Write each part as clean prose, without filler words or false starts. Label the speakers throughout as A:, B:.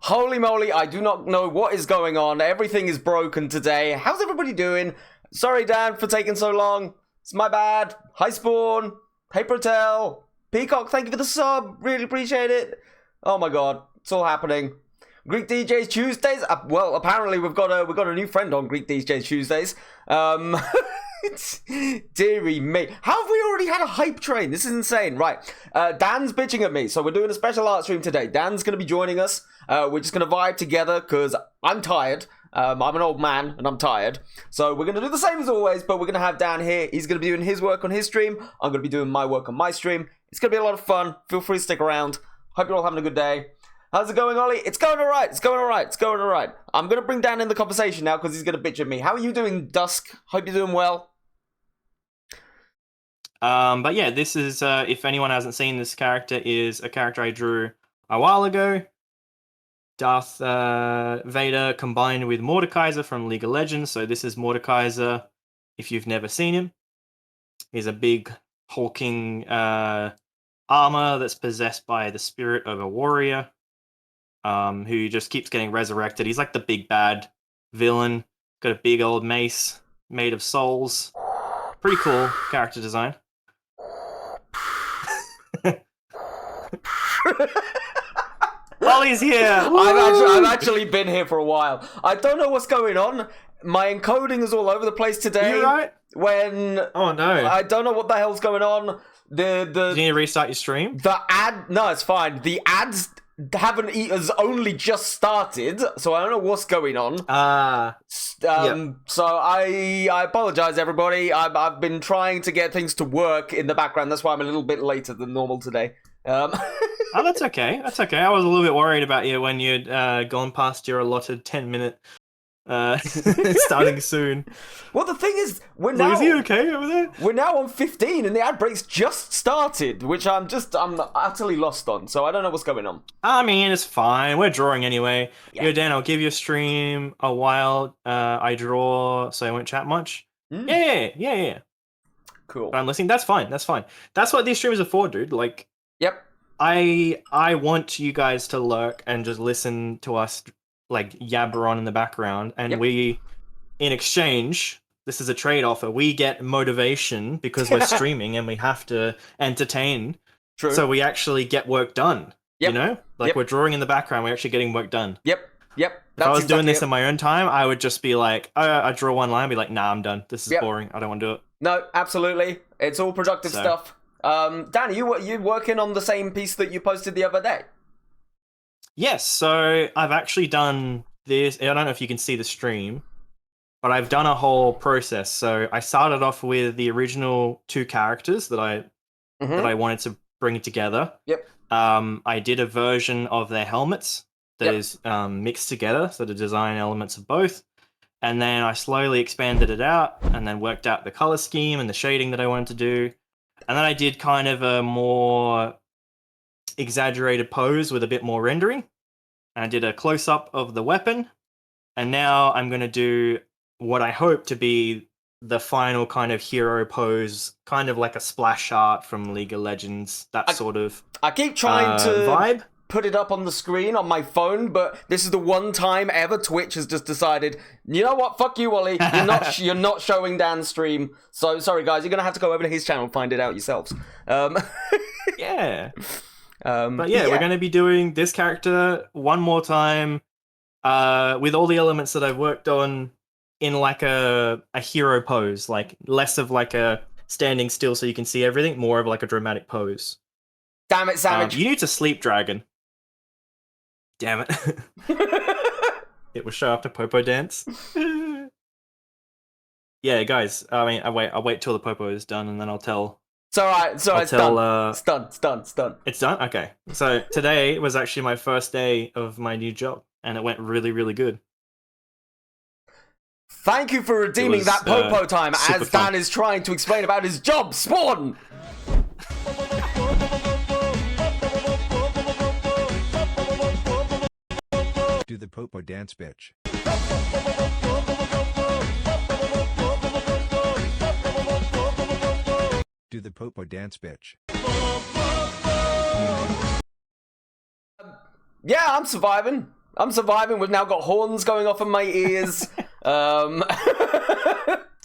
A: Holy moly, I do not know what is going on. Everything is broken today. How's everybody doing? Sorry, Dan, for taking so long. It's my bad. Hi, Spawn. Hey, Protel. Peacock, thank you for the sub. Really appreciate it. Oh my god, it's all happening. Greek DJs Tuesdays. Well, apparently we've got a new friend on Greek DJs Tuesdays. Deary me. How have we already had a hype train? This is insane. Right. Dan's bitching at me, so we're doing a special art stream today. Dan's going to be joining us. We're just going to vibe together because I'm tired. I'm an old man and I'm tired. So we're going to do the same as always, but we're going to have Dan here. He's going to be doing his work on his stream. I'm going to be doing my work on my stream. It's going to be a lot of fun. Feel free to stick around. Hope you're all having a good day. How's it going, Ollie? It's going all right. It's going all right. It's going all right. I'm going to bring Dan in the conversation now because he's going to bitch at me. How are you doing, Dusk? Hope you're doing well.
B: But yeah, this is, if anyone hasn't seen, this character is a character I drew a while ago. Darth Vader combined with Mordekaiser from League of Legends. So this is Mordekaiser, if you've never seen him. He's a big, hulking armor that's possessed by the spirit of a warrior, who just keeps getting resurrected. He's like the big bad villain. Got a big old mace made of souls. Pretty cool character design. Ollie's here!
A: I've actually been here for a while. I don't know what's going on. My encoding is all over the place today.
B: You right?
A: Oh
B: no.
A: I don't know what the hell's going on.
B: Do you need to restart your stream?
A: No, it's fine. The ads has only just started, so I don't know what's going on.
B: Yep.
A: So I apologize, everybody. I've been trying to get things to work in the background. That's why I'm a little bit later than normal today.
B: Oh, that's okay. That's okay. I was a little bit worried about you when you'd gone past your allotted 10-minute starting soon.
A: Well, the thing is,
B: is he okay over there?
A: We're now on 15, and the ad break's just started, which I'm utterly lost on. So I don't know what's going on.
B: I mean, it's fine. We're drawing anyway.
A: Yeah.
B: Yo, Dan, I'll give your stream a while. I draw, so I won't chat much. Yeah.
A: Cool.
B: But I'm listening. That's fine. That's fine. That's what these streams are for, dude. Like,
A: yep.
B: I want you guys to lurk and just listen to us like yabber on in the background, and we, in exchange, this is a trade-off. We get motivation because we're streaming and we have to entertain.
A: True.
B: So we actually get work done.
A: Yep.
B: You know, like we're drawing in the background, we're actually getting work done.
A: Yep.
B: If I was doing this in my own time, I would just be like, I draw one line, and be like, nah, I'm done. This is boring. I don't want to do it.
A: No, absolutely. It's all productive stuff. Dan, are you working on the same piece that you posted the other day?
B: Yes, so I've actually done this. I don't know if you can see the stream, but I've done a whole process. So I started off with the original 2 characters that I wanted to bring together.
A: Yep.
B: I did a version of their helmets that is mixed together, so the design elements of both. And then I slowly expanded it out and then worked out the color scheme and the shading that I wanted to do. And then I did kind of a more exaggerated pose with a bit more rendering. And I did a close-up of the weapon. And now I'm going to do what I hope to be the final kind of hero pose, kind of like a splash art from League of Legends, that sort of
A: I keep trying to
B: vibe.
A: Put it up on the screen on my phone, but this is the one time ever Twitch has just decided, you know what, fuck you, Ollie, you're not showing Dan's stream. So sorry guys, you're gonna have to go over to his channel and find it out yourselves.
B: Yeah. But yeah, we're gonna be doing this character one more time, with all the elements that I've worked on in like a hero pose, like less of like a standing still so you can see everything, more of like a dramatic pose.
A: Damn it, Savage.
B: You need to sleep, Dragon. Damn it. It will show up to Popo dance. Yeah, guys. I mean, I'll wait till the Popo is done, and then I'll tell.
A: It's alright. It's done. It's done.
B: It's done. Okay. So today was actually my first day of my new job, and it went really, really good.
A: Thank you for redeeming that Popo time, as Dan is trying to explain about his job. Spawn.
C: Do the Popo dance, bitch. Do the Popo dance, bitch.
A: Yeah, I'm surviving. I'm surviving. We've now got horns going off in my ears.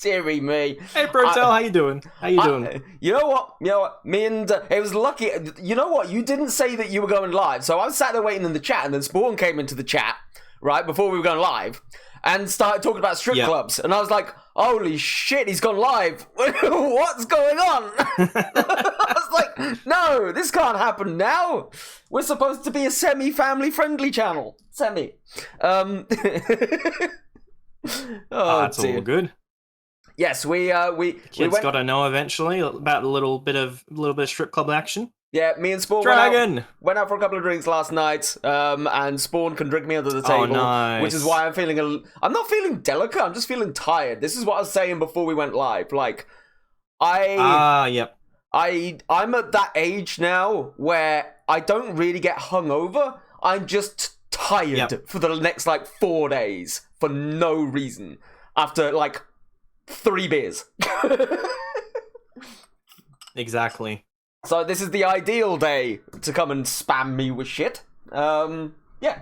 A: Deary me.
B: Hey, Brotel, how you doing?
A: You know what? Me and it was lucky. You know what? You didn't say that you were going live, so I was sat there waiting in the chat, and then Spawn came into the chat right before we were going live, and started talking about strip clubs, and I was like, "Holy shit, he's gone live! What's going on?" I was like, "No, this can't happen now. We're supposed to be a semi-family friendly channel. Semi."
B: That's all good.
A: Yes, we
B: Kids got to know eventually about a little bit of strip club action.
A: Yeah, me and Spawn went out for a couple of drinks last night, and Spawn can drink me under the table,
B: nice.
A: Which is why I'm not feeling delicate. I'm just feeling tired. This is what I was saying before we went live. Like,
B: yep.
A: I'm at that age now where I don't really get hungover. I'm just tired for the next 4 days for no reason after 3 beers.
B: Exactly.
A: So this is the ideal day to come and spam me with shit. Yeah.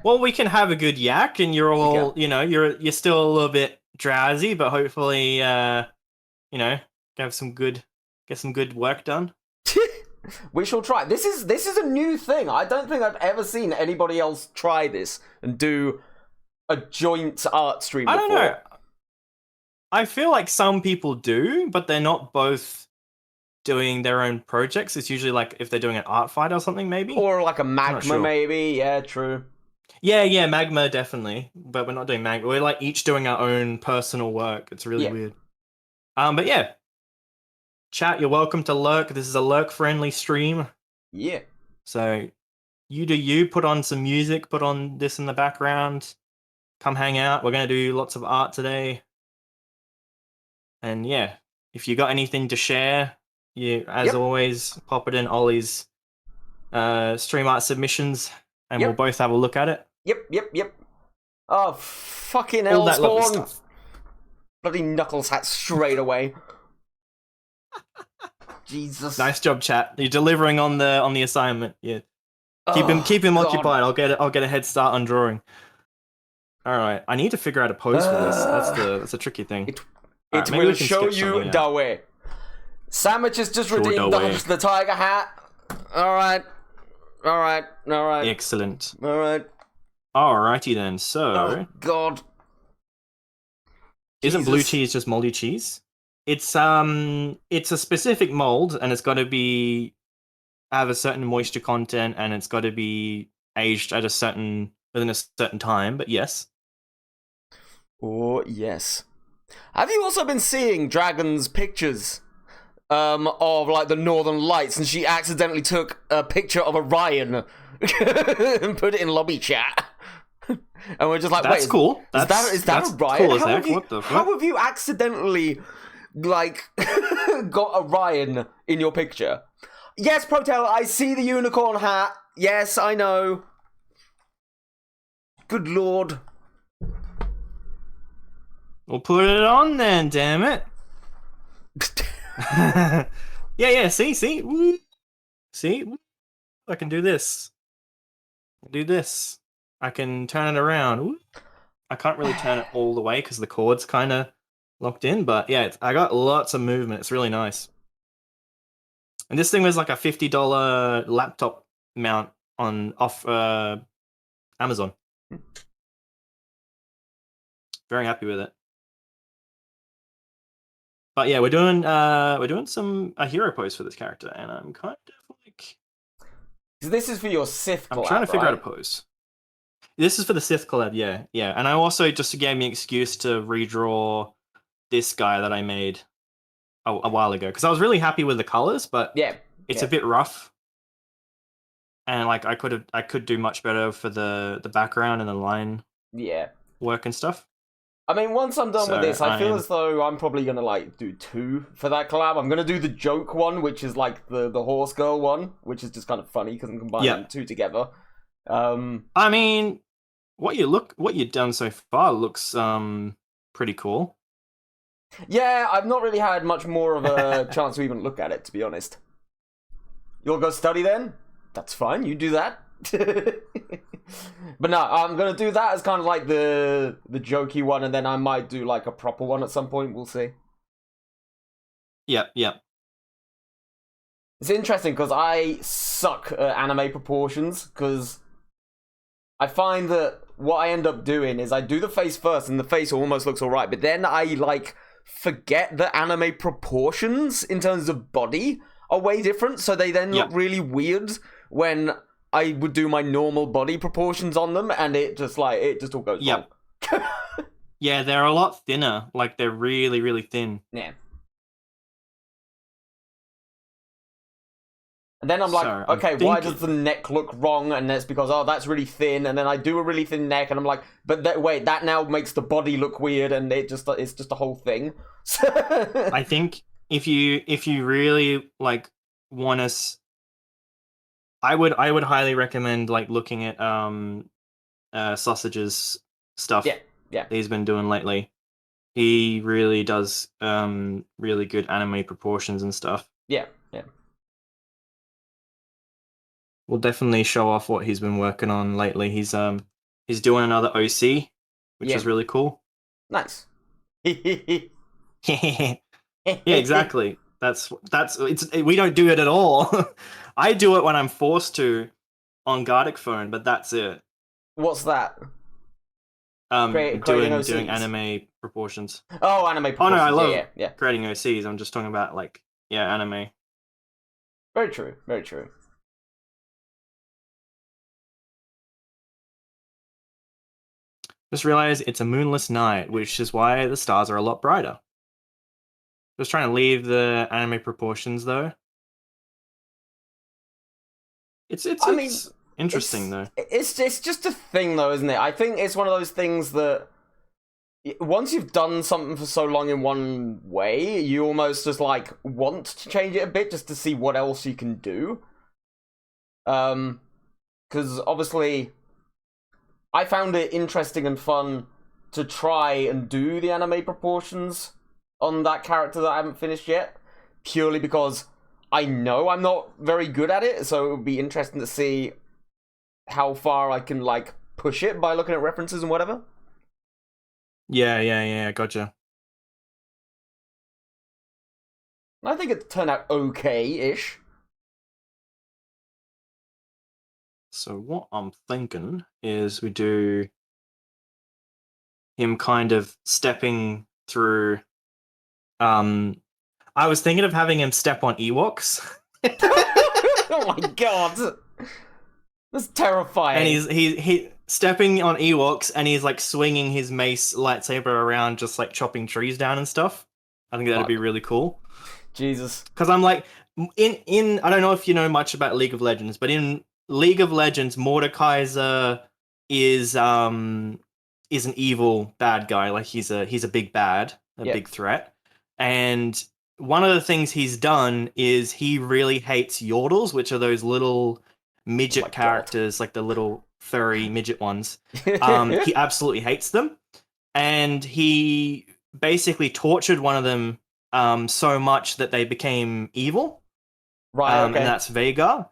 B: Well, we can have a good yak, and you're all, you're still a little bit drowsy, but hopefully, get some good work done.
A: We shall try. This is a new thing. I don't think I've ever seen anybody else try this and do a joint art stream before.
B: I don't know. I feel like some people do, but they're not both doing their own projects. It's usually if they're doing an art fight or something, maybe.
A: Or a magma, maybe. Yeah, true.
B: Yeah, magma, definitely. But we're not doing magma. We're each doing our own personal work. It's really weird. But yeah. Chat, you're welcome to lurk. This is a lurk-friendly stream.
A: Yeah.
B: So, you do you. Put on some music. Put on this in the background. Come hang out. We're going to do lots of art today. And yeah, if you got anything to share, as always, pop it in Ollie's stream art submissions, and we'll both have a look at it.
A: Yep. Oh, fucking
B: all
A: hell,
B: that lovely
A: Spawn.
B: stuff.
A: Bloody knuckles hat straight away. Jesus.
B: Nice job, chat. You're delivering on the assignment. Yeah. Keep him occupied. I'll get a head start on drawing. All right. I need to figure out a pose for this. That's a tricky thing.
A: It will show you the way. Sandwich has just redeemed the tiger hat. All right.
B: Excellent.
A: All right.
B: Alrighty then. So.
A: Oh God.
B: Isn't blue cheese just moldy cheese? It's a specific mold, and it's got to have a certain moisture content, and it's got to be aged at within a certain time. But yes.
A: Oh yes. Have you also been seeing Dragon's pictures of the Northern Lights, and she accidentally took a picture of Orion and put it in lobby chat? And we're just like,
B: that's
A: wait,
B: cool.
A: Is that Orion?
B: Cool as heck. What the fuck?
A: How have you accidentally got Orion in your picture? Yes, Protel, I see the unicorn hat. Yes, I know. Good lord.
B: We'll put it on then, damn it. Yeah, see? Woo. See? I can do this. I can turn it around. Woo. I can't really turn it all the way because the cord's kind of locked in, but yeah, I got lots of movement. It's really nice. And this thing was like a $50 laptop mount off Amazon. Very happy with it. But yeah, we're doing a hero pose for this character, and I'm kind of
A: This is for your Sith collab,
B: I'm trying to figure
A: right?
B: out a pose. This is for the Sith collab, yeah. And I also just gave me an excuse to redraw this guy that I made a while ago, because I was really happy with the colors, but it's a bit rough, and I could do much better for the background and the line work and stuff.
A: I mean, once I'm done with this, I feel as though I'm probably gonna do 2 for that collab. I'm gonna do the joke one, which is the horse girl one, which is just kind of funny because I'm combining 2 together.
B: I mean, what you've done so far looks pretty cool.
A: Yeah, I've not really had much more of a chance to even look at it, to be honest. You'll go study then? That's fine, you do that. But no, I'm gonna do that as kind of like the jokey one, and then I might do like a proper one at some point. We'll see.
B: Yep.
A: It's interesting because I suck at anime proportions, because I find that what I end up doing is I do the face first, and the face almost looks alright, but then I like forget that anime proportions in terms of body are way different, so they then look really weird when I would do my normal body proportions on them, and it just all goes wrong.
B: Yeah, they're a lot thinner. Like, they're really, really thin.
A: Yeah. And then I'm like, okay, why does the neck look wrong? And that's because, that's really thin. And then I do a really thin neck, and I'm like, but wait, that now makes the body look weird, and it's just a whole thing.
B: I think if you really like want to, I would highly recommend like looking at Sausage's stuff.
A: Yeah.
B: That he's been doing lately. He really does really good anime proportions and stuff.
A: Yeah.
B: We'll definitely show off what he's been working on lately. He's doing another OC, which is really cool.
A: Nice.
B: Yeah, exactly. That's we don't do it at all. I do it when I'm forced to on Gardic phone, but that's it.
A: What's that?
B: Doing anime proportions.
A: Oh, anime proportions.
B: Oh no, I love
A: yeah.
B: creating OCs. I'm just talking about anime.
A: Very true. Very true.
B: Just realized it's a moonless night, which is why the stars are a lot brighter. Just trying to leave the anime proportions though. It's interesting though.
A: It's just a thing though, isn't it? I think it's one of those things that once you've done something for so long in one way, you almost just like want to change it a bit just to see what else you can do. Because obviously I found it interesting and fun to try and do the anime proportions on that character that I haven't finished yet, purely because I know I'm not very good at it, so it would be interesting to see how far I can like push it by looking at references and whatever.
B: Yeah, gotcha.
A: I think it turned out okay-ish.
B: So what I'm thinking is we do him kind of stepping through. I was thinking of having him step on Ewoks.
A: Oh my god, that's terrifying.
B: And he's stepping on Ewoks, and he's like swinging his mace lightsaber around, just like chopping trees down and stuff. I think that'd be really cool.
A: Jesus,
B: because I'm like in I don't know if you know much about League of Legends, but in League of Legends, Mordekaiser is an evil bad guy. Like he's a big bad, big threat. And one of the things he's done is he really hates Yordles, which are those little midget characters, like the little furry midget ones. He absolutely hates them. And he basically tortured one of them so much that they became evil.
A: Right, okay.
B: And that's Vhagar.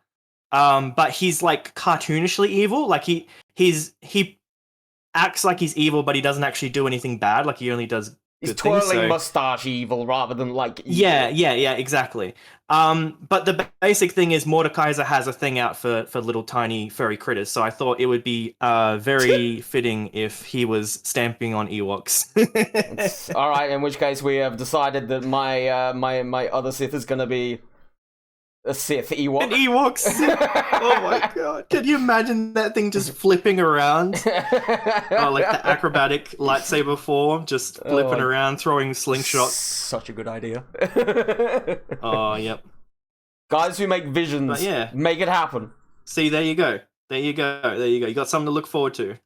B: But he's like cartoonishly evil. Like he acts like he's evil, but he doesn't actually do anything bad. Like he only does
A: he's
B: good
A: twirling
B: things, so...
A: mustache evil rather than like evil.
B: Yeah, exactly. But the basic thing is Mordekaiser has a thing out for little tiny furry critters. So I thought it would be very fitting if he was stamping on Ewoks.
A: All right, in which case we have decided that my my other Sith is going to be a Sith Ewok.
B: An Ewok Sith. Oh my god. Can you imagine that thing just flipping around? Oh, like the acrobatic lightsaber form, just flipping around, throwing slingshots.
A: Such a good idea.
B: Oh, yep.
A: Guys who make visions, make it happen.
B: See, there you go. You got something to look forward to.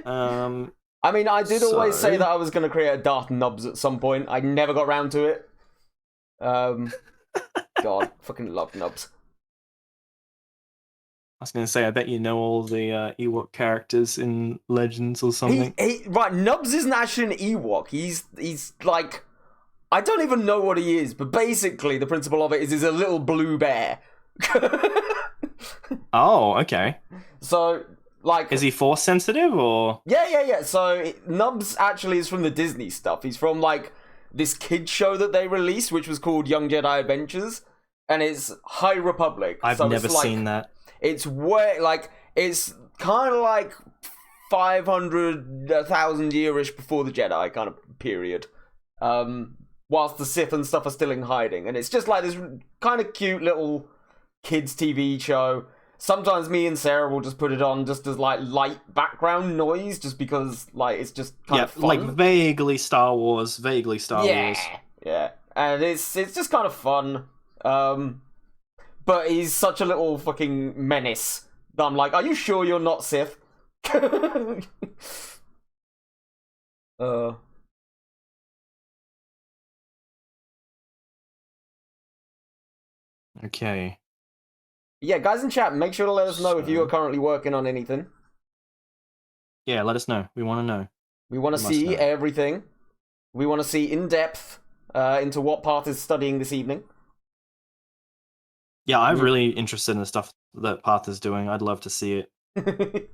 A: I mean, I did always say that I was going to create a Darth Nubs at some point. I never got round to it. God, fucking love Nubs.
B: I was going to say, I bet you know all the Ewok characters in Legends or something.
A: Right, Nubs isn't actually an Ewok. He's like... I don't even know what he is, but basically the principle of it is he's a little blue bear.
B: Oh, okay.
A: So, like,
B: Is he force sensitive or?
A: yeah. So Nubs actually is from the Disney stuff. He's from like this kid show that they released, which was called Young Jedi Adventures, and it's High Republic.
B: I've
A: so
B: never
A: it's like,
B: seen that.
A: It's way like it's kind of like 500, 1,000 year-ish before the Jedi kind of period. Whilst the Sith and stuff are still in hiding, and it's just like this kind of cute little kids TV show. Sometimes me and Sarah will just put it on just as like light background noise, just because like it's just kind of fun.
B: Like vaguely Star Wars, Wars.
A: Yeah, and it's just kind of fun. But he's such a little fucking menace that I'm like, are you sure you're not Sith?
B: Okay.
A: Yeah, guys in chat, make sure to let us know if you are currently working on anything.
B: Yeah, let us know. We want to know.
A: We want to see everything. We want to see in depth into what Path is studying this evening.
B: Yeah, I'm really interested in the stuff that Path is doing. I'd love to see it.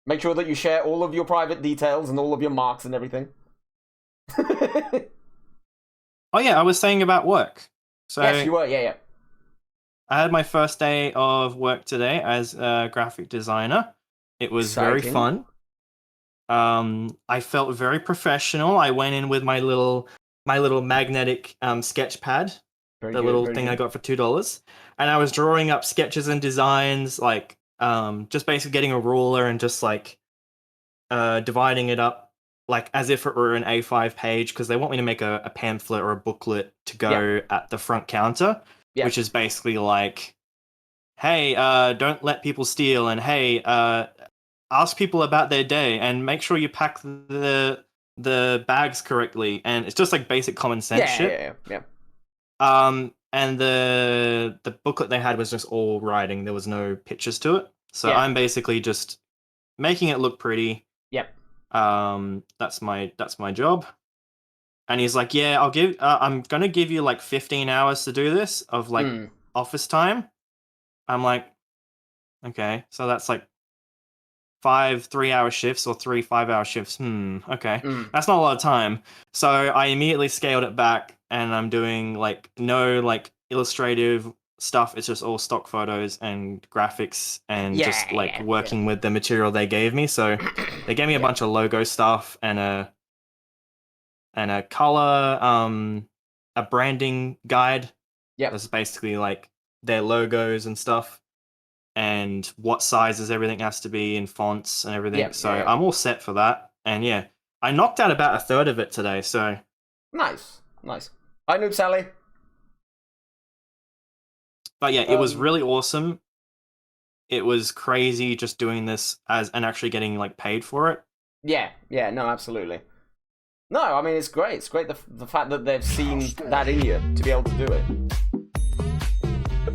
A: Make sure that you share all of your private details and all of your marks and everything.
B: Oh yeah, I was saying about work. So
A: yes, you were. Yeah.
B: I had my first day of work today as a graphic designer. It was very fun. I felt very professional. I went in with my little magnetic sketch pad, the little thing I got for $2, and I was drawing up sketches and designs, like just basically getting a ruler and just like dividing it up like as if it were an A5 page, because they want me to make a pamphlet or a booklet to go at the front counter, which is basically like, hey, don't let people steal, and hey, ask people about their day, and make sure you pack the bags correctly, and it's just like basic common sense shit.
A: Yeah.
B: And the booklet they had was just all writing. There was no pictures to it, so I'm basically just making it look pretty.
A: Yep.
B: That's my job. And he's like, yeah, I'm gonna give you like 15 hours to do this of like office time. I'm like, okay, so that's like 5 3-hour shifts or 3 5-hour shifts. Okay. That's not a lot of time. So I immediately scaled it back, and I'm doing like no like illustrative stuff. It's just all stock photos and graphics, and just like working with the material they gave me. So they gave me a bunch of logo stuff and a color, a branding guide.
A: Yeah,
B: that's basically like their logos and stuff, and what sizes everything has to be in fonts and everything. So I'm all set for that. And yeah, I knocked out about a third of it today. So
A: nice. Hi, Noob Sally.
B: But yeah, it was really awesome. It was crazy just doing this and actually getting like paid for it.
A: Yeah, no, absolutely. No, I mean, it's great. It's great the fact that they've seen that in you to be able to do it.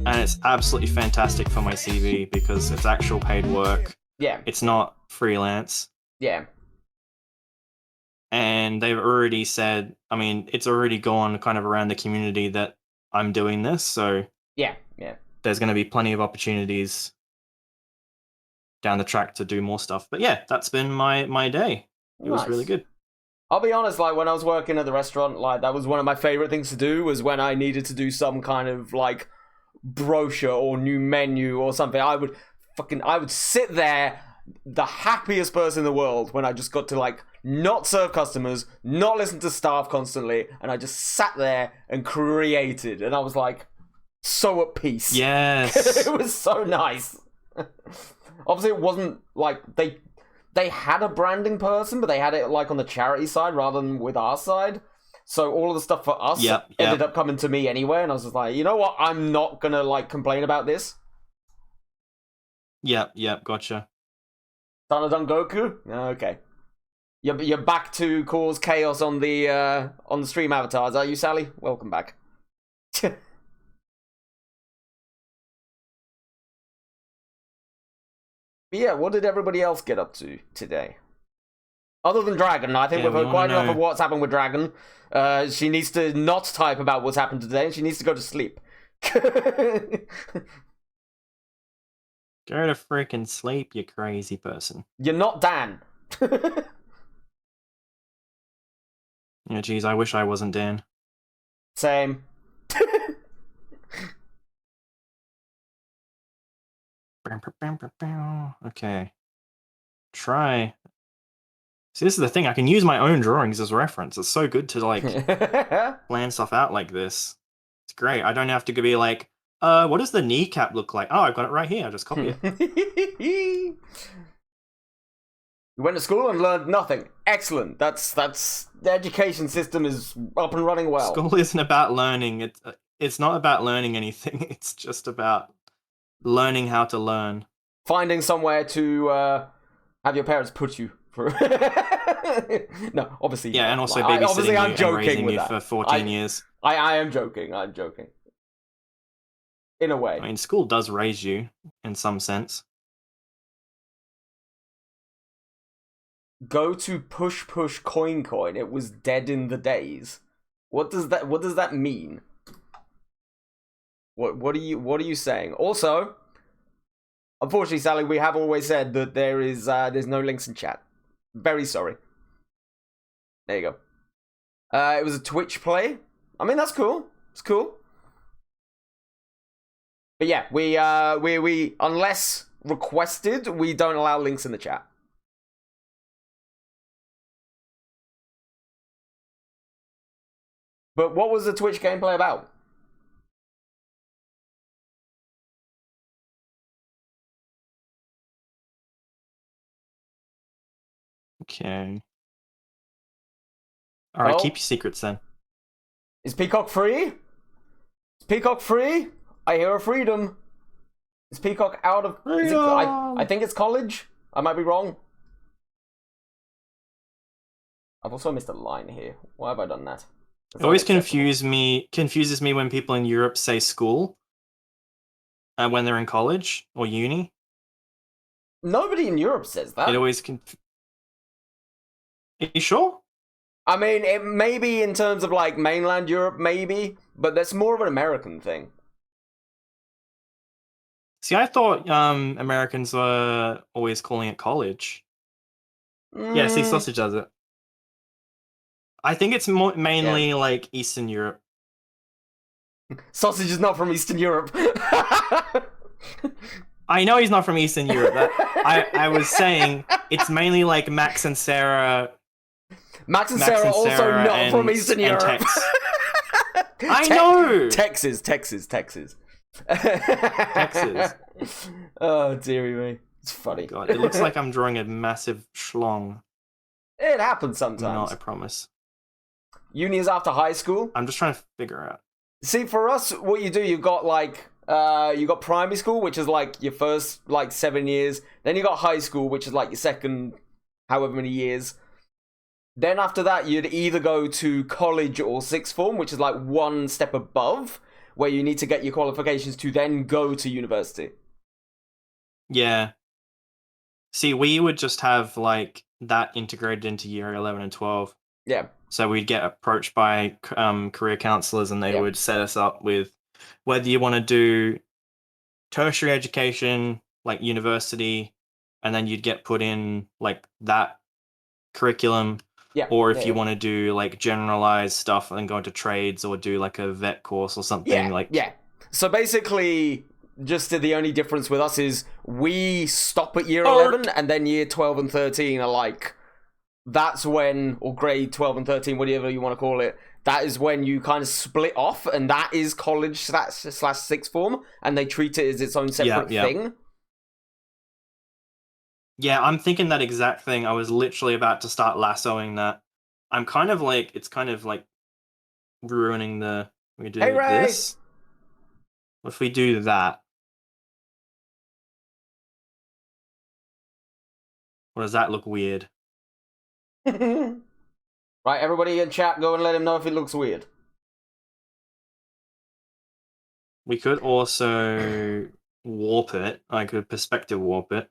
B: And it's absolutely fantastic for my CV because it's actual paid work.
A: Yeah.
B: It's not freelance.
A: Yeah.
B: And they've already said, I mean, it's already gone kind of around the community that I'm doing this, so
A: yeah.
B: There's going to be plenty of opportunities down the track to do more stuff. But yeah, that's been my day. It was really good.
A: I'll be honest, like when I was working at the restaurant, like that was one of my favorite things to do, was when I needed to do some kind of like brochure or new menu or something. I would sit there, the happiest person in the world, when I just got to like not serve customers, not listen to staff constantly, and I just sat there and created, and I was like so at peace.
B: Yes.
A: It was so nice. Obviously it wasn't like they had a branding person, but they had it like on the charity side rather than with our side. So all of the stuff for us ended up coming to me anyway, and I was just like, you know what? I'm not gonna like complain about this.
B: Yep, gotcha.
A: Dun Goku? Okay. You're back to cause chaos on the stream avatars, are you, Sally? Welcome back. But yeah, what did everybody else get up to today? Other than Dragon, I think we've heard quite enough of what's happened with Dragon. She needs to not type about what's happened today, and she needs to go to sleep.
B: Go to freaking sleep, you crazy person.
A: You're not Dan.
B: Yeah, geez, I wish I wasn't Dan.
A: Same.
B: Okay. Try. See, this is the thing. I can use my own drawings as reference. It's so good to, like, plan stuff out like this. It's great. I don't have to be like, what does the kneecap look like? Oh, I've got it right here. I'll just copy it.
A: You went to school and learned nothing. Excellent. That's the education system is up and running well.
B: School isn't about learning. It's not about learning anything. It's just about learning how to learn.
A: Finding somewhere to have your parents put you for. No, obviously.
B: Yeah,
A: not.
B: and also
A: Like,
B: babysitting
A: obviously,
B: you
A: I'm
B: and
A: joking
B: raising
A: with
B: you
A: that.
B: for 14 years.
A: I am joking. I'm joking. In a way.
B: I mean, school does raise you in some sense.
A: Go to push coin. It was dead in the days. What does that mean? What are you saying? Also, unfortunately, Sally, we have always said that there's no links in chat. Very sorry. There you go. It was a Twitch play. I mean, that's cool. It's cool. But yeah, we unless requested, we don't allow links in the chat. But what was the Twitch gameplay about?
B: Okay. Alright,
A: Oh.
B: keep your secrets then.
A: Is Peacock free? Is Peacock free? I hear a freedom. Is Peacock out of... Is it, I think it's college. I might be wrong. I've also missed a line here. Why have I done that?
B: It always confuses me when people in Europe say school when they're in college or uni.
A: Nobody in Europe says that.
B: It always Are you sure?
A: I mean, it may be in terms of like mainland Europe, maybe, but that's more of an American thing.
B: See, I thought Americans were always calling it college. Yeah, see, Sausage does it. I think it's mainly like Eastern Europe.
A: Sausage is not from Eastern Europe.
B: I know he's not from Eastern Europe. I was saying it's mainly like Max and Sarah.
A: Max and Sarah also not from Eastern Europe.
B: Tex. I know!
A: Texas. Oh, dearie me. It's funny.
B: God, it looks like I'm drawing a massive schlong.
A: It happens sometimes.
B: No, I promise.
A: Uni is after high school.
B: I'm just trying to figure out.
A: See, for us, what you do, you've got like, you got primary school, which is like your first like 7 years. Then you got high school, which is like your second, however many years. Then after that, you'd either go to college or sixth form, which is like one step above, where you need to get your qualifications to then go to university.
B: Yeah. See, we would just have like that integrated into year 11 and 12.
A: Yeah.
B: So we'd get approached by career counselors and they would set us up with whether you want to do tertiary education, like university, and then you'd get put in like that curriculum.
A: Yeah.
B: Or if you want to do like generalized stuff and go into trades or do like a vet course or something
A: Yeah. So basically, just the only difference with us is we stop at year 11 and then year 12 and 13 are like, that's when, or grade 12 and 13, whatever you want to call it, that is when you kind of split off and that is college / sixth form and they treat it as its own separate thing.
B: Yeah, I'm thinking that exact thing. I was literally about to start lassoing that. I'm kind of like, it's kind of like ruining the... We do this. What if we do that? Or does that look weird?
A: Right, everybody in chat, go and let him know if it looks weird.
B: We could also warp it. I could perspective warp it.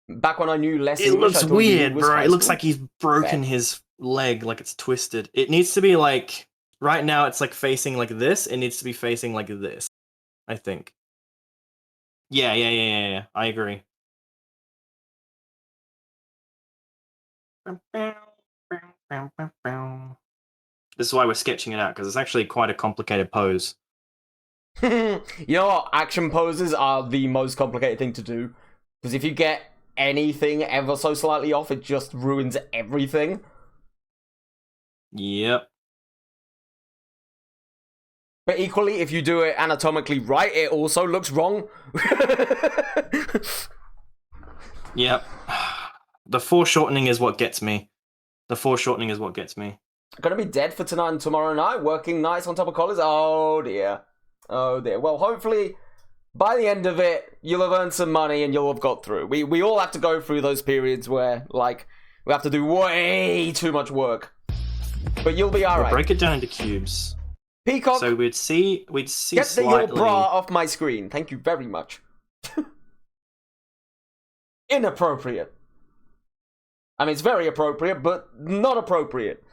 A: Back when I knew less
B: It
A: English,
B: looks weird, bro. It looks like he's broken his leg, like it's twisted. It needs to be like right now it's like facing like this. It needs to be facing like this, I think. Yeah. I agree. This is why we're sketching it out, because it's actually quite a complicated pose.
A: You know what? Action poses are the most complicated thing to do. Because if you get anything ever so slightly off, it just ruins everything.
B: Yep.
A: But equally, if you do it anatomically right, it also looks wrong.
B: Yep. The foreshortening is what gets me.
A: Gonna be dead for tonight and tomorrow night, working nights on top of college. Oh dear. Well, hopefully, by the end of it, you'll have earned some money and you'll have got through. We all have to go through those periods where, like, we have to do way too much work. But you'll be alright.
B: We'll break it down into cubes.
A: Peacock,
B: So we'd see
A: get
B: slightly...
A: your bra off my screen. Thank you very much. Inappropriate. I mean, it's very appropriate, but not appropriate.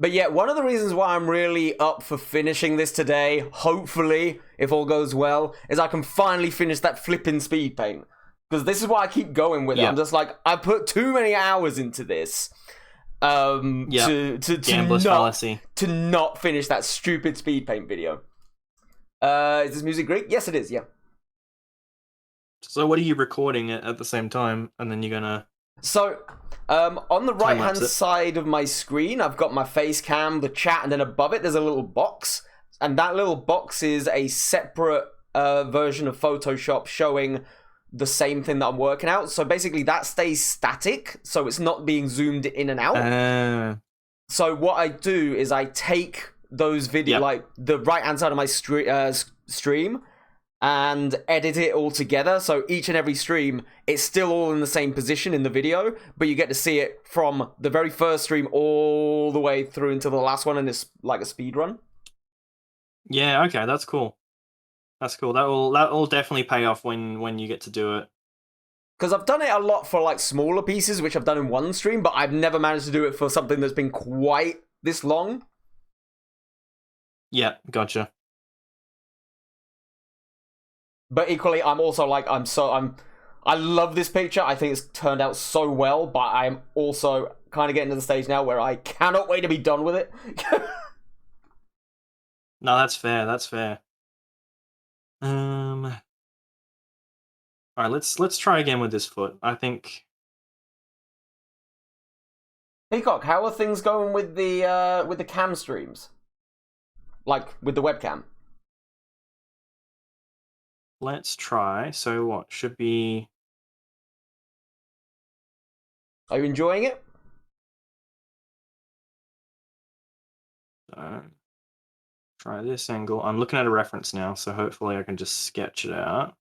A: But yeah, one of the reasons why I'm really up for finishing this today, hopefully, if all goes well, is I can finally finish that flipping speed paint. Because this is why I keep going with it. I'm just like, I put too many hours into this.
B: Gambler's fallacy.
A: To not finish that stupid speed paint video. Is this music Greek? Yes, it is, yeah.
B: So what are you recording at the same time, and then you're gonna...
A: So, on the right-hand side of my screen, I've got my face cam, the chat, and then above it, there's a little box. And that little box is a separate version of Photoshop showing the same thing that I'm working out. So basically, that stays static, so it's not being zoomed in and out. So what I do is I take those videos, like the right-hand side of my stream, and edit it all together, so each and every stream, it's still all in the same position in the video, but you get to see it from the very first stream all the way through into the last one, and it's like a speed run.
B: Yeah, okay, that's cool. That will definitely pay off when you get to do it.
A: Because I've done it a lot for like smaller pieces, which I've done in one stream, but I've never managed to do it for something that's been quite this long.
B: Yeah, gotcha.
A: But equally, I'm also like, I love this picture. I think it's turned out so well, but I'm also kind of getting to the stage now where I cannot wait to be done with it.
B: No, that's fair. All right, let's try again with this foot. I think.
A: Peacock, how are things going with the cam streams? Like with the webcam?
B: Let's try. So what should be?
A: Are you enjoying it?
B: Try this angle. I'm looking at a reference now, so hopefully I can just sketch it out.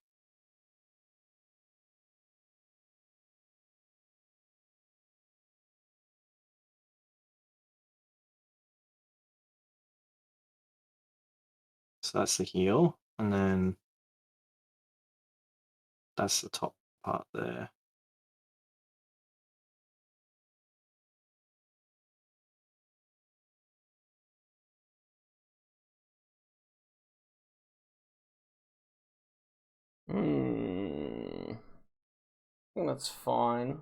B: So that's the heel, and then that's the top part there.
A: I think that's fine.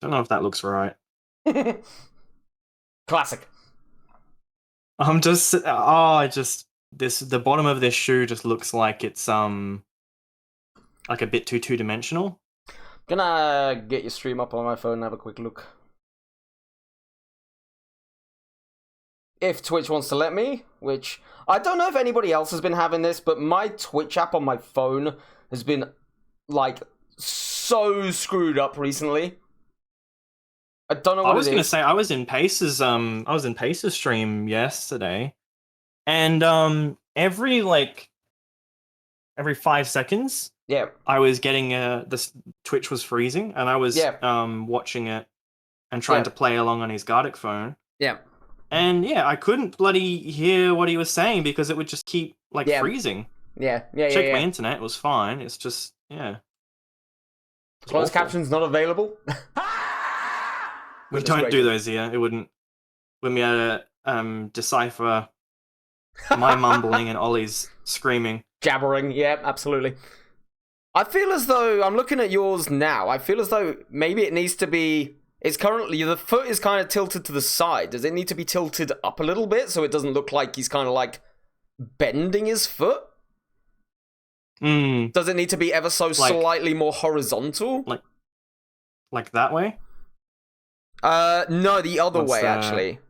B: Don't know if that looks right.
A: Classic.
B: I'm just the bottom of this shoe just looks like it's like a bit too two-dimensional.
A: Gonna get your stream up on my phone and have a quick look. If Twitch wants to let me, which I don't know if anybody else has been having this, but my Twitch app on my phone has been like so screwed up recently. I don't know what it is.
B: I was gonna say I was in Pace's stream yesterday, and every 5 seconds,
A: yeah,
B: I was getting this Twitch was freezing, and I was watching it and trying to play along on his Gardic phone.
A: Yeah.
B: And yeah, I couldn't bloody hear what he was saying because it would just keep like
A: Yeah.
B: freezing.
A: Yeah.
B: Checked my internet, it was fine. It's just yeah. It's
A: Closed
B: awful.
A: captions not available.
B: We
A: Goodness
B: don't do
A: gracious.
B: those here. It wouldn't be able to decipher my mumbling and Ollie's screaming.
A: Jabbering, yeah, absolutely. I feel as though, I'm looking at yours now, I feel as though maybe it needs to be, it's currently, the foot is kind of tilted to the side. Does it need to be tilted up a little bit so it doesn't look like he's kind of like bending his foot? Does it need to be ever so slightly more horizontal?
B: Like that way?
A: No, the other way, actually.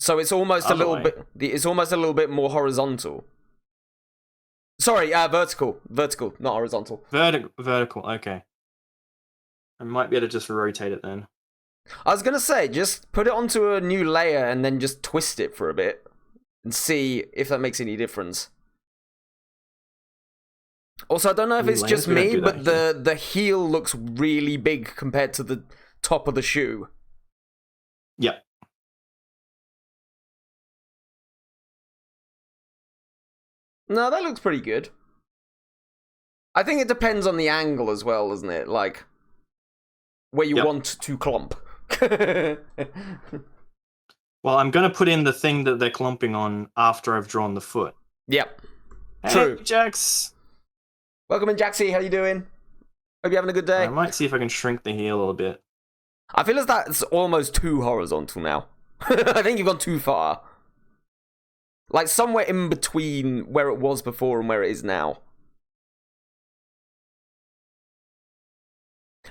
A: So it's almost a little bit, it's almost a little bit more horizontal. Sorry, vertical, not horizontal.
B: Vertical, okay. I might be able to just rotate it then.
A: I was gonna say, just put it onto a new layer and then just twist it for a bit and see if that makes any difference. Also, I don't know if it's just me, but the heel looks really big compared to the top of the shoe.
B: Yep.
A: No, that looks pretty good. I think it depends on the angle as well, doesn't it? Like, where you want to clump.
B: Well, I'm going to put in the thing that they're clumping on after I've drawn the foot.
A: Yep.
B: Hey,
A: True.
B: Jax.
A: Welcome in, Jaxie. How you doing? Hope you're having a good day.
B: I might see if I can shrink the heel a little bit.
A: I feel as that's almost too horizontal now. I think you've gone too far. Like, somewhere in between where it was before and where it is now.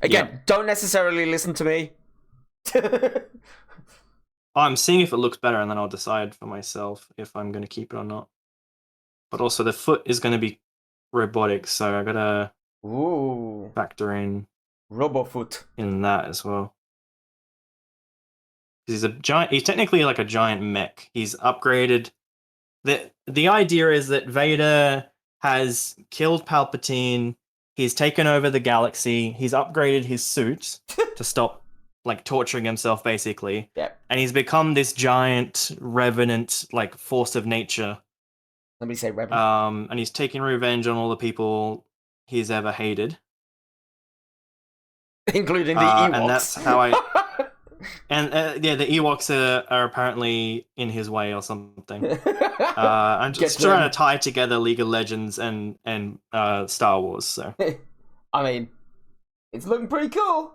A: Again, don't necessarily listen to me.
B: I'm seeing if it looks better, and then I'll decide for myself if I'm going to keep it or not. But also, the foot is going to be robotic, so I gotta factor in
A: Robofoot
B: in that as well. He's a giant. He's technically like a giant mech. He's upgraded. The idea is that Vader has killed Palpatine. He's taken over the galaxy. He's upgraded his suit to stop like torturing himself, basically.
A: Yep.
B: And he's become this giant revenant, like force of nature.
A: Somebody say revenant.
B: And he's taking revenge on all the people he's ever hated,
A: including the Ewoks.
B: And that's how I. And yeah, the Ewoks are apparently in his way or something. I'm just trying to tie together League of Legends and Star Wars. So
A: I mean, it's looking pretty cool.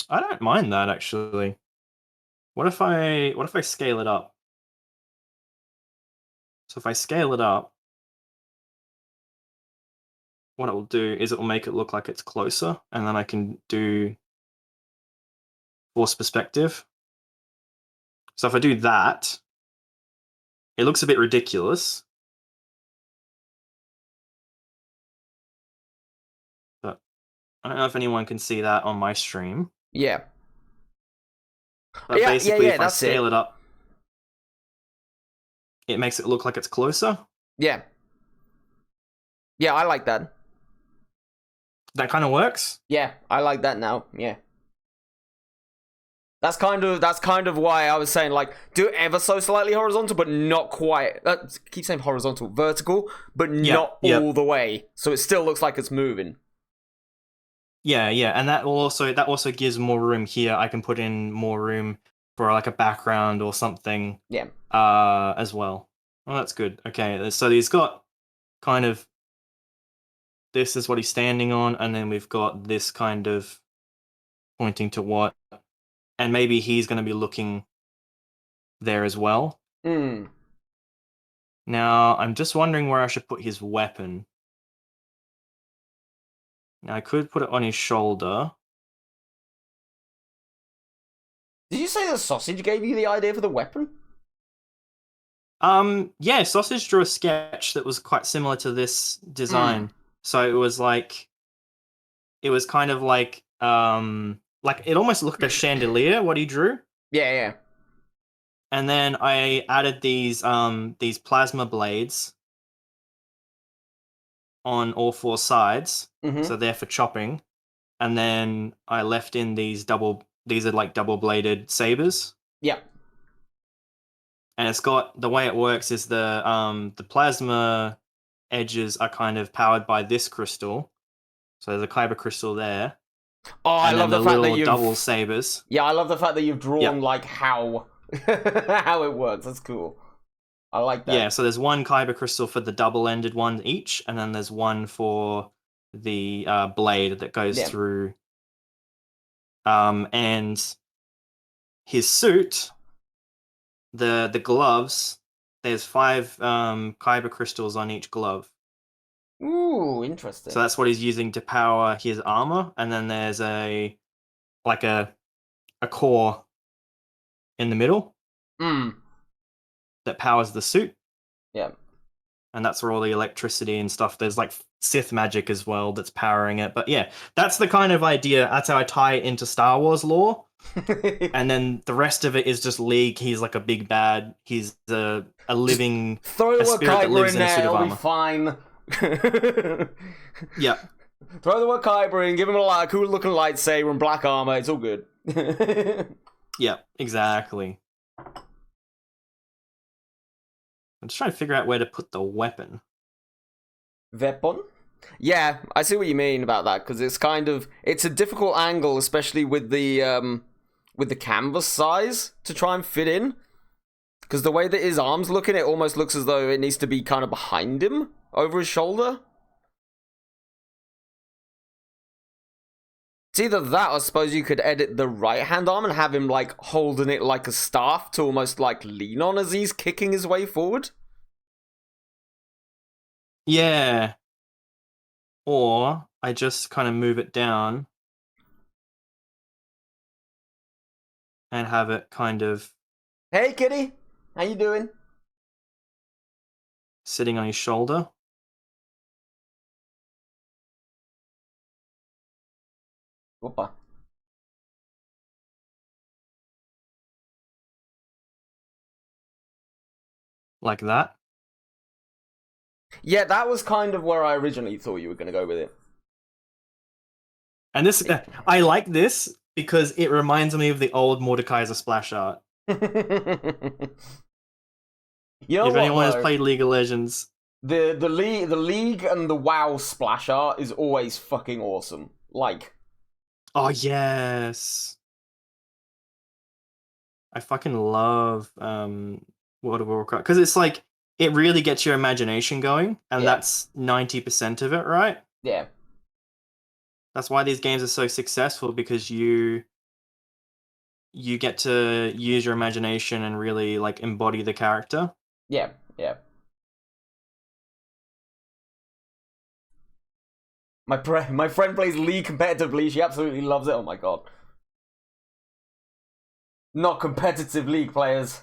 B: I don't mind that, actually. What if I scale it up? So if I scale it up, what it will do is it will make it look like it's closer, and then I can do force perspective. So if I do that, it looks a bit ridiculous. But I don't know if anyone can see that on my stream.
A: Yeah.
B: But basically, if I scale it up, it makes it look like it's closer.
A: Yeah. Yeah, I like that.
B: That kind of works?
A: Yeah, I like that now. Yeah. That's kind of why I was saying, like, do it ever so slightly horizontal, but not quite. Keep saying horizontal, vertical, but not all the way. So it still looks like it's moving.
B: Yeah, and that also gives more room here. I can put in more room for like a background or something.
A: Yeah.
B: As well. Well, that's good. Okay, so he's got kind of. This is what he's standing on, and then we've got this kind of pointing to what, and maybe he's going to be looking there as well.
A: Now,
B: I'm just wondering where I should put his weapon. Now, I could put it on his shoulder.
A: Did you say the sausage gave you the idea for the weapon?
B: Yeah, Sausage drew a sketch that was quite similar to this design. So it was kind of like it almost looked like a chandelier, what he drew.
A: Yeah.
B: And then I added these plasma blades on all four sides. So they're for chopping. and then I left in these are like double-bladed sabers.
A: Yeah.
B: And it's got, the way it works is the plasma edges are kind of powered by this crystal. So there's a kyber crystal there.
A: Oh, I
B: And
A: love
B: then
A: the
B: the
A: fact that
B: little
A: you've
B: double sabers.
A: Yeah, I love the fact that you've drawn
B: Yep.
A: like how how it works. That's cool. I like that.
B: Yeah, so there's one kyber crystal for the double-ended one each, and then there's one for the blade that goes
A: Yeah.
B: through. And his suit, the gloves, there's 5 kyber crystals on each glove.
A: Ooh, interesting.
B: So that's what he's using to power his armor, and then there's a core in the middle that powers the suit.
A: Yeah.
B: And that's where all the electricity and stuff. There's like Sith magic as well that's powering it. But yeah, that's the kind of idea. That's how I tie it into Star Wars lore. And then the rest of it is just League. He's like a big bad. He's a living
A: Throw
B: a
A: the word
B: spirit that
A: Kyber
B: lives
A: in
B: in a
A: there,
B: suit of
A: it'll be
B: armor.
A: fine.
B: Yeah.
A: Throw the word Kyber in, give him a cool looking lightsaber and black armor, it's all good.
B: Yeah, exactly. I'm just trying to figure out where to put the weapon.
A: Weapon? Yeah, I see what you mean about that, because it's a difficult angle, especially with the canvas size to try and fit in. Because the way that his arm's looking, it almost looks as though it needs to be kind of behind him, over his shoulder. It's either that, or I suppose you could edit the right-hand arm and have him, like, holding it like a staff to almost, like, lean on as he's kicking his way forward.
B: Yeah. Or I just kind of move it down and have it kind of
A: Hey, kitty! How you doing?
B: sitting on his shoulder.
A: Whoopa.
B: Like that.
A: Yeah, that was kind of where I originally thought you were going to go with it.
B: And this, I like this because it reminds me of the old Mordekaiser splash art.
A: You know
B: If
A: what,
B: anyone has
A: though?
B: played League of Legends,
A: the League and the WoW splash art is always fucking awesome. Like,
B: oh yes, I fucking love World of Warcraft because it's like it really gets your imagination going, and
A: Yeah.
B: that's 90% of it, right?
A: yeah,
B: That's why these games are so successful, because you get to use your imagination and really like embody the character.
A: yeah. My friend plays League competitively. She absolutely loves it. Oh my god. Not competitive League players.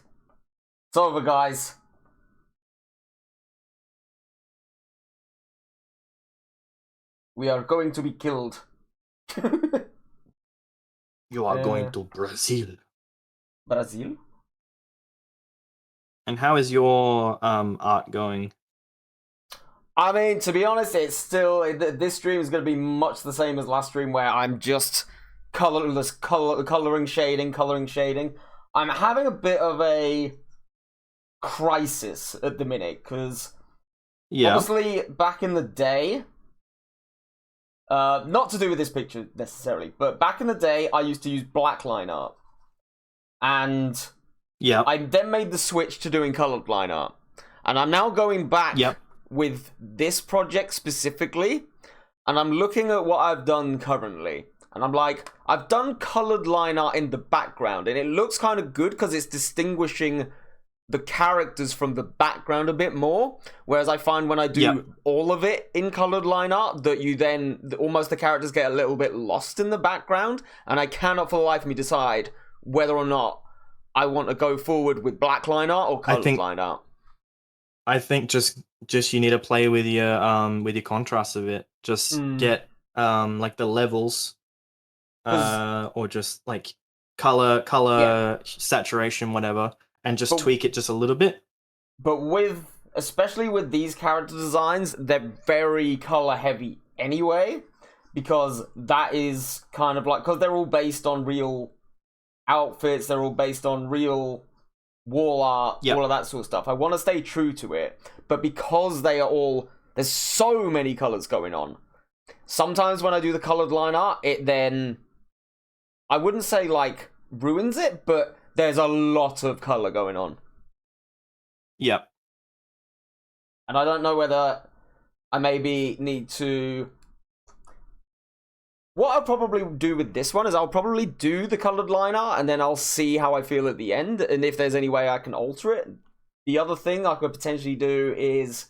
A: It's over, guys. We are going to be killed.
B: You are going to Brazil.
A: Brazil?
B: And how is your art going?
A: I mean, to be honest, it's still... This stream is going to be much the same as last stream, where I'm just colouring, shading. I'm having a bit of a crisis at the minute, because
B: Yeah.
A: obviously, back in the day... not to do with this picture, necessarily, but back in the day, I used to use black line art. And...
B: Yeah.
A: I then made the switch to doing coloured line art. And I'm now going back with this project specifically. And I'm looking at what I've done currently. And I'm like, I've done coloured line art in the background. And it looks kind of good because it's distinguishing the characters from the background a bit more. Whereas I find when I do all of it in coloured line art, that you then, almost the characters get a little bit lost in the background. And I cannot for the life of me decide whether or not I want to go forward with black line art or coloured line art.
B: I think just you need to play with your contrast of it. Just get like the levels, or just like color saturation, whatever, and just tweak it just a little bit.
A: But especially with these character designs, they're very color heavy anyway. because that is kind of like, because they're all based on real outfits, they're all based on real wall art, all of that sort of stuff. I want to stay true to it, but because they are all, there's so many colors going on. Sometimes when I do the colored line art, it then, I wouldn't say like ruins it, but there's a lot of color going on.
B: Yep.
A: And I don't know whether I maybe need to... What I'll probably do with this one is I'll probably do the colored line art and then I'll see how I feel at the end and if there's any way I can alter it. The other thing I could potentially do is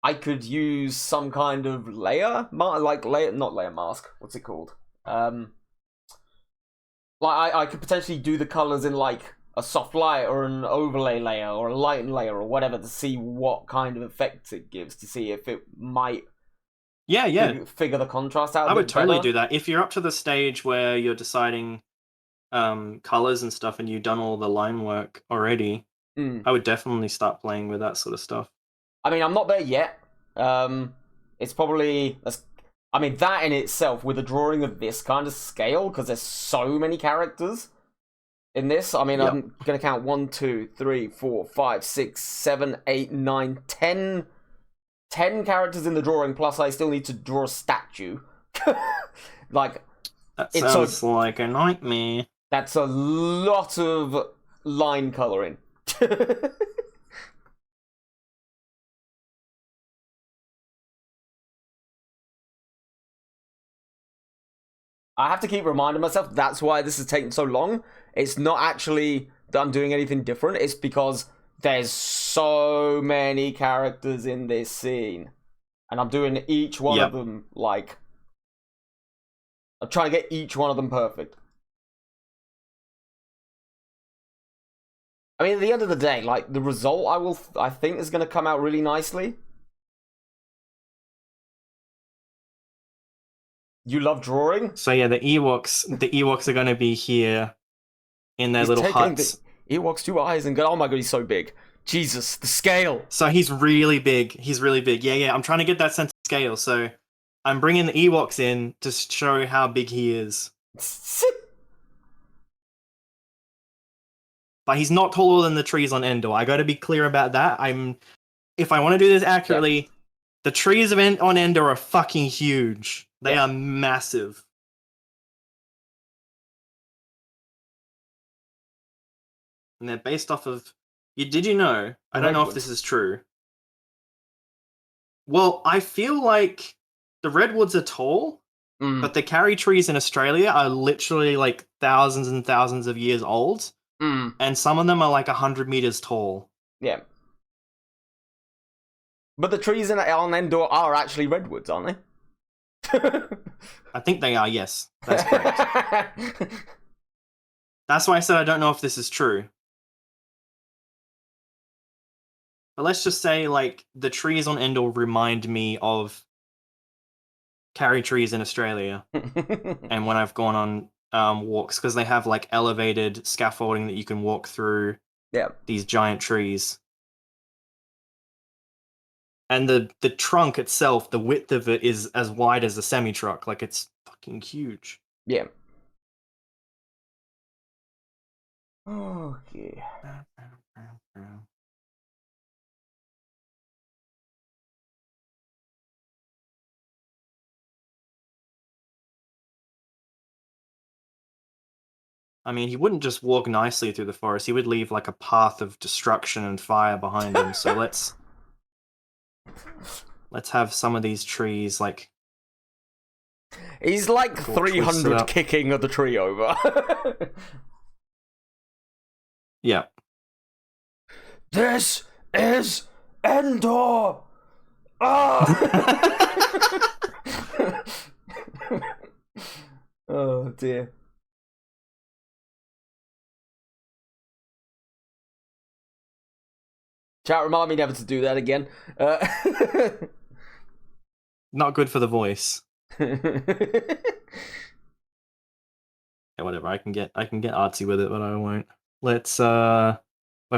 A: I could use some kind of layer, not layer mask. What's it called? Like I could potentially do the colors in like a soft light or an overlay layer or a lighten layer or whatever to see what kind of effect it gives, to see if it might figure the contrast out.
B: I would totally do that. If you're up to the stage where you're deciding colors and stuff and you've done all the line work already, I would definitely start playing with that sort of stuff.
A: I mean, I'm not there yet. It's probably... I mean, that in itself, with a drawing of this kind of scale, because there's so many characters in this. I mean, I'm going to count 1, 2, 3, 4, 5, 6, 7, 8, 9, 10 characters in the drawing, plus I still need to draw a statue. Like,
B: that sounds like a nightmare.
A: That's a lot of line coloring. I have to keep reminding myself that's why this is taking so long. It's not actually that I'm doing anything different. It's because there's so many characters in this scene. And I'm doing each one of them, like... I'm trying to get each one of them perfect. I mean, at the end of the day, like, the result I think is going to come out really nicely. You love drawing?
B: So yeah, the Ewoks are going to be here in their little huts.
A: The Ewoks 2 eyes and go, oh my god, he's so big. Jesus, the scale.
B: So he's really big. He's really big. Yeah. I'm trying to get that sense of scale. So I'm bringing the Ewoks in to show how big he is. But he's not taller than the trees on Endor. I got to be clear about that. If I want to do this accurately, the trees on Endor are fucking huge. They are massive. And they're based off of... Did you know? I don't know if this is true. Well, I feel like the redwoods are tall, but the carry trees in Australia are literally like thousands and thousands of years old. And some of them are like 100 meters tall.
A: Yeah. But the trees on Endor are actually redwoods, aren't they?
B: I think they are, yes. That's correct. That's why I said I don't know if this is true. But let's just say, like, the trees on Endor remind me of carry trees in Australia. And when I've gone on walks, because they have, like, elevated scaffolding that you can walk through these giant trees. And the trunk itself, the width of it is as wide as a semi-truck. Like, it's fucking huge.
A: Yeah. Okay.
B: I mean, he wouldn't just walk nicely through the forest. He would leave, like, a path of destruction and fire behind him. So let's have some of these trees, like...
A: He's like 300 kicking the tree over.
B: Yeah.
A: This is Endor! Oh, dear. Chat, remind me never to do that again.
B: Not good for the voice. Yeah, whatever. I can get artsy with it, but I won't. Let's we're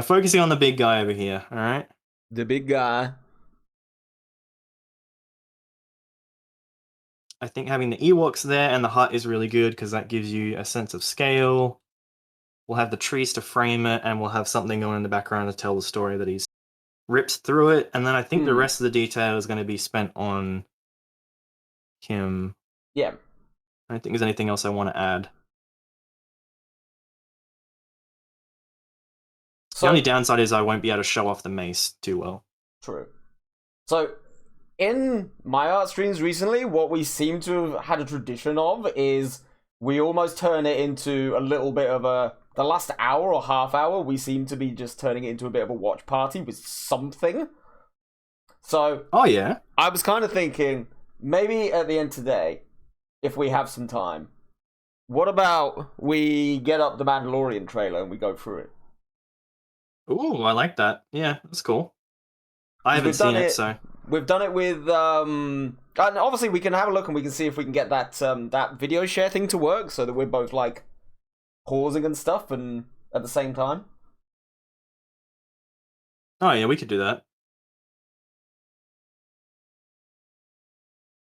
B: focusing on the big guy over here, alright?
A: The big guy.
B: I think having the Ewoks there and the hut is really good because that gives you a sense of scale. We'll have the trees to frame it, and we'll have something going in the background to tell the story that he's rips through it. And then I think the rest of the detail is going to be spent on him.
A: Yeah.
B: I don't think there's anything else I want to add.
A: So,
B: the only downside is I won't be able to show off the mace too well.
A: True. So, in my art streams recently, what we seem to have had a tradition of is we almost turn it into a little bit of the last hour or half hour, we seem to be just turning it into a bit of a watch party with something. So,
B: oh yeah,
A: I was kind of thinking, maybe at the end today, if we have some time, what about we get up the Mandalorian trailer and we go through it?
B: Ooh, I like that. Yeah, that's cool. I haven't seen it, so
A: we've done it with and obviously we can have a look and we can see if we can get that that video share thing to work so that we're both like pausing and stuff and at the same time.
B: Oh yeah, we could do that.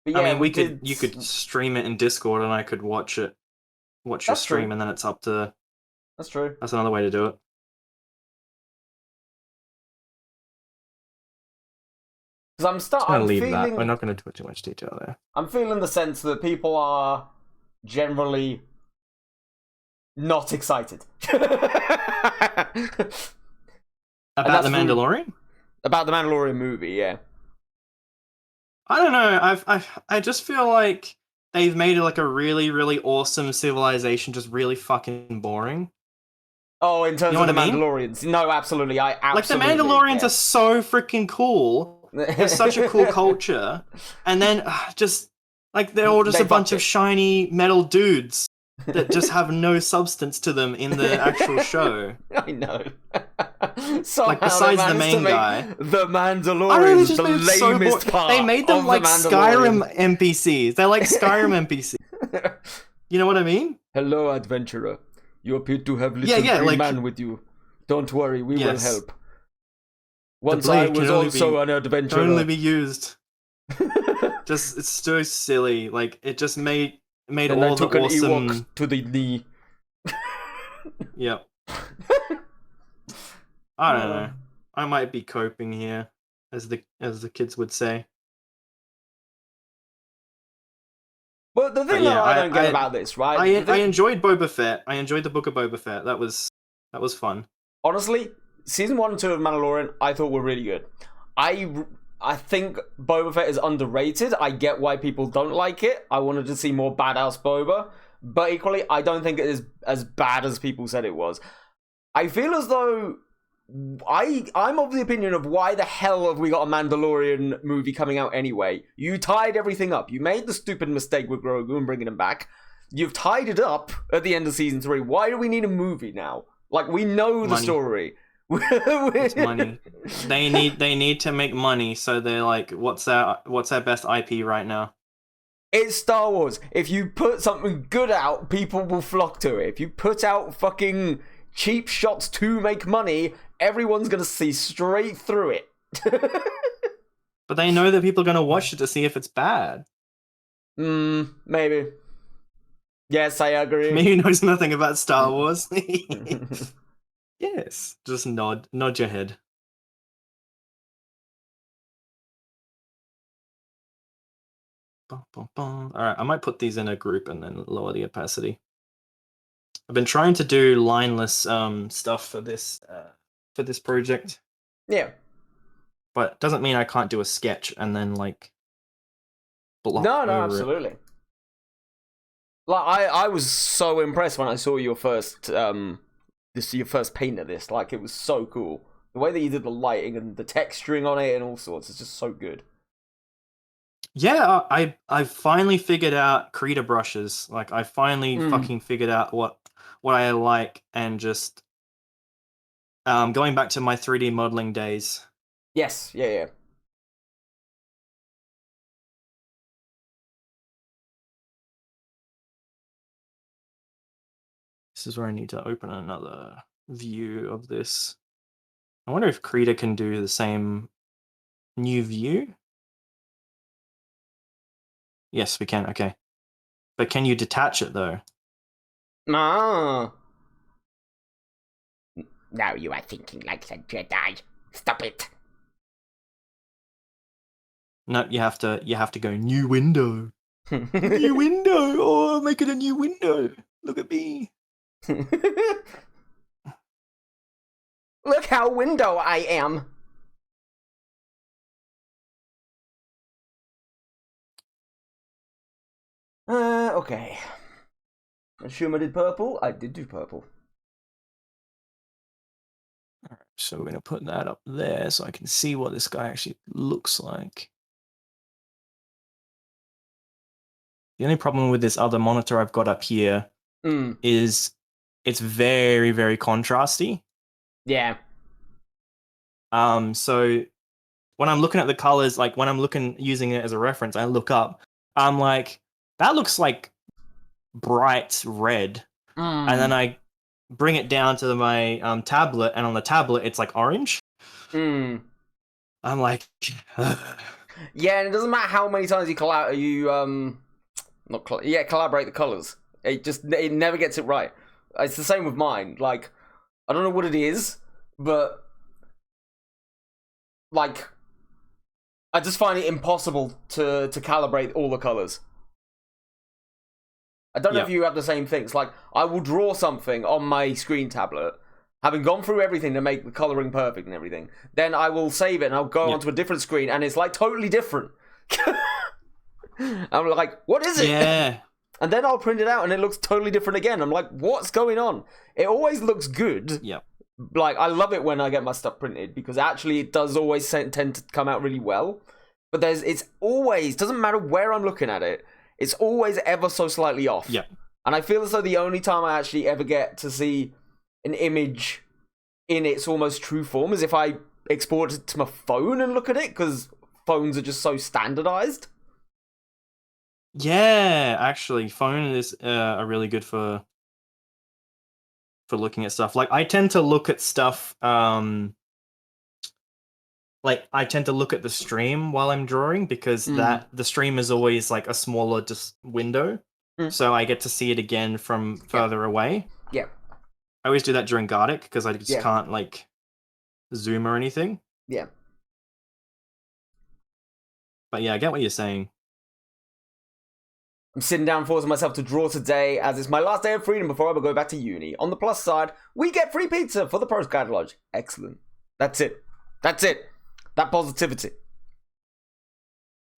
A: But yeah,
B: I mean, you could stream it in Discord and I could watch your stream,
A: true.
B: and then it's up to.
A: That's true.
B: That's another way to do it.
A: Because
B: I'm leave that. We're not going to put too much detail there.
A: I'm feeling the sense that people are generally not excited
B: about the Mandalorian.
A: About the Mandalorian movie, yeah.
B: I don't know. I just feel like they've made it like a really, really awesome civilization, just really fucking boring.
A: Oh, in terms of the Mandalorians, no, absolutely. I absolutely
B: like the Mandalorians are so freaking cool. They're such a cool culture, and then just like they're all just a bunch of shiny metal dudes that just have no substance to them in the actual show.
A: I know.
B: Like besides the main guy,
A: the Mandalorians, the lamest part.
B: They made them like Skyrim NPCs. They're like Skyrim NPCs. You know what I mean?
A: Hello, adventurer. You appear to have little green man with you. Don't worry, we will help. Once I was also an adventurer.
B: Can only be used. Just it's so silly. Like it just made
A: and
B: all
A: I took
B: the
A: an
B: awesome
A: Ewok to the knee.
B: Yep. I don't know. I might be coping here, as the kids would say.
A: But the thing that I don't get about this, right?
B: I enjoyed Boba Fett. I enjoyed the Book of Boba Fett. That was fun.
A: Honestly, season 1 and 2 of Mandalorian, I thought were really good. I think Boba Fett is underrated. I get why people don't like it. I wanted to see more badass Boba, but equally, I don't think it is as bad as people said it was. I feel as though I'm of the opinion of why the hell have we got a Mandalorian movie coming out anyway? You tied everything up. You made the stupid mistake with Grogu and bringing him back. You've tied it up at the end of season 3. Why do we need a movie now? Like, we know the story.
B: It's money. They need to make money, so they're like, what's our best IP right now?
A: It's Star Wars. If you put something good out, people will flock to it. If you put out fucking cheap shots to make money, everyone's gonna see straight through it.
B: But they know that people are gonna watch it to see if it's bad.
A: Maybe. Yes, I agree.
B: Me who knows nothing about Star Wars. Yes, just nod your head. Alright, I might put these in a group and then lower the opacity. I've been trying to do lineless stuff for this project.
A: Yeah.
B: But it doesn't mean I can't do a sketch and then like block
A: No,
B: over
A: absolutely.
B: it.
A: Like I was so impressed when I saw your first your first paint of this. Like, it was so cool. The way that you did the lighting and the texturing on it and all sorts, it's just so good.
B: Yeah, I finally figured out Krita brushes. Like, I finally fucking figured out what I like, and just going back to my 3D modeling days.
A: Yes, yeah.
B: This is where I need to open another view of this. I wonder if Krita can do the same new view. Yes, we can. Okay. But can you detach it though?
A: Ah. Now you are thinking like a Jedi. Stop it.
B: No, you have to go new window. New window. Oh, make it a new window. Look at me.
A: Look how window I am. Okay. Assume I did purple. I did do purple.
B: So we're gonna put that up there so I can see what this guy actually looks like. The only problem with this other monitor I've got up here is it's very, very contrasty.
A: Yeah.
B: So when I'm looking at the colors, like when I'm using it as a reference, I look up, I'm like, that looks like bright red. And then I bring it down to my tablet, and on the tablet, it's like orange. I'm like,
A: yeah, and it doesn't matter how many times you collaborate the colors. It never gets it right. It's the same with mine. Like, I don't know what it is, but like, I just find it impossible to calibrate all the colors. I don't know if you have the same things. Like, I will draw something on my screen tablet, having gone through everything to make the coloring perfect and everything. Then I will save it and I'll go onto a different screen and it's like totally different. I'm like, what is it?
B: yeah.
A: And then I'll print it out and it looks totally different again. I'm like, what's going on? It always looks good.
B: Yep.
A: Like, I love it when I get my stuff printed because actually it does always tend to come out really well. But it's always, doesn't matter where I'm looking at it, it's always ever so slightly off.
B: Yep.
A: And I feel as though the only time I actually ever get to see an image in its almost true form is if I export it to my phone and look at it, because phones are just so standardized.
B: Yeah, actually, phone is are really good for looking at stuff. Like, I tend to look at stuff. Like, I tend to look at the stream while I'm drawing because the stream is always like a smaller window, so I get to see it again from further away.
A: Yeah.
B: I always do that during Gartic because I just can't like zoom or anything.
A: Yeah.
B: But yeah, I get what you're saying.
A: I'm sitting down forcing myself to draw today as it's my last day of freedom before I will go back to uni. On the plus side, we get free pizza for the pros catalog. Excellent. That's it. That's it. That positivity.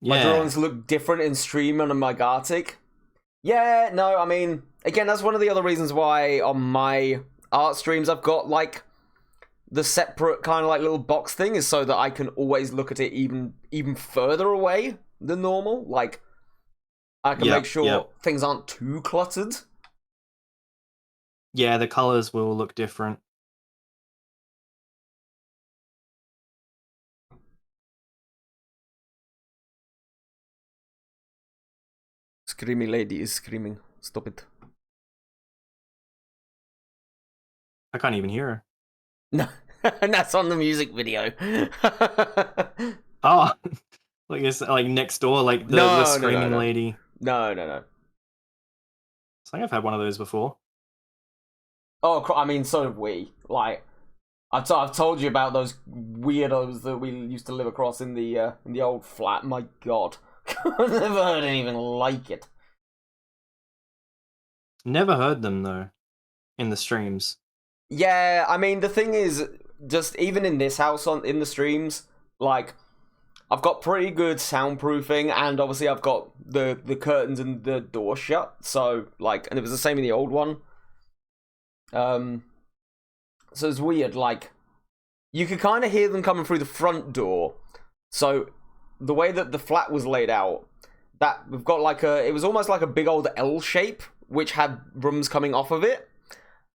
B: Yeah.
A: My drawings look different in stream and on my Gartic. Yeah, no, I mean, again, that's one of the other reasons why on my art streams I've got like the separate kind of like little box thing is so that I can always look at it even further away than normal. Like, I can make sure things aren't too cluttered.
B: Yeah, the colors will look different.
A: Screamy lady is screaming. Stop it.
B: I can't even hear her.
A: No, and that's on the music video.
B: Oh, like it's like next door, like the screaming lady.
A: No.
B: I think I've had one of those before.
A: Oh, I mean, so have we. Like, I've told you about those weirdos that we used to live across in the old flat. My God, I've never heard anything like it.
B: Never heard them though, in the streams.
A: Yeah, I mean, the thing is, just even in this house in the streams, like, I've got pretty good soundproofing, and obviously I've got the curtains and the door shut. So, like, and it was the same in the old one. So it's weird, like, you could kind of hear them coming through the front door. So, the way that the flat was laid out, that we've got like it was almost like a big old L shape, which had rooms coming off of it.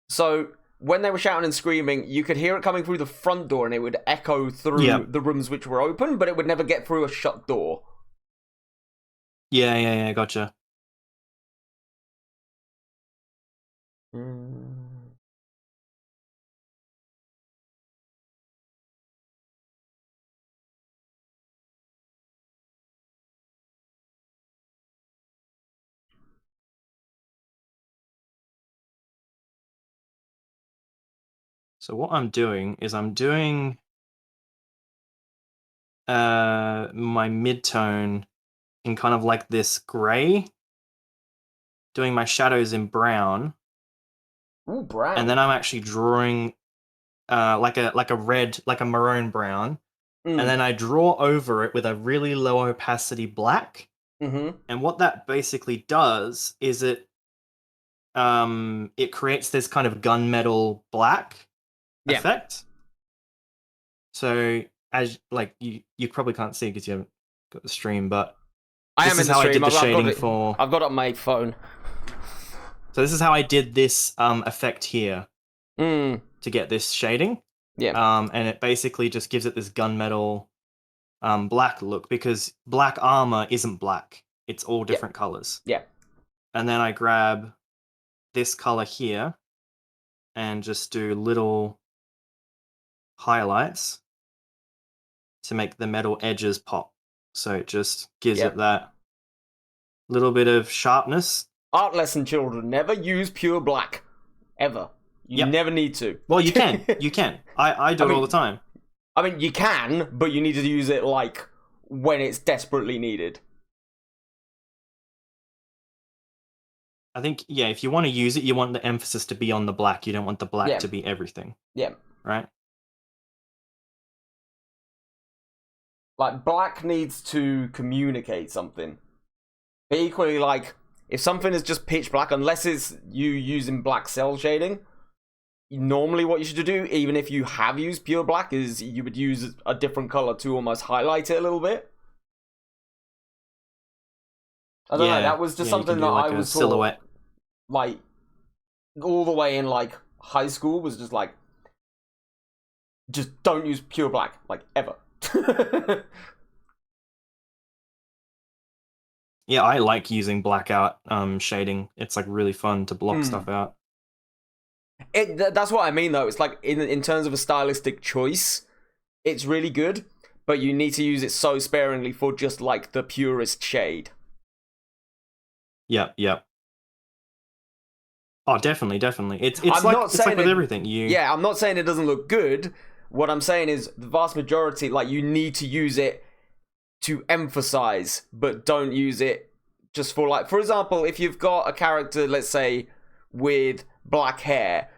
A: So, when they were shouting and screaming, you could hear it coming through the front door and it would echo through the rooms which were open, but it would never get through a shut door.
B: Yeah, gotcha. So what I'm doing is I'm doing my midtone in kind of like this gray, doing my shadows in brown,
A: Ooh, brown.
B: and then I'm actually drawing like a red, like a maroon brown, and then I draw over it with a really low opacity black.
A: Mm-hmm.
B: And what that basically does is it creates this kind of gunmetal black
A: Yeah.
B: effect. So as like you probably can't see because you haven't got the stream, but
A: I
B: this
A: am
B: is
A: in the
B: how I
A: stream.
B: did the
A: I've got
B: shading
A: it.
B: for.
A: I've got it on my phone.
B: So this is how I did this effect here
A: Mm.
B: to get this shading.
A: Yeah.
B: And it basically just gives it this gunmetal black look because black armor isn't black. It's all different colors.
A: Yeah.
B: And then I grab this color here and just do little highlights to make the metal edges pop. So it just gives
A: Yeah.
B: it that little bit of sharpness.
A: Art lesson, children. Never use pure black. Ever. You
B: Yep.
A: never need to.
B: Well, you can. You can. I do it all the time.
A: I mean, you can, but you need to use it, like, when it's desperately needed.
B: I think, yeah, if you want to use it, you want the emphasis to be on the black. You don't want the black to be everything.
A: Yeah.
B: Right?
A: Like, black needs to communicate something. But equally, like, if something is just pitch black, unless it's you using black cell shading, normally what you should do, even if you have used pure black, is you would use a different color to almost highlight it a little bit. I don't know, that was just something that
B: like
A: I was
B: silhouette.
A: Like, all the way in, like, high school was just like, just don't use pure black, like, ever.
B: Yeah, I like using blackout shading. It's like really fun to block stuff out.
A: That's what I mean, though. It's like, in terms of a stylistic choice, it's really good, but you need to use it so sparingly for just, like, the purest shade.
B: Yep. Oh, definitely. It's
A: I'm
B: like
A: not
B: it's like
A: saying
B: with
A: it-
B: everything.
A: Yeah, I'm not saying it doesn't look good. What I'm saying is the vast majority, like, you need to use it to emphasize, but don't use it just for, like, for example, if you've got a character, let's say, with black hair,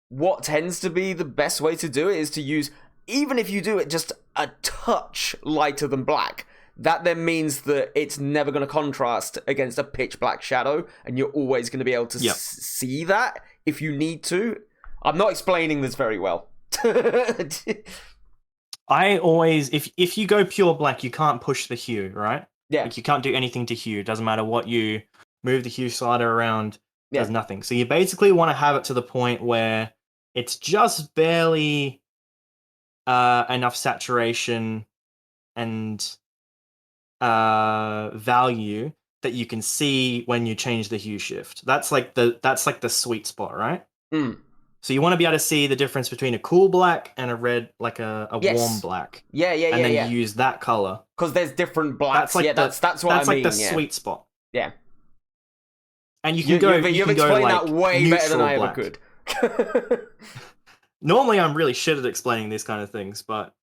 A: what tends to be the best way to do it is to use, even if you do it just a touch lighter than black, that then means that it's never going to contrast against a pitch black shadow, and you're always going to be able to see that if you need to. I'm not explaining this very well.
B: I always, if you go pure black, you can't push the hue, right?
A: Yeah.
B: Like you can't do anything to hue. It doesn't matter what you move the hue slider around. Does nothing. So you basically want to have it to the point where it's just barely enough saturation and value that you can see when you change the hue shift. That's like the sweet spot, right? So you want to be able to see the difference between a cool black and a red, like a warm black.
A: And
B: then you use that color
A: because there's different blacks.
B: That's like
A: that's what I mean.
B: That's like the sweet spot.
A: Yeah.
B: And you can go.
A: You've explained that way better than I ever could.
B: Normally, I'm really shit at explaining these kind of things, but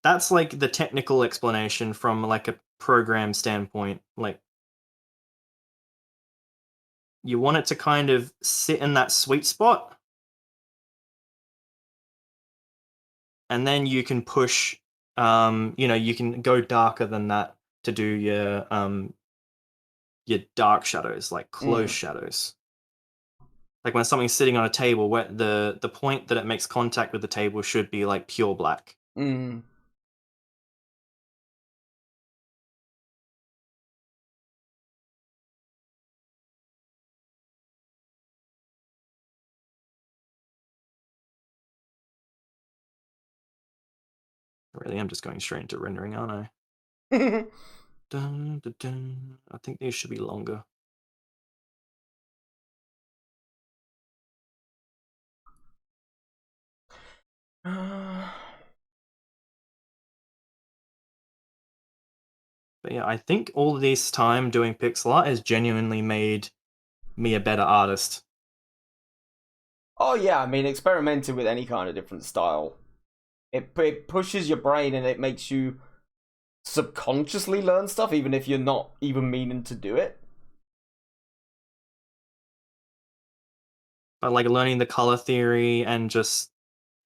B: that's like the technical explanation from like a program standpoint. Like, you want it to kind of sit in that sweet spot, and then you can push. You can go darker than that to do your dark shadows, like close shadows. Like when something's sitting on a table, where the point that it makes contact with the table should be like pure black.
A: Mm.
B: Really, I'm just going straight into rendering, aren't I? Dun, dun, dun. I think these should be longer. But yeah, I think all this time doing pixel art has genuinely made me a better artist.
A: Oh yeah, I mean, experimenting with any kind of different style, it pushes your brain and it makes you subconsciously learn stuff, even if you're not even meaning to do it.
B: But like learning the color theory and just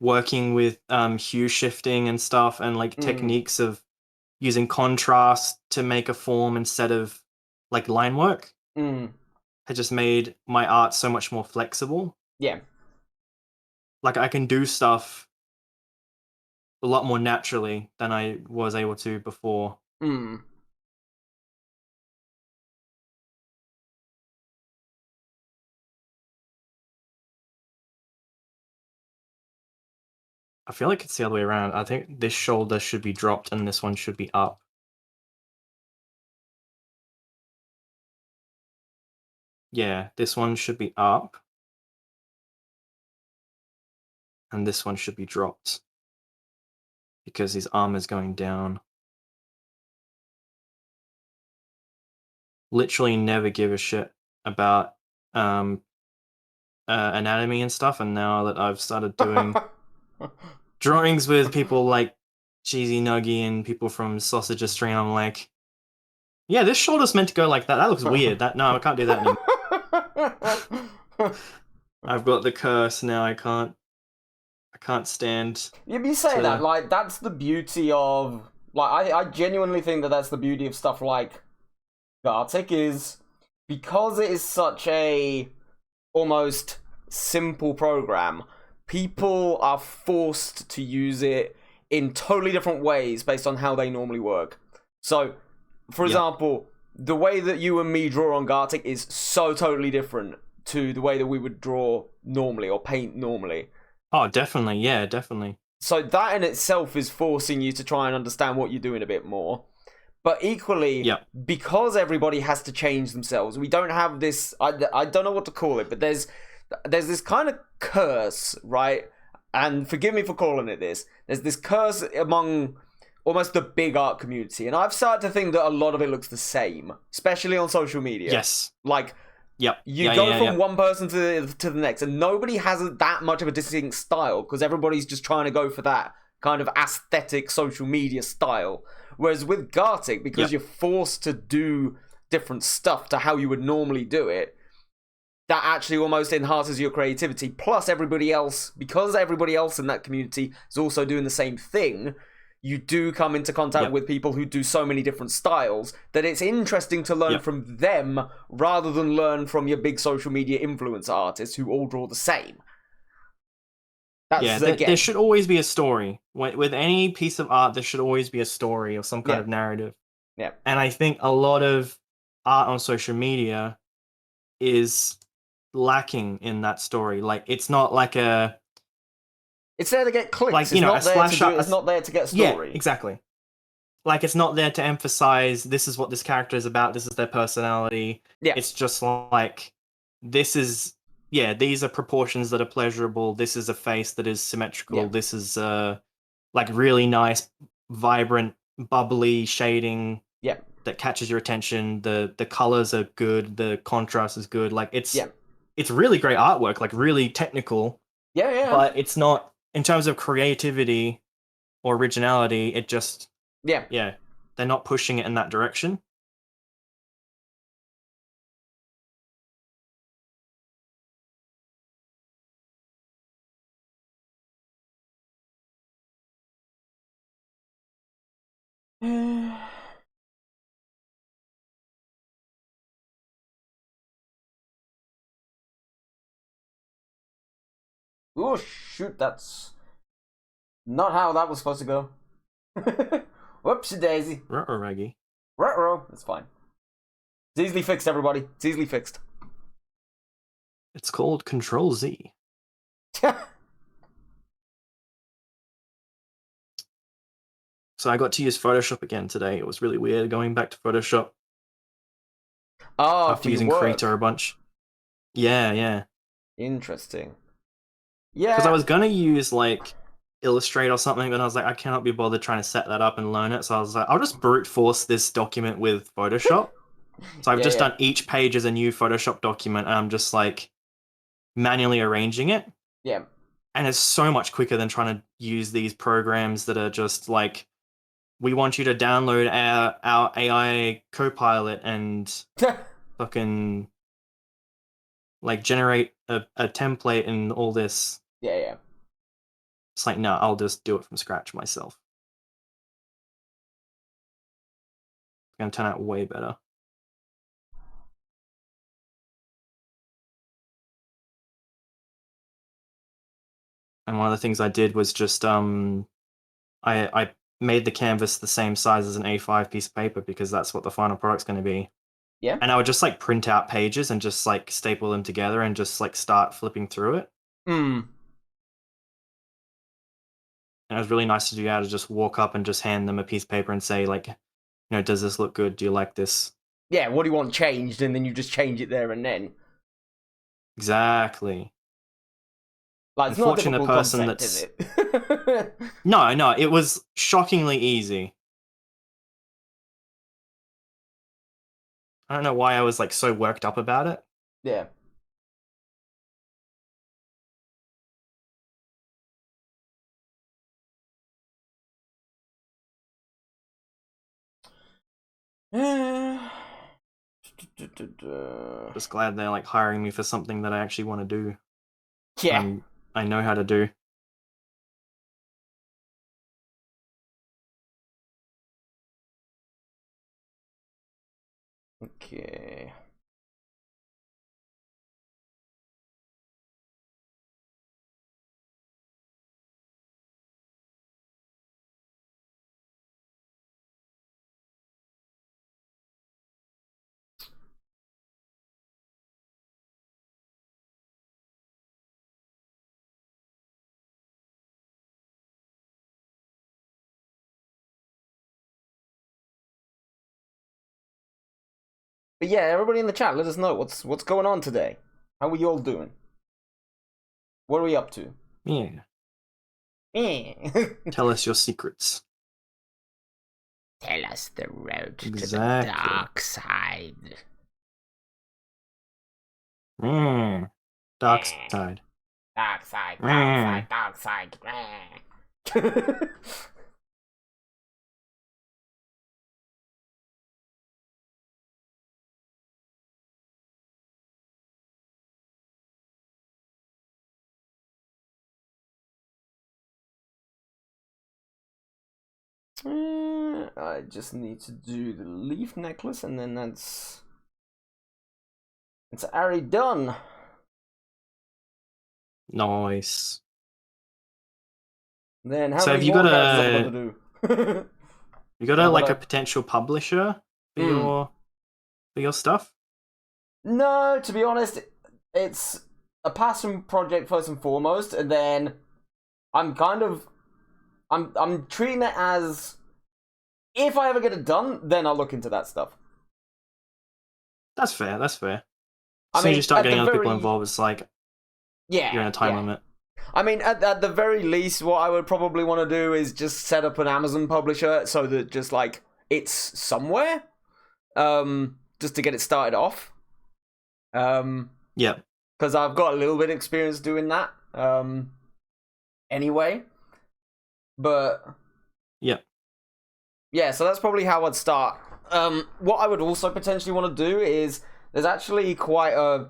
B: working with hue shifting and stuff, and like
A: Mm,
B: techniques of using contrast to make a form instead of like line work
A: mm,
B: has just made my art so much more flexible.
A: yeah.
B: Like I can do stuff a lot more naturally than I was able to before.
A: Mm.
B: I feel like it's the other way around. I think this shoulder should be dropped and this one should be up. Yeah, this one should be up and this one should be dropped because his arm is going down. Literally never give a shit about anatomy and stuff, and now that I've started doing drawings with people like Cheesy Nuggy and people from Sausage Stream, I'm like, yeah, this shoulder's meant to go like that. That looks weird. No, I can't do that anymore. I've got the curse now. I can't stand.
A: You say
B: to...
A: that, like, that's the beauty of, like, I genuinely think that that's the beauty of stuff like Gartic, is because it is such a almost simple program, people are forced to use it in totally different ways based on how they normally work. So, for example, the way that you and me draw on Gartic is so totally different to the way that we would draw normally or paint normally.
B: Oh, definitely. Yeah, definitely.
A: So that in itself is forcing you to try and understand what you're doing a bit more. But equally, because everybody has to change themselves, we don't have this, I don't know what to call it, but there's this kind of curse, right? And forgive me for calling it this. There's this curse among almost the big art community. And I've started to think that a lot of it looks the same, especially on social media.
B: Yes.
A: Like, you go from one person to the next, and nobody has that much of a distinct style because everybody's just trying to go for that kind of aesthetic social media style. Whereas with Gartic, because you're forced to do different stuff to how you would normally do it, that actually almost enhances your creativity. Plus, everybody else, because everybody else in that community is also doing the same thing, you do come into contact with people who do so many different styles that it's interesting to learn from them rather than learn from your big social media influencer artists who all draw the same.
B: There should always be a story. With any piece of art, there should always be a story or some kind of narrative.
A: Yeah.
B: And I think a lot of art on social media is lacking in that story. Like, it's not like a...
A: It's there to get clicks.
B: Like, you know,
A: it's not there to get a story.
B: Yeah, exactly. Like, it's not there to emphasize this is what this character is about, this is their personality.
A: Yeah.
B: It's just like, this is... Yeah, these are proportions that are pleasurable. This is a face that is symmetrical.
A: Yeah.
B: This is like really nice, vibrant, bubbly shading that catches your attention. The colors are good. The contrast is good. Like, it's really great artwork, like really technical.
A: Yeah.
B: But it's not, in terms of creativity or originality, it just... Yeah, they're not pushing it in that direction.
A: Oh, shoot, that's not how that was supposed to go. Whoopsie daisy.
B: Ruh-roh, Raggy.
A: Ruh-roh. It's fine. It's easily fixed, everybody. It's easily fixed.
B: It's called Control-Z. So I got to use Photoshop again today. It was really weird going back to Photoshop.
A: Oh,
B: after using Krita a bunch. Yeah.
A: Interesting. Yeah.
B: Because I was going to use, like, Illustrator or something, but I was like, I cannot be bothered trying to set that up and learn it. So I was like, I'll just brute force this document with Photoshop. So I've just done each page as a new Photoshop document, and I'm just, like, manually arranging it.
A: Yeah.
B: And it's so much quicker than trying to use these programs that are just like, we want you to download our AI Copilot and fucking like generate a template and all this.
A: Yeah.
B: It's like, no, I'll just do it from scratch myself. It's gonna turn out way better. And one of the things I did was just I made the canvas the same size as an A5 piece of paper because that's what the final product's going to be.
A: Yeah.
B: And I would just like print out pages and just like staple them together and just like start flipping through it.
A: Hmm.
B: And it was really nice to do that, to just walk up and just hand them a piece of paper and say like, does this look good? Do you like this?
A: Yeah, what do you want changed? And then you just change it there and then.
B: Exactly.
A: Like, it's not a
B: Unfortunate
A: difficult
B: person
A: concept,
B: that's-
A: is it?
B: No, it was shockingly easy. I don't know why I was like so worked up about it.
A: Yeah.
B: Just glad they're like hiring me for something that I actually want to do.
A: Yeah.
B: I know how to do.
A: Okay. But yeah, everybody in the chat, let us know what's going on today. How are you all doing? What are we up to?
B: Yeah.
A: Eh.
B: Tell us your secrets.
A: Tell us the road to the
B: Exactly.
A: dark side.
B: Dark side.
A: Dark side, dark side. I just need to do the leaf necklace and then it's already done.
B: Nice.
A: Then how
B: So
A: many
B: have you
A: more
B: got
A: cards have I got to do?
B: You got like a potential publisher for your stuff?
A: No, to be honest, it's a passion project first and foremost, and then I'm treating it as, if I ever get it done, then I'll look into that stuff.
B: That's fair. As
A: I
B: soon as
A: mean,
B: you start
A: at
B: getting
A: the
B: other people
A: very-
B: involved, it's like
A: Yeah,
B: you're in a time limit.
A: I mean, at the very least, what I would probably want to do is just set up an Amazon publisher so that just like it's somewhere, just to get it started off.
B: Yep.
A: Because I've got a little bit of experience doing that. Anyway, but
B: Yep.
A: yeah, so that's probably how I'd start. What I would also potentially want to do is there's actually quite a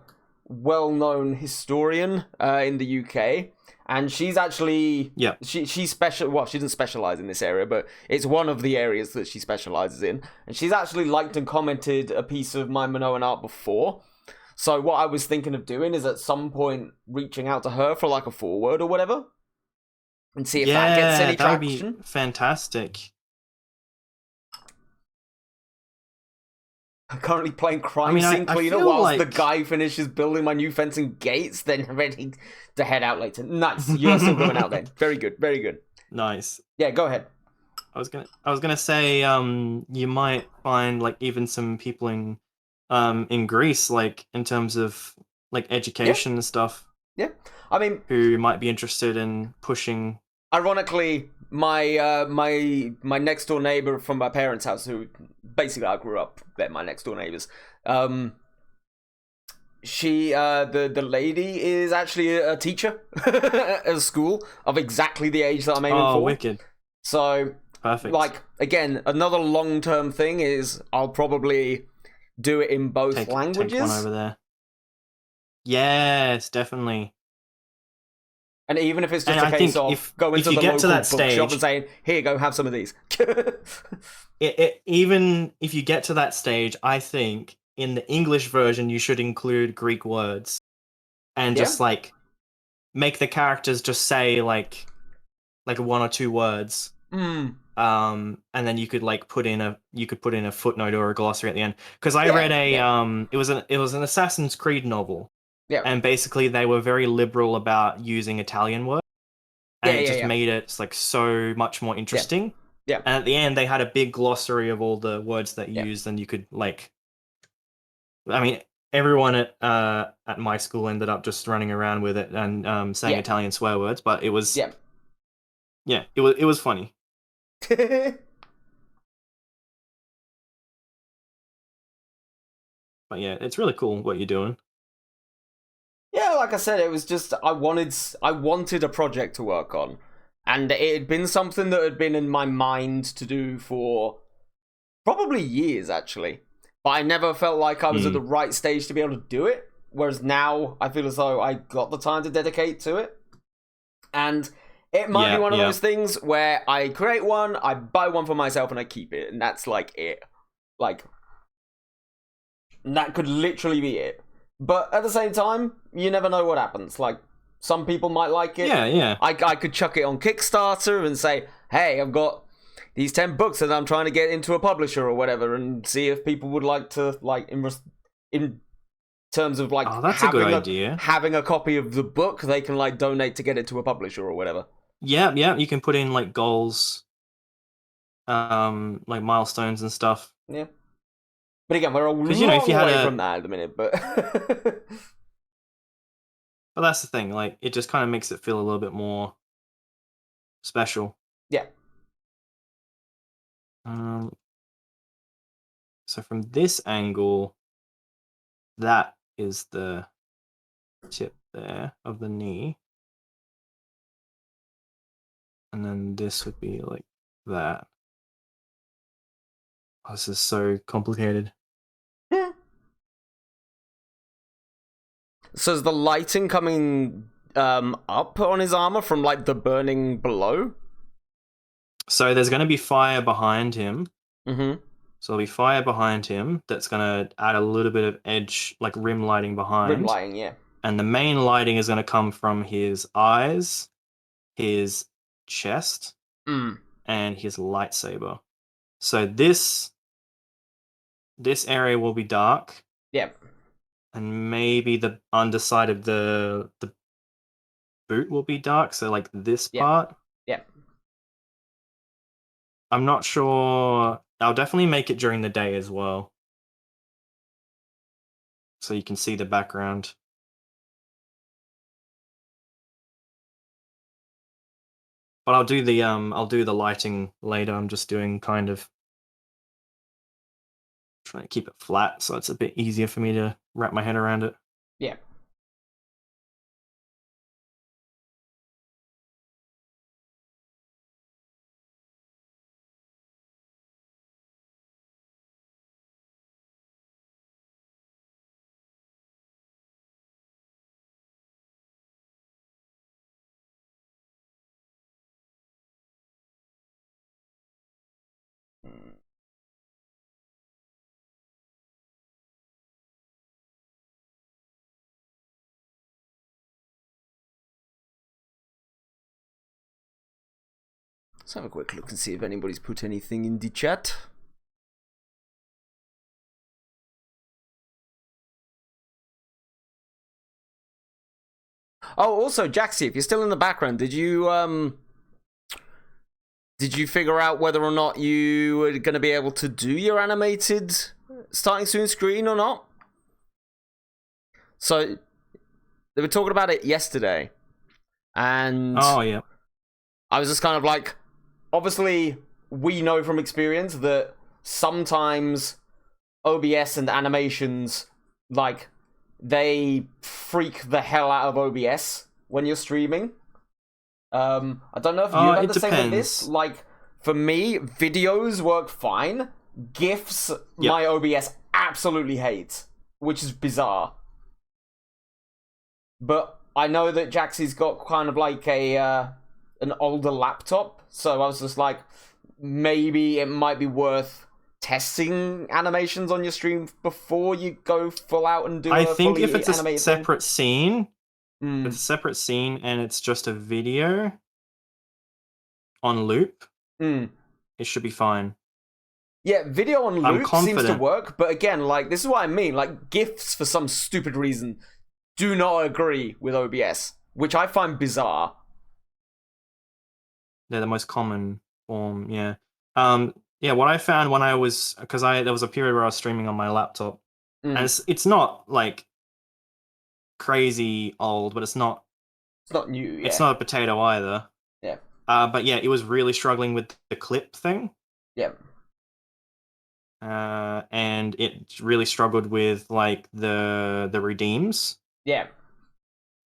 A: well-known historian in the UK, and she's actually she special. Well, she doesn't specialize in this area, but it's one of the areas that she specializes in, and she's actually liked and commented a piece of my Minoan art before. So what I was thinking of doing is at some point reaching out to her for like a foreword or whatever, and see if that gets any
B: that would
A: traction.
B: be fantastic.
A: I'm currently playing Crime Scene Cleaner
B: feel
A: whilst
B: like...
A: the guy finishes building my new fence and gates, then ready to head out later. Nice. You're still going out then. Very good. Very good.
B: Nice.
A: Yeah, go ahead.
B: I was gonna say, you might find like even some people in Greece, like in terms of like education and stuff.
A: Yeah. I mean,
B: who might be interested in pushing.
A: Ironically, my my next door neighbor from my parents' house, who basically I grew up, they're my next door neighbors. the lady is actually a teacher at a school of exactly the age that I'm aiming for.
B: Oh, wicked.
A: So,
B: Perfect.
A: like, again, another long-term thing is I'll probably do it in both languages.
B: Take one over there. Yes, definitely.
A: And even if it's just
B: And
A: a
B: I
A: case
B: think
A: of
B: if
A: going to
B: you
A: the
B: get
A: local
B: to that
A: bookshop
B: stage-
A: and saying, "Here, go have some of these."
B: Even if you get to that stage, I think in the English version you should include Greek words and just like make the characters just say like one or two words. And then you could like put in a footnote or a glossary at the end. Because I read it was an Assassin's Creed novel.
A: Yeah.
B: And basically they were very liberal about using Italian words. And it just made it like so much more interesting.
A: Yeah.
B: And at the end they had a big glossary of all the words that you used, and you could like, I mean, everyone at my school ended up just running around with it and saying Italian swear words, but it was it was funny. But yeah, it's really cool what you're doing.
A: Yeah, like I said, it was just I wanted a project to work on, and it had been something that had been in my mind to do for probably years, actually. But I never felt like I was at the right stage to be able to do it. Whereas now, I feel as though I got the time to dedicate to it, and it might be one of those things where I create one, I buy one for myself, and I keep it, and that's like it. Like, that could literally be it. But at the same time, you never know what happens. Like, some people might like it.
B: Yeah.
A: I could chuck it on Kickstarter and say, hey, I've got these 10 books that I'm trying to get into a publisher or whatever, and see if people would like to, like, in terms of, like,
B: that's a good idea.
A: Having a copy of the book, they can, like, donate to get it to a publisher or whatever.
B: Yeah, you can put in, like, goals, like milestones and stuff.
A: Yeah. But again, we're a long
B: if you had
A: way from that at the minute, but...
B: But that's the thing, like, it just kind of makes it feel a little bit more special.
A: Yeah.
B: So from this angle, that is the tip there of the knee. And then this would be like that. Oh, this is so complicated.
A: So is the lighting coming up on his armor from, like, the burning below?
B: So there's going to be fire behind him.
A: Mm-hmm.
B: So there'll be fire behind him that's going to add a little bit of edge, like rim lighting behind.
A: Rim lighting, yeah.
B: And the main lighting is going to come from his eyes, his chest, and his lightsaber. So this area will be dark.
A: Yep.
B: And maybe the underside of the boot will be dark, so like this part.
A: Yep.
B: I'm not sure. I'll definitely make it during the day as well, so you can see the background. But I'll do the lighting later. I'm just doing kind of trying to keep it flat, so it's a bit easier for me to wrap my head around it.
A: Yeah. Let's have a quick look and see if anybody's put anything in the chat. Oh, also, Jaxie, if you're still in the background, did you figure out whether or not you were going to be able to do your animated starting soon screen or not? So, they were talking about it yesterday, and
B: I
A: was just kind of like, obviously, we know from experience that sometimes OBS and animations, like, they freak the hell out of OBS when you're streaming. I don't know if you've had the same with this. Like, for me, videos work fine. GIFs, my OBS absolutely hates, which is bizarre. But I know that Jaxie's got kind of like an older laptop, so I was just like, maybe it might be worth testing animations on your stream before you go full out and do
B: I
A: a
B: think
A: fully
B: if it's a
A: animated
B: separate scene,
A: thing.
B: if it's a separate scene and it's just a video on loop, it should be fine.
A: Yeah, video on loop seems to
B: confident.
A: work, but again, like, this is what I mean. Like, GIFs, for some stupid reason, do not agree with OBS, which I find bizarre.
B: They're the most common form, yeah. Yeah, what I found when I was, because there was a period where I was streaming on my laptop, and it's not like crazy old, but it's not
A: new, yeah.
B: It's not a potato either.
A: Yeah.
B: But yeah, it was really struggling with the clip thing.
A: Yeah.
B: And it really struggled with like the redeems.
A: Yeah.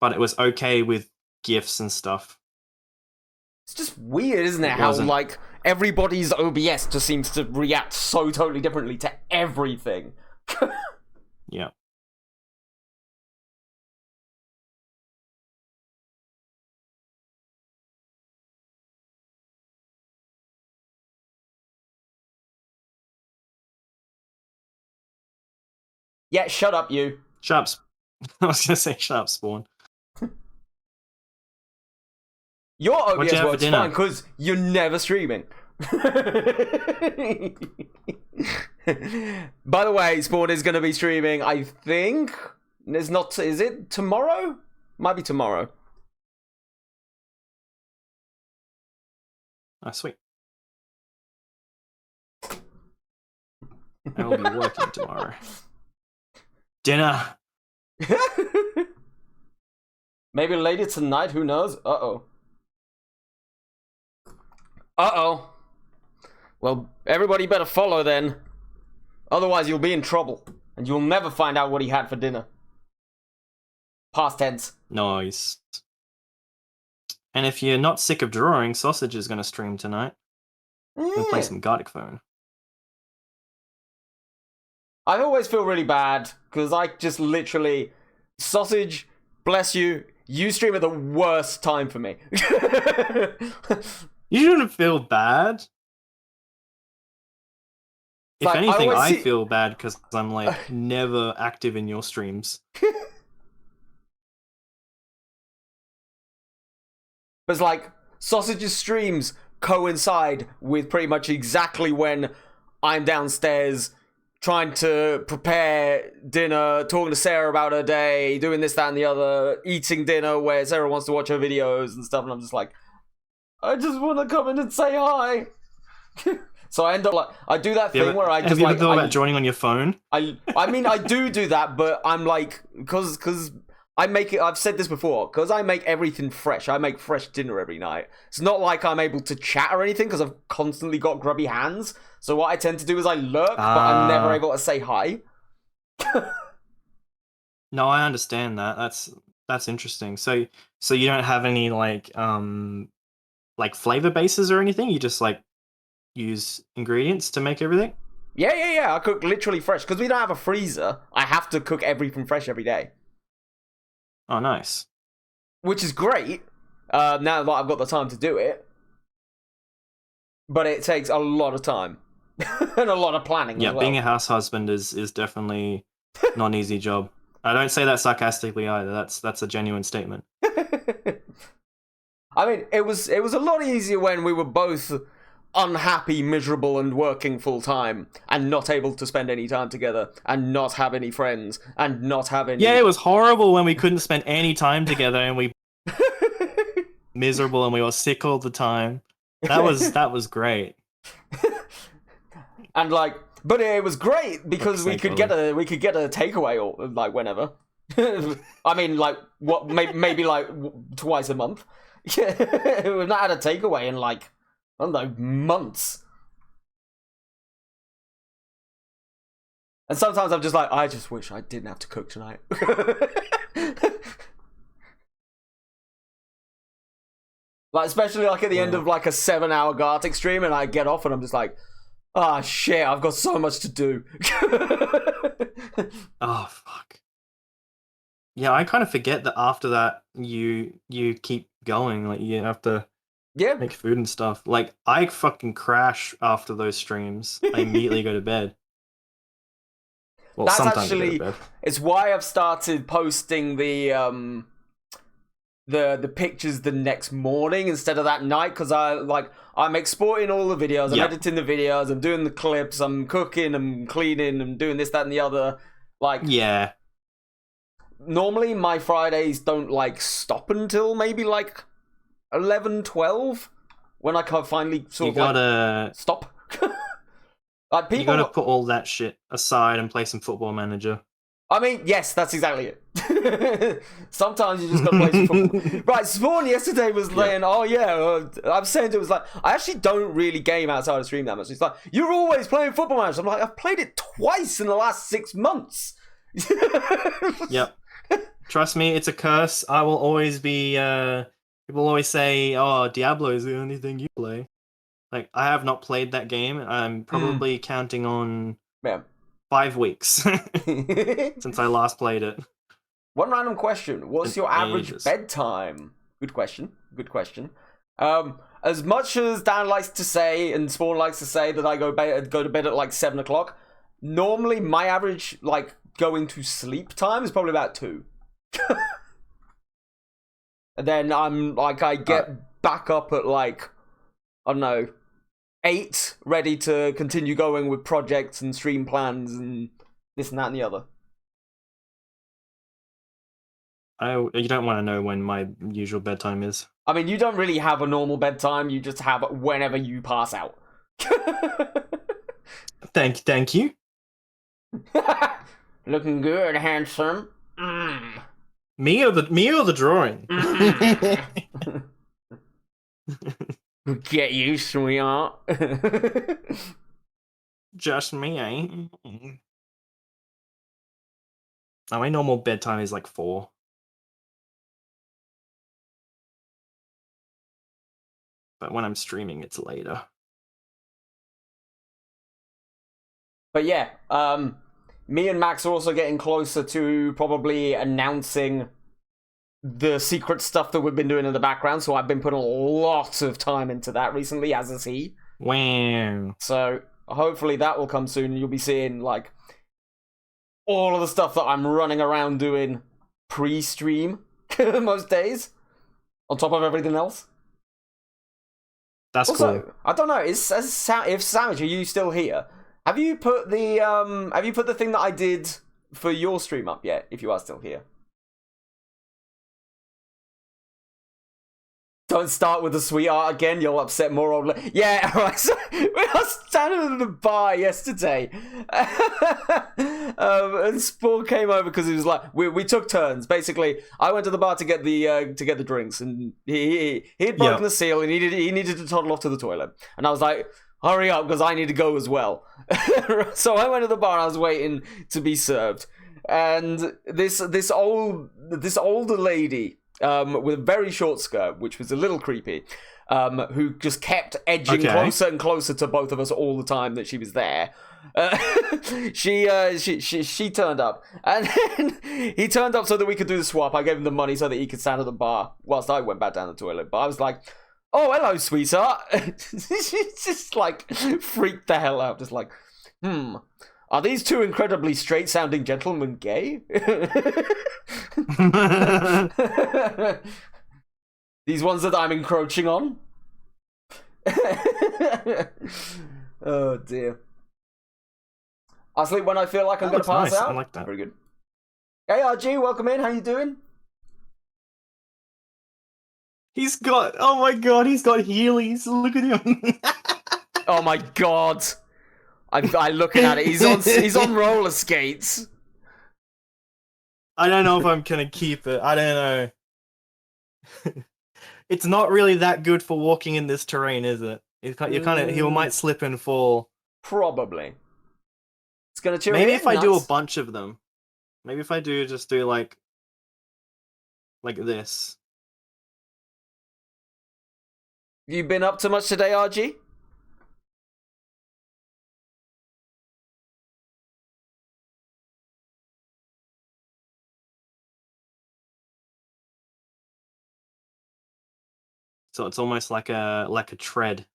B: But it was okay with GIFs and stuff.
A: It's just weird, isn't it? How, like, everybody's OBS just seems to react so totally differently to everything.
B: Yeah.
A: Yeah, shut up, you.
B: Shut up. I was going to say shut up, Spawn.
A: Your
B: What'd you
A: OBS
B: have for
A: works
B: dinner?
A: fine because you're never streaming. By the way, Spawn is going to be streaming, I think. Is it tomorrow? Might be tomorrow.
B: Oh, sweet. I will be working tomorrow. Dinner.
A: Maybe later tonight, who knows? Uh-oh. Uh-oh. Well, everybody better follow then. Otherwise you'll be in trouble. And you'll never find out what he had for dinner. Past tense.
B: Nice. And if you're not sick of drawing, Sausage is going to stream tonight. We'll play some Gartic Phone.
A: I always feel really bad, because I just literally... Sausage, bless you, you stream at the worst time for me.
B: You shouldn't feel bad. If
A: Like,
B: anything, I
A: see...
B: feel bad because I'm like never active in your streams.
A: But it's like, Sausage's streams coincide with pretty much exactly when I'm downstairs trying to prepare dinner, talking to Sarah about her day, doing this, that, and the other, eating dinner where Sarah wants to watch her videos and stuff, and I'm just like, I just want to come in and say hi. So I end up like, I do that thing where I just
B: have you
A: like...
B: ever thought about joining on your phone?
A: I mean, I do that, but I'm like, because I make it, I've said this before, because I make everything fresh. I make fresh dinner every night. It's not like I'm able to chat or anything, because I've constantly got grubby hands. So what I tend to do is I lurk, but I'm never able to say hi.
B: No, I understand that. That's interesting. So you don't have any like flavor bases or anything? You just like use ingredients to make everything?
A: Yeah. I cook literally fresh, because we don't have a freezer. I have to cook everything fresh every day.
B: Oh, nice.
A: Which is great, now that I've got the time to do it. But it takes a lot of time. And a lot of planning as well.
B: Being a house husband is definitely not an easy job. I don't say that sarcastically either. That's a genuine statement.
A: I mean, it was a lot easier when we were both unhappy, miserable, and working full time, and not able to spend any time together, and not have any friends, and not have any...
B: Yeah, it was horrible when we couldn't spend any time together, and we miserable, and we were sick all the time. That was great.
A: And like, but it was great because we could get a takeaway or like whenever. I mean, like what? Maybe like twice a month. We've not had a takeaway in like, I don't know, months. And sometimes I'm just like, I just wish I didn't have to cook tonight. Like, especially like at the end of like a 7-hour Gartic stream, and I get off and I'm just like, ah, shit, I've got so much to do.
B: Oh fuck. Yeah, I kind of forget that after that you keep going. Like you have to
A: Yeah.
B: make food and stuff. Like I fucking crash after those streams. I immediately go to bed. Well,
A: That's
B: sometimes
A: actually,
B: I go to bed.
A: it's why I've started posting the pictures the next morning instead of that night, because I'm exporting all the videos, I'm
B: Yep.
A: editing the videos, I'm doing the clips, I'm cooking, I'm cleaning, I'm doing this, that, and the other. Like,
B: Yeah.
A: normally my Fridays don't like stop until maybe like 11, 12, when I can finally sort
B: You
A: of like
B: gotta
A: stop. Like
B: you
A: people,
B: gotta put all that shit aside and play some Football Manager.
A: I mean, yes, that's exactly it. Sometimes you just gotta play some football. Right, Spawn yesterday was saying, oh yeah, I'm saying it was like, I actually don't really game outside of stream that much. It's like, you're always playing Football Manager. I'm like, I've played it twice in the last 6 months.
B: Yep. Trust me, it's a curse. I will always be people always say, oh, Diablo is the only thing you play. Like, I have not played that game. I'm probably counting on
A: Yeah.
B: 5 weeks since I last played it.
A: One random question. What's
B: In
A: your average
B: ages.
A: bedtime? Good question. Good question. As much as Dan likes to say and Spawn likes to say that I go to bed at like 7 o'clock, normally my average like going to sleep time is probably about 2. And then I'm like, I get back up at like, I don't know, 8, ready to continue going with projects and stream plans and this and that and the other.
B: You don't want to know when my usual bedtime is.
A: I mean, you don't really have a normal bedtime. You just have whenever you pass out.
B: Thank you.
A: Looking good, handsome.
B: Me or the drawing?
A: Get you, sweetheart.
B: Just me, eh? My normal bedtime is like 4. But when I'm streaming, it's later.
A: But yeah, me and Max are also getting closer to probably announcing the secret stuff that we've been doing in the background. So I've been putting a lot of time into that recently, as is he.
B: Wow.
A: So hopefully that will come soon, and you'll be seeing like all of the stuff that I'm running around doing pre-stream most days, on top of everything else.
B: That's
A: Also,
B: cool.
A: I don't know. If Sandwich, are you still here? Have you put the thing that I did for your stream up yet? If you are still here. Don't start with the sweetheart again, you'll upset more old... Yeah, alright, so we were standing at the bar yesterday. And Spore came over because he was like... We took turns. Basically, I went to the bar to get the drinks, and he had broken the seal, and he needed to toddle off to the toilet. And I was like, hurry up, because I need to go as well. So I went to the bar, and I was waiting to be served. And this older lady... with a very short skirt, which was a little creepy, who just kept edging closer and closer to both of us all the time that she was there. She turned up, and then he turned up so that we could do the swap. I gave him the money so that he could stand at the bar whilst I went back down the toilet. But I was like, "Oh, hello, sweetheart." She just like freaked the hell out, just like, Are these two incredibly straight-sounding gentlemen gay? These ones that I'm encroaching on? Oh, dear. I sleep when I feel like I'm going to pass out.
B: I like that.
A: Very good. Hey, RG, welcome in. How you doing?
B: He's got... Oh my god, he's got Heelys. Look at him.
A: Oh my god. I'm looking at it. He's on roller skates.
B: I don't know if I'm gonna keep it. I don't know. It's not really that good for walking in this terrain, is it? He might slip and fall.
A: Probably. It's gonna chill.
B: Maybe
A: here.
B: if I do a
A: Nice.
B: bunch of them. Maybe if I just do like this.
A: Have you been up to much today, RG?
B: So it's almost like a tread.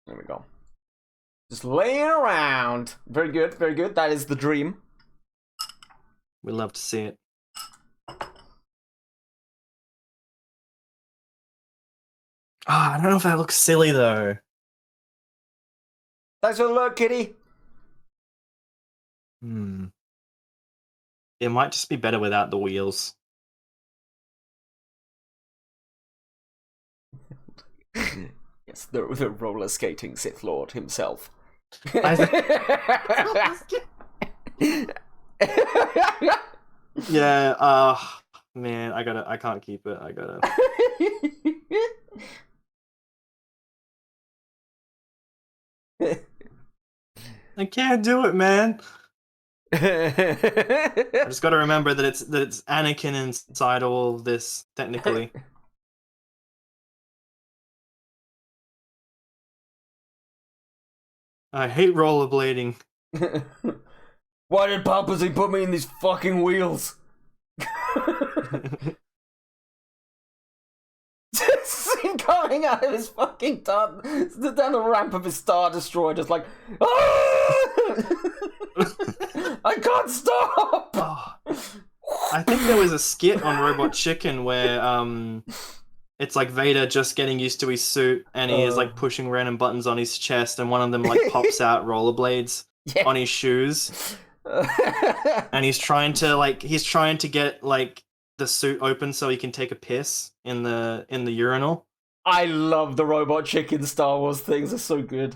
A: There we go. Just laying around. Very good, very good. That is the dream.
B: We love to see it. I don't know if that looks silly though.
A: Thanks for the look, kitty.
B: It might just be better without the wheels.
A: Yes, the roller skating Sith Lord himself.
B: Yeah, man, I can't keep it. I gotta. I can't do it, man. I just gotta remember that it's Anakin inside all of this, technically. I hate rollerblading.
A: Why did Palpatine put me in these fucking wheels? Just him coming out of his fucking down the ramp of his Star Destroyer, just like, I can't stop.
B: Oh. I think there was a skit on Robot Chicken where it's like Vader just getting used to his suit, and he is like pushing random buttons on his chest, and one of them like pops out rollerblades on his shoes, and he's trying to get like the suit open so he can take a piss in the urinal.
A: I love the Robot Chicken Star Wars things. They're so good.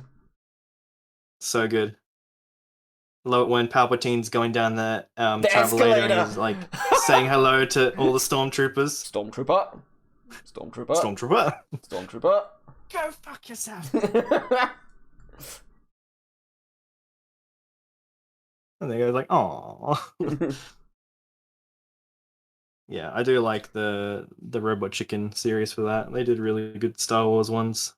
B: So good. Love it when Palpatine's going down the travelator
A: escalator.
B: and he's like saying hello to all the stormtroopers.
A: Stormtrooper.
B: Go fuck yourself. And they go like, "Aw." Yeah, I do like the Robot Chicken series for that. They did really good Star Wars ones.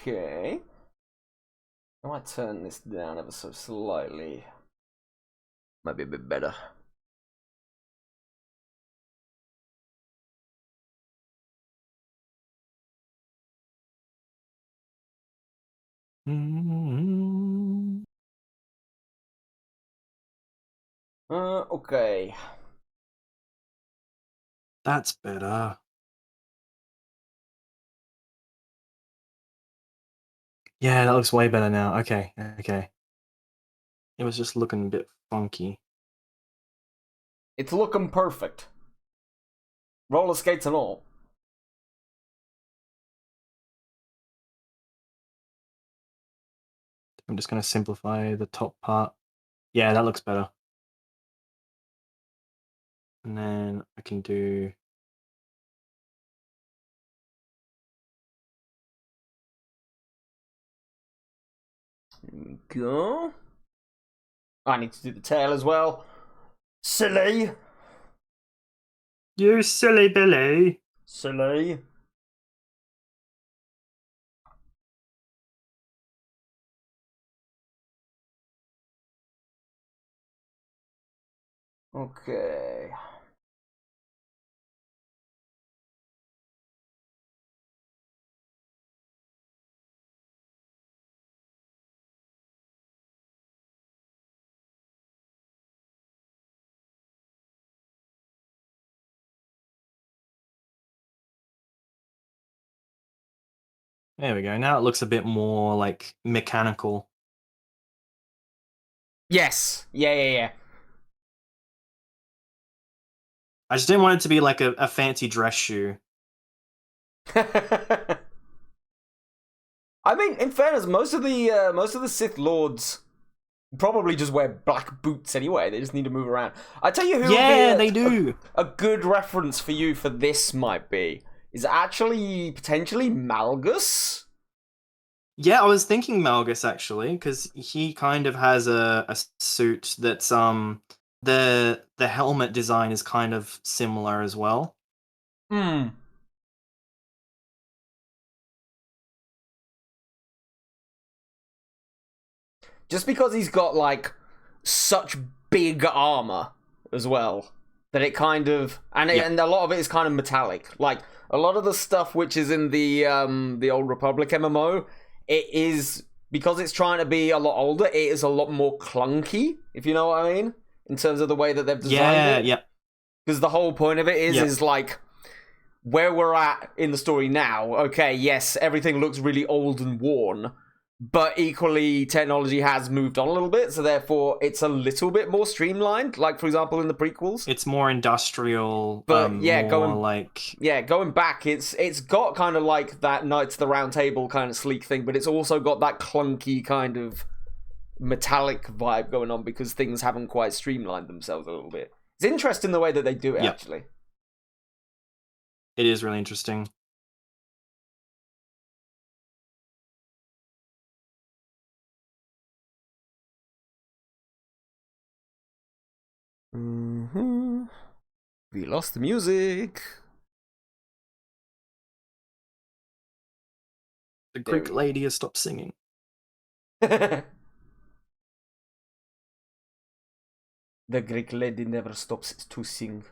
A: Okay. I might turn this down ever so slightly. Might be a bit better. Okay.
B: That's better. Yeah, that looks way better now. Okay. It was just looking a bit funky.
A: It's looking perfect. Roller skates and all.
B: I'm just going to simplify the top part. Yeah, that looks better. And then I can do...
A: Here we go. I need to do the tail as well. Silly.
B: You silly Billy.
A: Silly. Okay.
B: There we go. Now it looks a bit more like mechanical.
A: Yes. Yeah.
B: I just didn't want it to be like a fancy dress shoe.
A: I mean, in fairness, most of the Sith Lords probably just wear black boots anyway. They just need to move around. I tell you who
B: Yeah,
A: would be
B: they do.
A: a good reference for you for this might be is actually potentially Malgus.
B: Yeah, I was thinking Malgus actually, because he kind of has a suit that's the helmet design is kind of similar as well.
A: Hmm. Just because he's got like such big armor as well that it kind of and a lot of it is kind of metallic. Like a lot of the stuff which is in the Old Republic MMO, it is because it's trying to be a lot older. It is a lot more clunky, if you know what I mean, in terms of the way that they've designed it.
B: Yeah.
A: Because the whole point of it is like where we're at in the story now. Okay, yes, everything looks really old and worn. But equally, technology has moved on a little bit, so therefore it's a little bit more streamlined. Like, for example, in the prequels.
B: It's more industrial,
A: But yeah,
B: going
A: back, it's got kind of like that Knights of the Round Table kind of sleek thing, but it's also got that clunky kind of metallic vibe going on because things haven't quite streamlined themselves a little bit. It's interesting the way that they do it, actually.
B: It is really interesting.
A: Mm-hmm. We lost the music.
B: The Greek lady has stopped singing.
A: The Greek lady never stops to sing.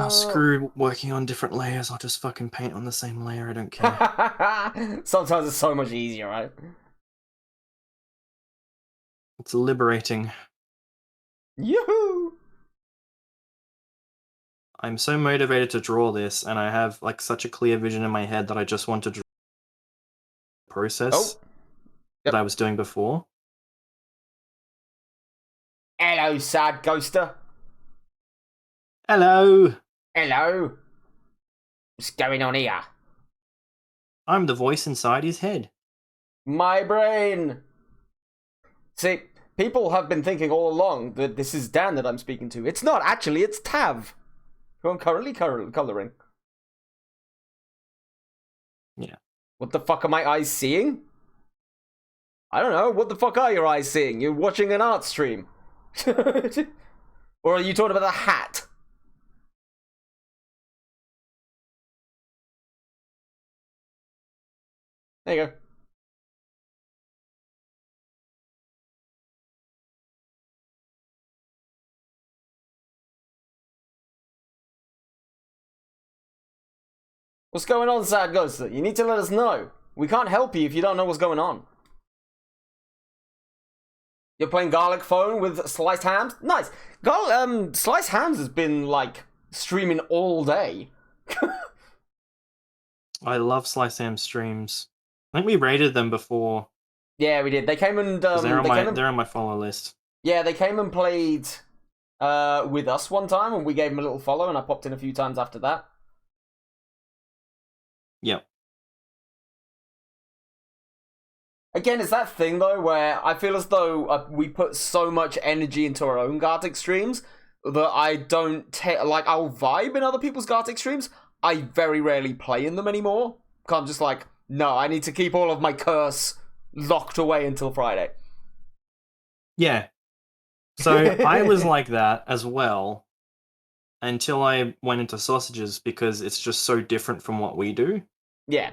B: Screw working on different layers. I'll just fucking paint on the same layer. I don't care.
A: Sometimes it's so much easier, right?
B: It's liberating.
A: Yoo-hoo!
B: I'm so motivated to draw this, and I have like such a clear vision in my head that I just want to draw the process that I was doing before.
A: Hello, sad ghoster.
B: Hello.
A: Hello. What's going on here?
B: I'm the voice inside his head.
A: My brain. See, people have been thinking all along that this is Dan that I'm speaking to. It's not, actually, it's Tav, who I'm currently coloring.
B: Yeah.
A: What the fuck are my eyes seeing? I don't know. What the fuck are your eyes seeing? You're watching an art stream. Or are you talking about the hat? There you go. What's going on, Sad Ghost? You need to let us know. We can't help you if you don't know what's going on. You're playing Garlic Phone with Sliced Hams? Nice. Sliced Hams has been, like, streaming all day.
B: I love Slice Ham streams. I think we rated them before.
A: Yeah, we did. They came and
B: they're on my follow list.
A: Yeah, they came and played with us one time, and we gave them a little follow, and I popped in a few times after that.
B: Yep.
A: Again, it's that thing though where I feel as though we put so much energy into our own Gartic streams that I don't like. I'll vibe in other people's Gartic streams. I very rarely play in them anymore. I'm just like, no, I need to keep all of my curse locked away until Friday.
B: Yeah. So I was like that as well until I went into sausages because it's just so different from what we do.
A: Yeah.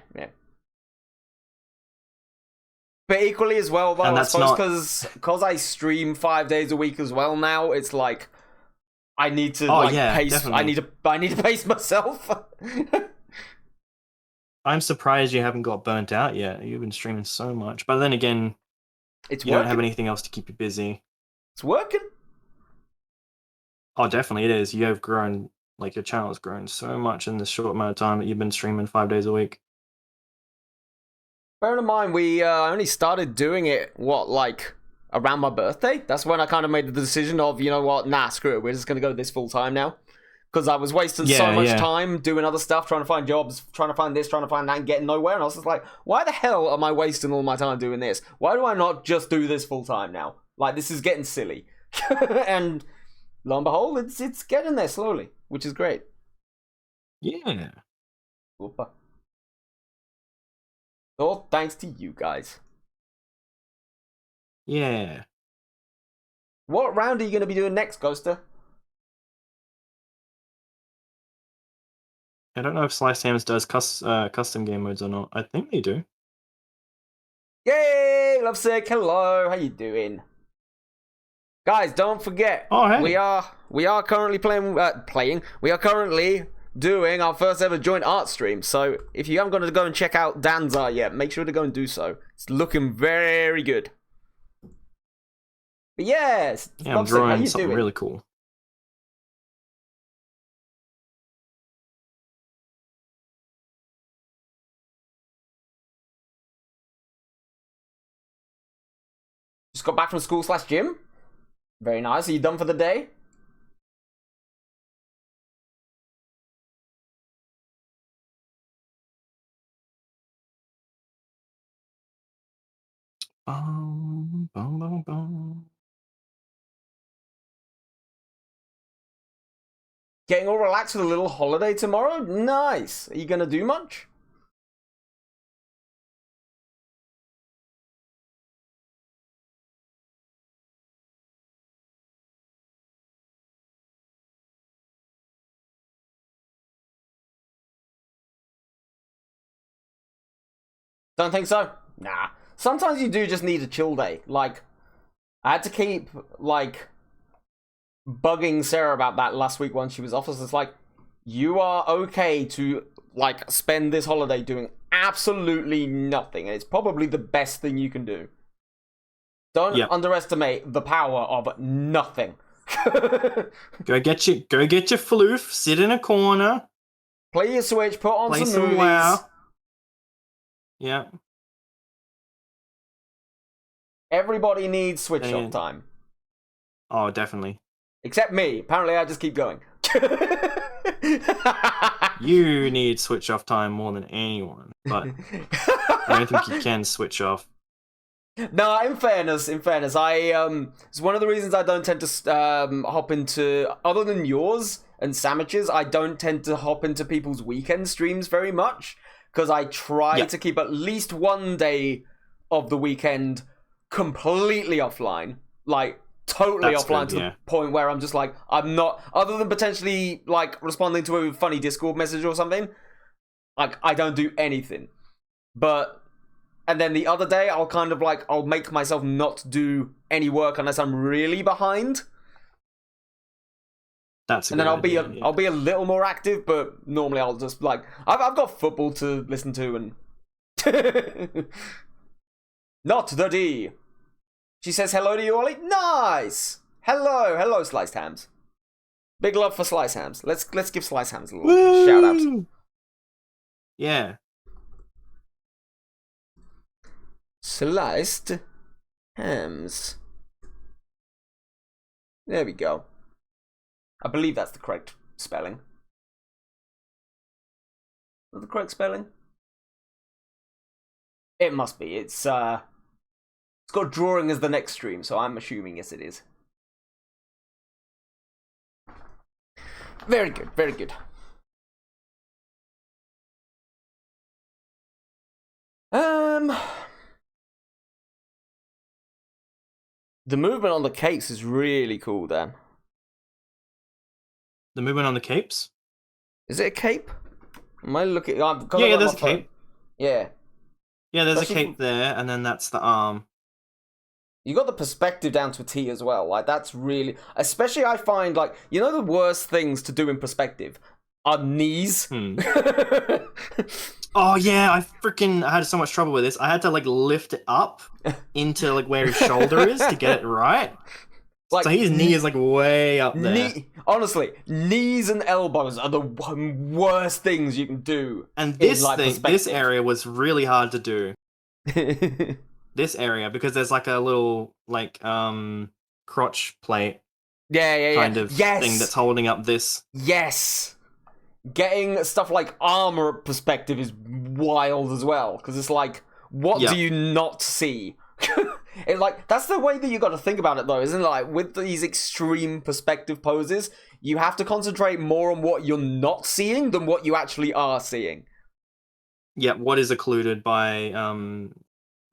A: But equally as well, though, I suppose because I stream 5 days a week as well now, it's like I need to pace. Definitely. I need to pace myself.
B: I'm surprised you haven't got burnt out yet. You've been streaming so much, but then again, you don't have anything else to keep you busy.
A: It's working.
B: Oh, definitely it is. You have grown, like your channel has grown so much in this short amount of time that you've been streaming 5 days a week.
A: Bear in mind, we only started doing it, like, around my birthday? That's when I kind of made the decision of, you know what, nah, screw it, we're just going to go this full time now. Because I was wasting so much time doing other stuff, trying to find jobs, trying to find this, trying to find that, and getting nowhere. And I was just like, why the hell am I wasting all my time doing this? Why do I not just do this full time now? Like, this is getting silly. And lo and behold, it's getting there slowly, which is great.
B: Yeah.
A: Super. All thanks to you guys.
B: Yeah.
A: What round are you going to be doing next, Ghoster?
B: I don't know if Sliced Hams does custom game modes or not. I think they do.
A: Yay! Lovesick, hello. How you doing? Guys, don't forget.
B: Oh, hey.
A: We are currently playing. We are currently doing our first ever joint art stream. So if you haven't gone to go and check out Dan's art yet, make sure to go and do so. It's looking very good. But yes,
B: yeah, I'm drawing something really cool.
A: Just got back from school/gym. Very nice. Are you done for the day?
B: Bum, bum, bum, bum.
A: Getting all relaxed with a little holiday tomorrow? Nice. Are you going to do much? Don't think so? Nah. Sometimes you do just need a chill day. Like, I had to keep, like, bugging Sarah about that last week when she was off. It's like, you are okay to, like, spend this holiday doing absolutely nothing. And it's probably the best thing you can do. Don't underestimate the power of nothing.
B: Go get your floof, sit in a corner.
A: Play your Switch, put on
B: play
A: some movies.
B: WoW. Yeah.
A: Everybody needs Switch off time.
B: Oh, definitely.
A: Except me. Apparently I just keep going.
B: You need switch off time more than anyone, but I don't think you can switch off.
A: No, in fairness, it's one of the reasons I don't tend to hop into, other than yours and Sandwiches, I don't tend to hop into people's weekend streams very much, because I try to keep at least one day of the weekend completely offline, like totally offline to the point where I'm just like, I'm not, other than potentially like responding to a funny Discord message or something, like I don't do anything. And then the other day, I'll kind of like, I'll make myself not do any work unless I'm really behind.
B: That's a
A: and then
B: I'll
A: be a little more active, but normally I'll just like, I've got football to listen to and not the D. She says hello to you, Ollie. Nice. Hello, Sliced Hams. Big love for Sliced Hams. Let's give Sliced Hams a little shout out.
B: Yeah.
A: Sliced Hams. There we go. I believe that's the correct spelling. Is that the correct spelling? It must be. It's got drawing as the next stream, so I'm assuming yes it is. Very good, very good. The movement on the cakes is really cool, Dan.
B: The movement on the capes?
A: Is it a cape? Am I looking?
B: Yeah, there's a cape.
A: Yeah.
B: Yeah, there's a cape there, and then that's the arm.
A: You got the perspective down to a T as well. Like, that's really... Especially, I find, like... You know the worst things to do in perspective? Are knees.
B: Oh, yeah, I had so much trouble with this. I had to, like, lift it up into, like, where his shoulder is to get it right. Like, so his knee is, like, way up there.
A: Honestly, knees and elbows are the worst things you can do.
B: And this area was really hard to do. this area, because there's like a little like crotch plate
A: Yeah.
B: kind of
A: Yes.
B: thing that's holding up this.
A: Yes. Getting stuff like armor perspective is wild as well, because it's like, what
B: Yep.
A: do you not see? It's like, that's the way that you got to think about it, though, isn't it? Like, with these extreme perspective poses, you have to concentrate more on what you're not seeing than what you actually are seeing.
B: Yeah, what is occluded by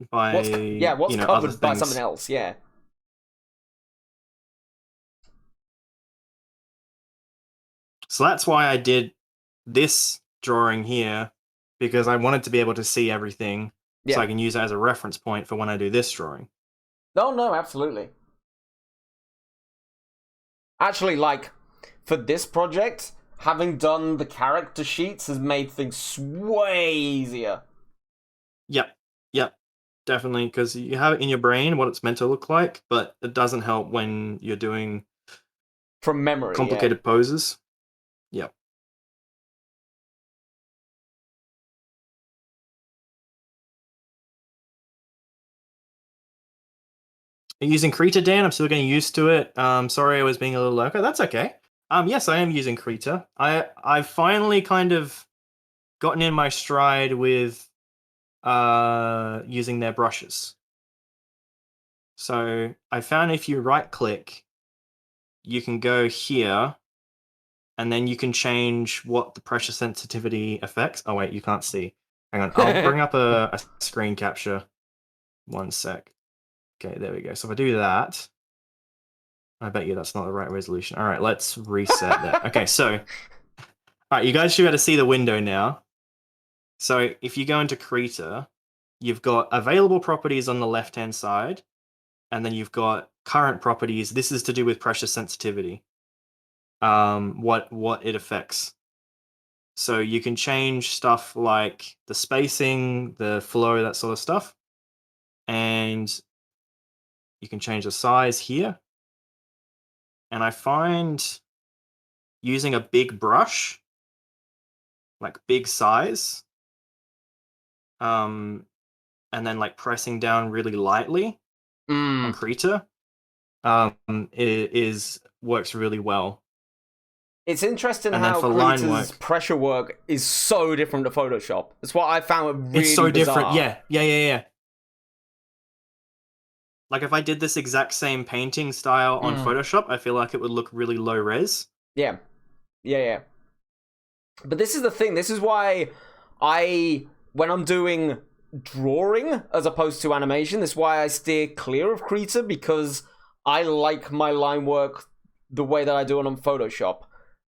A: What's
B: other
A: covered by
B: things.
A: something else? Yeah.
B: So that's why I did this drawing here, because I wanted to be able to see everything,
A: Yeah.
B: so I can use it as a reference point for when I do this drawing.
A: No, absolutely. Actually, like, for this project, having done the character sheets has made things way easier.
B: Yep, definitely, because you have it in your brain what it's meant to look like, but it doesn't help when you're doing
A: From memory,
B: complicated poses. Yep. Using Krita, Dan, I'm still getting used to it. Sorry I was being a little lurker. That's okay. Yes, I am using Krita. I've finally kind of gotten in my stride with using their brushes. So I found if you right click, you can go here, and then you can change what the pressure sensitivity affects. Oh wait, you can't see. Hang on, I'll bring up a screen capture. 1 sec. Okay, there we go. So if I do that, I bet you that's not the right resolution. All right, let's reset that. Okay, so, all right, you guys should be able to see the window now. So if you go into Krita, you've got available properties on the left-hand side, and then you've got current properties. This is to do with pressure sensitivity. What it affects. So you can change stuff like the spacing, the flow, that sort of stuff. And you can change the size here. And I find using a big brush, like big size, and then like pressing down really lightly on Krita, works really well.
A: It's interesting
B: And then
A: how
B: for line
A: Krita's
B: work,
A: pressure work is so different to Photoshop. That's what I found really
B: it's so
A: bizarre.
B: different. Yeah. Like if I did this exact same painting style on Photoshop, I feel like it would look really low res.
A: Yeah. But this is the thing. This is why when I'm doing drawing as opposed to animation, this is why I steer clear of Krita, because I like my line work the way that I do it on Photoshop.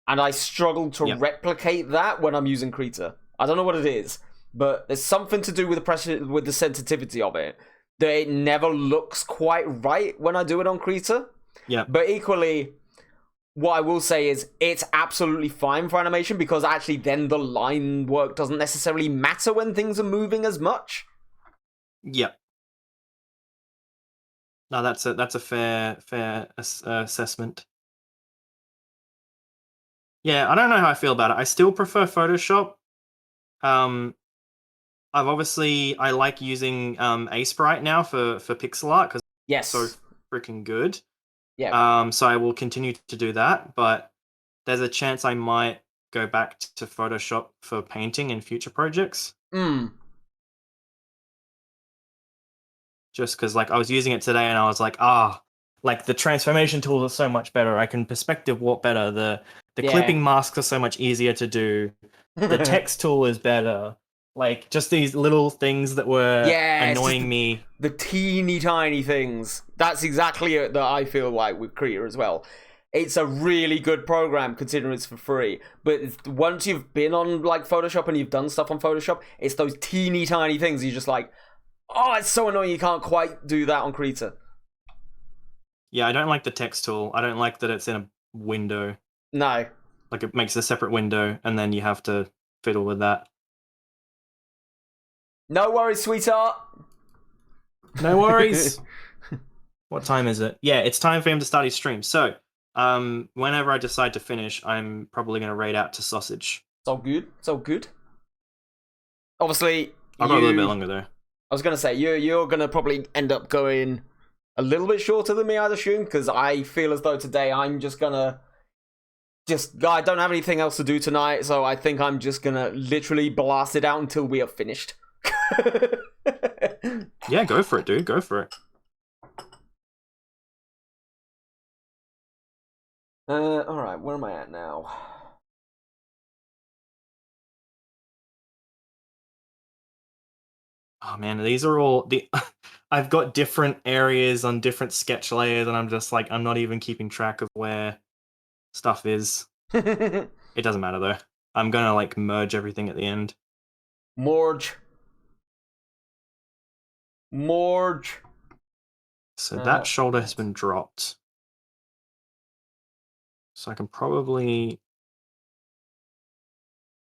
A: And I struggle to replicate that when I'm using Krita. I don't know what it is, but there's something to do with the pressure, with the sensitivity of it, that it never looks quite right when I do it on Krita.
B: Yeah.
A: But equally, what I will say is it's absolutely fine for animation, because actually then the line work doesn't necessarily matter when things are moving as much.
B: Yep. No, that's a fair assessment. Yeah, I don't know how I feel about it. I still prefer Photoshop. I like using Sprite now for pixel art because
A: Yes.
B: it's so freaking good.
A: Yeah.
B: So I will continue to do that, but there's a chance I might go back to Photoshop for painting in future projects. Just because, like, I was using it today and I was like, like the transformation tools are so much better. I can perspective warp better. The clipping masks are so much easier to do. The text tool is better. Like, just these little things that were annoying me.
A: The teeny tiny things. That's exactly it that I feel like with Krita as well. It's a really good program considering it's for free. But once you've been on like Photoshop and you've done stuff on Photoshop, it's those teeny tiny things. You're just like, oh, it's so annoying you can't quite do that on Krita.
B: Yeah, I don't like the text tool. I don't like that it's in a window.
A: No.
B: Like, it makes a separate window and then you have to fiddle with that.
A: No worries, sweetheart.
B: No worries. What time is it? Yeah, it's time for him to start his stream. So, whenever I decide to finish, I'm probably going to raid out to Sausage.
A: It's all good. It's all good. Obviously,
B: I'll go a little bit longer, though.
A: I was gonna say you're gonna probably end up going a little bit shorter than me, I'd assume, because I feel as though today I'm just gonna I don't have anything else to do tonight, so I think I'm just gonna literally blast it out until we are finished.
B: Yeah, go for it, dude. Go for it.
A: All right, where am I at now?
B: Oh man, these are all the. I've got different areas on different sketch layers, and I'm just like, I'm not even keeping track of where stuff is. It doesn't matter though. I'm gonna like merge everything at the end.
A: Morge.
B: So that shoulder has been dropped. So I can probably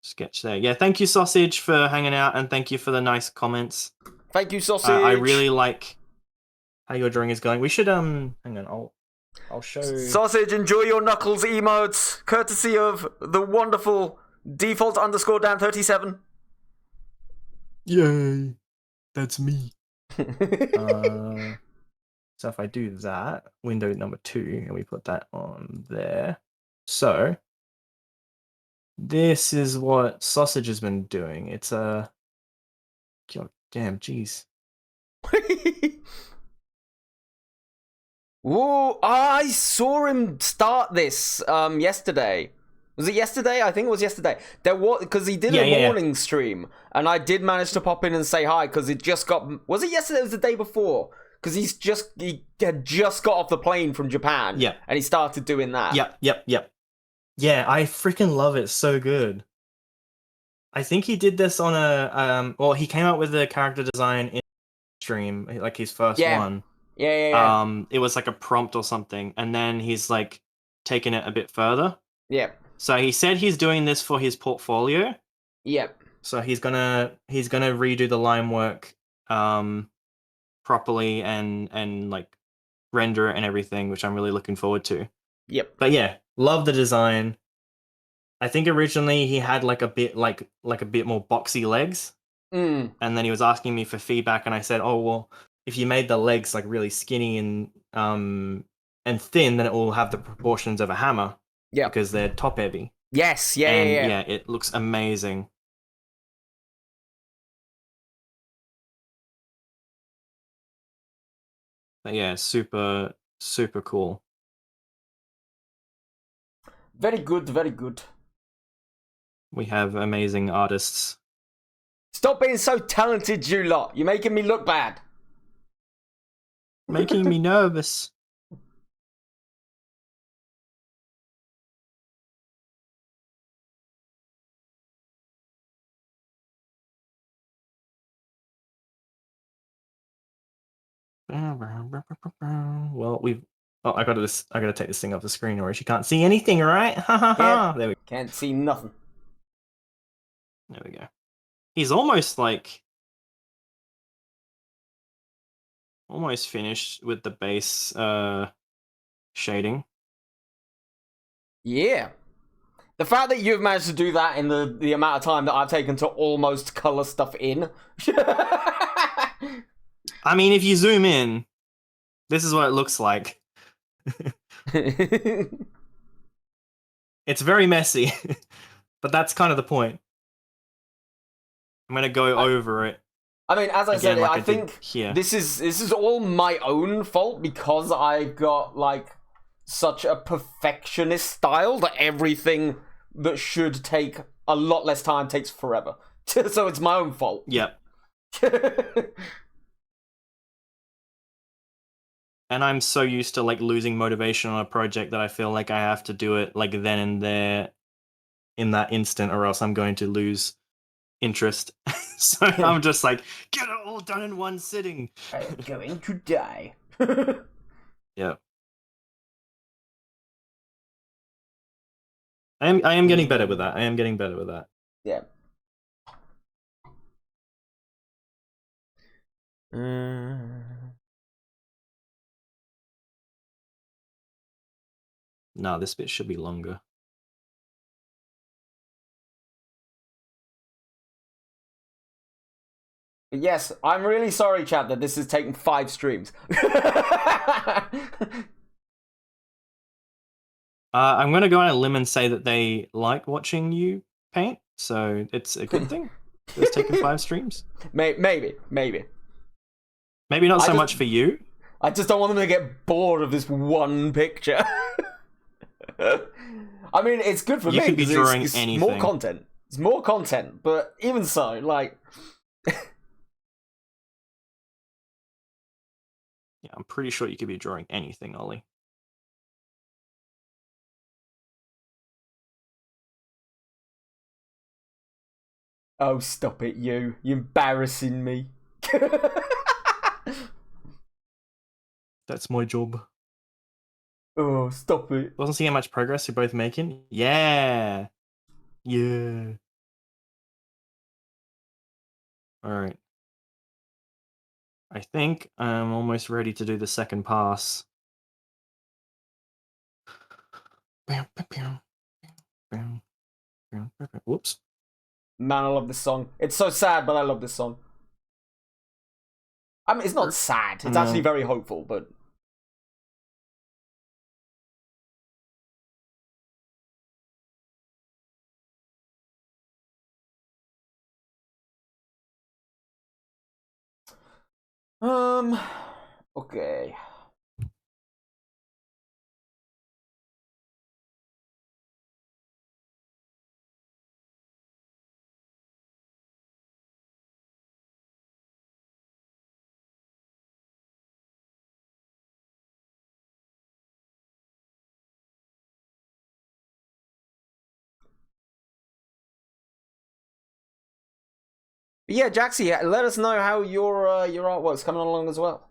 B: sketch there. Yeah, thank you, Sausage, for hanging out, and thank you for the nice comments.
A: Thank you, Sausage.
B: I really like how your drawing is going. We should hang on, I'll show
A: Sausage, enjoy your Knuckles emotes, courtesy of the wonderful default _ Dan37.
B: Yay. That's me. So if I do that, window number 2, and we put that on there. So this is what Sausage has been doing. It's a God damn, jeez.
A: Whoa, I saw him start this yesterday. Was it yesterday? I think it was yesterday. There was, because he did a morning stream, and I did manage to pop in and say hi because it just got. Was it yesterday? It was the day before. Because he had just got off the plane from Japan.
B: Yeah.
A: And he started doing that.
B: Yep. Yeah, I freaking love it. So good. I think he did this on a well, he came out with the character design in stream, like his first one.
A: Yeah.
B: It was like a prompt or something, and then he's like taken it a bit further.
A: Yeah.
B: So he said he's doing this for his portfolio.
A: Yep.
B: So he's gonna redo the line work properly and like render it and everything, which I'm really looking forward to.
A: Yep.
B: But yeah, love the design. I think originally he had like a bit like a bit more boxy legs. And then he was asking me for feedback, and I said, "Oh well, if you made the legs like really skinny and thin, then it will have the proportions of a hammer."
A: Yeah.
B: Because they're top heavy.
A: Yes. Yeah.
B: And
A: yeah.
B: It looks amazing. But yeah, super cool.
A: Very good. Very good.
B: We have amazing artists.
A: Stop being so talented, you lot. You're making me look bad.
B: Making me nervous. Well, we've. Oh, I gotta take this thing off the screen, or she can't see anything, right? There we go.
A: Can't see nothing.
B: There we go. He's almost finished with the base shading.
A: Yeah. The fact that you've managed to do that in the amount of time that I've taken to almost color stuff in.
B: I mean, if you zoom in, this is what it looks like. It's very messy, but that's kind of the point. I'm gonna go over it.
A: I mean, as I said,
B: like
A: I think this is all my own fault because I've got like such a perfectionist style that everything that should take a lot less time takes forever. So it's my own fault.
B: Yep. And I'm so used to like losing motivation on a project that I feel like I have to do it like then and there in that instant, or else I'm going to lose interest. So I'm just like, get it all done in one sitting.
A: I'm going to die.
B: Yeah. I am getting better with that.
A: Yeah.
B: No, this bit should be longer.
A: Yes, I'm really sorry, chat, that this has taken 5 streams.
B: I'm going to go on a limb and say that they like watching you paint, so it's a good thing. It's taken 5 streams.
A: Maybe.
B: Maybe not so much for you.
A: I just don't want them to get bored of this one picture. I mean, it's good for
B: You
A: me.
B: could be drawing
A: it's
B: anything.
A: more content. It's more content, but even so, like...
B: Yeah, I'm pretty sure you could be drawing anything, Ollie.
A: Oh, stop it, you. You're embarrassing me.
B: That's my job.
A: Oh, stop it.
B: Wasn't seeing how much progress you're both making. Yeah. Yeah. Alright. I think I'm almost ready to do the second pass. Whoops.
A: Man, I love this song. It's so sad, but I love this song. I mean, it's not sad. It's actually very hopeful, but... Okay. But yeah, Jaxie, let us know how your artwork's coming along as well.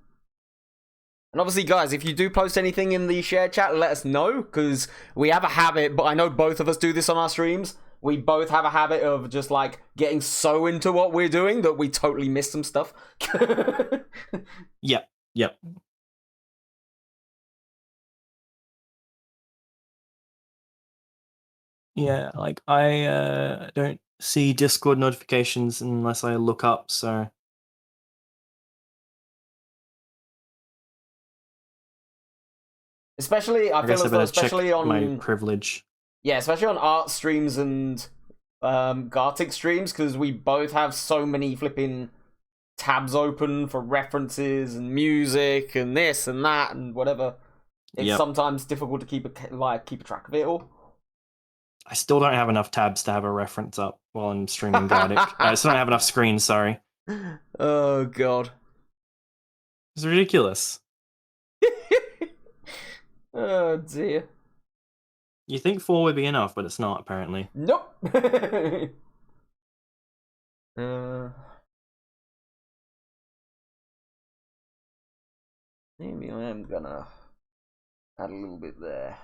A: And obviously, guys, if you do post anything in the share chat, let us know, because we have a habit, but I know both of us do this on our streams. We both have a habit of just, like, getting so into what we're doing that we totally miss some stuff.
B: Yep. Yeah, like, I don't see Discord notifications unless I look up, so...
A: Especially, I feel as though, especially on...
B: my privilege.
A: Yeah, especially on art streams and Gartic streams, because we both have so many flipping tabs open for references and music and this and that and whatever. It's sometimes difficult to keep a track of it all.
B: I still don't have enough tabs to have a reference up while I'm streaming Gartic. I still don't have enough screens, sorry.
A: Oh, God.
B: It's ridiculous.
A: Oh, dear.
B: You think 4 would be enough, but it's not, apparently.
A: Nope. Maybe I am gonna add a little bit there.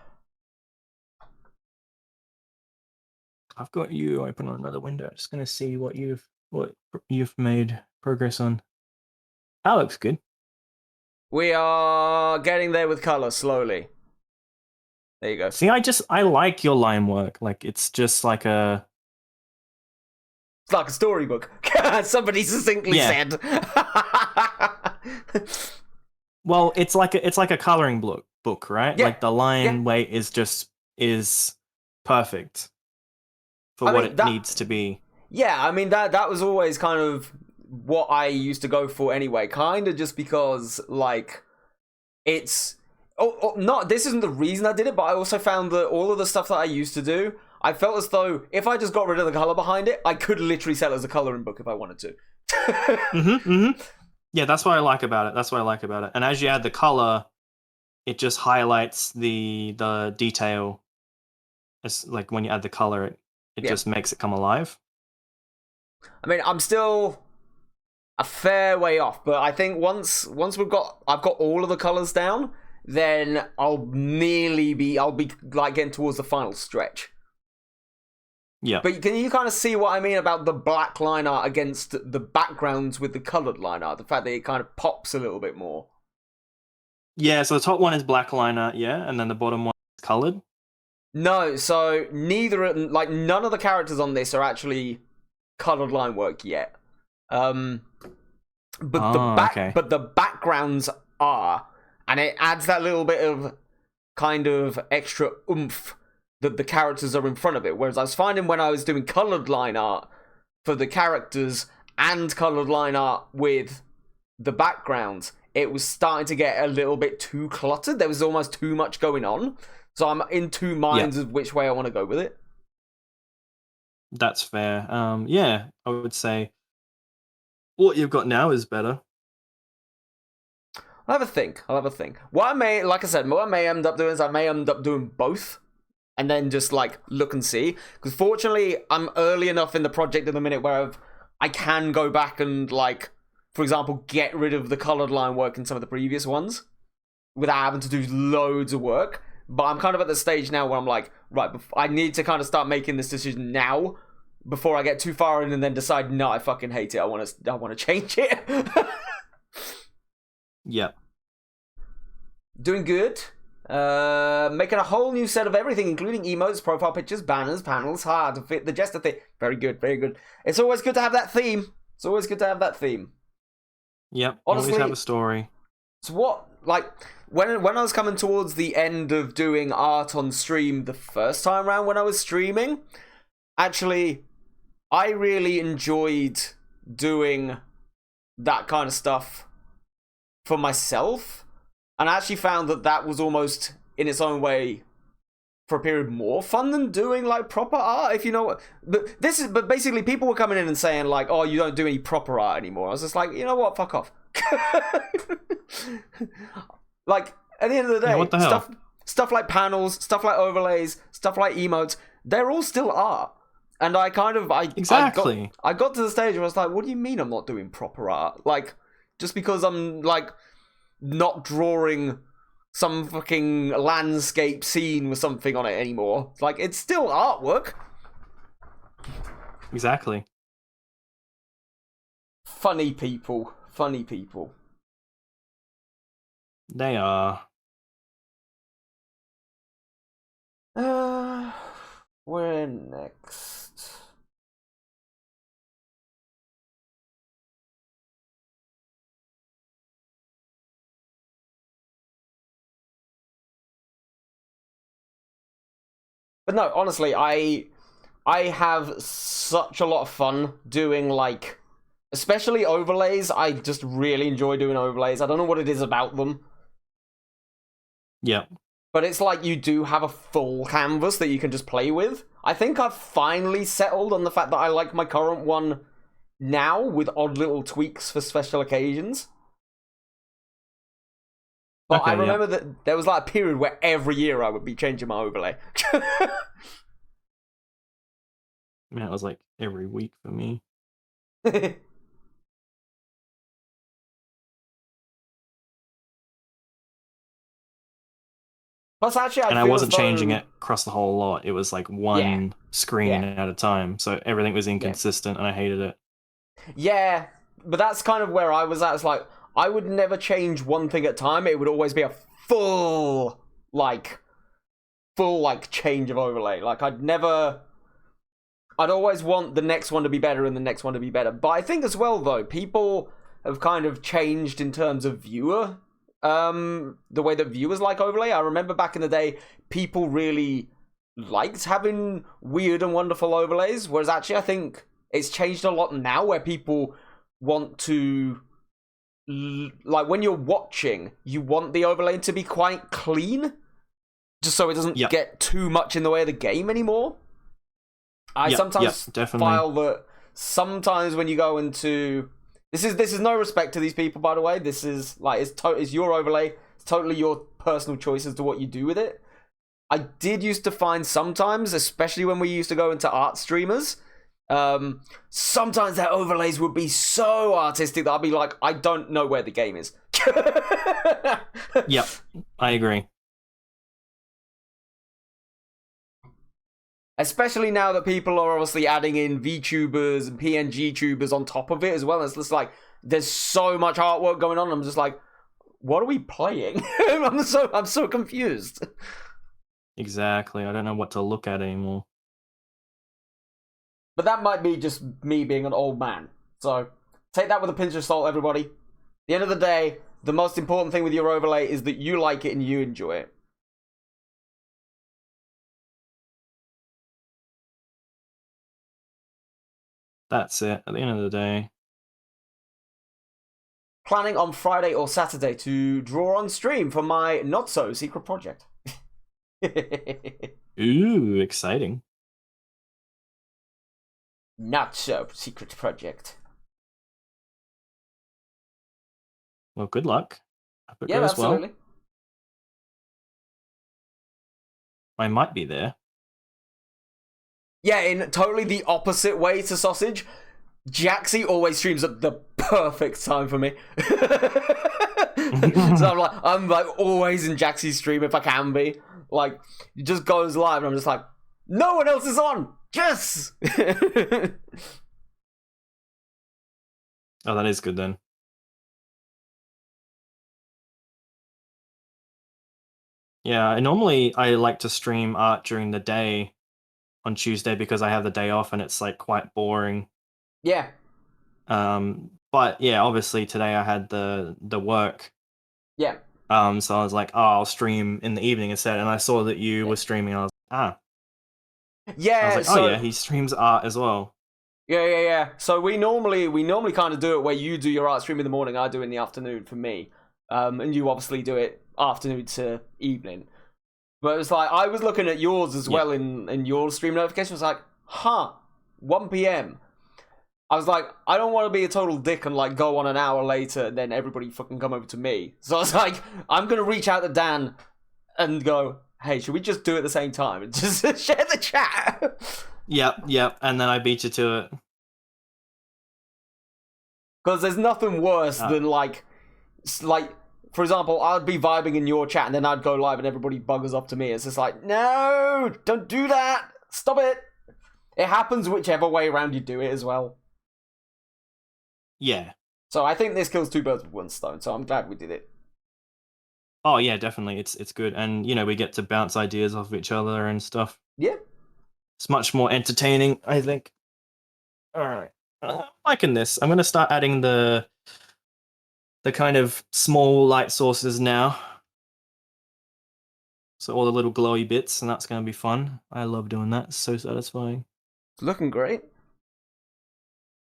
B: I've got you open on another window. Just gonna see what you've made progress on. That looks good.
A: We are getting there with color slowly. There you go.
B: See, I like your line work. Like, it's just like a...
A: It's like a storybook. Somebody succinctly said.
B: Well, it's like a coloring book, right?
A: Yeah.
B: Like, the line weight is perfect for what it needs to be.
A: Yeah, I mean, that was always kind of what I used to go for anyway. Kind of just because, like, it's... not this isn't the reason I did it, but I also found that all of the stuff that I used to do, I felt as though if I just got rid of the color behind it, I could literally sell it as a coloring book if I wanted to.
B: Yeah, that's what I like about it. And as you add the color, it just highlights the detail. It's like when you add the color, it just makes it come alive.
A: I mean, I'm still a fair way off, but I think once I've got all of the colors down, then I'll be like getting towards the final stretch.
B: Yeah.
A: But can you kind of see what I mean about the black line art against the backgrounds with the colored line art? The fact that it kind of pops a little bit more.
B: Yeah, so the top one is black line art, and then the bottom one is colored.
A: No, so none of the characters on this are actually colored line work yet. but
B: Okay.
A: but the backgrounds are, and it adds that little bit of kind of extra oomph that the characters are in front of it. Whereas I was finding when I was doing colored line art for the characters and colored line art with the backgrounds, it was starting to get a little bit too cluttered. There was almost too much going on. So I'm in two minds of which way I want to go with it.
B: That's fair. Yeah, I would say what you've got now is better.
A: I'll have a think. What I may, like I said, what I may end up doing is I may end up doing both. And then just, like, look and see. Because fortunately, I'm early enough in the project at the minute where I can go back and, like, for example, get rid of the colored line work in some of the previous ones without having to do loads of work. But I'm kind of at the stage now where I'm like, right, I need to kind of start making this decision now before I get too far in and then decide, no, I fucking hate it. I want to change it.
B: Yeah.
A: Doing good. Making a whole new set of everything, including emotes, profile pictures, banners, panels, hard to fit the jester thing. Very good, very good. It's always good to have that theme.
B: Yep.
A: Honestly,
B: always have a story.
A: So what, like, when I was coming towards the end of doing art on stream the first time around when I was streaming, actually, I really enjoyed doing that kind of stuff for myself. And I actually found that was almost, in its own way, for a period, more fun than doing, like, proper art, if you know what. But basically, people were coming in and saying, like, oh, you don't do any proper art anymore. I was just like, you know what, fuck off. Like, at the end of the day,
B: what the hell?
A: stuff like panels, stuff like overlays, stuff like emotes, they're all still art. And I
B: Exactly.
A: I got to the stage where I was like, what do you mean I'm not doing proper art? Like, just because I'm, like, not drawing some fucking landscape scene with something on it anymore. Like, it's still artwork.
B: Exactly.
A: Funny people.
B: They are.
A: Where next? But no, honestly, I have such a lot of fun doing, like, especially overlays. I just really enjoy doing overlays. I don't know what it is about them.
B: Yep.
A: But it's like you do have a full canvas that you can just play with. I think I've finally settled on the fact that I like my current one now with odd little tweaks for special occasions. But
B: Okay,
A: I remember that there was like a period where every year I would be changing my overlay.
B: Man, it was like every week for me.
A: Plus, actually,
B: I wasn't changing it across the whole lot. It was like one screen at a time, so everything was inconsistent, and I hated it.
A: Yeah, but that's kind of where I was at. It's like, I would never change one thing at a time. It would always be a full change of overlay. Like, I'd always want the next one to be better and the next one to be better. But I think as well, though, people have kind of changed in terms of viewer, the way that viewers like overlay. I remember back in the day, people really liked having weird and wonderful overlays, whereas actually I think it's changed a lot now where people want to, like, when you're watching, you want the overlay to be quite clean, just so it doesn't get too much in the way of the game anymore. I sometimes file that sometimes when you go into this is no respect to these people, by the way. This is like it's your overlay. It's totally your personal choice as to what you do with it. I did used to find sometimes, especially when we used to go into art streamers, sometimes their overlays would be so artistic that I'd be like, I don't know where the game is.
B: Yep, I agree.
A: Especially now that people are obviously adding in VTubers and PNG tubers on top of it as well. It's just like, there's so much artwork going on. I'm just like, what are we playing? I'm so confused.
B: Exactly. I don't know what to look at anymore.
A: But that might be just me being an old man. So, Take that with a pinch of salt, everybody. At the end of the day, the most important thing with your overlay is that you like it and you enjoy it.
B: That's it. At the end of the day.
A: Planning on Friday or Saturday to draw on stream for my not-so-secret project.
B: Ooh, exciting.
A: Not-so-secret project.
B: Well, good luck. Hope it
A: Yeah,
B: goes
A: absolutely.
B: well. I might be there.
A: Yeah, in totally the opposite way to Sausage, Jaxie always streams at the perfect time for me. So I'm like always in Jaxie's stream if I can be. Like, it just goes live and I'm just like, no one else is on! Yes!
B: Oh, that is good then. Yeah, I like to stream art during the day on Tuesday because I have the day off and it's like quite boring.
A: Yeah.
B: But yeah, obviously today I had the work.
A: Yeah.
B: So I was like, oh, I'll stream in the evening instead. And I saw that you were streaming. And I was like,
A: Yeah.
B: I was like,
A: so,
B: oh yeah, he streams art as well.
A: Yeah. So we normally kind of do it where you do your art stream in the morning, I do in the afternoon for me. And you obviously do it afternoon to evening. But it's like, I was looking at yours as well in your stream notification. It was like, 1 p.m. I was like, I don't want to be a total dick and like go on an hour later and then everybody fucking come over to me. So I was like, I'm going to reach out to Dan and go, hey, should we just do it at the same time and just share the chat?
B: Yep. And then I beat you to it.
A: Because there's nothing worse than like, for example, I'd be vibing in your chat and then I'd go live and everybody buggers up to me. It's just like, no, don't do that. Stop it. It happens whichever way around you do it as well.
B: Yeah.
A: So I think this kills two birds with one stone. So I'm glad we did it.
B: Oh yeah, definitely. It's good. And you know, we get to bounce ideas off each other and stuff.
A: Yeah.
B: It's much more entertaining, I think. Alright. I'm liking this. I'm gonna start adding the kind of small light sources now. So all the little glowy bits, and that's gonna be fun. I love doing that. It's so satisfying.
A: It's looking great.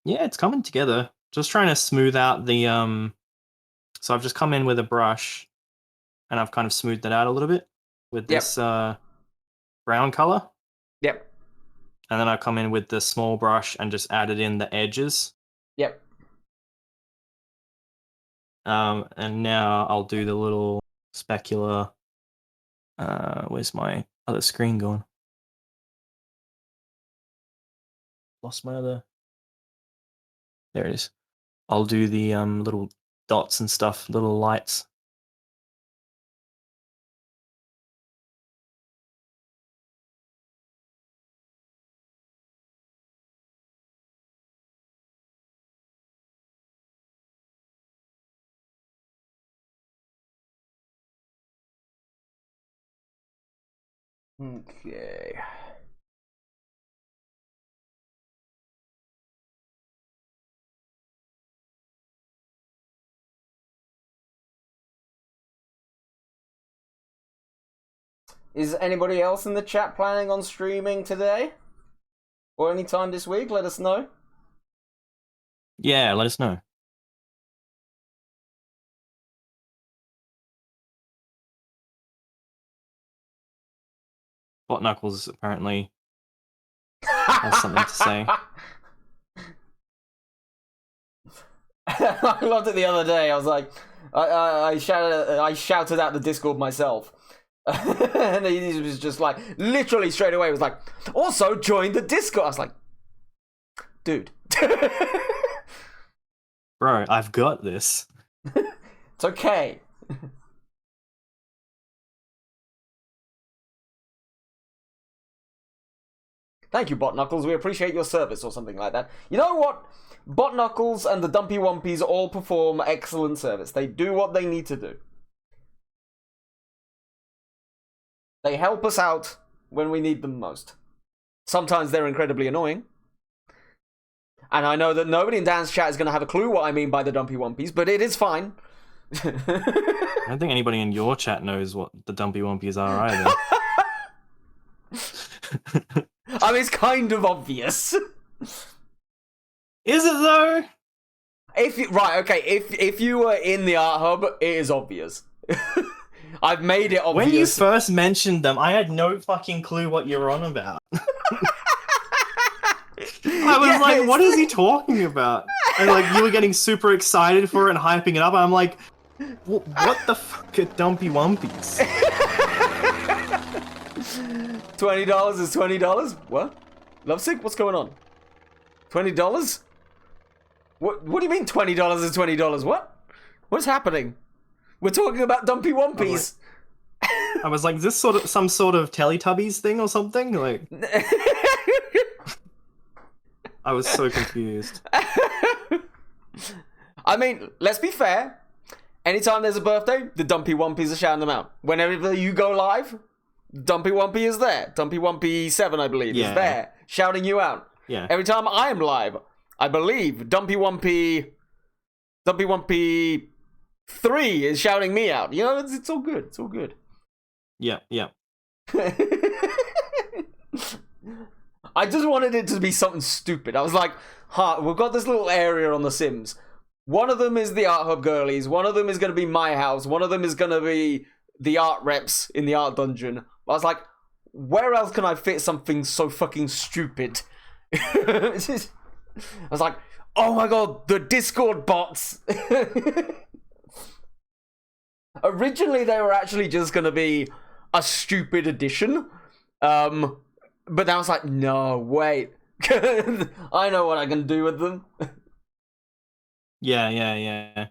B: Yeah, it's coming together. Just trying to smooth out the so I've just come in with a brush and I've kind of smoothed it out a little bit with this brown color.
A: Yep.
B: And then I come in with the small brush and just added in the edges.
A: Yep.
B: And now I'll do the little specular. Where's my other screen going? Lost my other. There it is. I'll do the little dots and stuff, little lights.
A: Okay. Is anybody else in the chat planning on streaming today? Or any time this week? Let us know.
B: Yeah, let us know. Bot Knuckles apparently has something to say.
A: I loved it the other day. I was like, I shouted out the Discord myself. And he was just like, literally straight away was like, also join the Discord. I was like, dude.
B: Bro, I've got this.
A: It's okay. Thank you, Bot Knuckles. We appreciate your service or something like that. You know what? Bot Knuckles and the Dumpy Wumpies all perform excellent service. They do what they need to do. They help us out when we need them most. Sometimes they're incredibly annoying. And I know that nobody in Dan's chat is going to have a clue what I mean by the dumpy wumpies, but it is fine.
B: I don't think anybody in your chat knows what the dumpy wumpies are either.
A: I mean, it's kind of obvious.
B: Is it though?
A: If you were in the art hub, it is obvious. I've made it obvious.
B: When you first mentioned them, I had no fucking clue what you're on about. I was like, what is he talking about? And like, you were getting super excited for it and hyping it up, and I'm like, what the fuck are dumpy wumpies?
A: $20 is $20? What? Lovesick? What's going on? $20? What do you mean $20 is $20? What? What's happening? We're talking about dumpy wumpies.
B: I was like, is this some sort of Teletubbies thing or something? Like, I was so confused.
A: I mean, let's be fair. Anytime there's a birthday, the dumpy wumpies are shouting them out. Whenever you go live, Dumpy Wumpy is there. Dumpy Wumpy 7, I believe, is there, shouting you out.
B: Yeah.
A: Every time I am live, I believe Dumpy Wumpy 3 is shouting me out. You know, it's all good. It's all good.
B: Yeah.
A: I just wanted it to be something stupid. I was like, we've got this little area on The Sims. One of them is the Art Hub girlies. One of them is going to be my house. One of them is going to be the art reps in the art dungeon. I was like, where else can I fit something so fucking stupid? I was like, oh my god, the Discord bots. Originally, they were actually just going to be a stupid addition. But then I was like, no, wait. I know what I can do with them.
B: Yeah.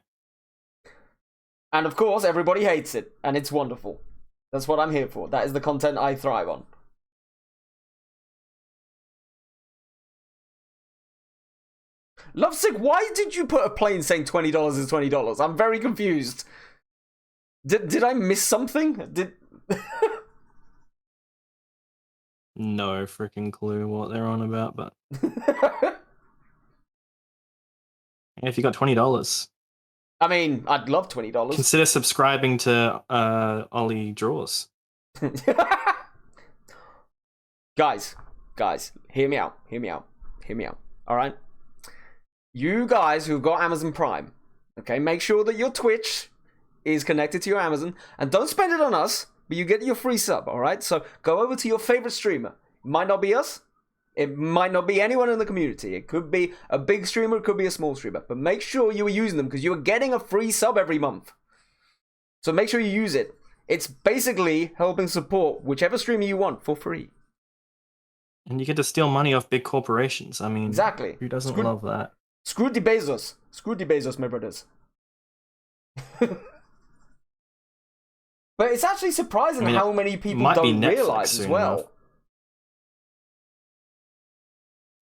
A: And of course, everybody hates it, and it's wonderful. That's what I'm here for. That is the content I thrive on. Lovesick, why did you put a plane saying $20 is $20? I'm very confused. Did I miss something?
B: No freaking clue what they're on about, but if you got $20,
A: I mean, I'd love $20.
B: consider subscribing to olliedraws.
A: Guys, hear me out. All right, you guys who've got Amazon Prime, okay, make sure that your Twitch is connected to your Amazon, and don't spend it on us, but you get your free sub. All right, so go over to your favorite streamer. It might not be us. It might not be anyone in the community. It could be a big streamer, it could be a small streamer. But make sure you are using them, because you are getting a free sub every month. So make sure you use it. It's basically helping support whichever streamer you want for free.
B: And you get to steal money off big corporations. I mean,
A: exactly.
B: Who doesn't love that?
A: Screw the Bezos. Screw the Bezos, my brothers. But it's actually surprising how many people don't realize as well.
B: Enough.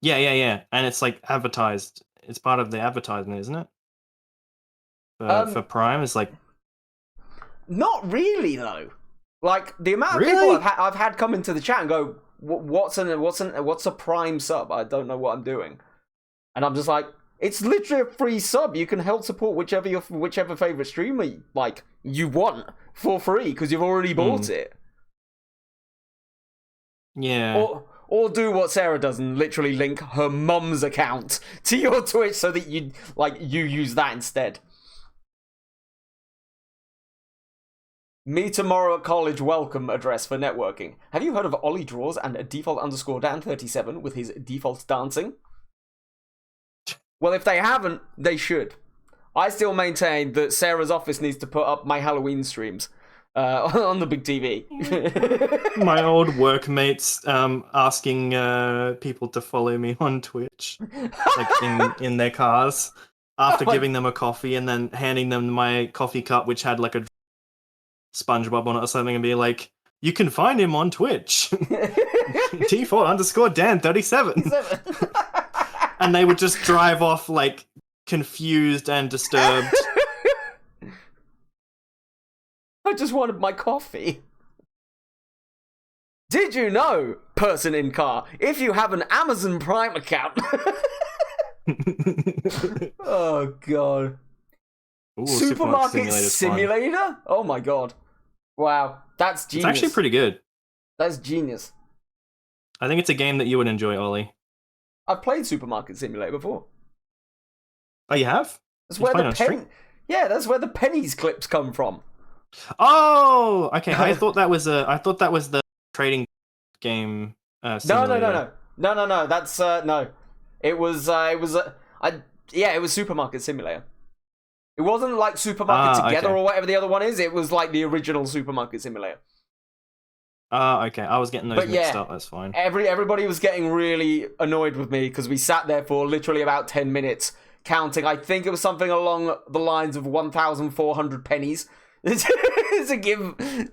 B: Yeah. And it's like advertised. It's part of the advertisement, isn't it? For Prime, it's like...
A: Not really, though. Like, the amount of people I've had come into the chat and go, what's a Prime sub? I don't know what I'm doing. And I'm just like, it's literally a free sub. You can help support whichever favorite streamer you want for free, because you've already bought it.
B: Yeah.
A: Or do what Sarah does and literally link her mum's account to your Twitch so that you use that instead. Me tomorrow at college welcome address for networking. Have you heard of olliedraws and a default_Dan37 with his default dancing? Well, if they haven't, they should. I still maintain that Sarah's office needs to put up my Halloween streams on the big TV.
B: My old workmates asking people to follow me on Twitch, like in their cars, after giving them a coffee and then handing them my coffee cup, which had like a SpongeBob on it or something, and be like, you can find him on Twitch. Default_Dan37. And they would just drive off like confused and disturbed.
A: I just wanted my coffee. Did you know, person in car, if you have an Amazon Prime account, Oh god.
B: Ooh,
A: Supermarket
B: Simulator's fun.
A: Simulator? Oh my god. Wow. That's
B: It's
A: genius.
B: actually pretty good.
A: That's genius.
B: I think it's a game that you would enjoy, Ollie.
A: I've played Supermarket Simulator before.
B: Oh, you have?
A: That's
B: You
A: where
B: played
A: the
B: on stream?
A: Yeah, that's where the pennies clips come from.
B: Oh, okay. I thought that was the trading game simulator.
A: No. That's no. It was it was Supermarket Simulator. It wasn't like Supermarket Together
B: okay.
A: or whatever the other one is. It was like the original Supermarket Simulator.
B: Okay. I was getting those mixed up. That's fine.
A: Everybody was getting really annoyed with me because we sat there for literally about 10 minutes counting. I think it was something along the lines of 1,400 pennies to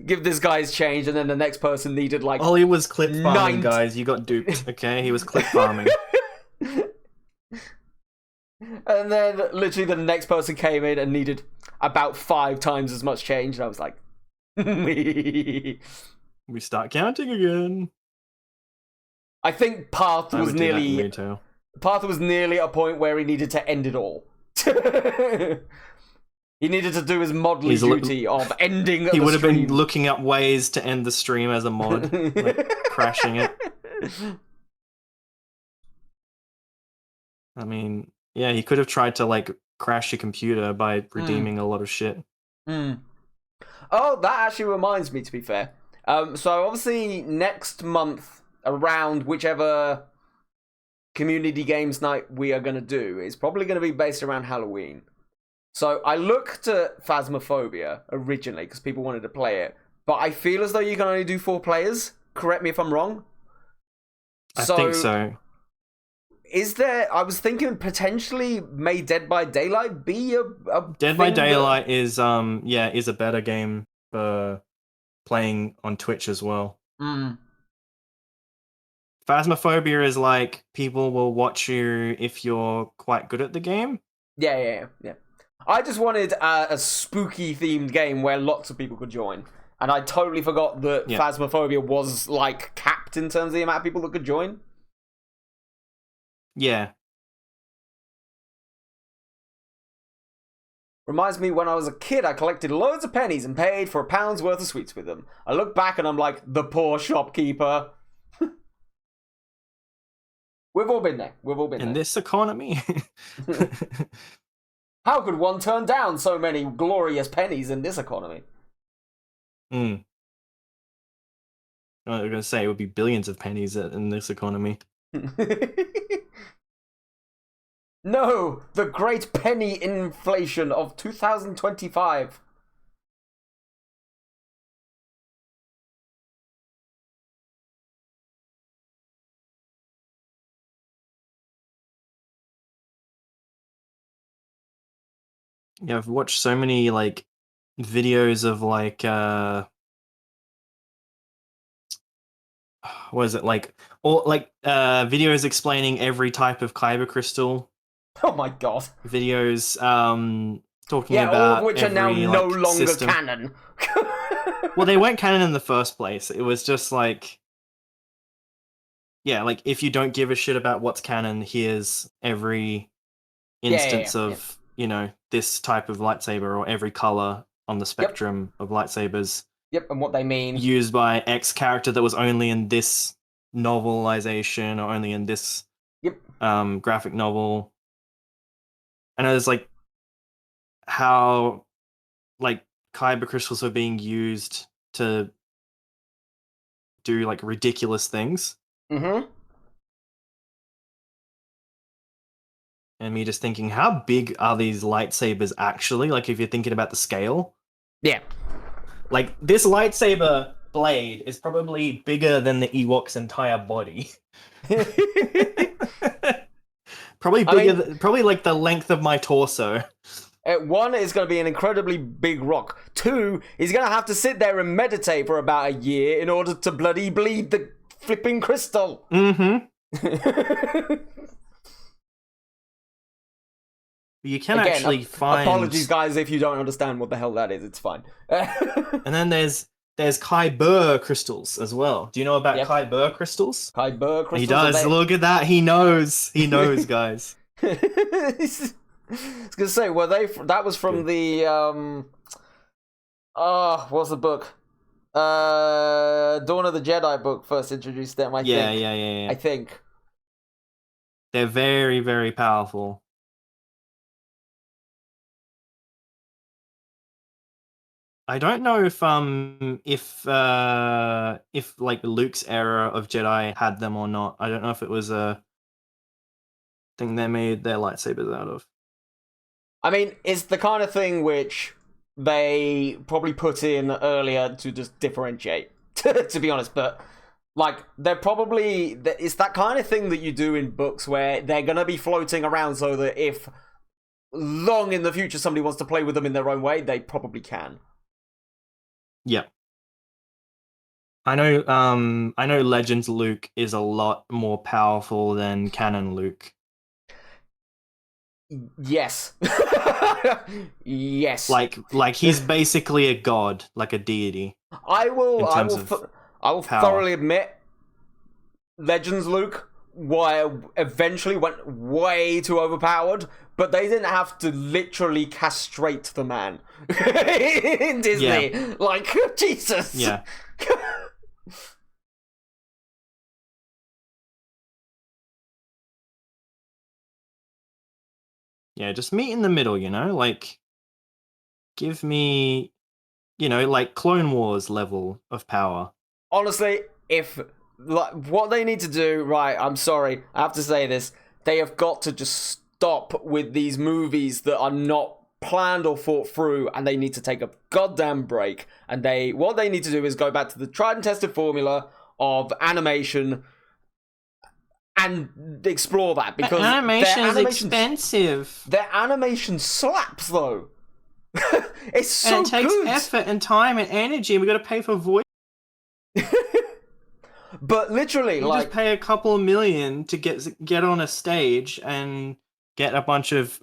A: give this guy's change, and then the next person needed like
B: Ollie was clip farming,
A: 90.
B: guys. You got duped. Okay, he was clip farming.
A: And then literally the next person came in and needed about 5 times as much change, and I was like,
B: We start counting again.
A: I think Path was nearly at a point where he needed to end it all. He needed to do his modly duty of ending the stream.
B: He would have been looking up ways to end the stream as a mod, like crashing it. I mean, yeah, he could have tried to like crash your computer by redeeming a lot of shit.
A: Oh, that actually reminds me, to be fair. So obviously next month, around whichever community games night we are going to do, is probably going to be based around Halloween. So I looked at Phasmophobia originally because people wanted to play it, but I feel as though you can only do 4 players. Correct me if I'm wrong.
B: I think so.
A: Is there? I was thinking potentially may Dead by Daylight be a
B: Dead by Daylight is a better game for playing on Twitch as well. Phasmophobia is like people will watch you if you're quite good at the game.
A: Yeah. I just wanted a spooky themed game where lots of people could join, and I totally forgot that Phasmophobia was like capped in terms of the amount of people that could join.
B: Yeah.
A: Reminds me when I was a kid, I collected loads of pennies and paid for £1 worth of sweets with them. I look back and I'm like, the poor shopkeeper. We've all been there.
B: In this economy.
A: How could one turn down so many glorious pennies in this economy?
B: I was going to say it would be billions of pennies in this economy.
A: No, the great penny inflation of 2025.
B: Yeah, I've watched so many like videos of like what is it like, or like videos explaining every type of kyber crystal.
A: Oh my god.
B: Videos talking about
A: all of which
B: every,
A: are now no
B: like,
A: longer
B: system.
A: canon.
B: Well, they weren't canon in the first place. It was just like, yeah, like if you don't give a shit about what's canon, here's every instance of you know, this type of lightsaber, or every color on the spectrum of lightsabers.
A: Yep, and what they mean.
B: Used by X character that was only in this novelization or only in this graphic novel. And it was like how like kyber crystals are being used to do like ridiculous things.
A: Mm-hmm.
B: And me just thinking, how big are these lightsabers actually? Like if you're thinking about the scale.
A: Yeah.
B: Like this lightsaber blade is probably bigger than the Ewok's entire body. Probably bigger, probably like the length of my torso.
A: 1, it's going to be an incredibly big rock. 2, he's going to have to sit there and meditate for about a year in order to bloody bleed the flipping crystal.
B: Mm-hmm. You can actually find...
A: Apologies, guys, if you don't understand what the hell that is. It's fine.
B: And then there's kyber crystals as well. Do you know about kyber crystals?
A: Kyber crystals?
B: He does. Look at that. He knows. He knows, guys.
A: I was gonna say, were they? That was from the what's the book? Dawn of the Jedi book first introduced them. I think.
B: Yeah.
A: I think.
B: They're very, very powerful. I don't know if like Luke's era of Jedi had them or not. I don't know if it was a thing they made their lightsabers out of.
A: I mean, it's the kind of thing which they probably put in earlier to just differentiate, to be honest. But, like, they're probably... It's that kind of thing that you do in books where they're going to be floating around so that if long in the future somebody wants to play with them in their own way, they probably can.
B: Yep. I know Legends Luke is a lot more powerful than canon Luke.
A: Yes. Yes.
B: Like he's basically a god, like a deity.
A: I will
B: power.
A: thoroughly admit Legends Luke eventually went way too overpowered, but they didn't have to literally castrate the man in Disney.
B: Yeah.
A: Like, Jesus.
B: Yeah. Yeah, just meet in the middle, you know? Like, give me, like Clone Wars level of power.
A: Honestly, if like what they need to do, right, I'm sorry, I have to say this, they have got to just stop with these movies that are not planned or thought through, and they need to take a goddamn break. And what they need to do is go back to the tried and tested formula of animation and explore that, because
B: animation is expensive.
A: Their animation slaps, though. It's so
B: and it takes
A: good.
B: effort and time and energy, and we got to pay for voice.
A: But literally,
B: you just pay a couple of million to get on a stage and get a bunch of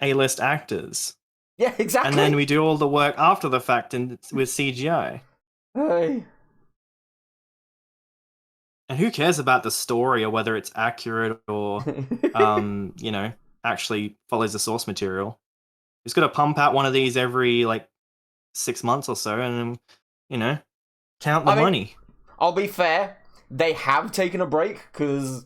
B: A-list actors.
A: Yeah, exactly.
B: And then we do all the work after the fact with CGI.
A: Hey.
B: And who cares about the story or whether it's accurate or, actually follows the source material? Just got to pump out one of these every, 6 months or so and, count the money.
A: I'll be fair. They have taken a break because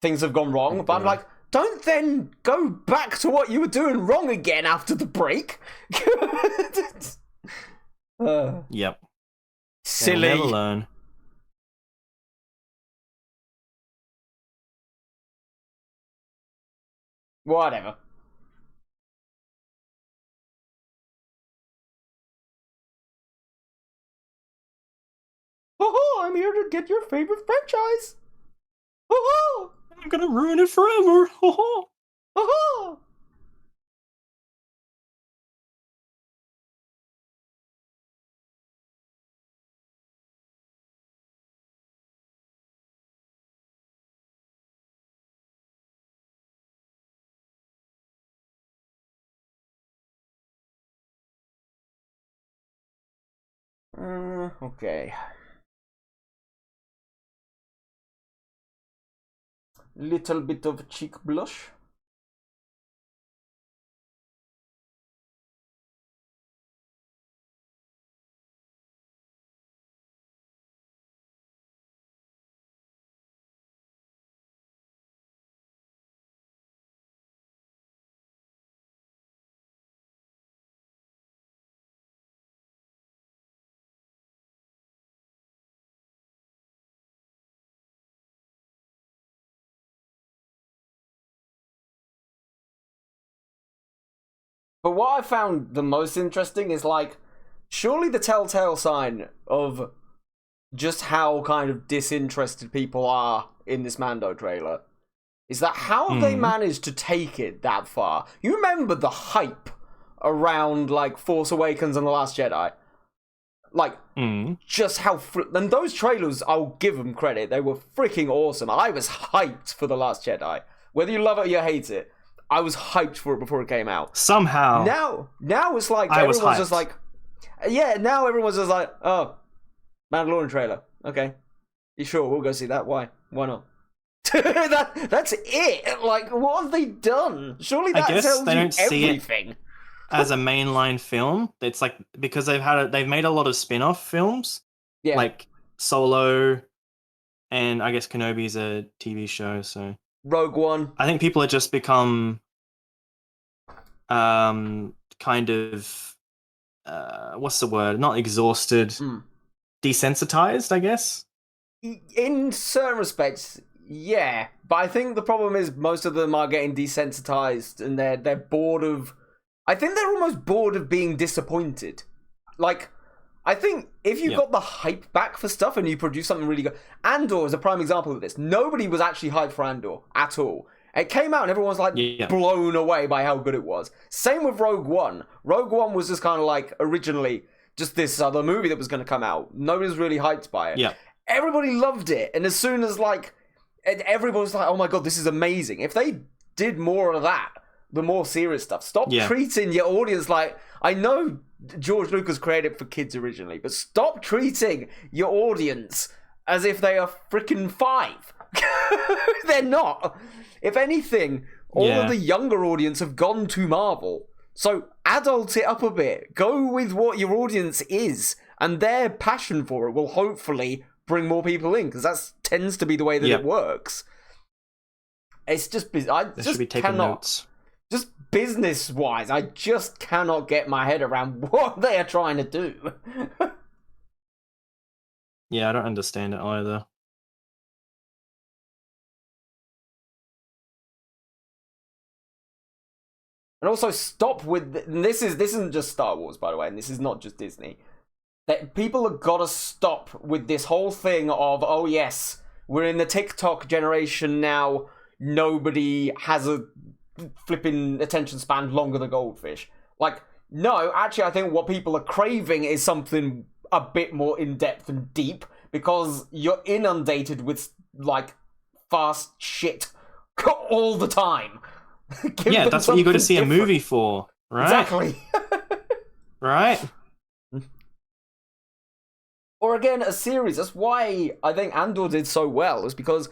A: things have gone wrong. But I'm like, don't then go back to what you were doing wrong again after the break.
B: Yep.
A: Silly.
B: They'll never learn.
A: Whatever. Oh, I'm here to get your favorite franchise. Oh,
B: I'm gonna ruin it forever.
A: oh. Okay. Little bit of cheek blush. But what I found the most interesting is, surely the telltale sign of just how kind of disinterested people are in this Mando trailer is that how have they managed to take it that far? You remember the hype around, Force Awakens and The Last Jedi? Just how... and those trailers, I'll give them credit, they were freaking awesome. I was hyped for The Last Jedi. Whether you love it or you hate it, I was hyped for it before it came out.
B: Somehow.
A: Now it's like everyone's just like, yeah. Now everyone's just like, oh, Mandalorian trailer. Okay, you sure? We'll go see that. Why? Why not? That's it. Like, what have they done? Surely
B: I
A: that
B: guess
A: tells
B: they
A: you
B: don't see it
A: everything.
B: as a mainline film. It's like because they've made a lot of spin-off films,
A: Yeah,
B: like Solo, and I guess Kenobi's a TV show. So
A: Rogue One.
B: I think people have just become kind of what's the word? Not exhausted,
A: Mm.
B: desensitized, I guess.
A: In certain respects, yeah, but I think the problem is most of them are getting desensitized and they're bored of. I think they're almost bored of being disappointed. Like, I think if you got the hype back for stuff and you produce something really good, Andor is a prime example of this. Nobody was actually hyped for Andor at all. It came out and everyone was like blown away by how good it was. Same with Rogue One. Rogue One was just kind of like originally just this other movie that was going to come out. Nobody was really hyped by it.
B: Yeah.
A: Everybody loved it, and as soon as like everybody was like, "Oh my god, this is amazing!" If they did more of that, the more serious stuff, stop treating your audience like. I know George Lucas created for kids originally, but stop treating your audience as if they are freaking 5. They're not. If anything, all of the younger audience have gone to Marvel. So adult it up a bit. Go with what your audience is, and their passion for it will hopefully bring more people in, because that tends to be the way that it works. It's just I
B: They
A: just
B: should be taking notes.
A: Just business-wise, I just cannot get my head around what they are trying to do.
B: Yeah, I don't understand it either.
A: And also stop with this isn't just Star Wars, by the way, and this is not just Disney. That people have got to stop with this whole thing of, oh yes, we're in the TikTok generation now. Nobody has a flipping attention span longer than goldfish. Like, no, actually, I think what people are craving is something a bit more in depth and deep, because you're inundated with like fast shit all the time.
B: Yeah, that's what you got to see a movie for, right?
A: Exactly.
B: Right?
A: Or again, a series. That's why I think Andor did so well, is because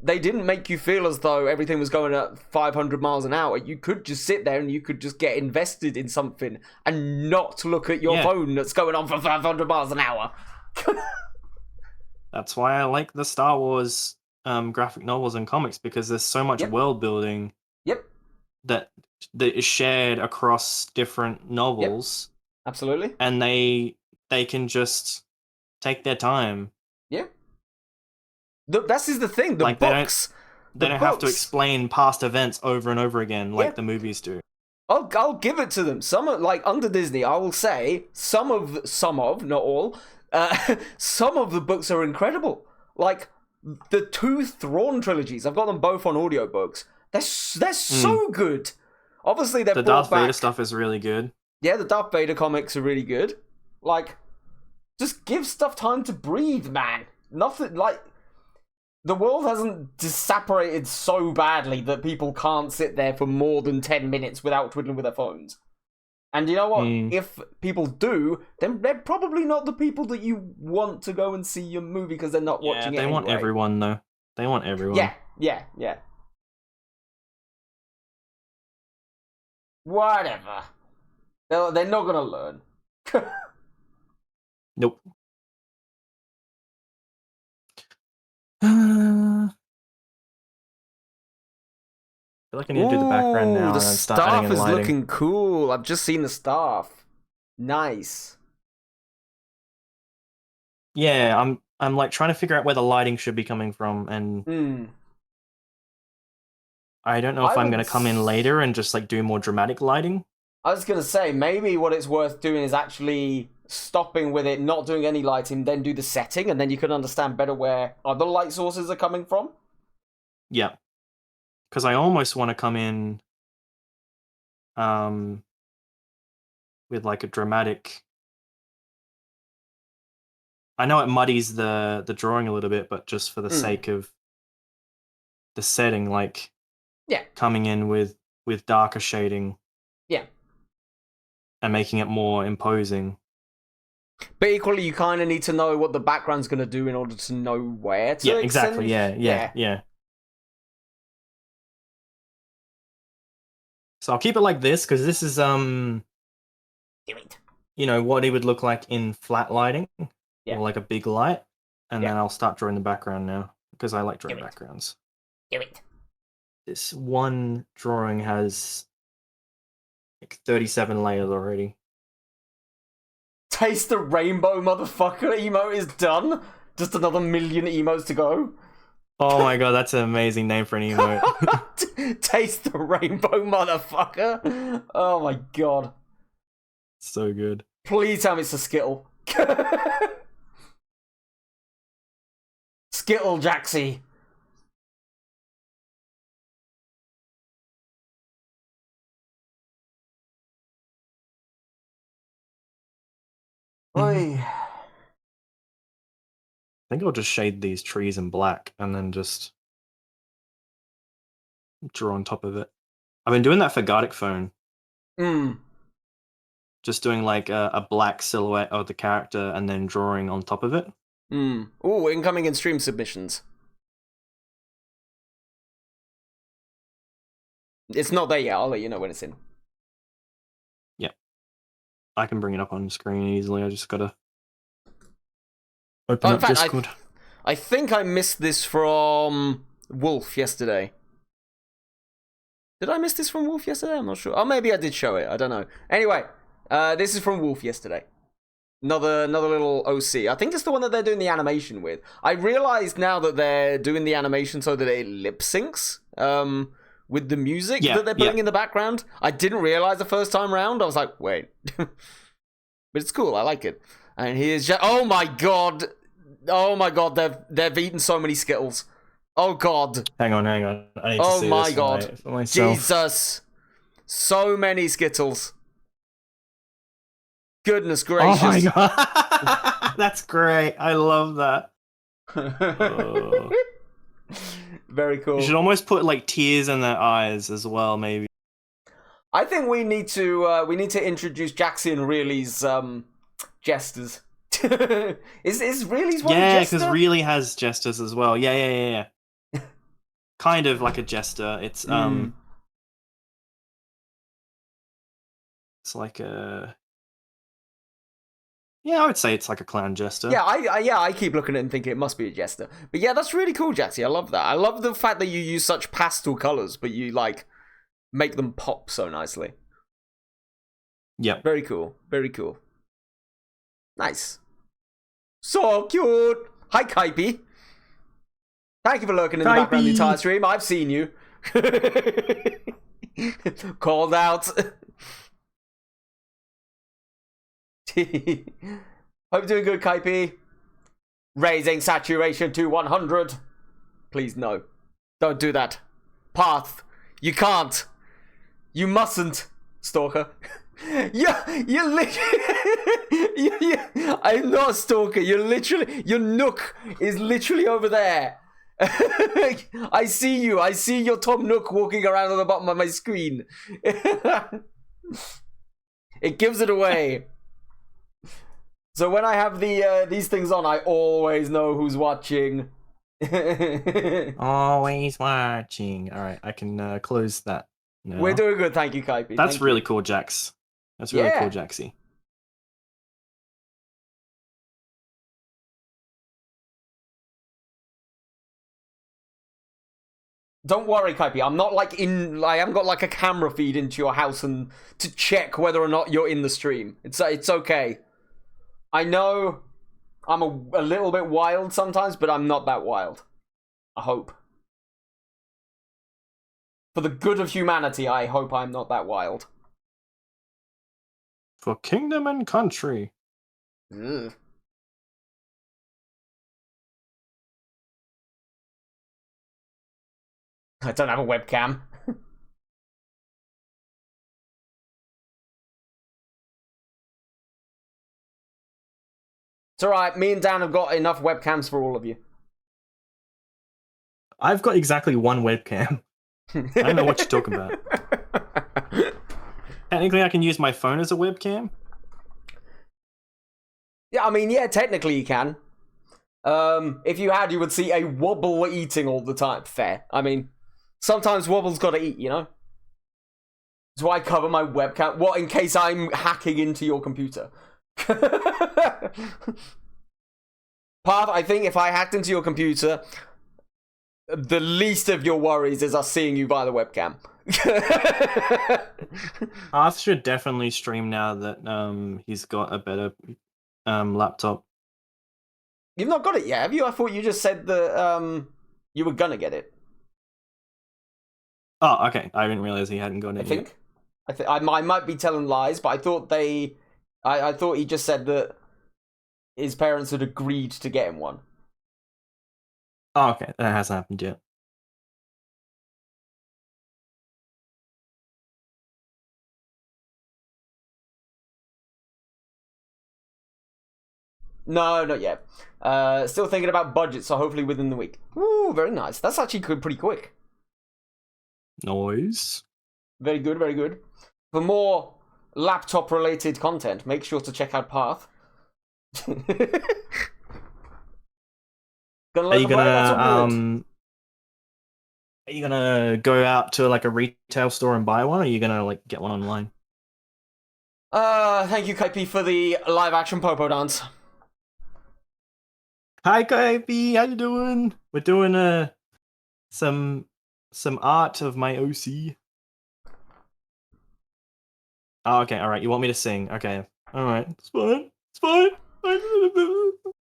A: they didn't make you feel as though everything was going at 500 miles an hour. You could just sit there and you could just get invested in something and not look at your phone that's going on for 500 miles an hour.
B: That's why I like the Star Wars graphic novels and comics, because there's so much world building that is shared across different novels.
A: Absolutely.
B: And they can just take their time.
A: Yeah. That's the thing. The
B: like
A: books.
B: They don't have to explain past events over and over again like the movies do.
A: I'll give it to them. Some like under Disney, I will say some of not all. Some of the books are incredible. Like the 2 Thrawn trilogies. I've got them both on audiobooks. They're so good. Obviously, they're
B: the Darth Vader stuff is really good.
A: Yeah, the Darth Vader comics are really good. Like, just give stuff time to breathe, man. Nothing like the world hasn't separated so badly that people can't sit there for more than 10 minutes without twiddling with their phones. And you know what? If people do, then they're probably not the people that you want to go and see your movie, because they're not watching it.
B: They want everyone, though. They want everyone.
A: Yeah. Whatever. They're not gonna learn.
B: Nope. I feel like I need to do the background now.
A: The
B: and start
A: staff
B: adding in
A: is
B: lighting.
A: looking cool. I've just seen the staff. Nice.
B: Yeah, I'm like trying to figure out where the lighting should be coming from, and I don't know if I'm going to come in later and just like do more dramatic lighting.
A: I was going to say, maybe what it's worth doing is actually stopping with it, not doing any lighting, then do the setting, and then you can understand better where other light sources are coming from.
B: Yeah. Because I almost want to come in with like a dramatic... I know it muddies the drawing a little bit, but just for the sake of the setting, like coming in with darker shading.
A: Yeah.
B: And making it more imposing.
A: But equally, you kind of need to know what the background's going to do in order to know where to
B: exactly. Yeah. So I'll keep it like this because this is
A: Do it.
B: what he would look like in flat lighting
A: Yeah.
B: or like a big light, and
A: Yeah.
B: then I'll start drawing the background now because I like drawing
A: Do it.
B: backgrounds.
A: Do it.
B: This one drawing has like 37 layers already.
A: Taste the rainbow, motherfucker. Emote is done. Just another million emotes to go.
B: Oh my god, that's an amazing name for an emote.
A: Taste the rainbow, motherfucker. Oh my god.
B: So good.
A: Please tell me it's a Skittle. Skittle Jaxie. Oi.
B: I think I'll just shade these trees in black and then just draw on top of it. I've been doing that for Gartic Phone. Just doing like a black silhouette of the character and then drawing on top of it.
A: Ooh, incoming in stream submissions. It's not there yet. I'll let you know when it's in.
B: Yep. I can bring it up on screen easily. I just gotta open up Discord.
A: I think I missed this from Wolf yesterday. Did I miss this from Wolf yesterday? I'm not sure. Oh, maybe I did show it. I don't know. Anyway, this is from Wolf yesterday. Another little OC. I think it's the one that they're doing the animation with. I realized now that they're doing the animation so that it lip syncs with the music that they're putting in the background. I didn't realize the first time round. I was like, wait. But it's cool. I like it. And here's just... Oh my god. Oh my god. They've eaten so many Skittles. Oh god.
B: Hang on. I need to see
A: my
B: this
A: god.
B: for myself.
A: Jesus. So many Skittles. Goodness gracious.
B: Oh my god. That's great. I love that. Oh.
A: Very cool.
B: You should almost put like tears in their eyes as well, maybe.
A: I think we need to introduce Jackson Really's jesters. is Really's one
B: Yeah,
A: jester?
B: because Really has jesters as well. Yeah. Kind of like a jester. It's it's like a... Yeah, I would say it's like a clown jester.
A: Yeah, I keep looking at it and thinking it must be a jester. But yeah, that's really cool, Jaxie. I love that. I love the fact that you use such pastel colors, but you like make them pop so nicely.
B: Yep.
A: Very cool. Very cool. Nice. So cute. Hi, Kaipi. Thank you for lurking in the background the entire stream. I've seen you. Called out. Hope you're doing good, Kaipi. Raising saturation to 100. Please, no. Don't do that. Path. You can't. You mustn't, Stalker. You're literally... I'm not a stalker. You're literally... Your nook is literally over there. I see you. I see your top nook walking around on the bottom of my screen. It gives it away. So when I have these things on, I always know who's watching.
B: Always watching. All right, I can close that now.
A: We're doing good, thank you, Kaipi.
B: That's really cool, Jax. That's really cool, Jaxie.
A: Don't worry, Kaipi. I'm not like I haven't got like a camera feed into your house and to check whether or not you're in the stream. It's okay. I know I'm a little bit wild sometimes, but I'm not that wild. I hope. For the good of humanity, I hope I'm not that wild.
B: For kingdom and country.
A: Ugh. I don't have a webcam. It's alright, me and Dan have got enough webcams for all of you.
B: I've got exactly one webcam. I don't know what you're talking about. Technically, I can use my phone as a webcam.
A: Yeah, I mean, yeah, technically you can. If you had, you would see a wobble eating all the time. Fair. I mean, sometimes wobble's gotta eat, you know? Do I cover my webcam? What, in case I'm hacking into your computer? Path, I think if I hacked into your computer, the least of your worries is us seeing you via the webcam.
B: Arth should definitely stream now that he's got a better laptop.
A: You've not got it yet, have you? I thought you just said that you were gonna get it.
B: Oh, okay. I didn't realize he hadn't got it
A: I think I might be telling lies, but I thought I thought he just said that his parents had agreed to get him one.
B: Oh, okay. That hasn't happened yet.
A: No, not yet. Still thinking about budget, so hopefully within the week. Ooh, very nice. That's actually pretty quick.
B: Noise.
A: Very good, very good. For more laptop-related content, make sure to check out Path.
B: Are you gonna go out to like a retail store and buy one, or are you gonna like get one online?
A: Thank you, Kaipi, for the live-action Popo dance.
B: Hi, Kaipi, how you doing? We're doing some art of my OC. Oh, okay, all right. You want me to sing? Okay, all right. It's fine. It's fine.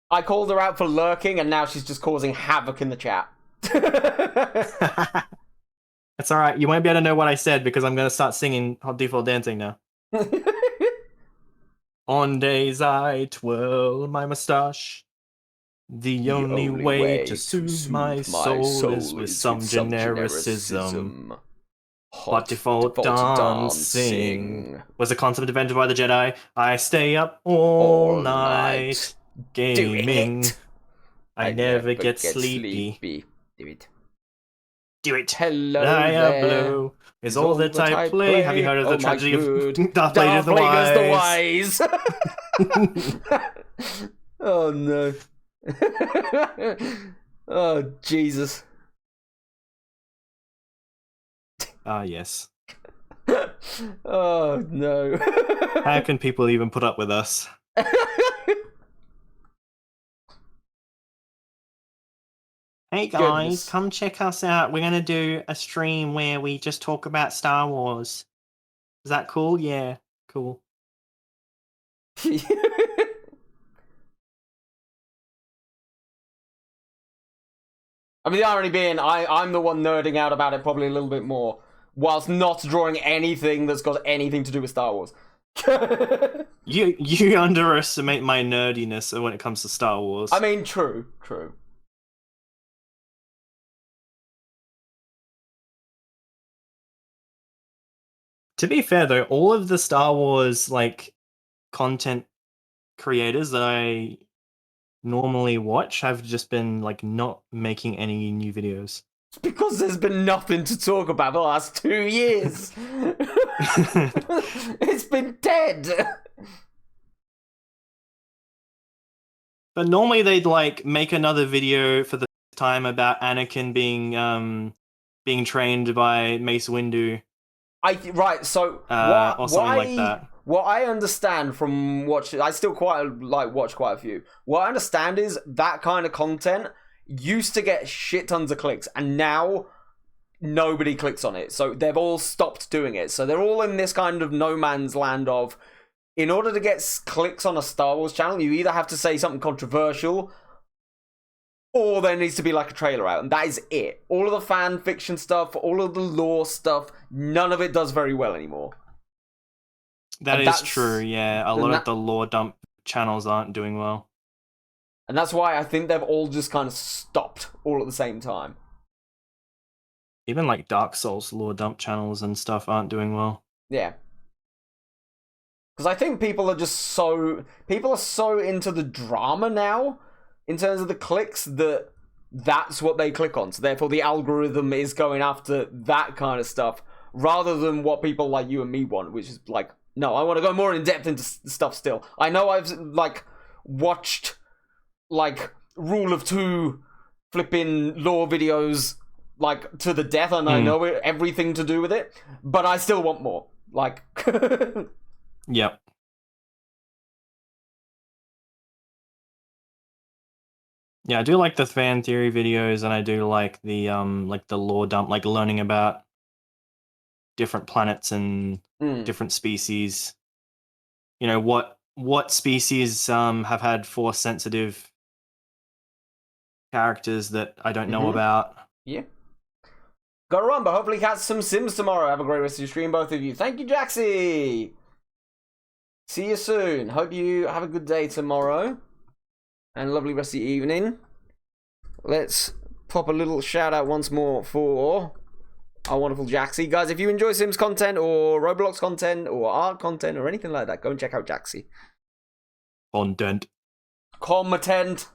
A: I called her out for lurking, and now she's just causing havoc in the chat.
B: That's all right. You won't be able to know what I said because I'm gonna start singing Hot Default Dancing now. On days I twirl my mustache. The only way to soothe my soul is with some genericism. Hot default dancing was a concept invented by the Jedi. I stay up all night gaming. I never get sleepy.
A: Do it.
B: Do it.
A: Hello
B: Diablo is all that I play. Have you heard of the tragedy of Darth Plagueis the Wise?
A: Oh no. Oh Jesus.
B: Ah, yes.
A: Oh no.
B: How can people even put up with us? Hey guys,
A: Goodness.
B: come check us out. We're gonna do a stream where we just talk about Star Wars. Is that cool? Yeah, cool.
A: I mean, the irony being, I'm the one nerding out about it probably a little bit more, whilst not drawing anything that's got anything to do with Star Wars.
B: You underestimate my nerdiness when it comes to Star Wars.
A: I mean, true.
B: To be fair though, all of the Star Wars like content creators that I normally watch have just been like not making any new videos.
A: It's because there's been nothing to talk about the last 2 years. It's been dead.
B: But normally they'd like make another video for the time about Anakin being trained by Mace Windu.
A: Right, so
B: or something like that.
A: What I understand from watching, I still watch quite a few. What I understand is that kind of content used to get shit tons of clicks, and now nobody clicks on it. So they've all stopped doing it. So they're all in this kind of no man's land of, in order to get clicks on a Star Wars channel, you either have to say something controversial, or there needs to be like a trailer out, and that is it. All of the fan fiction stuff, all of the lore stuff, none of it does very well anymore.
B: That is true, yeah. A lot of the lore dump channels aren't doing well.
A: And that's why I think they've all just kind of stopped all at the same time.
B: Even like Dark Souls lore dump channels and stuff aren't doing well.
A: Yeah. Because I think people are so into the drama now, in terms of the clicks, that that's what they click on. So therefore the algorithm is going after that kind of stuff, rather than what people like you and me want, which is like, no, I want to go more in depth into stuff still. I know I've like watched like Rule of Two flipping lore videos like to the death, and I know everything to do with it, but I still want more. Like,
B: Yep. Yeah, I do like the fan theory videos, and I do like the lore dump, like learning about different planets and different species. You know, what species have had force sensitive characters that I don't know about.
A: Yeah. Gotta run, but hopefully catch some Sims tomorrow. Have a great rest of your stream, both of you. Thank you, Jaxie. See you soon. Hope you have a good day tomorrow. And a lovely rest of your evening. Let's pop a little shout out once more for our wonderful Jaxie. Guys, if you enjoy Sims content or Roblox content or art content or anything like that, go and check out Jaxie.
B: Content.
A: Content.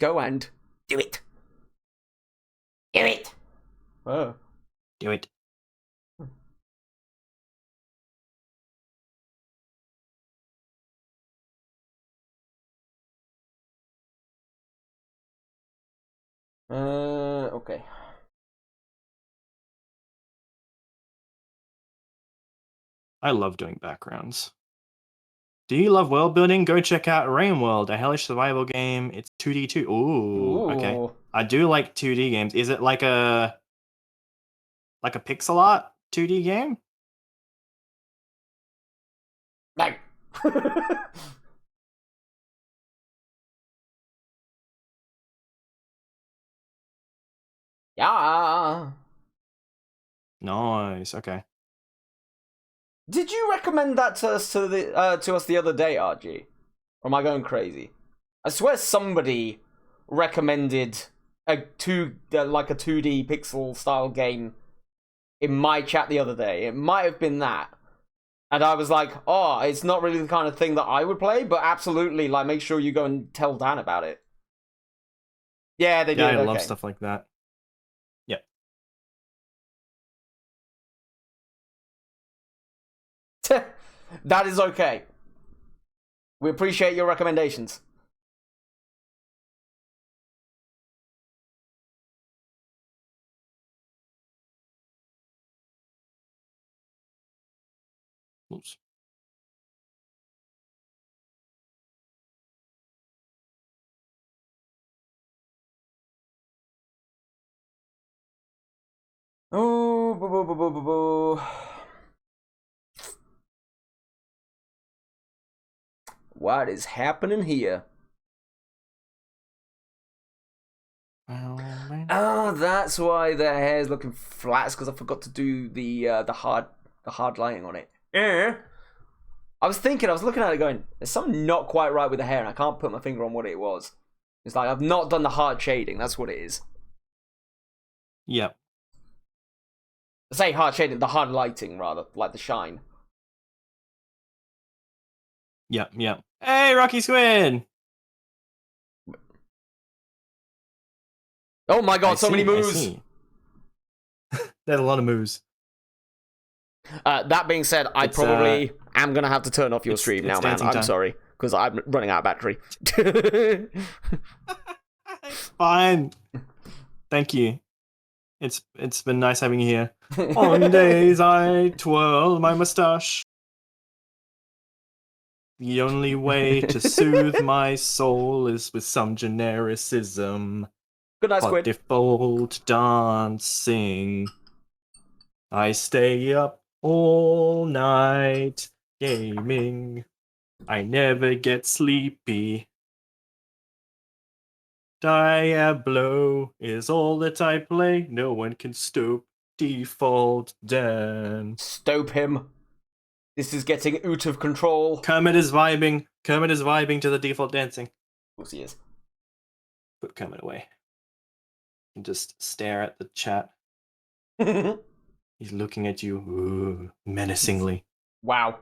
A: Go and do it. Do it. Oh.
B: Do it.
A: Okay.
B: I love doing backgrounds. Do you love world building? Go check out Rain World, a hellish survival game. It's 2D too. Ooh, okay. I do like 2D games. Is it like a pixel art 2D game?
A: No. Yeah.
B: Nice. Okay.
A: Did you recommend that to us to us the other day, RG? Or am I going crazy? I swear somebody recommended like a 2D pixel style game in my chat the other day. It might have been that. And I was like, oh, it's not really the kind of thing that I would play, but absolutely, like, make sure you go and tell Dan about it. Yeah, they did.
B: Yeah, I
A: okay.
B: love stuff like that. Yep.
A: That is okay. We appreciate your recommendations.
B: Oops.
A: Oh, boo, boo, boo, boo, boo, boo. What is happening here? Oh, that's why the hair is looking flat. It's because I forgot to do the hard lining on it. I was looking at it going, there's something not quite right with the hair, and I can't put my finger on what it was. It's like I've not done the hard shading. That's what it is.
B: Yep.
A: I say hard shading, the hard lighting rather, like the shine.
B: Yep. Yep. Hey, Rocky Squid!
A: Oh my god, so many moves!
B: There's a lot of moves.
A: That being said, I probably am going to have to turn off your stream now, man. I'm sorry, because I'm running out of battery.
B: Fine. Thank you. It's been nice having you here. On days I twirl my mustache. The only way to soothe my soul is with some genericism.
A: Good night, Squid.
B: Default dancing. I stay up all night gaming. I never get sleepy. Diablo is all that I play. No one can stop default Dan.
A: Stope him. This is getting out of control.
B: Kermit is vibing. Kermit is vibing to the default dancing.
A: Of course he is.
B: Put Kermit away. And just stare at the chat. He's looking at you menacingly.
A: Wow.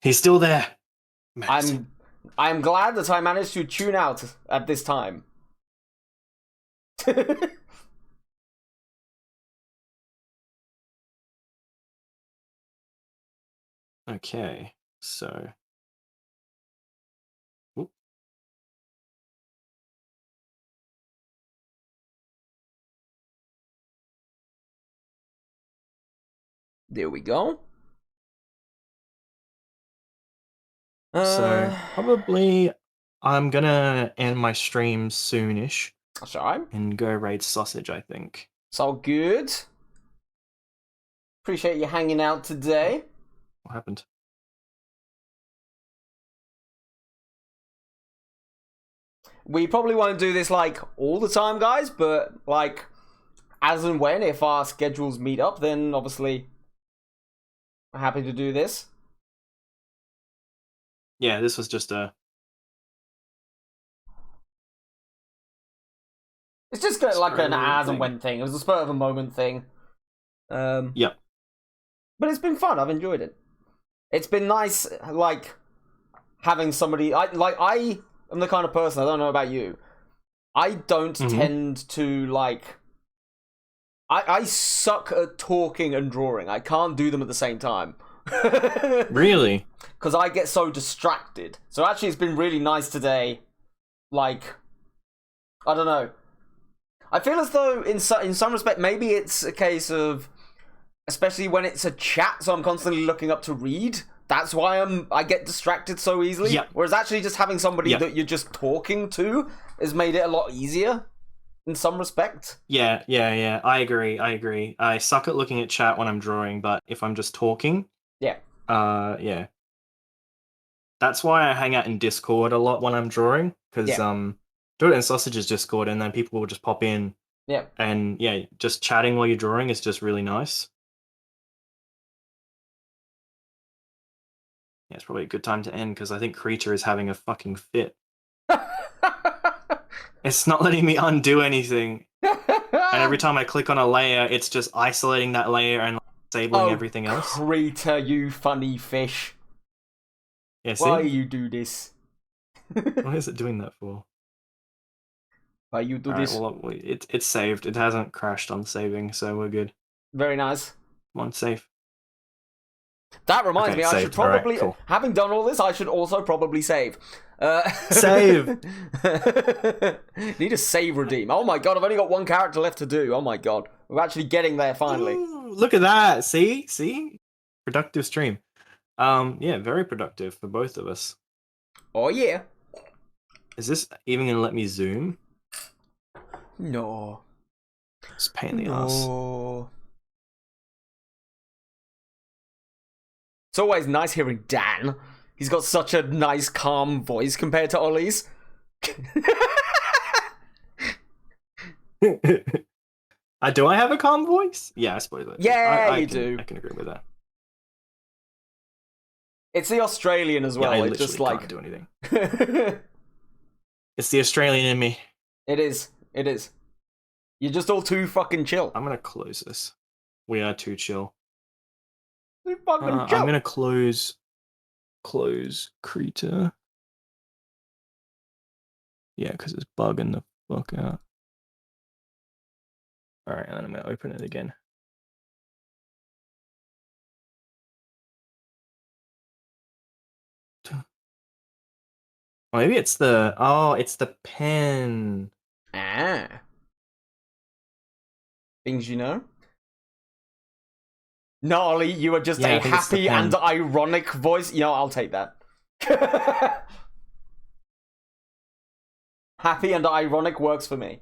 B: He's still there. Menacing.
A: I'm glad that I managed to tune out at this time.
B: Okay, so
A: There we go.
B: So probably I'm gonna end my stream soonish
A: That's alright.
B: and go raid sausage, I think.
A: It's all good. Appreciate you hanging out today.
B: What happened?
A: We probably won't do this like all the time, guys, but like as and when, if our schedules meet up, then obviously I'm happy to do this.
B: Yeah, this was just a...
A: It's just like an as and
B: thing.
A: when thing. It was a spur of a moment thing.
B: Yep.
A: But it's been fun. I've enjoyed it. It's been nice, like having somebody. I am the kind of person. I don't know about you. I don't tend to like. I suck at talking and drawing. I can't do them at the same time.
B: Really?
A: Because I get so distracted. So actually, it's been really nice today. Like, I don't know. I feel as though in some respect, maybe it's a case of, especially when it's a chat, so I'm constantly looking up to read. That's why I get distracted so easily.
B: Yep.
A: Whereas actually just having somebody that you're just talking to has made it a lot easier in some respect.
B: Yeah. I agree. I suck at looking at chat when I'm drawing, but if I'm just talking, yeah. That's why I hang out in Discord a lot when I'm drawing, because do it in Sausage's Discord, and then people will just pop in.
A: Yeah.
B: And yeah, just chatting while you're drawing is just really nice. Yeah, it's probably a good time to end because I think Creature is having a fucking fit. It's not letting me undo anything. And every time I click on a layer, it's just isolating that layer and disabling everything else.
A: Creature, you funny fish.
B: Yeah, see?
A: Why you do this?
B: What is it doing that for?
A: Why you do this?
B: Well, it's saved. It hasn't crashed on saving, so we're good.
A: Very nice.
B: Come on, save.
A: That reminds me, I should probably,
B: cool.
A: Having done all this, I should also probably save.
B: Save!
A: Need a save redeem. Oh my god, I've only got one character left to do. Oh my god. We're actually getting there finally.
B: Ooh, look at that. See? Productive stream. Yeah, very productive for both of us.
A: Oh yeah.
B: Is this even gonna let me zoom?
A: No.
B: It's a pain in the ass.
A: It's always nice hearing Dan. He's got such a nice, calm voice compared to Ollie's.
B: Do I have a calm voice? Yeah, I suppose.
A: You do.
B: I can agree with that.
A: It's the Australian as well.
B: I
A: it's just like
B: can't do anything. It's the Australian in me.
A: It is. You're just all too fucking chill.
B: I'm gonna close this. We are too chill.
A: Too fucking chill.
B: I'm gonna close Creator. Yeah, because it's bugging the fuck out. Alright, and then I'm gonna open it again. Maybe it's it's the pen.
A: Things you know? No, Ollie, you are just a happy and ironic voice. You know, I'll take that. Happy and ironic works for me.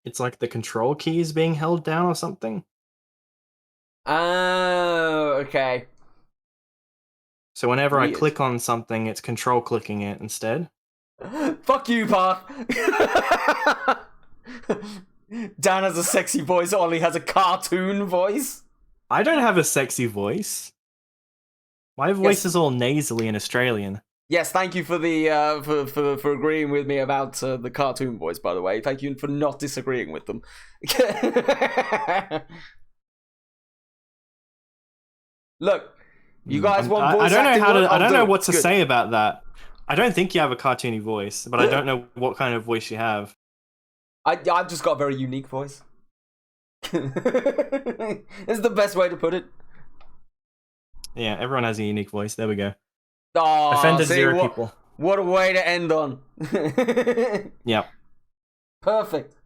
B: It's like the control key is being held down or something.
A: Oh, okay.
B: So whenever I click on something, it's control clicking it instead.
A: Fuck you, Park. Dan has a sexy voice, Ollie has a cartoon voice.
B: I don't have a sexy voice. My voice is all nasally and Australian.
A: Yes, thank you for the for agreeing with me about the cartoon voice. By the way, thank you for not disagreeing with them. Look, you guys want voice acting?
B: I don't know what to say about that. I don't think you have a cartoony voice, but I don't know what kind of voice you have.
A: I've just got a very unique voice. It's the best way to put it.
B: Yeah, everyone has a unique voice. There we go.
A: Oh,
B: Offended
A: see,
B: 0 people.
A: What a way to end on.
B: Yep.
A: Perfect.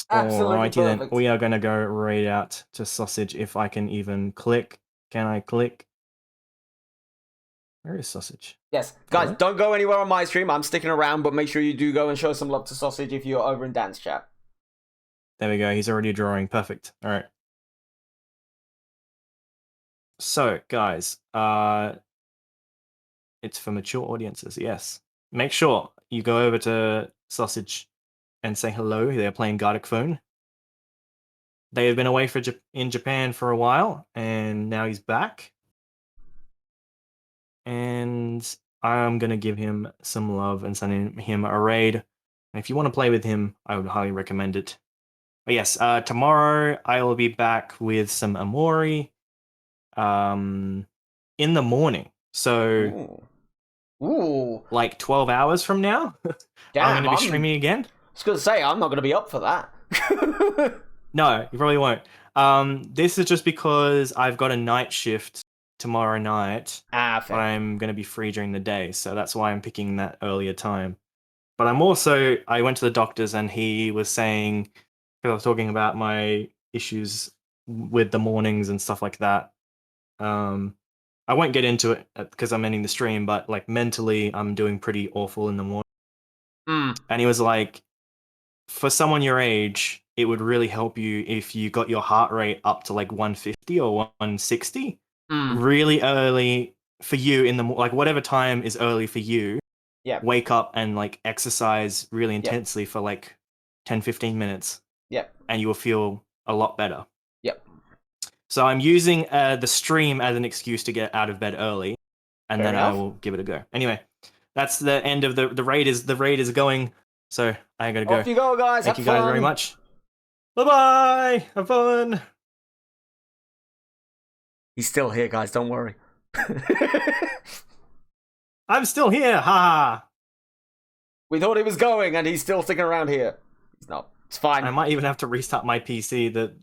A: Absolutely
B: Alrighty then.
A: perfect.
B: We are going to go right out to Sausage if I can even click. Can I click? Where is Sausage?
A: Yes, guys,
B: Hello?
A: don't go anywhere on my stream. I'm sticking around, but make sure you do go and show some love to Sausage if you're over in Dan's chat.
B: There we go. He's already drawing. Perfect. All right. So, guys, it's for mature audiences. Yes. Make sure you go over to Sausage and say hello. They're playing Gartic Phone. They have been away in Japan for a while, and now he's back. And I'm going to give him some love and send him a raid. And if you want to play with him, I would highly recommend it. But yes, tomorrow I will be back with some Amori in the morning. So,
A: Ooh.
B: like 12 hours from now,
A: Damn,
B: I'm going to be streaming again.
A: I was going to say, I'm not going to be up for that.
B: No, you probably won't. This is just because I've got a night shift tomorrow night.
A: Fair.
B: But I'm going to be free during the day, so that's why I'm picking that earlier time. But I went to the doctor's and he was saying, because I was talking about my issues with the mornings and stuff like that. I won't get into it because I'm ending the stream, but like mentally, I'm doing pretty awful in the morning. And he was like, for someone your age, it would really help you if you got your heart rate up to like 150 or 160 really early for you in the like whatever time is early for you.
A: Yeah.
B: Wake up and like exercise really intensely for like 10-15 minutes.
A: Yep.
B: And you will feel a lot better.
A: Yep.
B: So I'm using the stream as an excuse to get out of bed early, and
A: Fair
B: then
A: enough.
B: I will give it a go. Anyway, that's the end of the raid. The raid is going, so I gotta go.
A: Off you go, guys.
B: Thank
A: Have
B: you guys
A: fun.
B: very much. Bye bye. Have fun.
A: He's still here, guys. Don't worry.
B: I'm still here. Ha.
A: We thought he was going, and he's still sticking around here. He's not. It's fine.
B: I might even have to restart my PC. That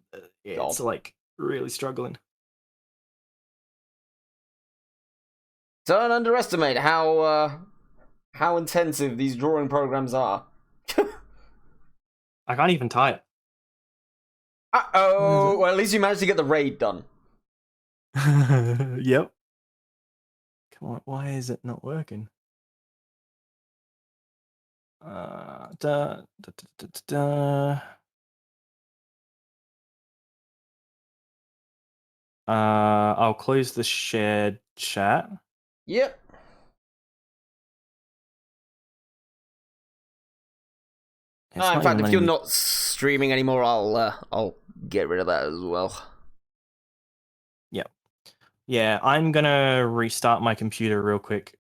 B: it's
A: God.
B: like really struggling.
A: Don't underestimate how intensive these drawing programs are.
B: I can't even type.
A: Uh-oh. Well, at least you managed to get the raid done.
B: Yep. Come on, why is it not working? I'll close the shared chat.
A: Yep.
B: It's not
A: In fact,
B: even
A: if you're
B: letting me-
A: not streaming anymore, I'll get rid of that as well.
B: Yeah, I'm gonna restart my computer real quick.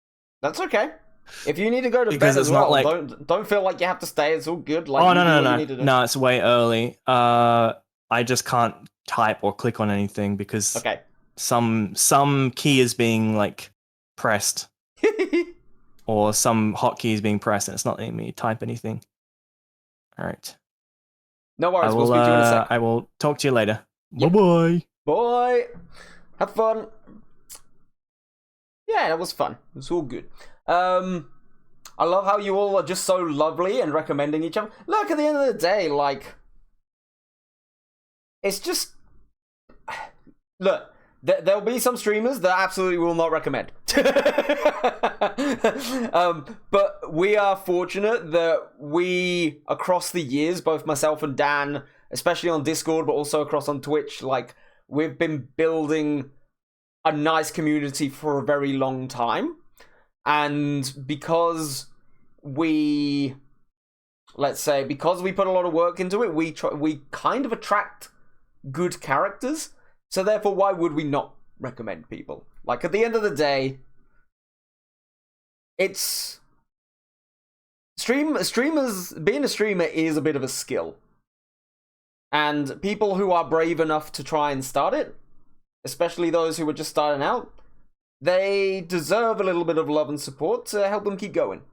A: That's okay. If you need to go to
B: Because
A: bed
B: it's
A: as
B: not
A: well,
B: like-
A: don't feel like you have to stay. It's all good. Like,
B: Oh
A: you do what you
B: no.
A: need to do.
B: No, it's way early. I just can't type or click on anything because
A: Okay.
B: some key is being like pressed or some hotkey is being pressed and it's not letting me type anything. All right.
A: No worries. We'll speak to you in a sec.
B: I will talk to you later.
A: Yep.
B: Bye-bye.
A: Bye. Have fun. Yeah, that was fun. It was all good. I love how you all are just so lovely and recommending each other. Look, at the end of the day, like, it's just... Look, there'll be some streamers that absolutely will not recommend. But we are fortunate that we, across the years, both myself and Dan, especially on Discord, but also across on Twitch, like, we've been building a nice community for a very long time. And because we, let's say, because we put a lot of work into it, we kind of attract good characters. So therefore, why would we not recommend people? Like, at the end of the day, it's... Streamers, being a streamer is a bit of a skill. And people who are brave enough to try and start it, especially those who are just starting out, they deserve a little bit of love and support to help them keep going.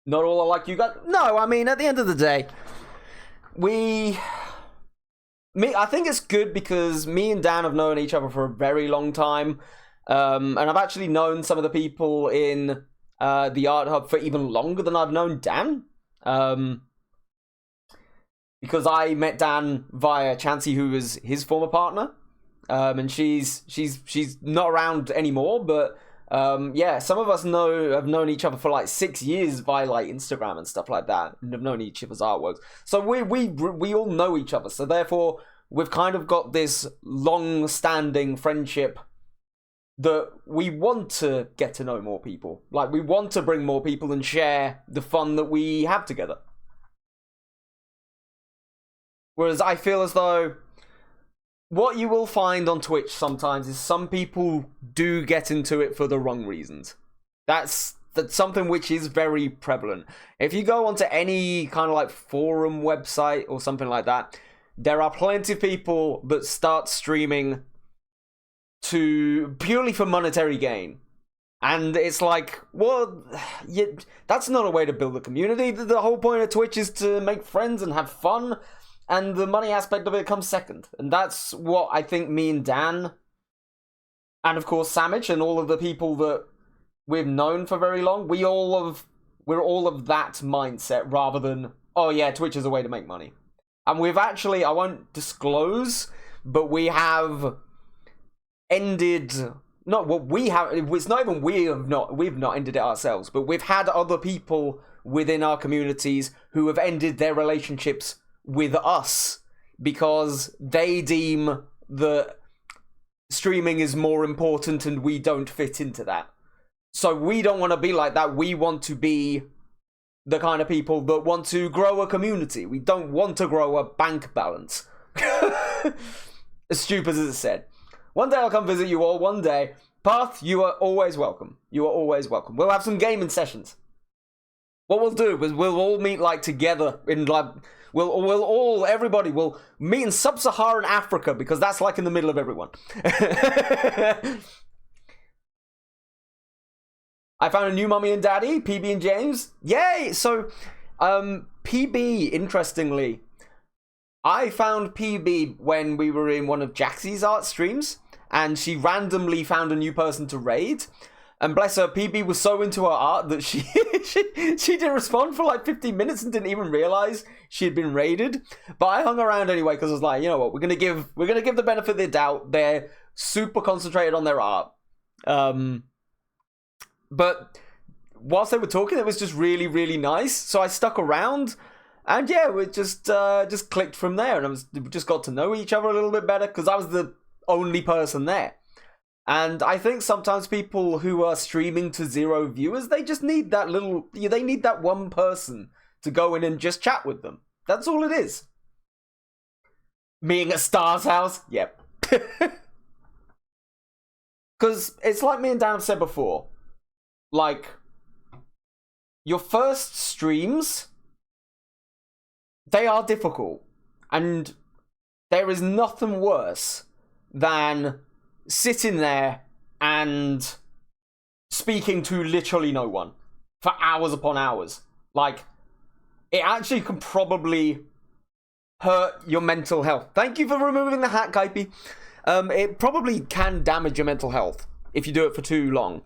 A: Not all are like you guys. No, I mean, at the end of the day, I think it's good because me and Dan have known each other for a very long time. And I've actually known some of the people in the Art Hub for even longer than I've known Dan. Because I met Dan via Chansey, who was his former partner. And she's not around anymore, but yeah, some of us have known each other for like 6 years via like Instagram and stuff like that, and have known each other's artworks. So we all know each other. So therefore, we've kind of got this long-standing friendship that we want to get to know more people. Like, we want to bring more people and share the fun that we have together. Whereas I feel as though what you will find on Twitch sometimes is some people do get into it for the wrong reasons. That's something which is very prevalent. If you go onto any kind of like forum website or something like that, there are plenty of people that start streaming to purely for monetary gain. And it's like, well, that's not a way to build a community. The whole point of Twitch is to make friends and have fun. And the money aspect of it comes second. And that's what I think me and Dan, and of course Samich and all of the people that we've known for very long, we're all of that mindset rather than, oh yeah, Twitch is a way to make money. And we've actually, I won't disclose, but we have ended, not what we have, it's not even we've not ended it ourselves, but we've had other people within our communities who have ended their relationships with us because they deem that streaming is more important and we don't fit into that. So we don't want to be like that. We want to be the kind of people that want to grow a community. We don't want to grow a bank balance. As stupid as it's said. One day I'll come visit you all. One day. Path, you are always welcome. You are always welcome. We'll have some gaming sessions. What we'll do is we'll all meet like together in like everybody will meet in sub-Saharan Africa because that's like in the middle of everyone. I found a new mummy and daddy, PB and James. Yay! So, PB, interestingly, I found PB when we were in one of Jaxie's art streams, and she randomly found a new person to raid. And bless her, PB was so into her art that she didn't respond for like 15 minutes and didn't even realize she had been raided. But I hung around anyway because I was like, you know what, we're gonna give the benefit of the doubt. They're super concentrated on their art. But whilst they were talking, it was just really, really nice. So I stuck around, and yeah, we just clicked from there, and we just got to know each other a little bit better because I was the only person there. And I think sometimes people who are streaming to 0 viewers, they just need that they need that one person to go in and just chat with them. That's all it is. Meeting at Star's house? Yep. Because it's like me and Dan have said before. Like, your first streams, they are difficult. And there is nothing worse than sitting there and speaking to literally no one for hours upon hours. Like, it actually can probably hurt your mental health. Thank you for removing the hat, Kaipi. It probably can damage your mental health if you do it for too long.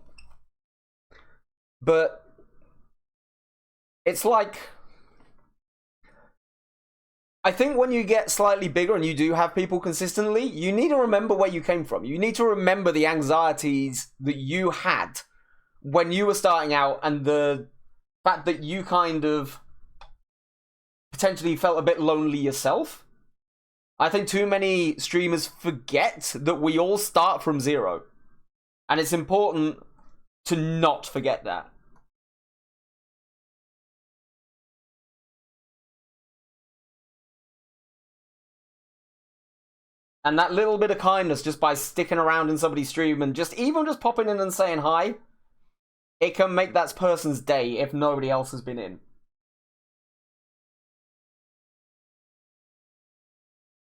A: But it's like, I think when you get slightly bigger and you do have people consistently, you need to remember where you came from. You need to remember the anxieties that you had when you were starting out and the fact that you kind of potentially felt a bit lonely yourself. I think too many streamers forget that we all start from 0. And it's important to not forget that. And that little bit of kindness just by sticking around in somebody's stream and even just popping in and saying hi, it can make that person's day if nobody else has been in.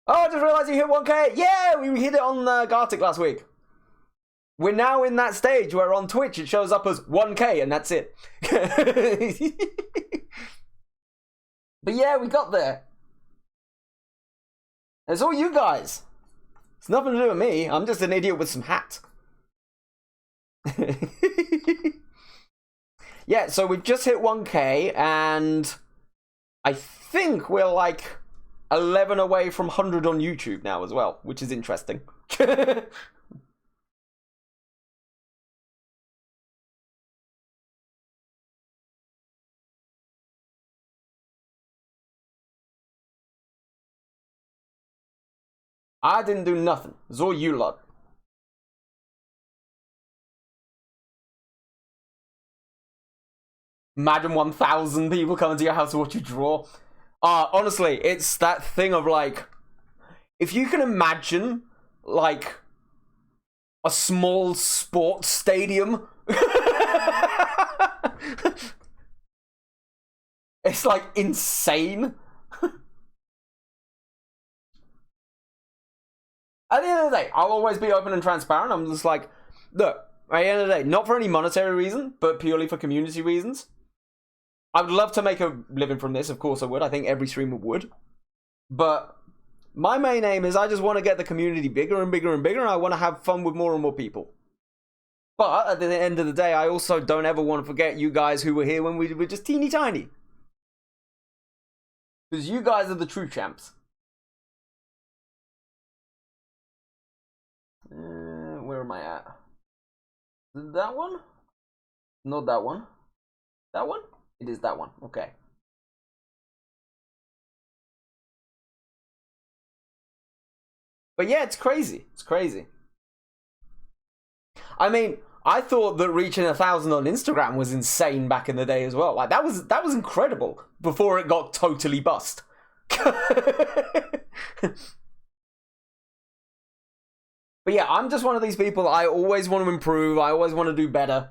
A: Oh, I just realised you hit 1K. Yeah, we hit it on Gartic last week. We're now in that stage where on Twitch it shows up as 1K and that's it. But yeah, we got there. It's all you guys. It's nothing to do with me. I'm just an idiot with some hat. Yeah, so we've just hit 1K, and I think we're like 11 away from 100 on YouTube now as well, which is interesting. I didn't do nothing. It's all you lot. Imagine 1,000 people coming to your house to watch you draw. Honestly, it's that thing of like, if you can imagine like a small sports stadium, it's like insane. At the end of the day, I'll always be open and transparent. I'm just like, look, at the end of the day, not for any monetary reason, but purely for community reasons. I would love to make a living from this, of course I would. I think every streamer would. But my main aim is I just want to get the community bigger and bigger and bigger, and I want to have fun with more and more people. But at the end of the day, I also don't ever want to forget you guys who were here when we were just teeny tiny. Because you guys are the true champs. Where am I at? That one? Not that one. That one? It is that one. Okay. But yeah, it's crazy. It's crazy. I mean, I thought that reaching 1,000 on Instagram was insane back in the day as well. Like that was incredible before it got totally bust. But yeah, I'm just one of these people. I always want to improve. I always want to do better.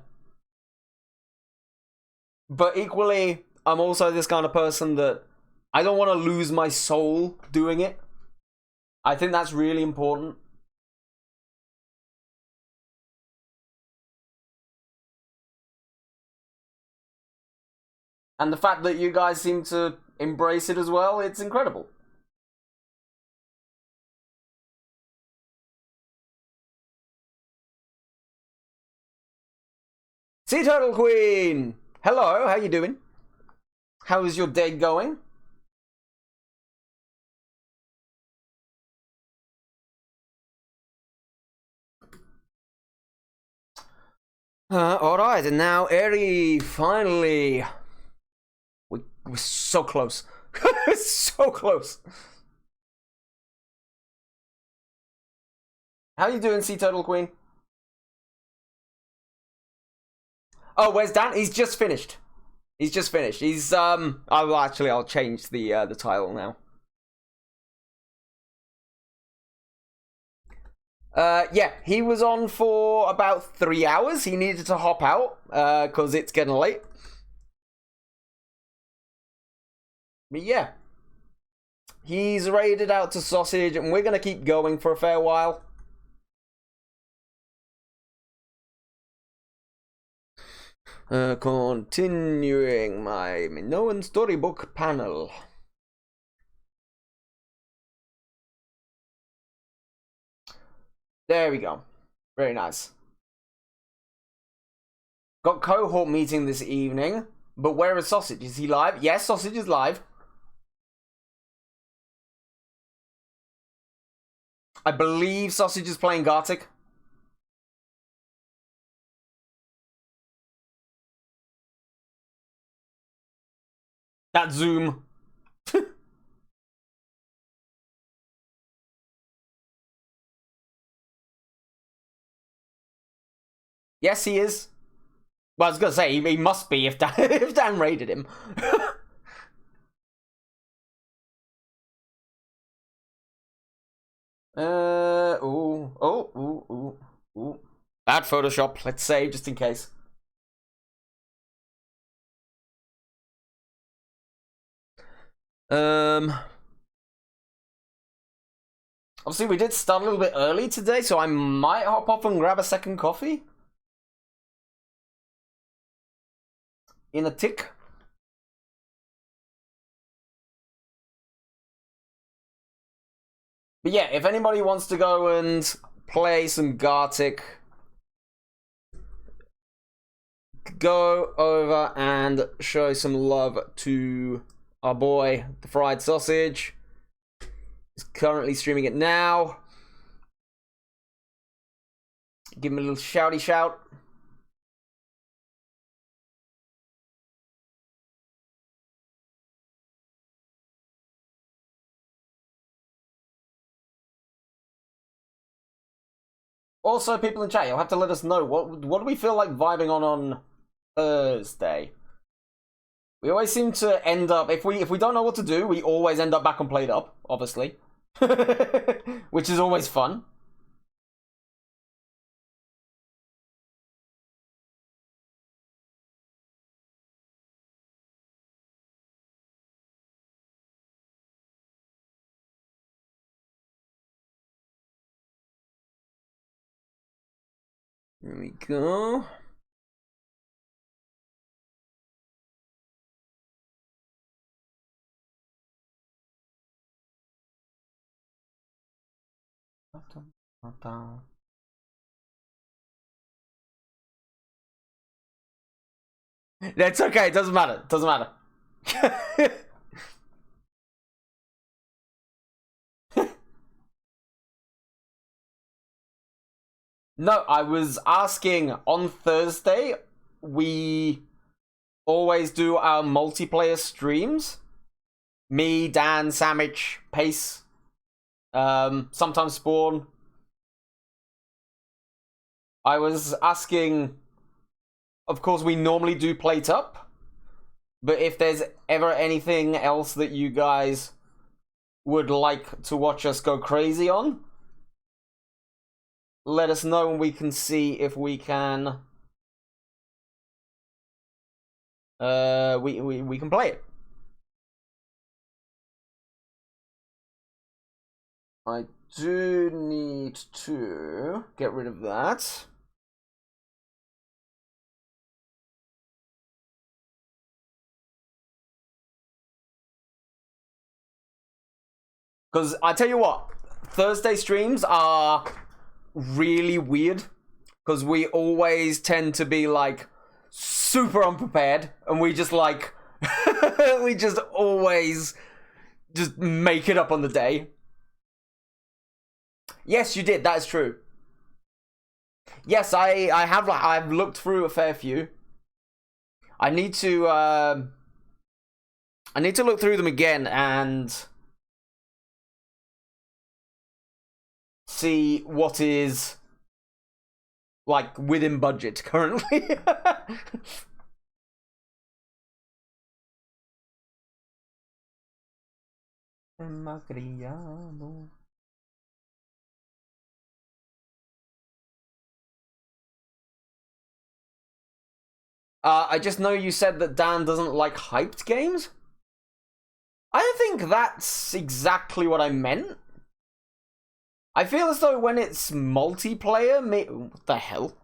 A: But equally, I'm also this kind of person that I don't want to lose my soul doing it. I think that's really important. And the fact that you guys seem to embrace it as well, it's incredible. Sea Turtle Queen! Hello, how you doing? How is your day going? Alright, and now Eri, finally. We're so close. So close. How you doing, Sea Turtle Queen? Oh, where's Dan? He's just finished. He's just finished. He's I'll change the title now. Yeah, he was on for about 3 hours. He needed to hop out because it's getting late. But yeah, he's raided out to Sausage, and we're gonna keep going for a fair while. Continuing my Minoan storybook panel. There we go. Very nice. Got cohort meeting this evening, but where is Sausage? Is he live? Yes, Sausage is live. I believe Sausage is playing Gartic. That zoom. Yes, he is. Well, I was gonna say he must be if Dan, if Dan raided him. Ooh. Bad Photoshop. Let's save just in case. Obviously, we did start a little bit early today, so I might hop off and grab a second coffee. In a tick. But yeah, if anybody wants to go and play some Gartic, go over and show some love to our boy, the Fried Sausage. He's currently streaming it now. Give him a little shouty shout. Also, people in chat, you'll have to let us know what do we feel like vibing on Thursday. We always seem to end up, if we don't know what to do, we always end up back on Played Up, obviously, which is always fun. There we go. That's okay, it doesn't matter. It doesn't matter. No, I was asking on Thursday, we always do our multiplayer streams. Me, Dan, Sandwich, Pace, sometimes Spawn. I was asking, of course, we normally do Plate Up, but if there's ever anything else that you guys would like to watch us go crazy on, let us know and we can see if we can we can play it. I do need to get rid of that. Because I tell you what, Thursday streams are really weird because we always tend to be like super unprepared and we just like we just always just make it up on the day. Yes, you did. That is true. Yes, I have like I've looked through a fair few. I need to look through them again and see what is like within budget currently. I just know you said that Dan doesn't like hyped games. I don't think that's exactly what I meant. I feel as though when it's multiplayer, what the hell?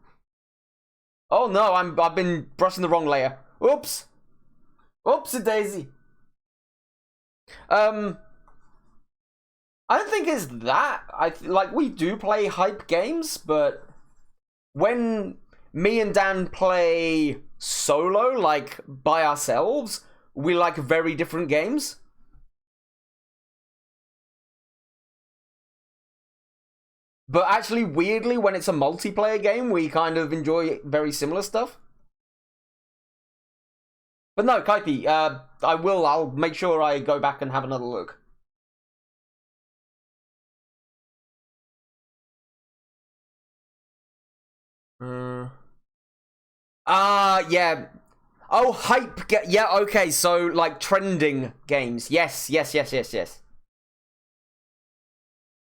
A: Oh no, I've been brushing the wrong layer. Oops. Oopsie-daisy. I don't think it's that. Like we do play hype games, but when me and Dan play solo, like by ourselves, we like very different games. But actually, weirdly, when it's a multiplayer game, we kind of enjoy very similar stuff. But no, Kaipi, I'll make sure I go back and have another look. Yeah. Oh, hype. Yeah, okay, so, like, trending games. Yes.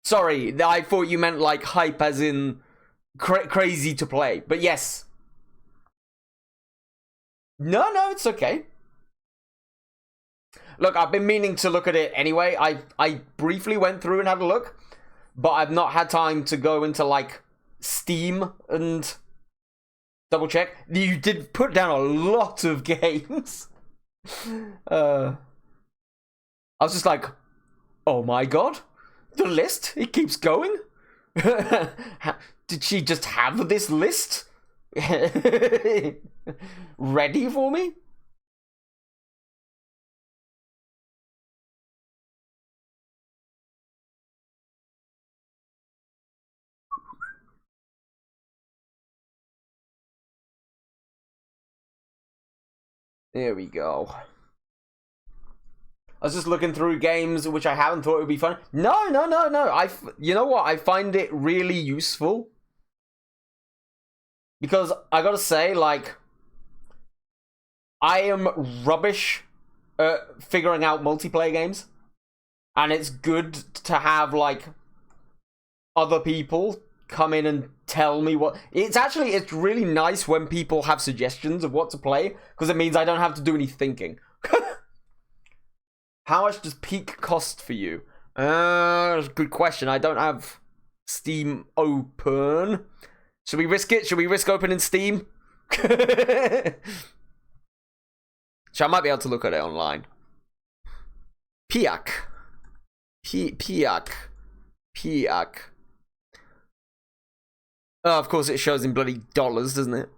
A: Sorry, I thought you meant, like, hype as in crazy to play. But yes. No, it's okay. Look, I've been meaning to look at it anyway. I briefly went through and had a look. But I've not had time to go into, like, Steam and double check. You did put down a lot of games. I was just like, oh my god. The list? It keeps going? Did she just have this list? Ready for me? There we go. I was just looking through games which I haven't thought would be fun. No. You know what? I find it really useful. Because I gotta say, like, I am rubbish at figuring out multiplayer games. And it's good to have, like, other people come in and tell me what... It's really nice when people have suggestions of what to play. Because it means I don't have to do any thinking. How much does Peak cost for you? Good question. I don't have Steam open. Should we risk it? Should we risk opening Steam? So I might be able to look at it online. Piak. Oh, of course it shows in bloody dollars, doesn't it?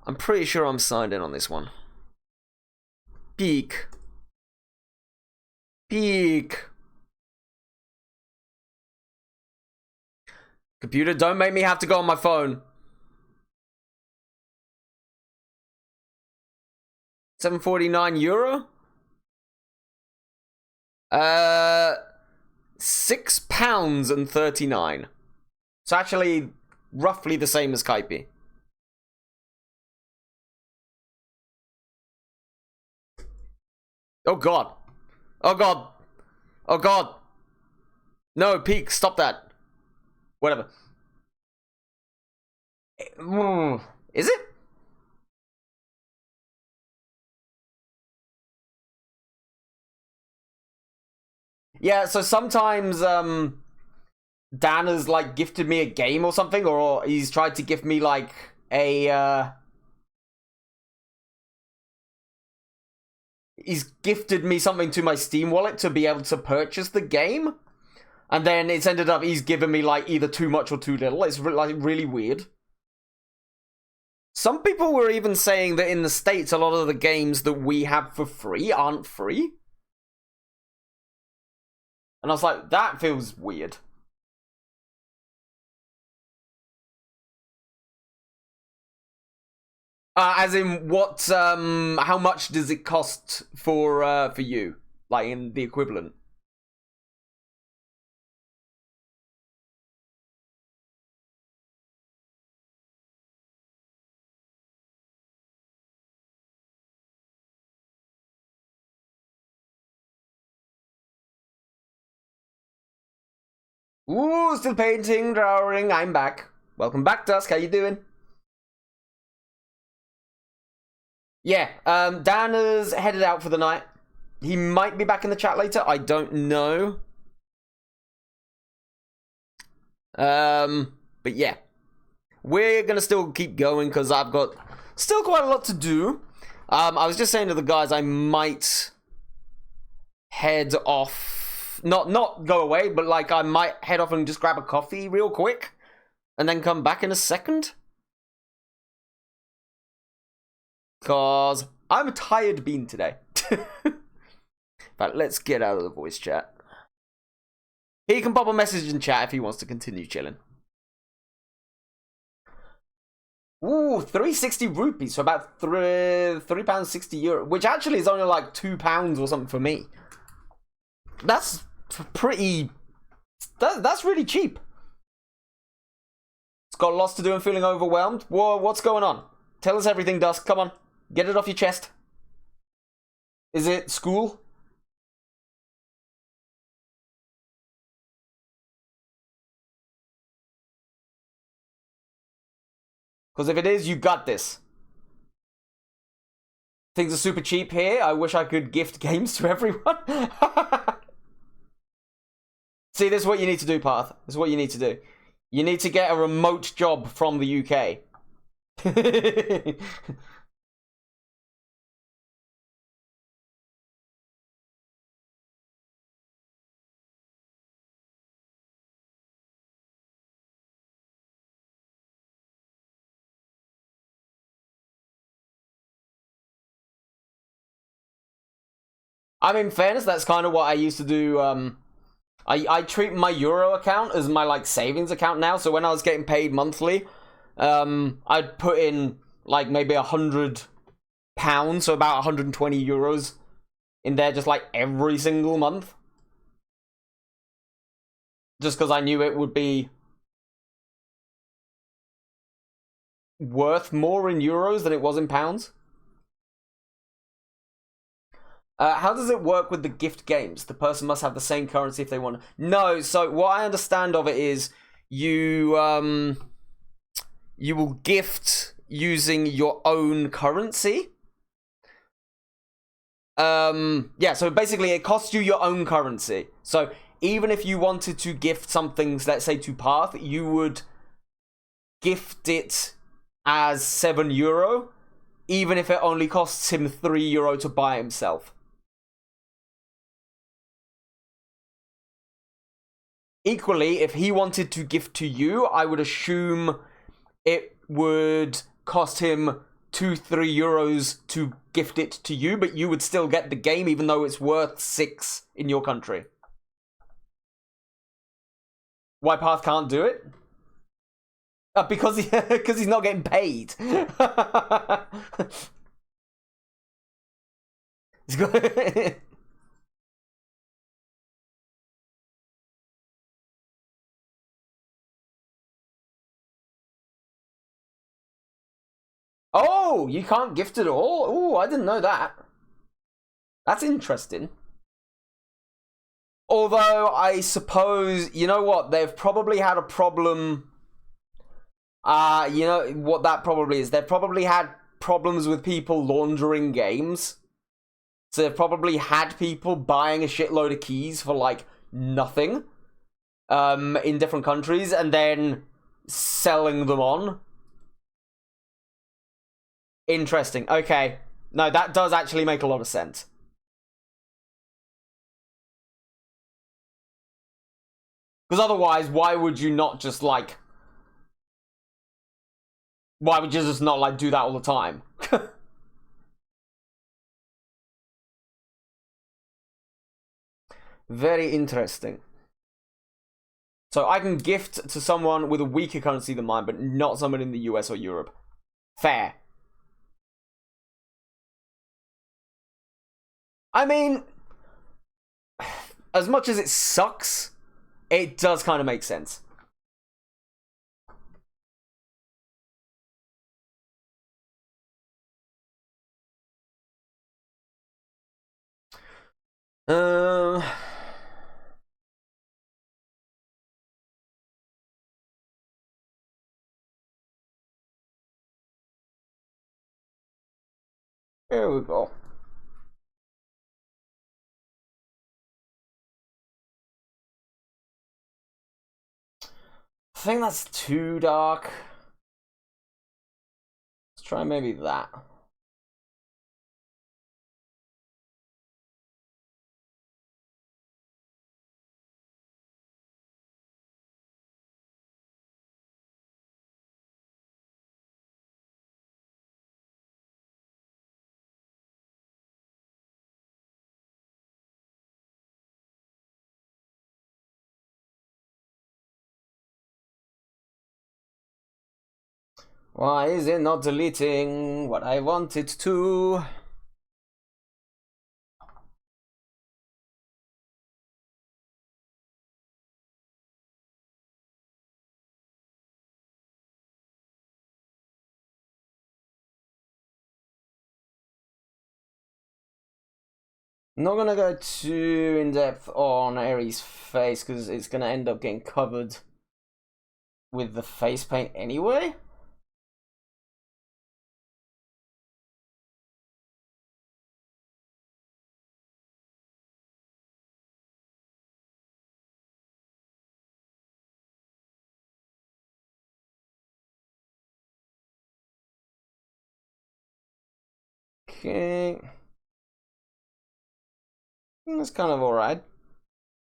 A: I'm pretty sure I'm signed in on this one. Peak. Computer, don't make me have to go on my phone. 749 euro? £6.39. So actually roughly the same as Kaipi. Oh god. No, Peak, stop that. Whatever. Is it? Yeah, so sometimes Dan has like gifted me a game or something, or he's tried to gift me like a he's gifted me something to my Steam wallet to be able to purchase the game. And then it's ended up he's given me like either too much or too little. It's like really weird. Some people were even saying that in the States, a lot of the games that we have for free aren't free. And I was like, that feels weird. As in, what? How much does it cost for you? Like in the equivalent? Ooh, still painting, drawing. I'm back. Welcome back, Dusk. How you doing? Yeah, Dan is headed out for the night. He might be back in the chat later. I don't know. But yeah. We're gonna still keep going because I've got still quite a lot to do. I was just saying to the guys I might head off. Not go away, but like I might head off and just grab a coffee real quick. And then come back in a second. Because I'm a tired bean today. But let's get out of the voice chat. He can pop a message in chat if he wants to continue chilling. Ooh, 360 rupees, so about £3.60, which actually is only like £2 or something for me. That's pretty... That's really cheap. It's got lots to do and feeling overwhelmed. Whoa, what's going on? Tell us everything, Dusk. Come on. Get it off your chest. Is it school? Because if it is, you got this. Things are super cheap here. I wish I could gift games to everyone. See, this is what you need to do, Path. This is what you need to do. You need to get a remote job from the UK. I mean, in fairness, that's kind of what I used to do. I treat my Euro account as my like savings account now. So when I was getting paid monthly, I'd put in like maybe £100, so about 120 euros in there, just like every single month, just because I knew it would be worth more in euros than it was in pounds. How does it work with the gift games? The person must have the same currency if they want. No, so what I understand of it is you will gift using your own currency. Yeah, so basically it costs you your own currency. So even if you wanted to gift something, let's say to Path, you would gift it as €7, even if it only costs him €3 to buy himself. Equally, if he wanted to gift to you, I would assume it would cost him €2-3 to gift it to you, but you would still get the game even though it's worth 6 in your country. Why Path can't do it? Because he's not getting paid. Oh, you can't gift it all? Oh, I didn't know that. That's interesting. Although, I suppose, you know what? They've probably had a problem. You know what that probably is? They've probably had problems with people laundering games. So they've probably had people buying a shitload of keys for, like, nothing. In different countries, and then selling them on. Interesting. Okay. No, that does actually make a lot of sense. Because otherwise, why would you not just, like... Why would you just not, like, do that all the time? Very interesting. So I can gift to someone with a weaker currency than mine, but not someone in the US or Europe. Fair. I mean, as much as it sucks, it does kind of make sense. Here we go. I think that's too dark. Let's try maybe that. Why is it not deleting what I want it to? I'm not gonna go too in depth on Aries' face because it's gonna end up getting covered with the face paint anyway. Okay. That's kind of alright.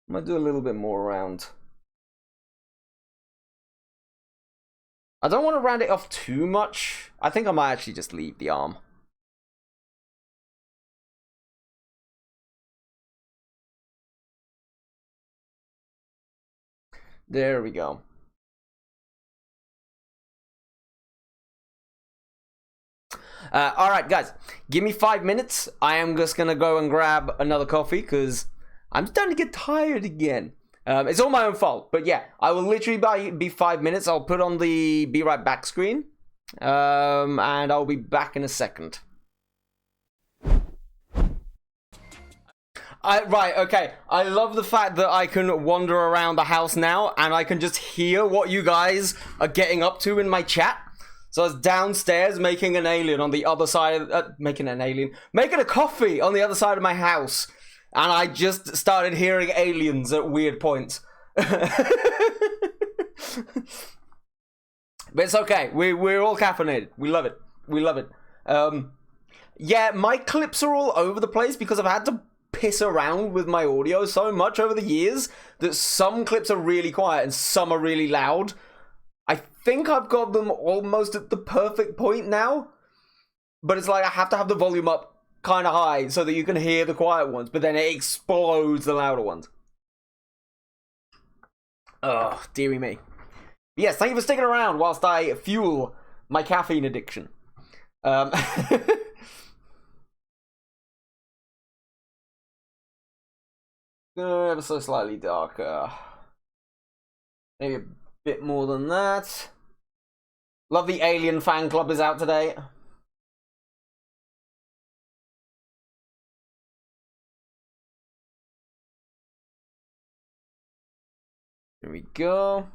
A: I'm gonna do a little bit more around. I don't want to round it off too much. I think I might actually just leave the arm. There we go. All right, guys, give me 5 minutes. I am just gonna go and grab another coffee because I'm starting to get tired again. It's all my own fault, but yeah, I will literally be 5 minutes. I'll put on the be right back screen, and I'll be back in a second. Right, okay. I love the fact that I can wander around the house now and I can just hear what you guys are getting up to in my chat. So I was downstairs making an alien on the other side of, making a coffee on the other side of my house. And I just started hearing aliens at weird points. But it's okay. We're all caffeinated. We love it. We love it. Yeah, my clips are all over the place because I've had to piss around with my audio so much over the years that some clips are really quiet and some are really loud. I think I've got them almost at the perfect point now, but it's like I have to have the volume up kind of high so that you can hear the quiet ones, but then it explodes the louder ones. Oh, dearie me. Yes, thank you for sticking around whilst I fuel my caffeine addiction. Ever so slightly darker. Maybe a bit more than that. Love the Alien fan club is out today. Here we go.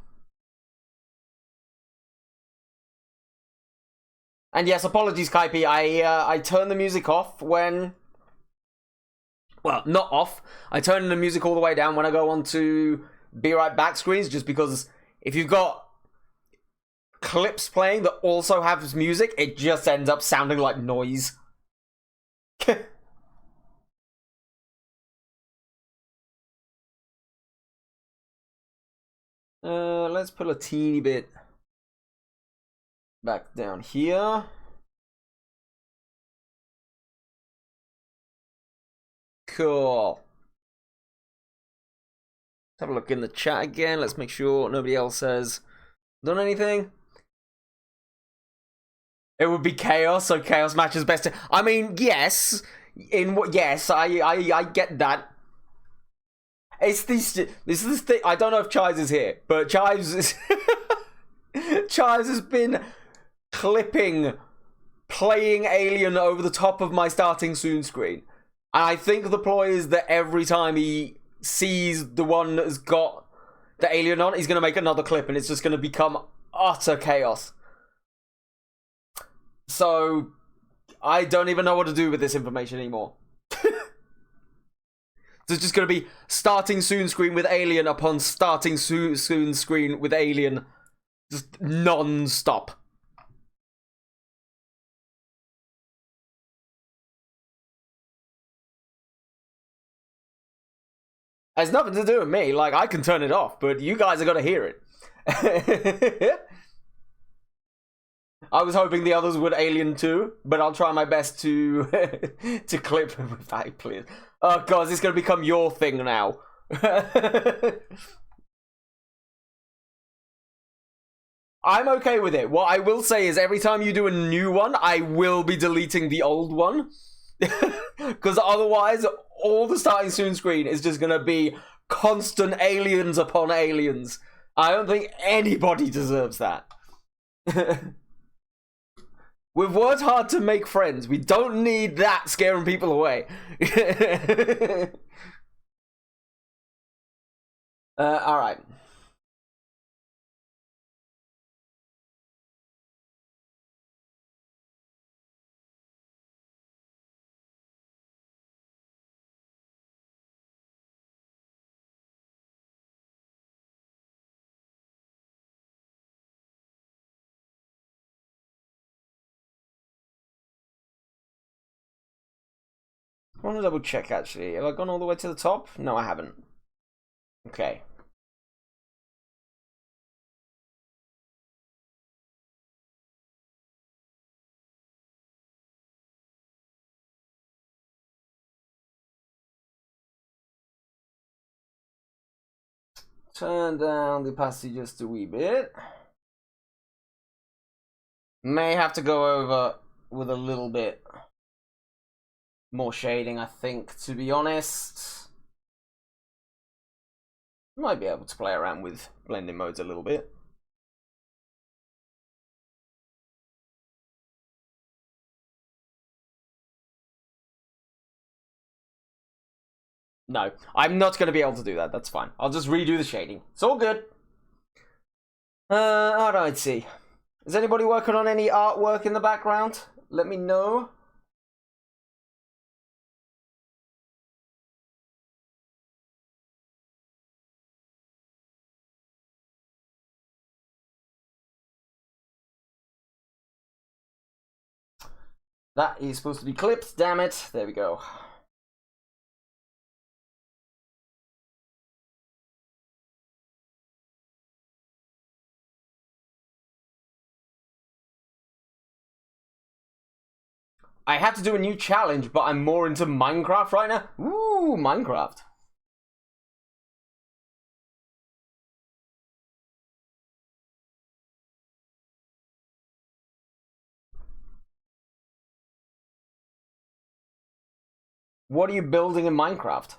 A: And yes, apologies, Kaipi. I turned the music off when... Well, not off. I turn the music all the way down when I go on to Be Right Back screens, just because if you've got clips playing that also have music, it just ends up sounding like noise. Let's put a teeny bit back down here. Cool. Let's have a look in the chat again. Let's make sure nobody else has done anything. It would be chaos, so chaos matches best. I mean, yes. Yes, I get that. It's this is the thing. I don't know if Chives is here, but Chives is Chives has been clipping playing Alien over the top of my starting soon screen. And I think the ploy is that every time he sees the one that's got the alien on, he's going to make another clip and it's just going to become utter chaos. So, I don't even know what to do with this information anymore. So it's just going to be starting soon screen with Alien upon starting soon screen with Alien. Just non-stop. It has nothing to do with me. Like, I can turn it off, but you guys are going to hear it. I was hoping the others would Alien too, but I'll try my best to to clip with that, please. Oh god, this is going to become your thing now. I'm okay with it. What I will say is every time you do a new one, I will be deleting the old one. Because otherwise, all the starting soon screen is just going to be constant aliens upon aliens. I don't think anybody deserves that. We've worked hard to make friends. We don't need that scaring people away. Alright. I want to double check actually. Have I gone all the way to the top? No, I haven't. Okay. Turn down the opacity just a wee bit. May have to go over with a little bit more shading, I think, to be honest. Might be able to play around with blending modes a little bit. No, I'm not going to be able to do that. That's fine. I'll just redo the shading. It's all good. Alright, see. Is anybody working on any artwork in the background? Let me know. That is supposed to be clipped, damn it. There we go. I had to do a new challenge, but I'm more into Minecraft right now. Ooh, Minecraft. What are you building in Minecraft?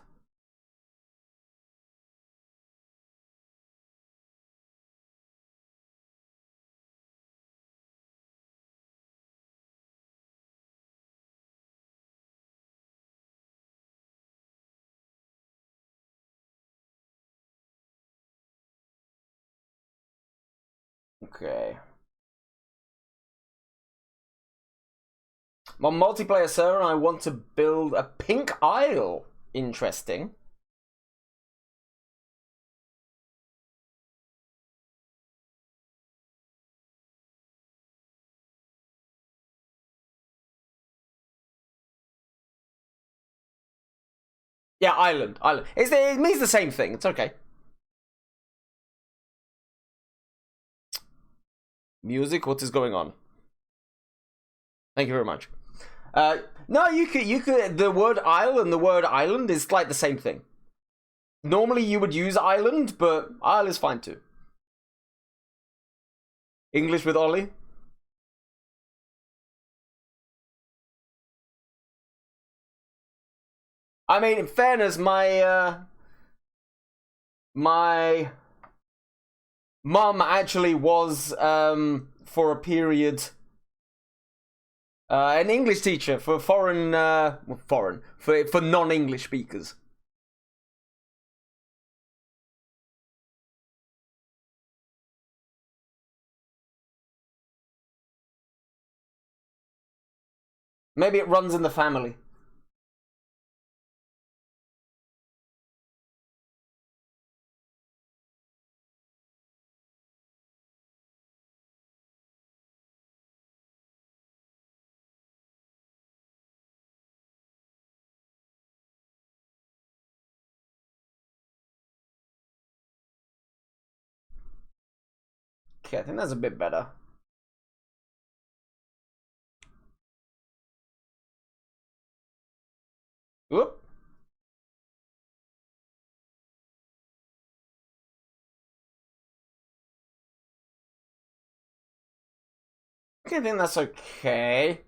A: Okay. My multiplayer server, I want to build a pink isle. Interesting. Yeah, island. It means the same thing. It's okay. Music, what is going on? Thank you very much. No, you could. The word isle and the word island is like the same thing. Normally you would use island, but isle is fine too. English with Ollie. I mean, in fairness, my mum actually was for a period an English teacher for for non-English speakers. Maybe it runs in the family. Okay, I think that's a bit better. Whoop. Okay, I think that's okay.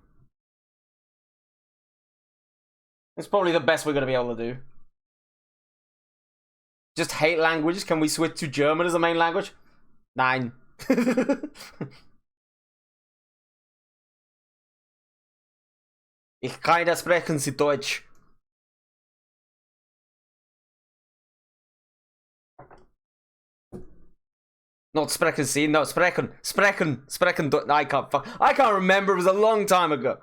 A: It's probably the best we're going to be able to do. Just hate languages. Can we switch to German as the main language? Nein. Ich kann das sprechen Sie Deutsch. Not sprechen Sie, no, sprechen. I can't remember, it was a long time ago.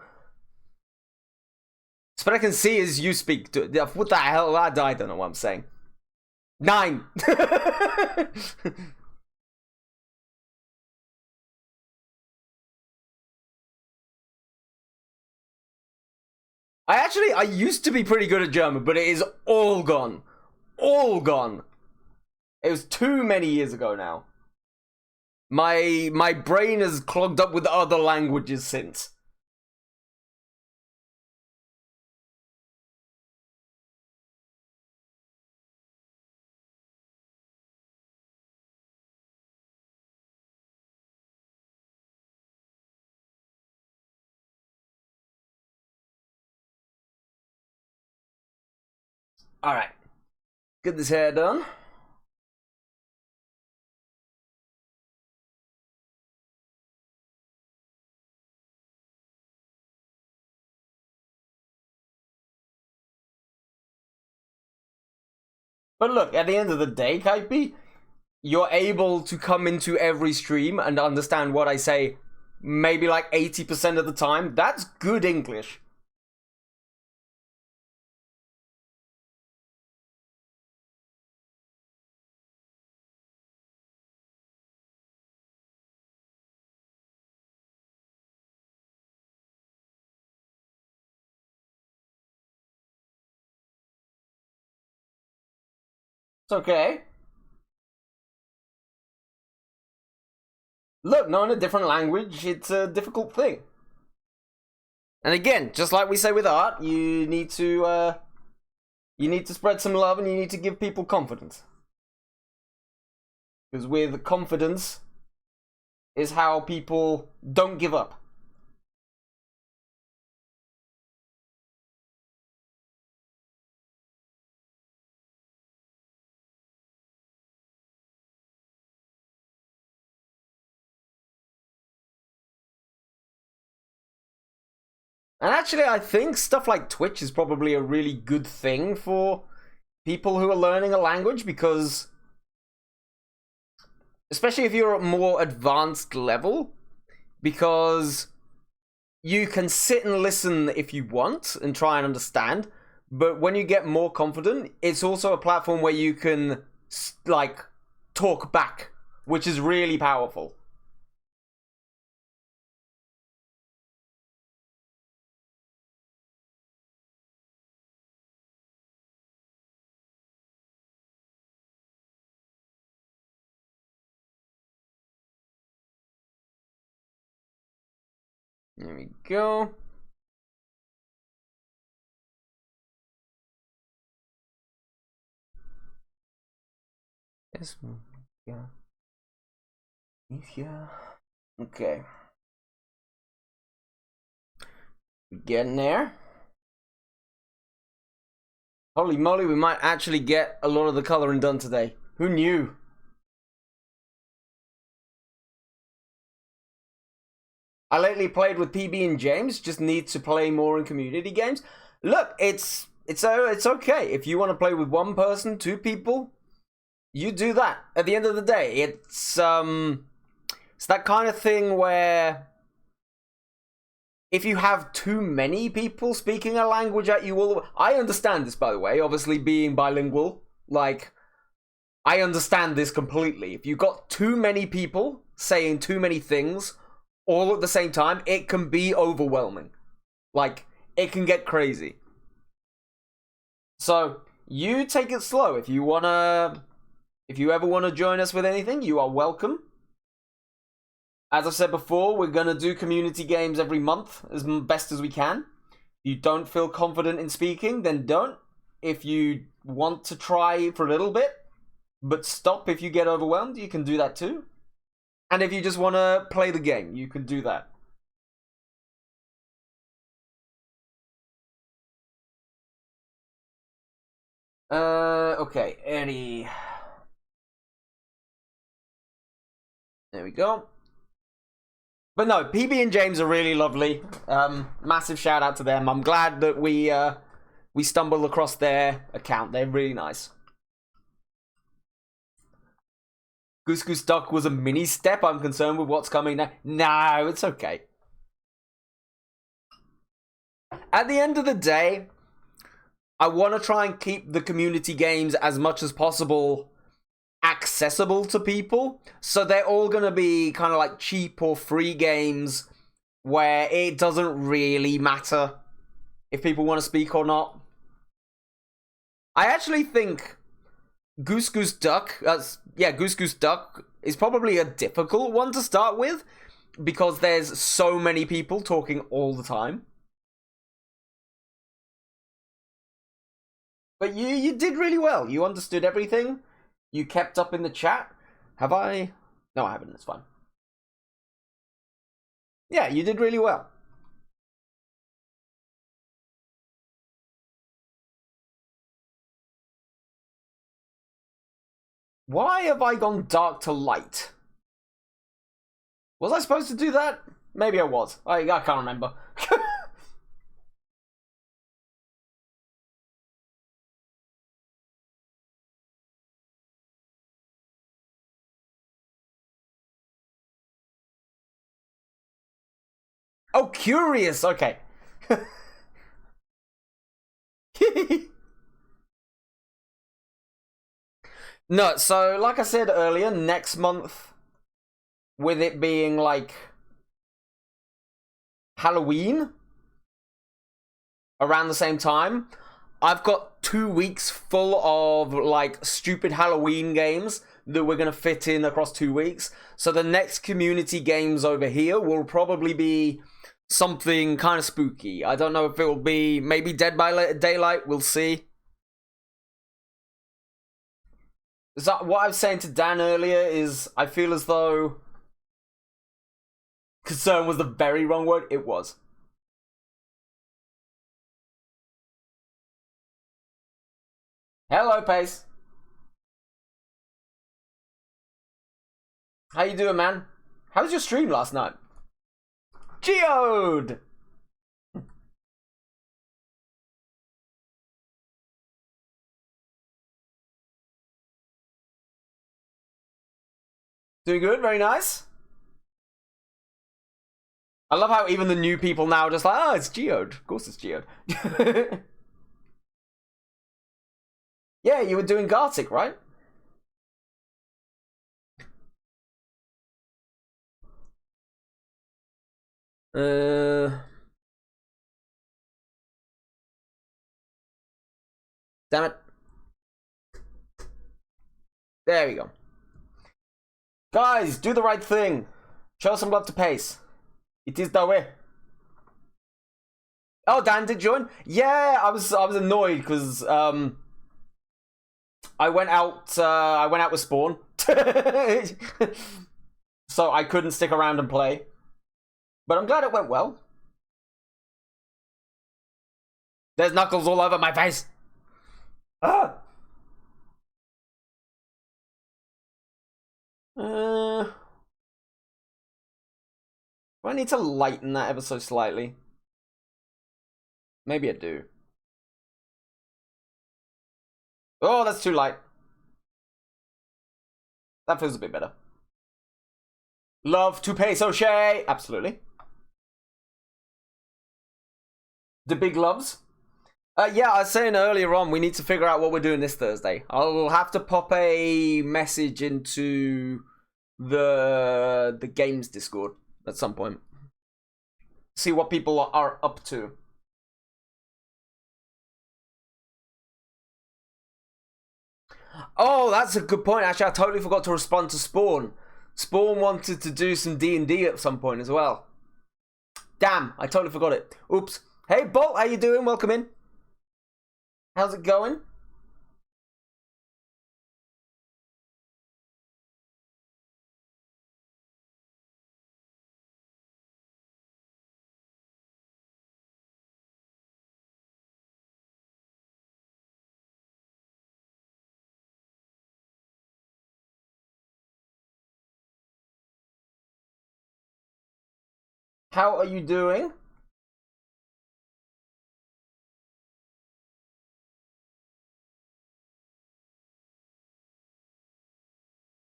A: Sprechen Sie is you speak. What the hell? I don't know what I'm saying. Nine. I used to be pretty good at German, but it is all gone. All gone. It was too many years ago now. My brain has clogged up with other languages since. All right. Get this hair done. But look, at the end of the day, Kaipi, you're able to come into every stream and understand what I say maybe like 80% of the time. That's good English. It's okay. Look, knowing a different language, it's a difficult thing. And again, just like we say with art, you need to spread some love and you need to give people confidence. Because with confidence is how people don't give up. And actually, I think stuff like Twitch is probably a really good thing for people who are learning a language, because especially if you're at more advanced level, because you can sit and listen if you want and try and understand, but when you get more confident, it's also a platform where you can like talk back, which is really powerful. There we go. This one. Yeah. Yeah. Okay. Getting there. Holy moly, we might actually get a lot of the coloring done today. Who knew? I lately played with PB and James, just need to play more in community games. Look, it's okay. If you want to play with one person, two people, you do that. At the end of the day, it's that kind of thing where if you have too many people speaking a language at you all, I understand this, by the way, obviously being bilingual, like, I understand this completely. If you've got too many people saying too many things all at the same time, it can be overwhelming. Like, it can get crazy. So, you take it slow. If you ever wanna join us with anything, you are welcome. As I said before, we're gonna do community games every month as best as we can. If you don't feel confident in speaking, then don't. If you want to try for a little bit, but stop if you get overwhelmed, you can do that too. And if you just want to play the game, you can do that. Okay, Eddie. There we go. But no, PB and James are really lovely. Massive shout out to them. I'm glad that we stumbled across their account. They're really nice. Goose Goose Duck was a mini step. I'm concerned with what's coming now. No, it's okay. At the end of the day, I want to try and keep the community games as much as possible accessible to people. So they're all going to be kind of like cheap or free games where it doesn't really matter if people want to speak or not. I actually think Goose Goose Duck, Goose Goose Duck is probably a difficult one to start with because there's so many people talking all the time. But you did really well. You understood everything. You kept up in the chat. Have I? No, I haven't. It's fine. Yeah, you did really well. Why have I gone dark to light? Was I supposed to do that? Maybe I was. I can't remember. Oh, curious. Okay. No, so like I said earlier, next month, with it being like Halloween around the same time, I've got 2 weeks full of like stupid Halloween games that we're gonna fit in across 2 weeks. So the next community games over here will probably be something kind of spooky. I don't know if it will be maybe Dead by Daylight. We'll see. Is that what I was saying to Dan earlier? Is I feel as though concern was the very wrong word. It was. Hello, Pace. How you doing, man? How was your stream last night? Geode! Doing good, very nice. I love how even the new people now are just like, oh, it's Geode. Of course it's Geode. Yeah, you were doing Gartic, right? Damn it. There we go. Guys, do the right thing. Show some love to Pace. It is the way. Oh, Dan did join? Yeah, I was annoyed because I went out with Spawn. So I couldn't stick around and play. But I'm glad it went well. There's knuckles all over my face. Ah. Do I need to lighten that ever so slightly? Maybe I do. Oh, that's too light. That feels a bit better. Love to pay O'Shea. Absolutely. The big loves. Yeah, I was saying earlier on, we need to figure out what we're doing this Thursday. I'll have to pop a message into the games Discord at some point. See what people are up to. Oh, that's a good point. Actually, I totally forgot to respond to Spawn. Spawn wanted to do some D&D at some point as well. Damn, I totally forgot it. Oops. Hey, Bolt, how you doing? Welcome in. How's it going? How are you doing?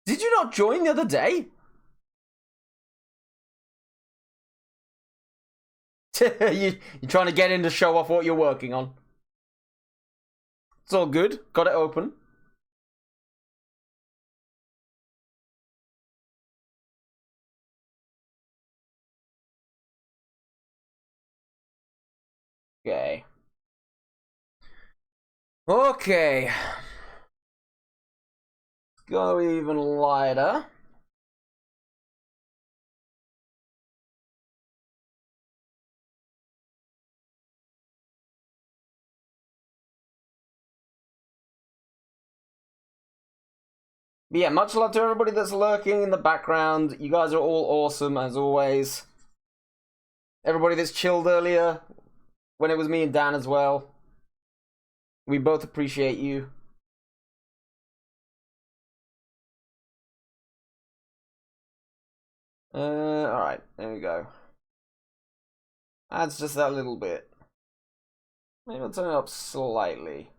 A: Did you not join the other day? You're trying to get in to show off what you're working on. It's all good. Got it open. Okay. Okay. Go even lighter. But yeah, much love to everybody that's lurking in the background. You guys are all awesome, as always. Everybody that's chilled earlier, when it was me and Dan as well. We both appreciate you. Alright, there we go. That's just that little bit. Maybe I'll turn it up slightly.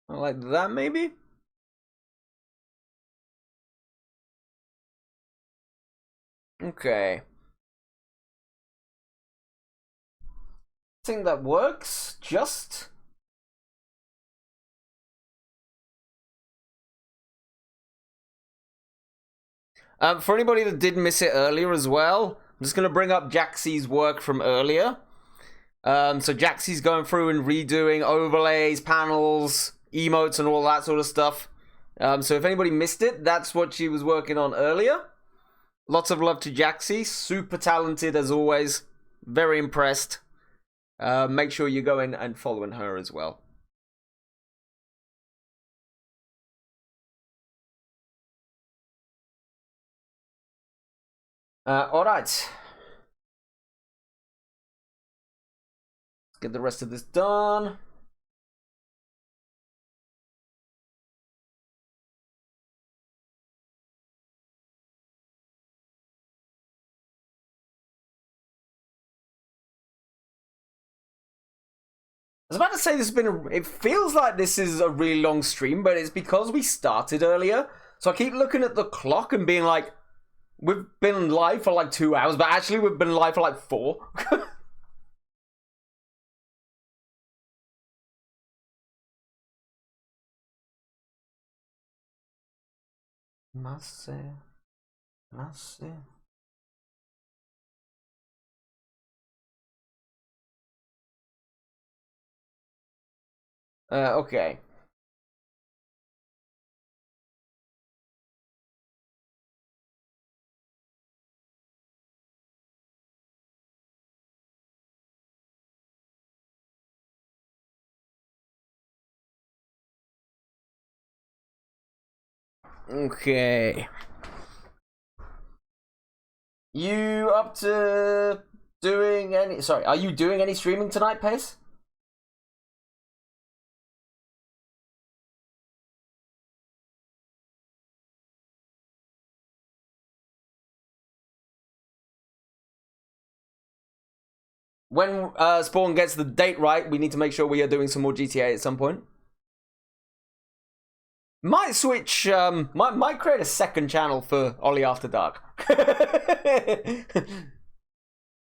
A: Like that, maybe? Okay. I think that works, just... for anybody that did miss it earlier as well, I'm just going to bring up Jaxie's work from earlier. So Jaxie's going through and redoing overlays, panels, emotes, and all that sort of stuff. So if anybody missed it, that's what she was working on earlier. Lots of love to Jaxie. Super talented as always. Very impressed. Make sure you go in and following her as well. Alright. Let's get the rest of this done. I was about to say it feels like this is a really long stream, but it's because we started earlier. So I keep looking at the clock and being like, we've been live for like 2 hours, but actually we've been live for like 4. Massive. Okay. Okay. You up to doing any... Sorry, are you doing any streaming tonight, Pace? When Spawn gets the date right, we need to make sure we are doing some more GTA at some point. Might switch, might create a second channel for Ollie After Dark.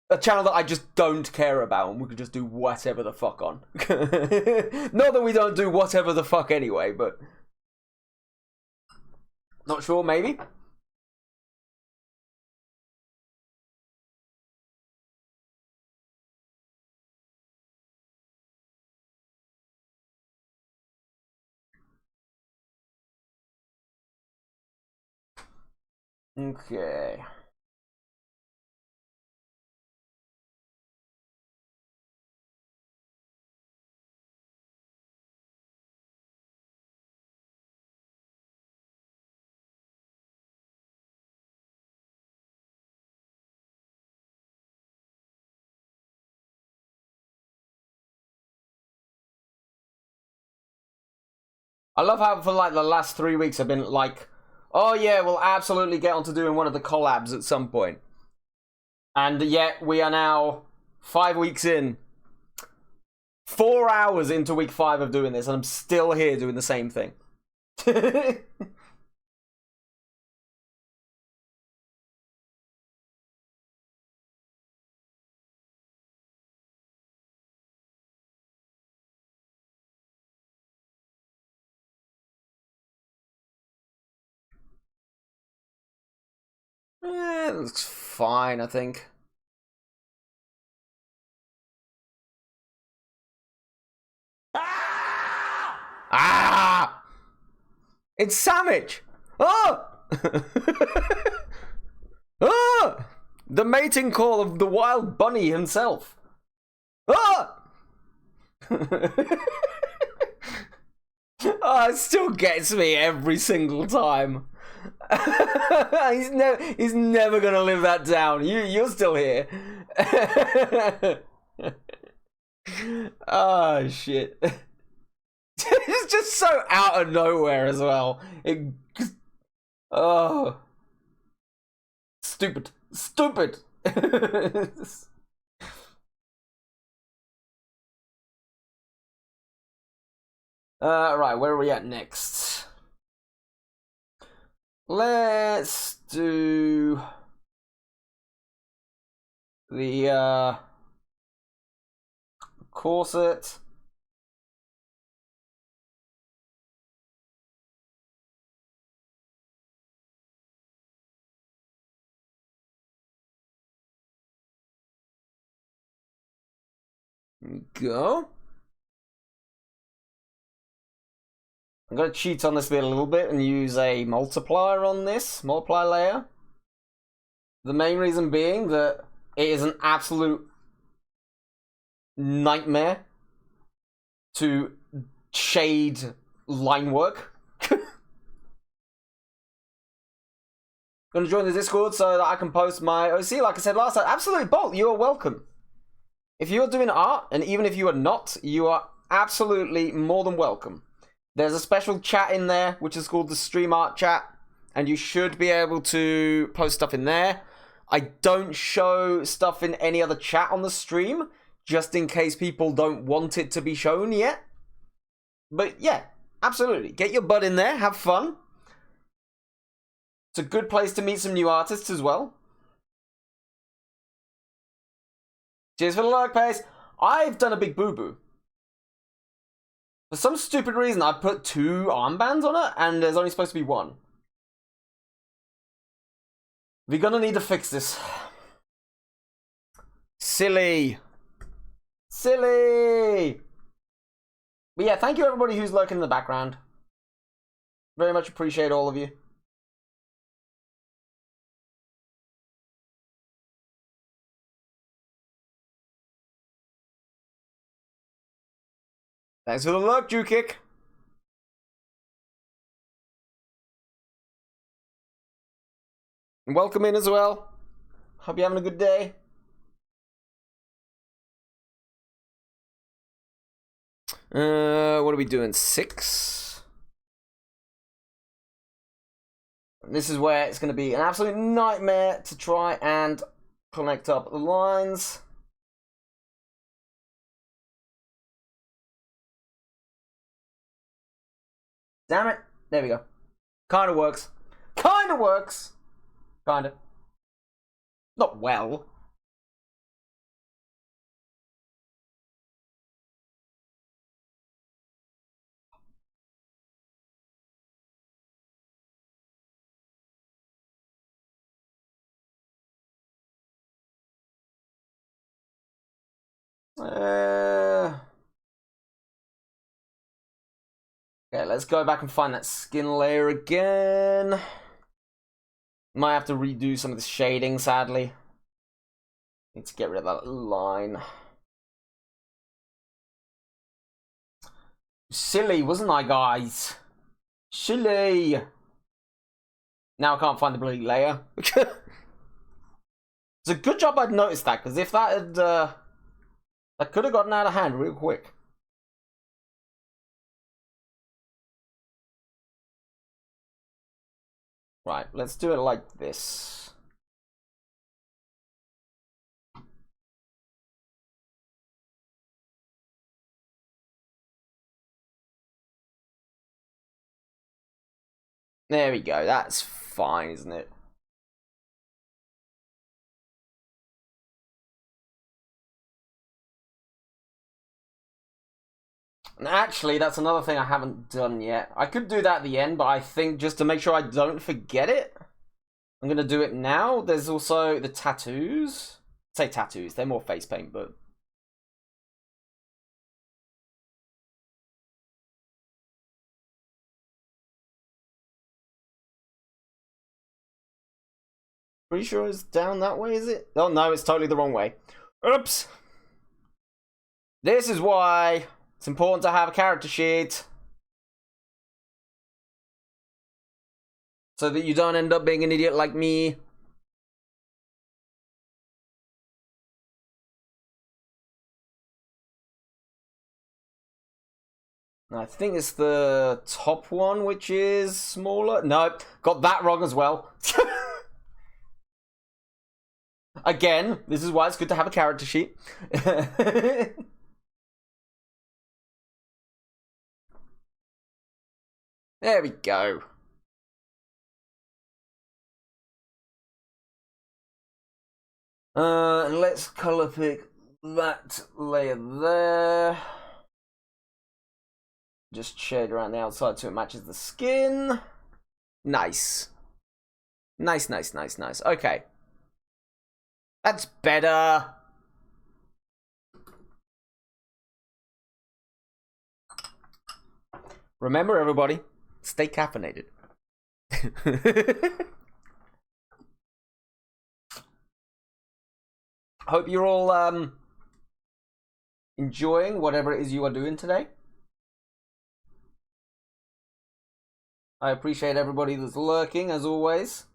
A: A channel that I just don't care about and we could just do whatever the fuck on. Not that we don't do whatever the fuck anyway, but... Not sure, maybe? Okay. I love how for like the last 3 weeks I've been like, oh yeah, we'll absolutely get onto doing one of the collabs at some point. And yet we are now 5 weeks in. 4 hours into week 5 of doing this and I'm still here doing the same thing. It looks fine, I think. Ah! It's Sandwich! Oh! Oh! The mating call of the wild bunny himself. Oh! Oh, it still gets me every single time. He's never gonna live that down. You're still here. Oh shit. It's just so out of nowhere as well. Oh. Stupid. Stupid. Right, where are we at next? Let's do the corset. There we go. I'm going to cheat on this bit a little bit and use a multiplier on this, multiply layer. The main reason being that it is an absolute nightmare to shade line work. Going to join the Discord so that I can post my OC. Like I said last time, absolutely, Bolt, you are welcome. If you're doing art, and even if you are not, you are absolutely more than welcome. There's a special chat in there, which is called the Stream Art Chat, and you should be able to post stuff in there. I don't show stuff in any other chat on the stream, just in case people don't want it to be shown yet. But yeah, absolutely. Get your butt in there, have fun. It's a good place to meet some new artists as well. Cheers for the lurk, Pace. I've done a big boo-boo. For some stupid reason, I put 2 armbands on it, and there's only supposed to be 1. We're gonna need to fix this. Silly. Silly! But yeah, thank you everybody who's lurking in the background. Very much appreciate all of you. Thanks for the lurk, Drew Kick. And welcome in as well. Hope you're having a good day. What are we doing? 6? This is where it's going to be an absolute nightmare to try and connect up the lines. Damn it. There we go. Kind of works. Kind of works. Kind of. Not well. Okay, let's go back and find that skin layer again. Might have to redo some of the shading, sadly. Need to get rid of that line. Silly, wasn't I, guys? Silly. Now I can't find the bloody layer. It's a good job I'd noticed that, because if that had... that could have gotten out of hand real quick. Right, let's do it like this. There we go, that's fine, isn't it? And actually, that's another thing I haven't done yet. I could do that at the end, but I think just to make sure I don't forget it, I'm going to do it now. There's also the tattoos. I say tattoos, they're more face paint, but... Pretty sure it's down that way, is it? Oh no, it's totally the wrong way. Oops! This is why it's important to have a character sheet. So that you don't end up being an idiot like me. I think it's the top one, which is smaller. No, got that wrong as well. Again, this is why it's good to have a character sheet. There we go. Let's color pick that layer there. Just shade around the outside so it matches the skin. Nice. Nice, nice, nice, nice. Okay. That's better. Remember, everybody, stay caffeinated. Hope you're all enjoying whatever it is you are doing today. I appreciate everybody that's lurking, as always.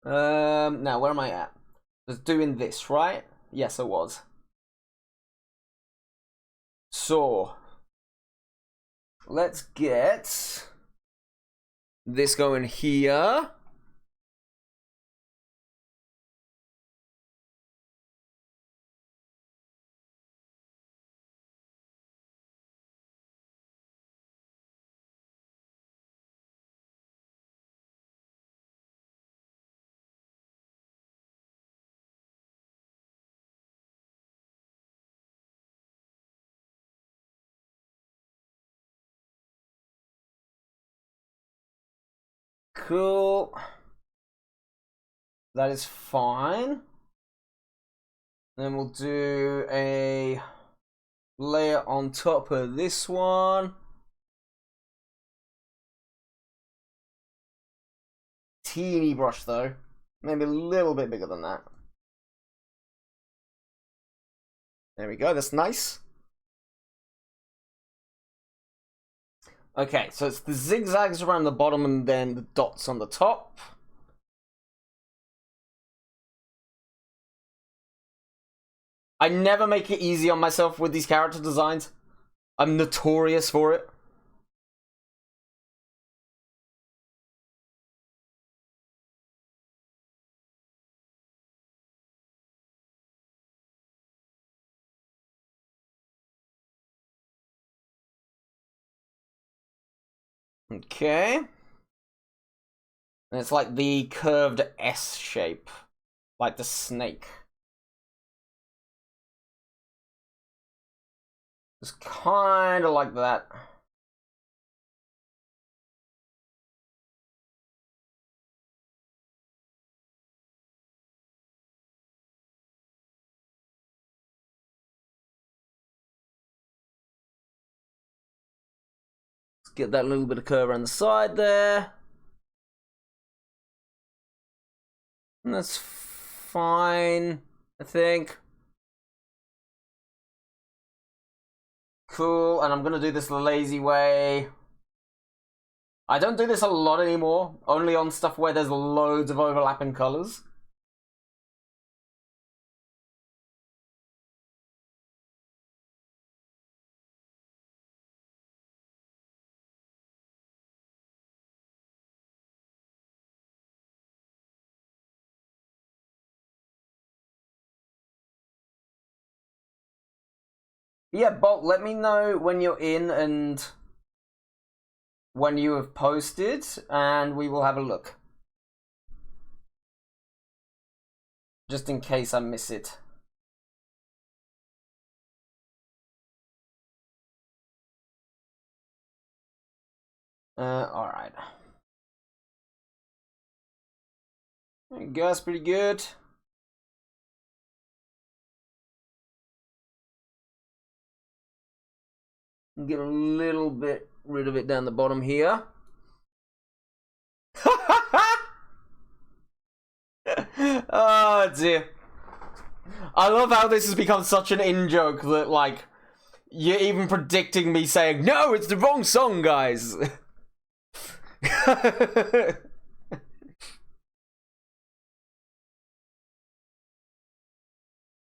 A: Now, where am I at? I was doing this, right? Yes, I was. So, let's get this going here. Cool. That is fine. Then we'll do a layer on top of this one. Teeny brush though. Maybe a little bit bigger than that. There we go, that's nice. Okay, so it's the zigzags around the bottom and then the dots on the top. I never make it easy on myself with these character designs. I'm notorious for it. Okay. And it's like the curved S shape. Like the snake. It's kind of like that. Let's get that little bit of curve around the side there. And that's fine, I think. Cool, and I'm gonna do this the lazy way. I don't do this a lot anymore, only on stuff where there's loads of overlapping colors. Yeah, Bolt, let me know when you're in and when you have posted, and we will have a look. Just in case I miss it. Alright. There you go, that's pretty good. Get a little bit rid of it down the bottom here. Oh dear. I love how this has become such an in-joke that, like, you're even predicting me saying, no, it's the wrong song, guys.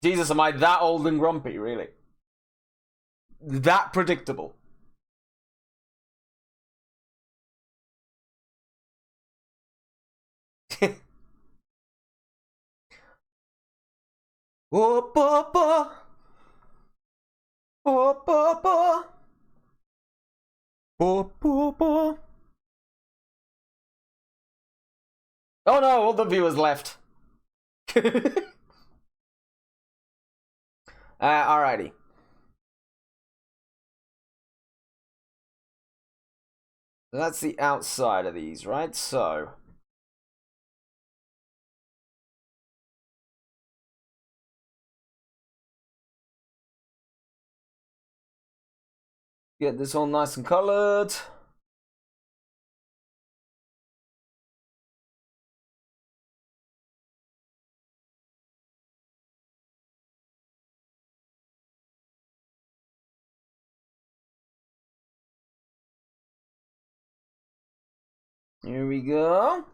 A: Jesus, am I that old and grumpy, really? that predictable. Oh, papa. Oh, papa. Oh, papa. Oh no, all the viewers left. Alrighty. That's the outside of these, right? So. Get this all nice and colored. Here we go.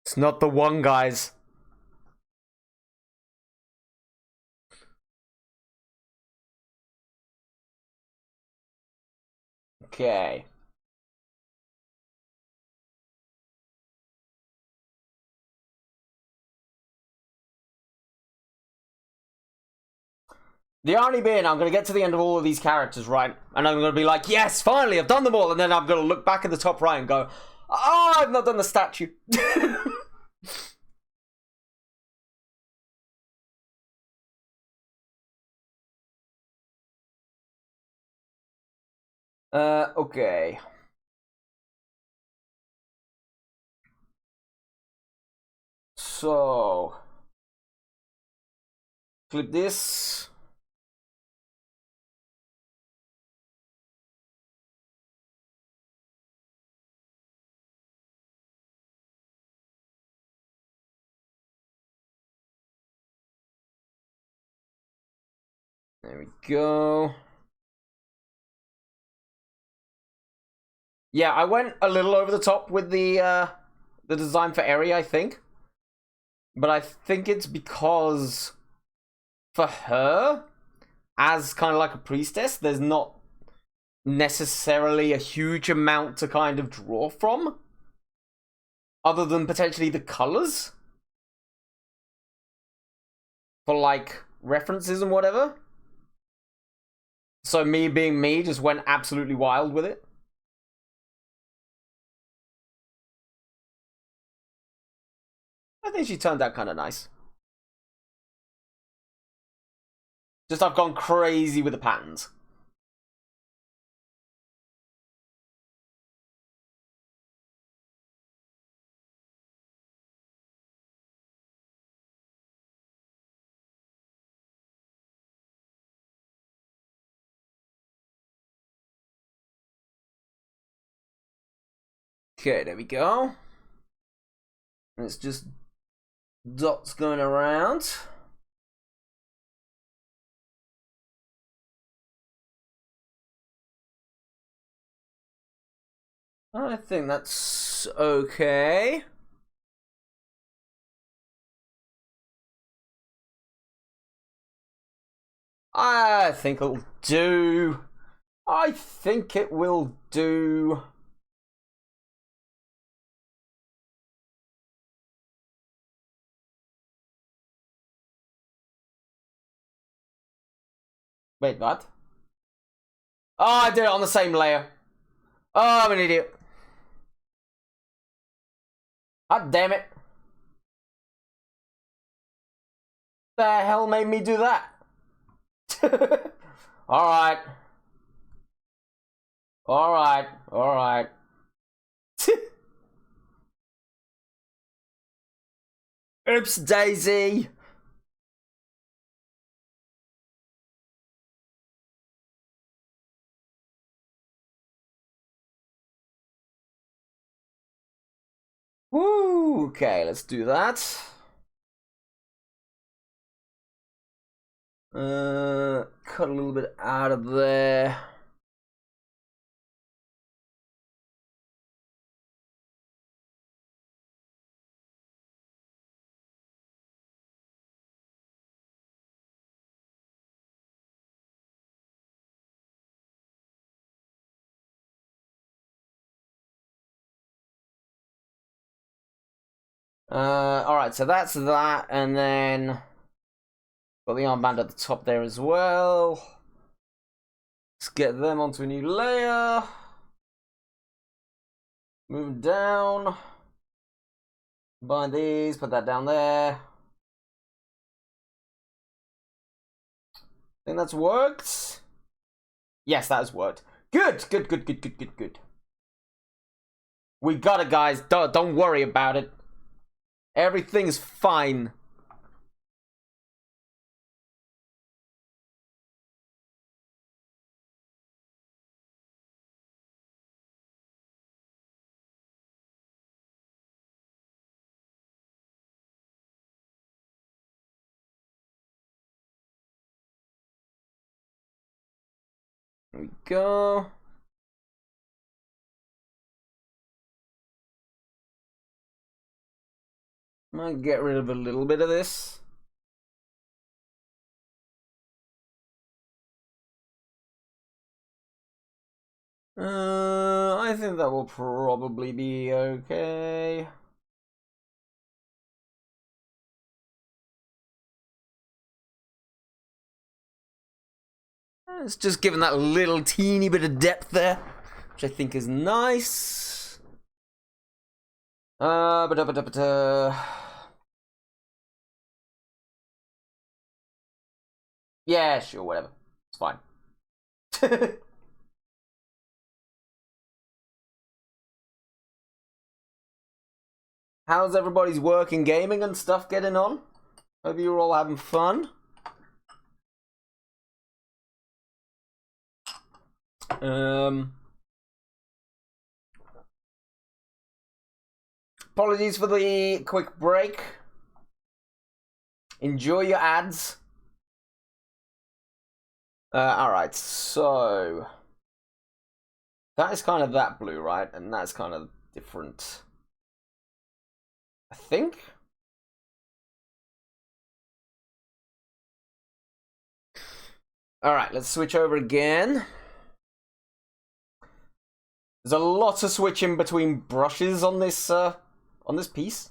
A: It's not the one, guys. Okay. The irony being, I'm going to get to the end of all of these characters, right? And I'm going to be like, yes, finally, I've done them all. And then I'm going to look back at the top right and go, oh, I've not done the statue. Okay. So, clip this. There we go. Yeah, I went a little over the top with the design for Eri, I think. But I think it's because for her, as kind of like a priestess, there's not necessarily a huge amount to kind of draw from. Other than potentially the colors. For like references and whatever. So me being me just went absolutely wild with it. I think she turned out kind of nice. Just I've gone crazy with the patterns. Okay, there we go. It's just dots going around. I think that's okay. I think it'll do. I think it will do. Wait, what? Oh, I did it on the same layer. Oh, I'm an idiot. God damn it. The hell made me do that? Alright. Alright. Alright. Oops, Daisy. Woo. Okay, let's do that. Cut a little bit out of there. Alright, so that's that, and then got the armband at the top there as well. Let's get them onto a new layer. Move down. Combine these, put that down there. Think that's worked? Yes, that has worked. Good, good, good, good, good, good, good. We got it, guys. Don't worry about it. Everything's fine. There we go. Might get rid of a little bit of this. I think that will probably be okay. It's just giving that little teeny bit of depth there, which I think is nice. Yeah, sure, whatever. It's fine. How's everybody's work and gaming and stuff getting on? Hope you're all having fun. Apologies for the quick break. Enjoy your ads. Alright, so that is kind of that blue, right? And that's kind of different, I think. Alright, let's switch over again. There's a lot of switching between brushes on this piece.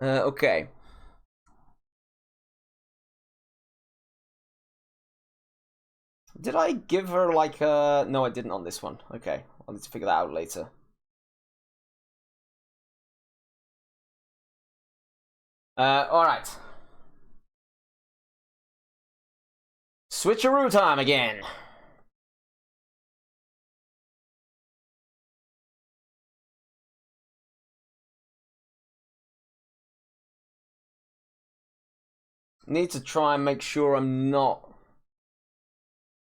A: Okay. Did I give her like a... No, I didn't on this one. Okay, I'll need to figure that out later. Alright. Switcheroo time again. Need to try and make sure I'm not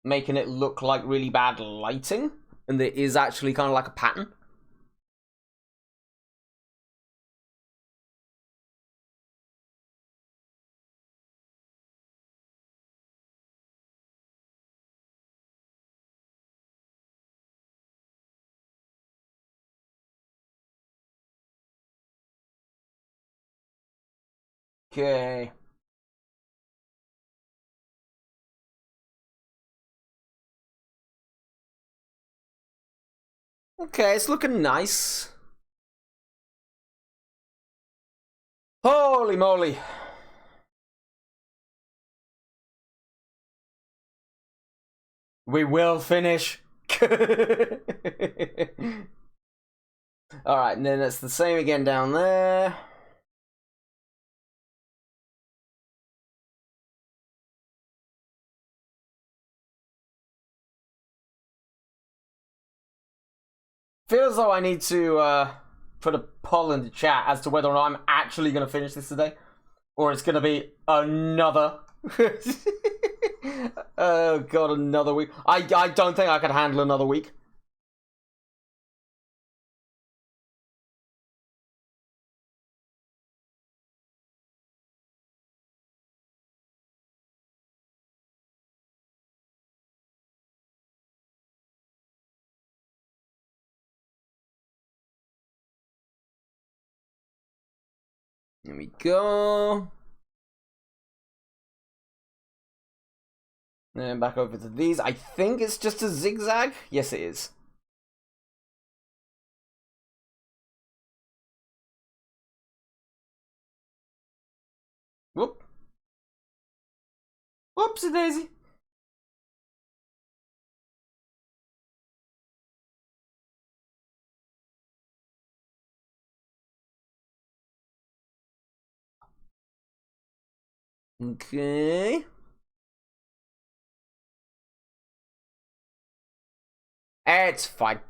A: making it look like really bad lighting, and there is actually kind of like a pattern. Okay. Okay, it's looking nice. Holy moly. We will finish. Alright, and then it's the same again down there. feel as though I need to put a poll in the chat as to whether or not I'm actually going to finish this today, or it's going to be another. Oh god, another week. I don't think I could handle another week. Here we go. And back over to these. I think it's just a zigzag. Yes, it is. Whoop. Whoopsie daisy. Okay. It's fine.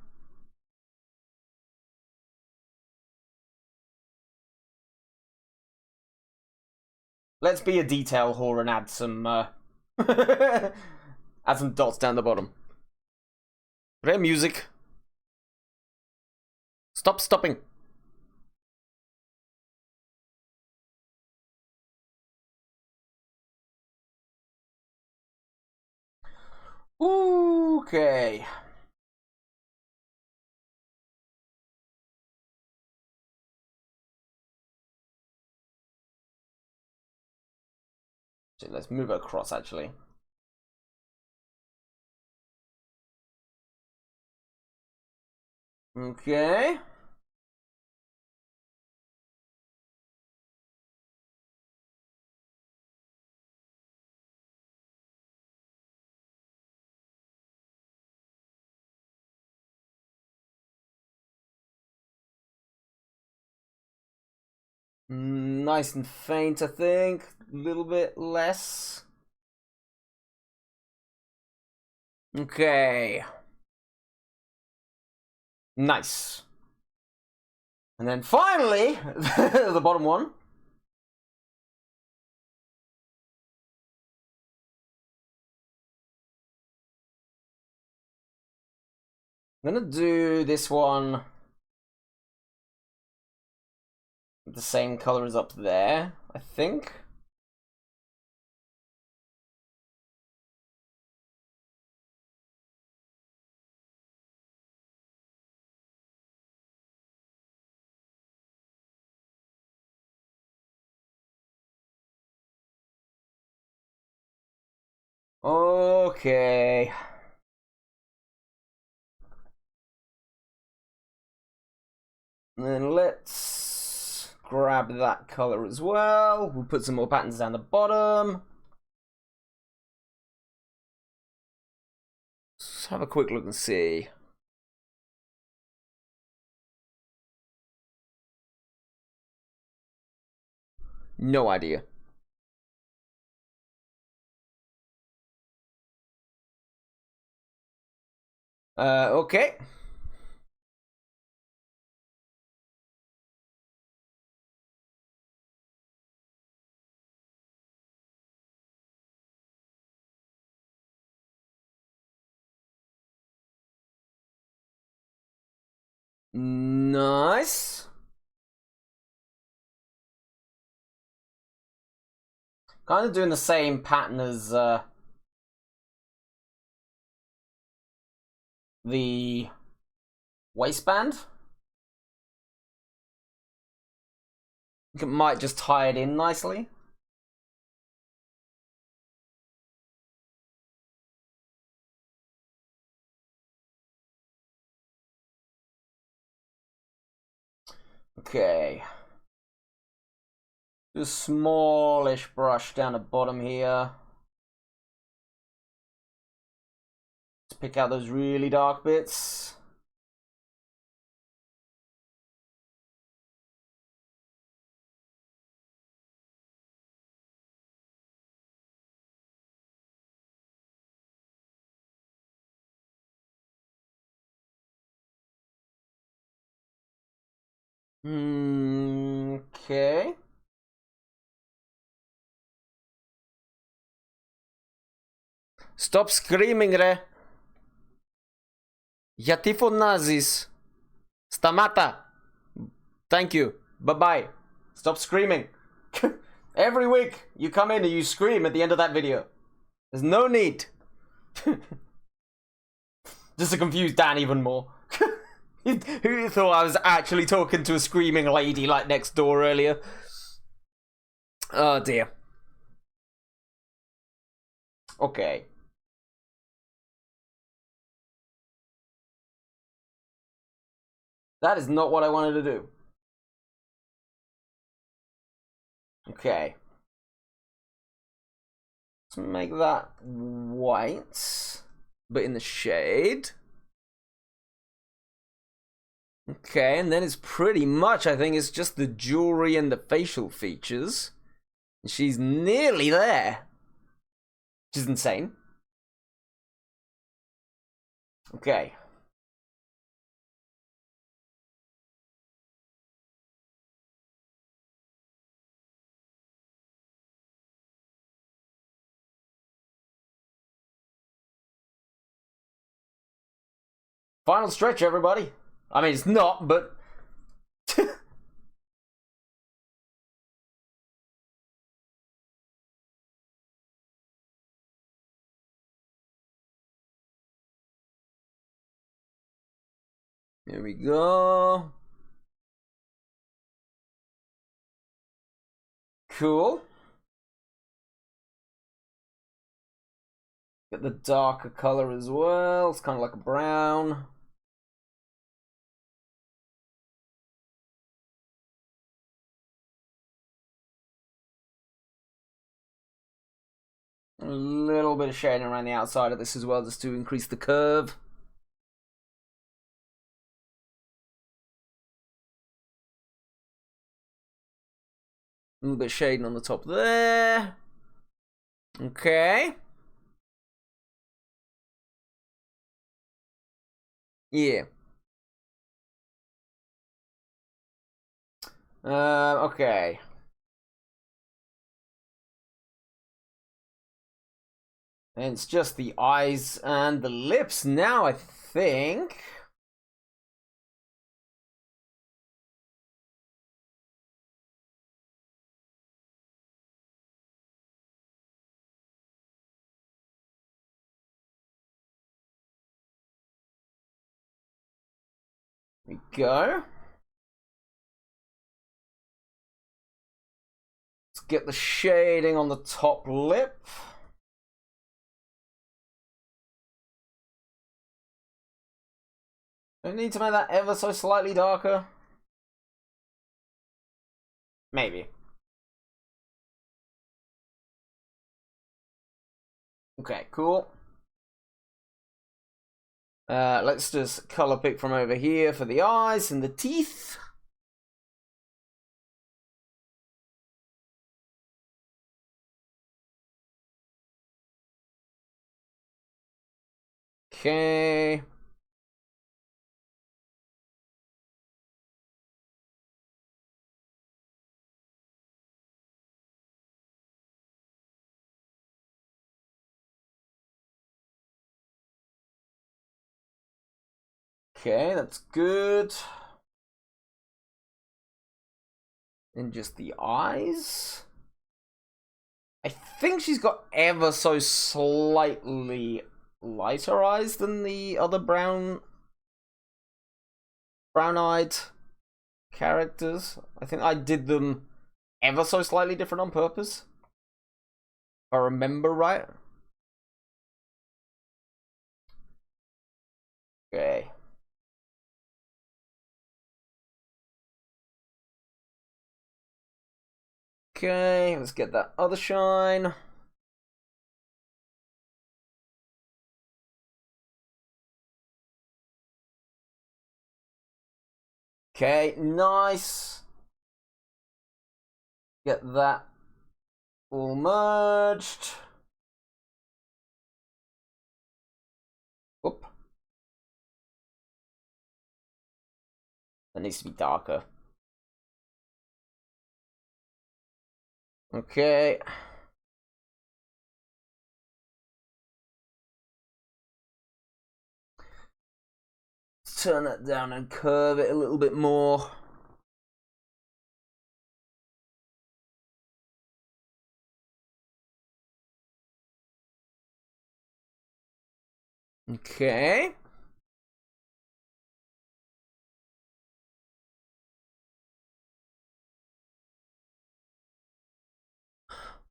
A: Let's be a detail whore and add some add some dots down the bottom. Okay, music. Stop stopping. Okay. So let's move it across actually. Okay. Nice and faint, I think. A little bit less. Okay. Nice. And then finally, the bottom one. I'm gonna do this one the same color as up there, I think. Okay. And then let's grab that color as well. We'll put some more patterns down the bottom. Let's have a quick look and see. No idea. Okay. Nice. Kind of doing the same pattern as the waistband. I think it might just tie it in nicely. Okay. Do a smallish brush down the bottom here. To pick out those really dark bits. Okay. Stop screaming, Re. Ja tifo nazis. Stamata. Thank you. Bye-bye. Stop screaming. Every week, you come in and you scream at the end of that video. There's no need. Just to confuse Dan even more. Who thought I was actually talking to a screaming lady like next door earlier? Oh dear. Okay. That is not what I wanted to do. Okay. Let's make that white, but in the shade. Okay, and then it's pretty much, I think it's just the jewelry and the facial features. She's nearly there. Which is insane. Okay. Final stretch, everybody. I mean, it's not, but... Here we go. Cool. Get the darker color as well. It's kind of like a brown. A little bit of shading around the outside of this as well, just to increase the curve. A little bit of shading on the top there. Okay. Yeah. Okay. And it's just the eyes and the lips now, I think. Here we go. Let's get the shading on the top lip. Do I need to make that ever so slightly darker? Maybe. Okay, cool. Let's just color pick from over here for the eyes and the teeth. Okay. Okay, that's good. And just the eyes. I think she's got ever so slightly lighter eyes than the other brown-eyed characters. I think I did them ever so slightly different on purpose, if I remember right. Okay. Okay, let's get that other shine. Okay, nice. Get that all merged. Oop. That needs to be darker. Okay. Turn that down and curve it a little bit more. Okay.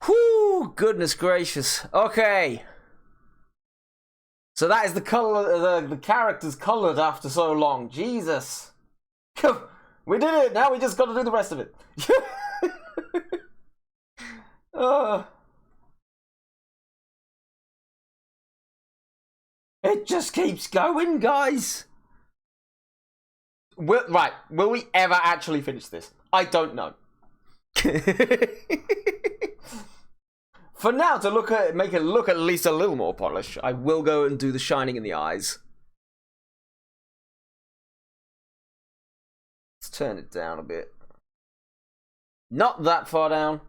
A: Whoo! Goodness gracious. Okay. So that is the color. The character's colored after so long. Jesus. We did it. Now we just got to do the rest of it. It just keeps going, guys. Right. Will we ever actually finish this? I don't know. For now, to make it look at least a little more polished, I will go and do the shining in the eyes. Let's turn it down a bit. Not that far down.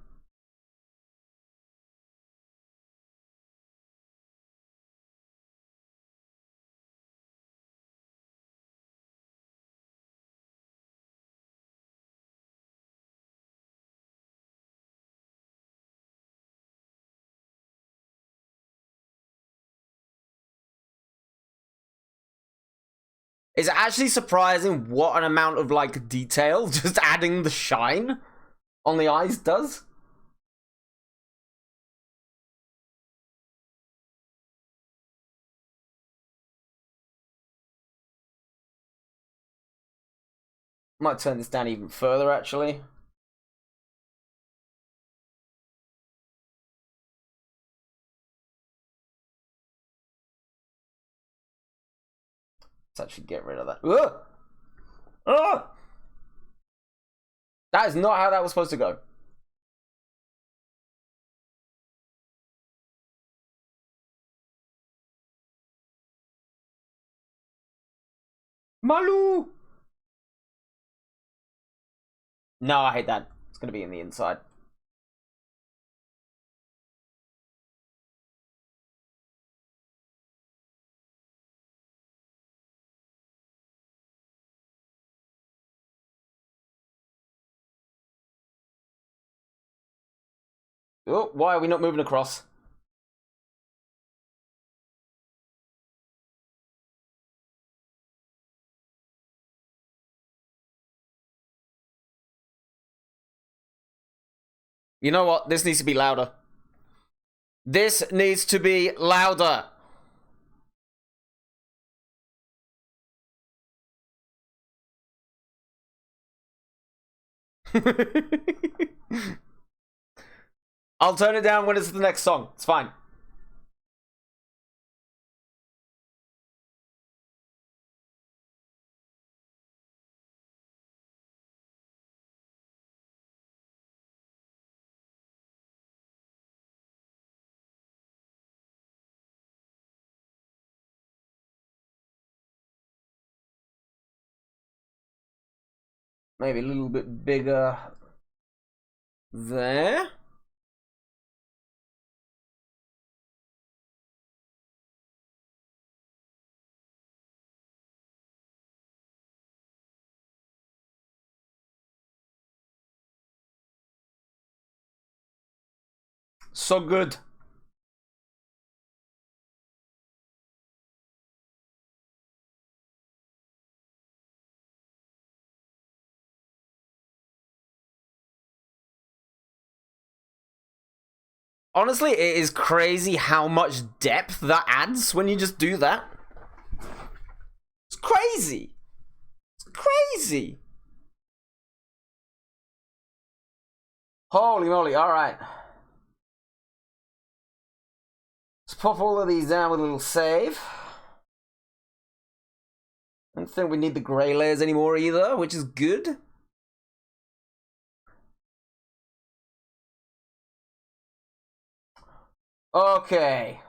A: It's actually surprising what an amount of, like, detail just adding the shine on the eyes does. Might turn this down even further, actually. Let's actually get rid of that. Ugh! Ugh! That is not how that was supposed to go. Malu! No, I hate that. It's gonna be in the inside. Oh, why are we not moving across? You know what? This needs to be louder. This needs to be louder. I'll turn it down when it's the next song. It's fine. Maybe a little bit bigger there. So good. Honestly, it is crazy how much depth that adds when you just do that. It's crazy. It's crazy. Holy moly, alright. Let's pop all of these down with a little save. I don't think we need the grey layers anymore either, which is good. Okay.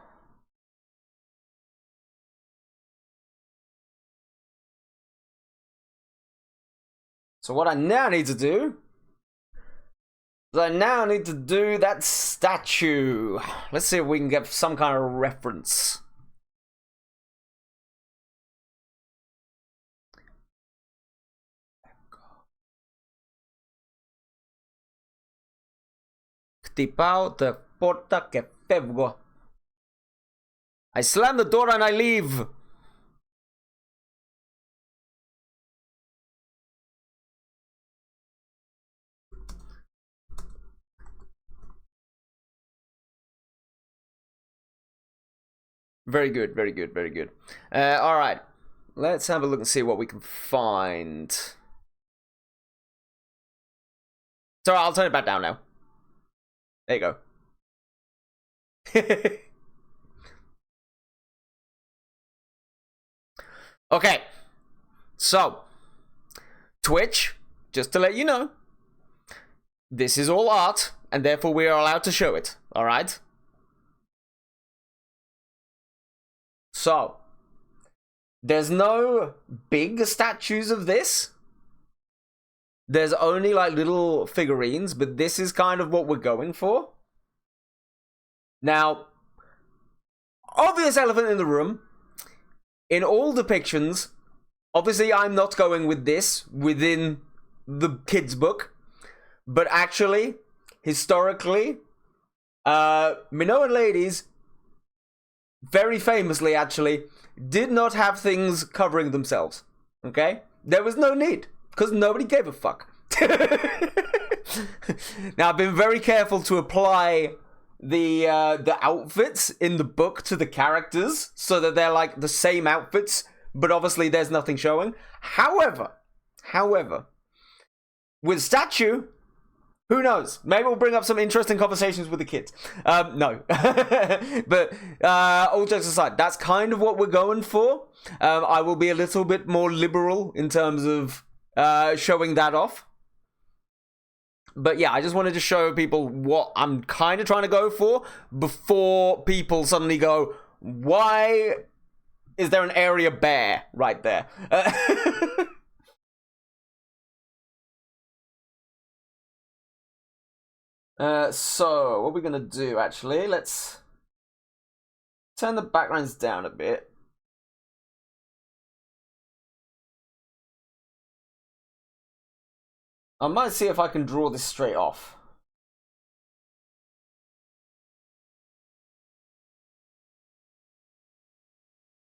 A: So what I now need to do, So I now need to do that statue. Let's see if we can get some kind of reference. Tipao te porta que fevgo. I slam the door and I leave. Very good, very good, very good. All right, let's have a look and see what we can find. Sorry, I'll turn it back down now. There you go. Okay, so Twitch, just to let you know, this is all art, and therefore we are allowed to show it. All right. So, there's no big statues of this. There's only like little figurines, but this is kind of what we're going for. Now, obvious elephant in the room. In all depictions, obviously I'm not going with this within the kids' book, but actually, historically, Minoan ladies, very famously actually, did not have things covering themselves. Okay? There was no need, because nobody gave a fuck. Now, I've been very careful to apply the outfits in the book to the characters so that they're like the same outfits, but obviously there's nothing showing. However, with statue, who knows? Maybe we'll bring up some interesting conversations with the kids. No. But all jokes aside, that's kind of what we're going for. I will be a little bit more liberal in terms of showing that off. But yeah, I just wanted to show people what I'm kind of trying to go for before people suddenly go, why is there an area bear right there? So, what we're going to do, actually, let's turn the backgrounds down a bit. I might see if I can draw this straight off.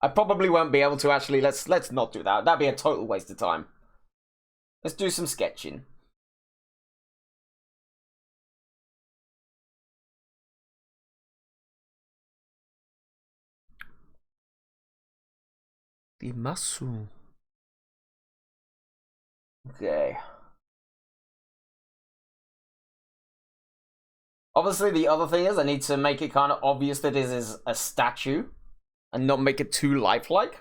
A: I probably won't be able to actually. Let's not do that. That'd be a total waste of time. Let's do some sketching. Dimasu. Okay. Obviously, the other thing is I need to make it kind of obvious that this is a statue and not make it too lifelike.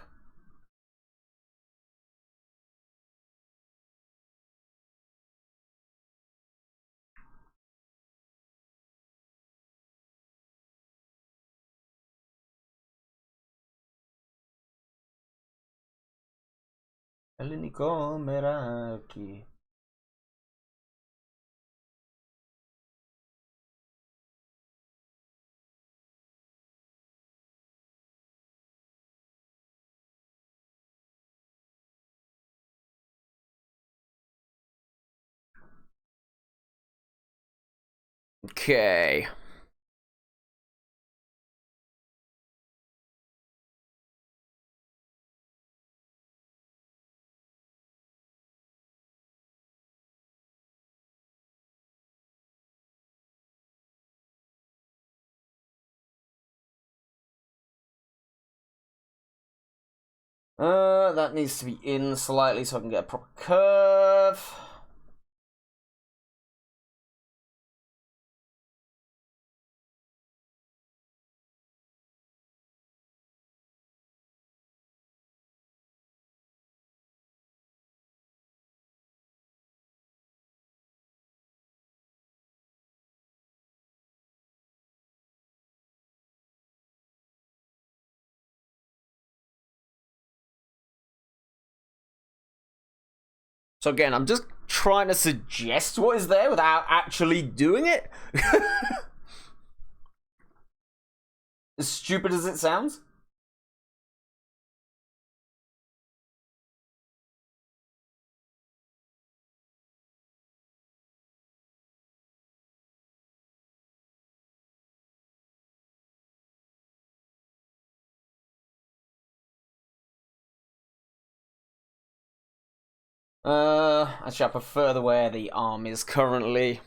A: Eleniko Meraki. Okay. That needs to be in slightly so I can get a proper curve. So again, I'm just trying to suggest what is there without actually doing it. As stupid as it sounds. Actually, I prefer the way the arm is currently.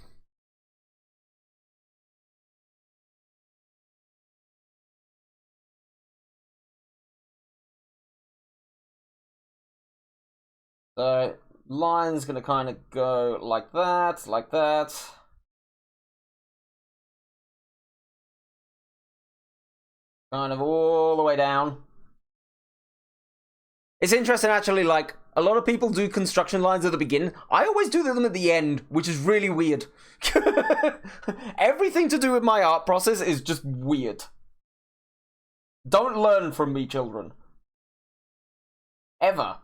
A: So, line's gonna kind of go like that, like that. Kind of all the way down. It's interesting, actually, like, a lot of people do construction lines at the beginning. I always do them at the end, which is really weird. Everything to do with my art process is just weird. Don't learn from me, children. Ever.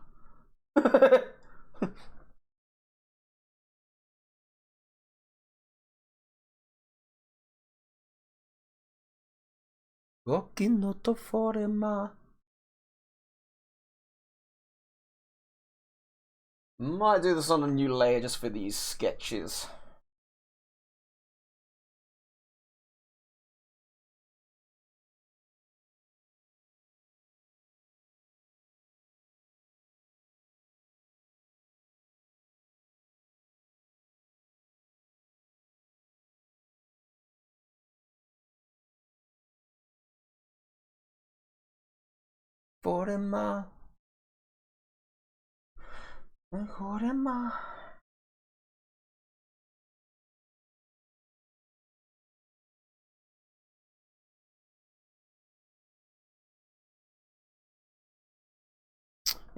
A: Might do this on a new layer just for these sketches.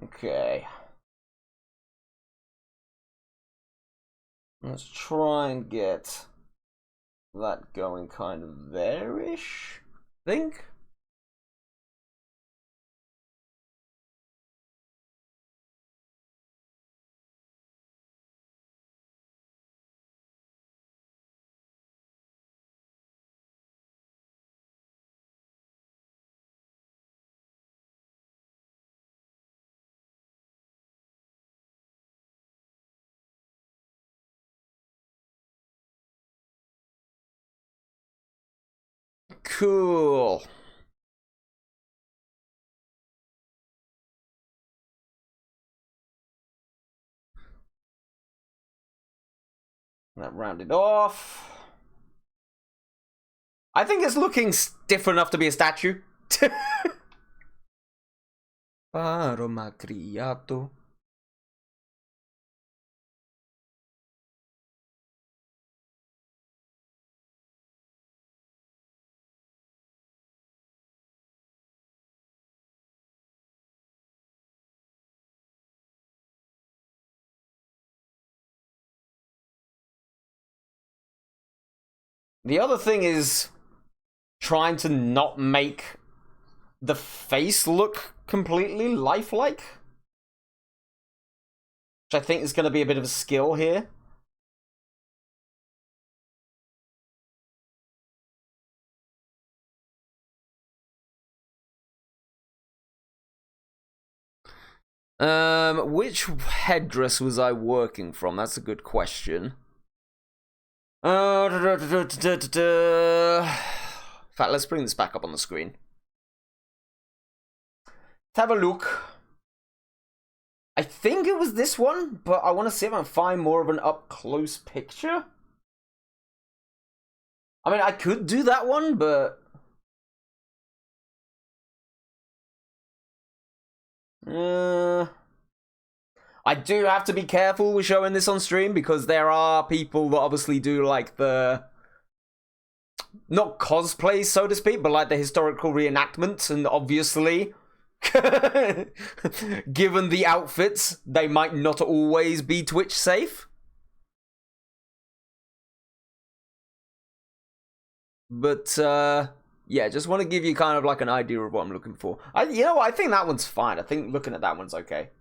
A: Okay. Let's try and get that going kind of there-ish, I think. Cool. That rounded off. I think it's looking stiff enough to be a statue. Paro macriato. The other thing is trying to not make the face look completely lifelike, which I think is going to be a bit of a skill here. Which headdress was I working from? That's a good question. In fact, let's bring this back up on the screen. Let's have a look. I think it was this one, but I want to see if I can find more of an up-close picture. I mean, I could do that one, but... I do have to be careful with showing this on stream because there are people that obviously do like the... not cosplay, so to speak, but like the historical reenactments, and obviously... given the outfits, they might not always be Twitch safe. But, yeah, just want to give you kind of like an idea of what I'm looking for. You know what, I think that one's fine. I think looking at that one's okay.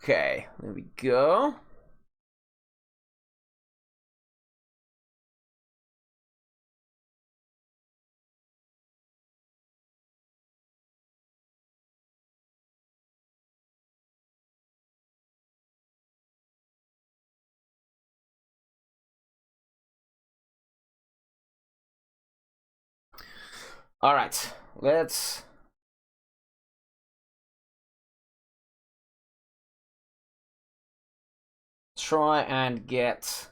A: Okay, there we go. All right, let's try and get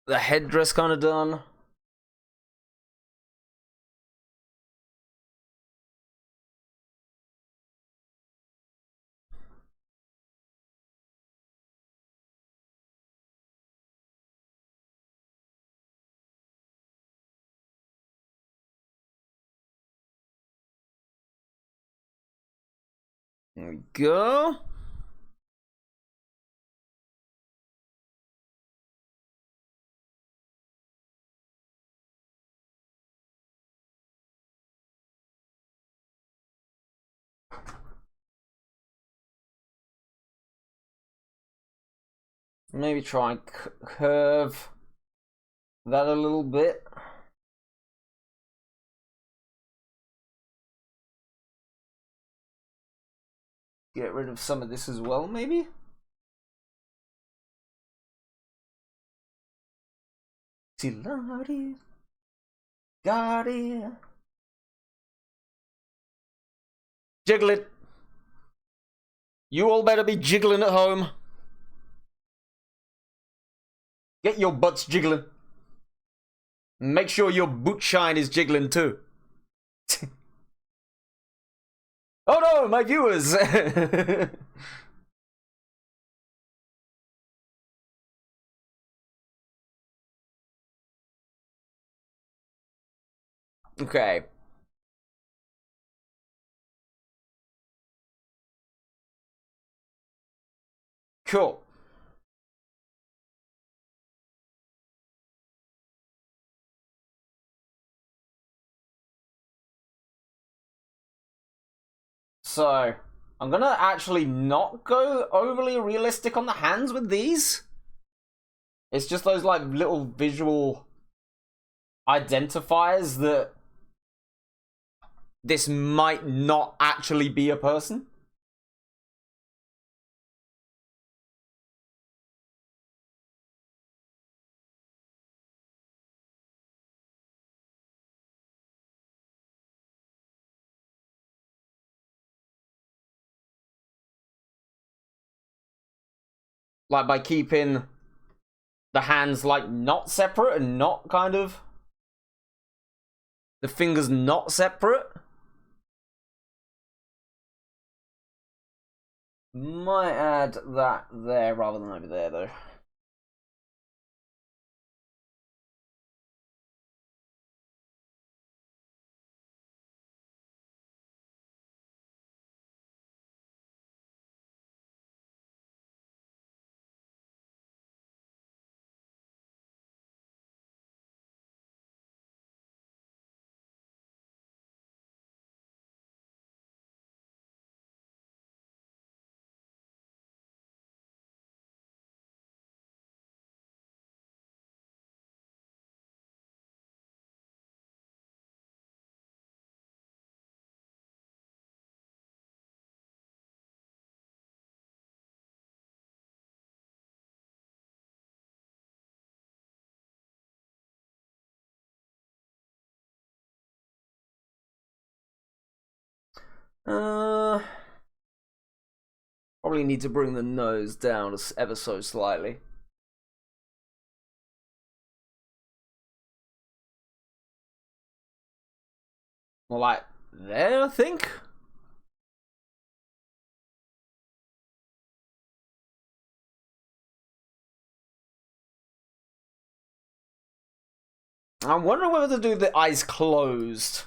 A: the headdress kind of done. There we go. Maybe try and curve that a little bit. Get rid of some of this as well, maybe? Tilari. Got it. Jiggle it. You all better be jiggling at home. Get your butts jiggling. Make sure your boot shine is jiggling too. Oh no, my viewers! Okay. Cool. So, I'm gonna actually not go overly realistic on the hands with these. It's just those like little visual identifiers that this might not actually be a person. Like by keeping the hands like not separate and not kind of the fingers not separate. Might add that there rather than over there though. Probably need to bring the nose down ever so slightly. More like there, I think. I'm wondering whether to do the eyes closed.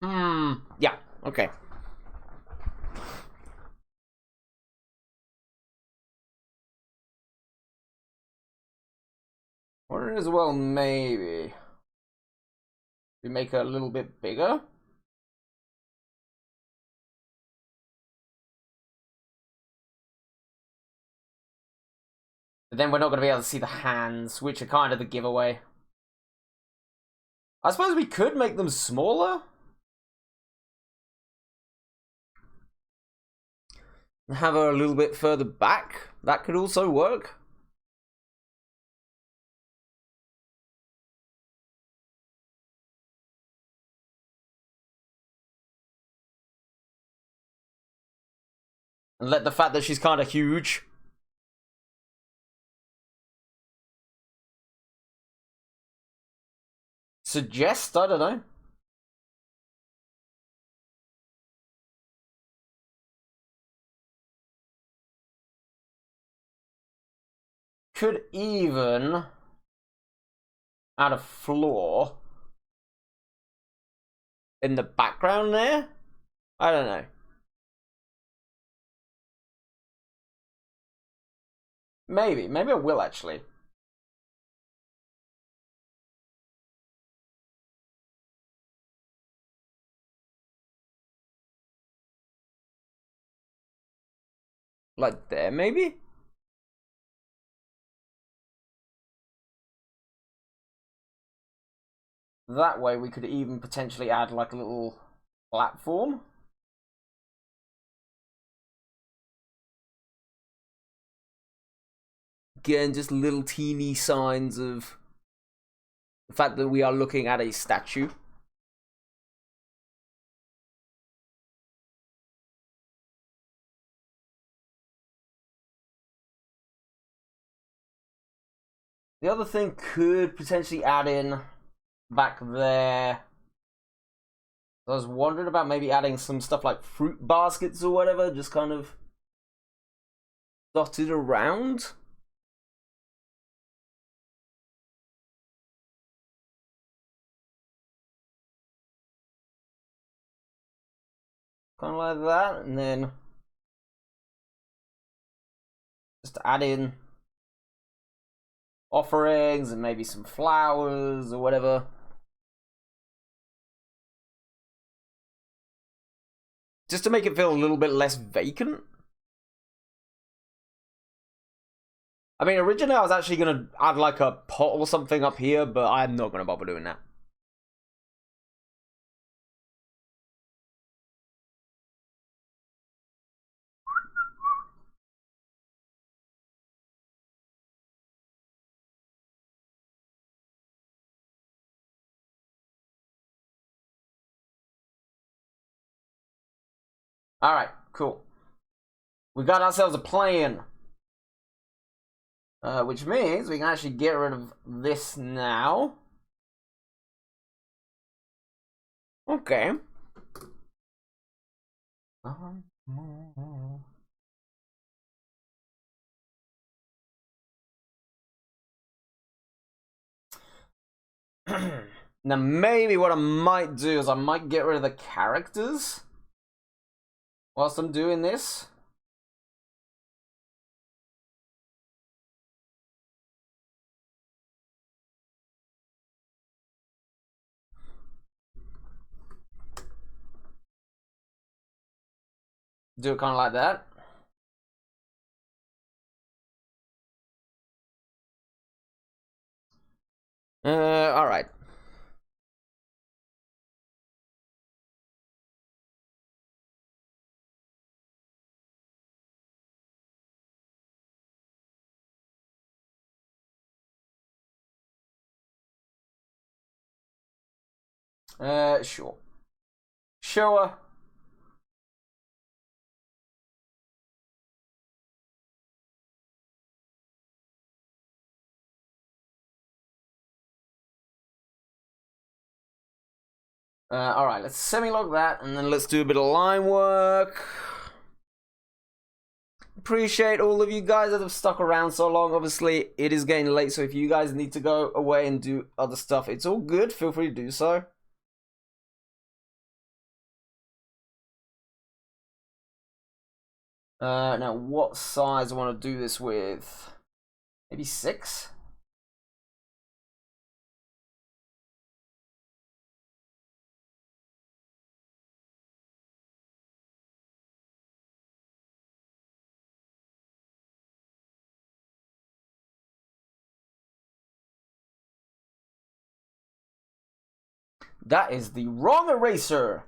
A: Yeah, okay. Or as well, maybe. We make it a little bit bigger. But then we're not going to be able to see the hands, which are kind of the giveaway. I suppose we could make them smaller. Have her a little bit further back. That could also work. And let the fact that she's kind of huge suggest, I don't know. Could even add a floor in the background there. I don't know. Maybe I will actually. Like there, maybe? That way we could even potentially add like a little platform. Again, just little teeny signs of the fact that we are looking at a statue. The other thing could potentially add in back there. I was wondering about maybe adding some stuff like fruit baskets or whatever, just kind of dotted around. Kind of like that, and then just add in offerings and maybe some flowers or whatever. Just to make it feel a little bit less vacant. I mean, originally I was actually going to add like a pot or something up here, but I'm not going to bother doing that. Alright, cool. We got ourselves a plan. Which means we can actually get rid of this now. Okay. Now maybe what I might do is I might get rid of the characters whilst I'm doing this. Do it kind of like that. All right. Sure. Sure. Alright, let's semi-log that, and then let's do a bit of line work. Appreciate all of you guys that have stuck around so long. Obviously, it is getting late, so if you guys need to go away and do other stuff, it's all good. Feel free to do so. Now, what size I want to do this with? Maybe 6? That is the wrong eraser.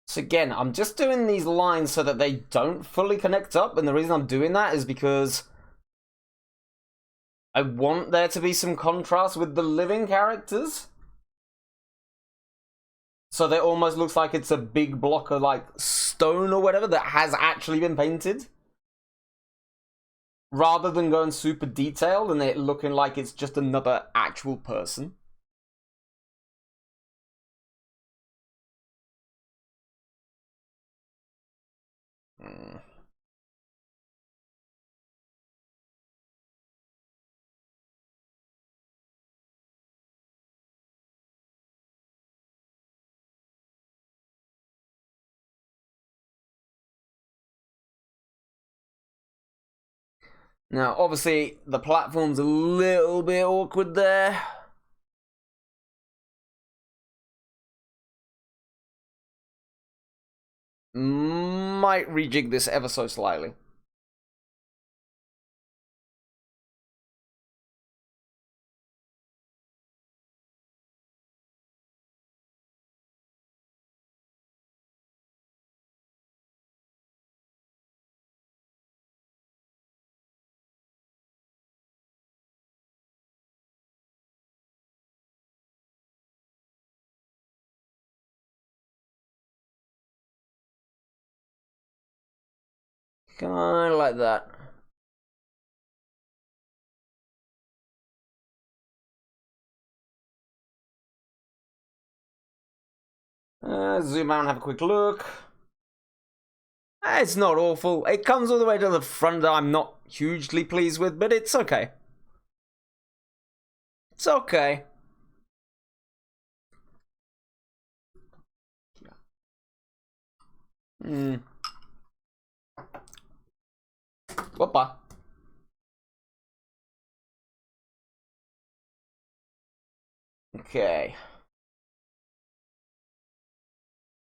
A: So again, I'm just doing these lines so that they don't fully connect up, and the reason I'm doing that is because I want there to be some contrast with the living characters. So that it almost looks like it's a big block of like stone or whatever that has actually been painted. Rather than going super detailed and it looking like it's just another actual person. Now, obviously, the platform's a little bit awkward there. Might rejig this ever so slightly. Kinda like that. Zoom out and have a quick look. It's not awful. It comes all the way to the front that I'm not hugely pleased with, but it's okay. It's okay. Whoopa. Okay.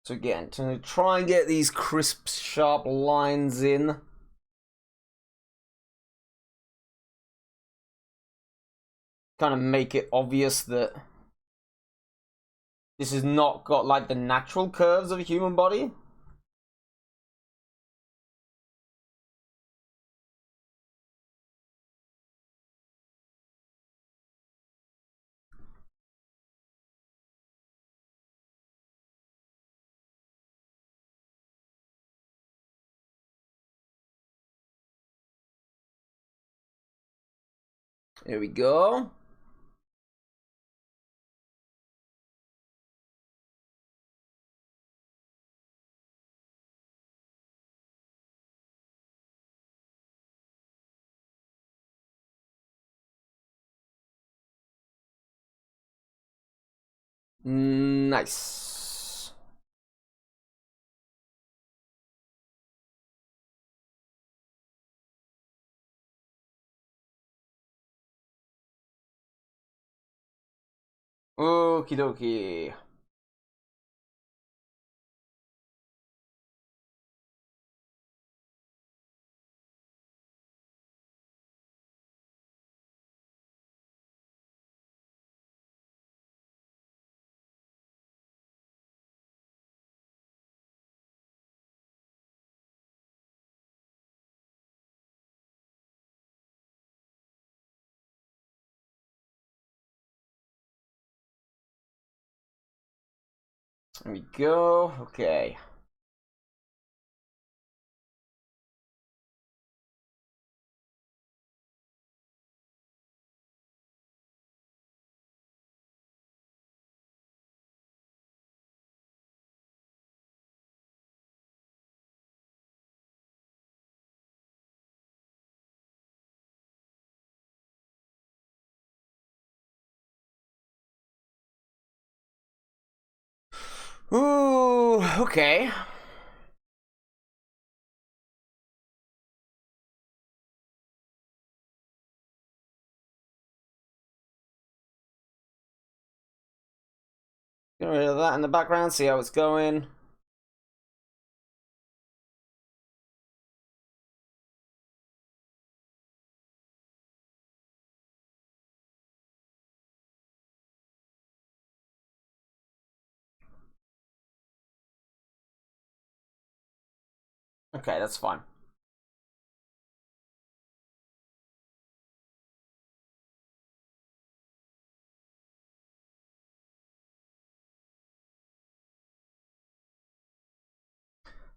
A: So again, to try and get these crisp, sharp lines in. Kind of make it obvious that this has not got like the natural curves of a human body. There we go. Nice. Okie dokie. There we go. Okay. Ooh, okay. Get rid of that in the background, see how it's going. Okay, that's fine.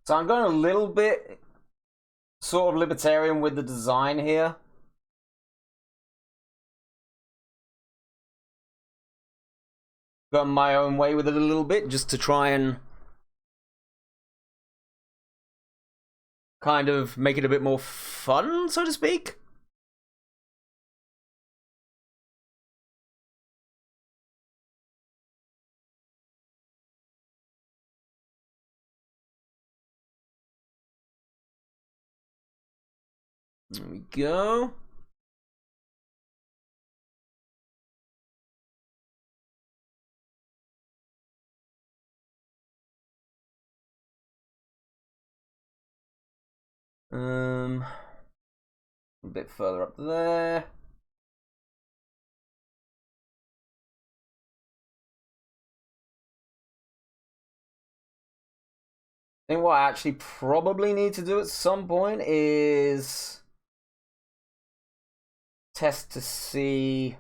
A: So I'm going a little bit sort of libertarian with the design here. Going my own way with it a little bit, just to try and kind of make it a bit more fun, so to speak. There we go. A bit further up there. I think what I actually probably need to do at some point is test to see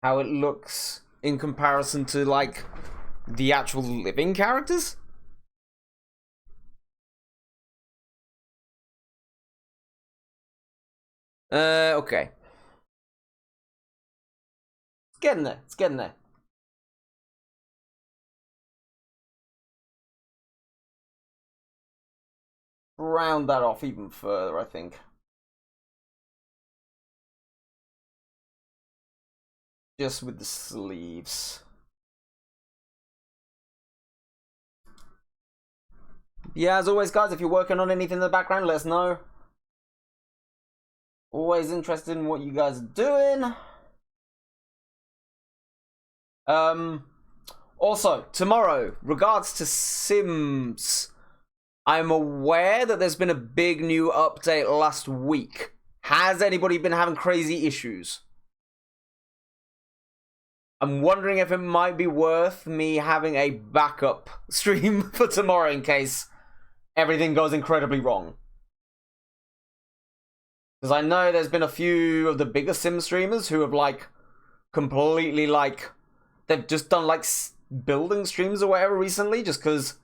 A: how it looks in comparison to, like, the actual living characters. Okay. It's getting there. It's getting there. Round that off even further, I think. Just with the sleeves. Yeah, as always, guys, if you're working on anything in the background, let us know. Always interested in what you guys are doing. Also, tomorrow, regards to Sims, I'm aware that there's been a big new update last week. Has anybody been having crazy issues? I'm wondering if it might be worth me having a backup stream for tomorrow in case everything goes incredibly wrong. Because I know there's been a few of the bigger Sim streamers who have, like, completely, like, they've just done, like, building streams or whatever recently just because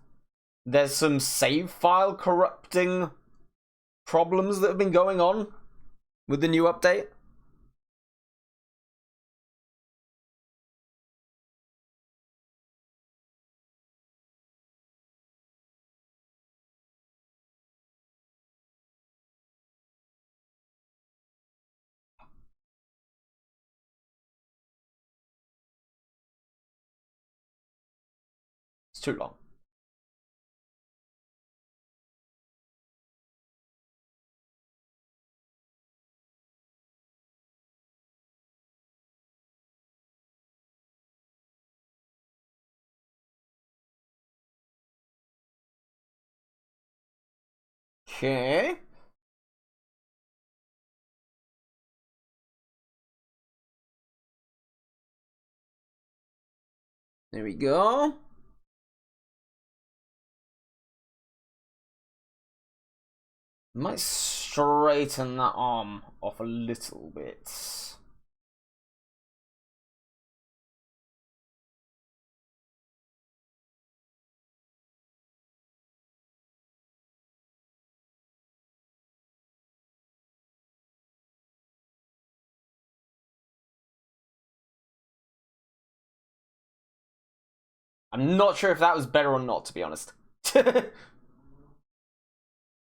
A: there's some save file corrupting problems that have been going on with the new update. It's too long. Okay. There we go. Might straighten that arm off a little bit. I'm not sure if that was better or not, to be honest.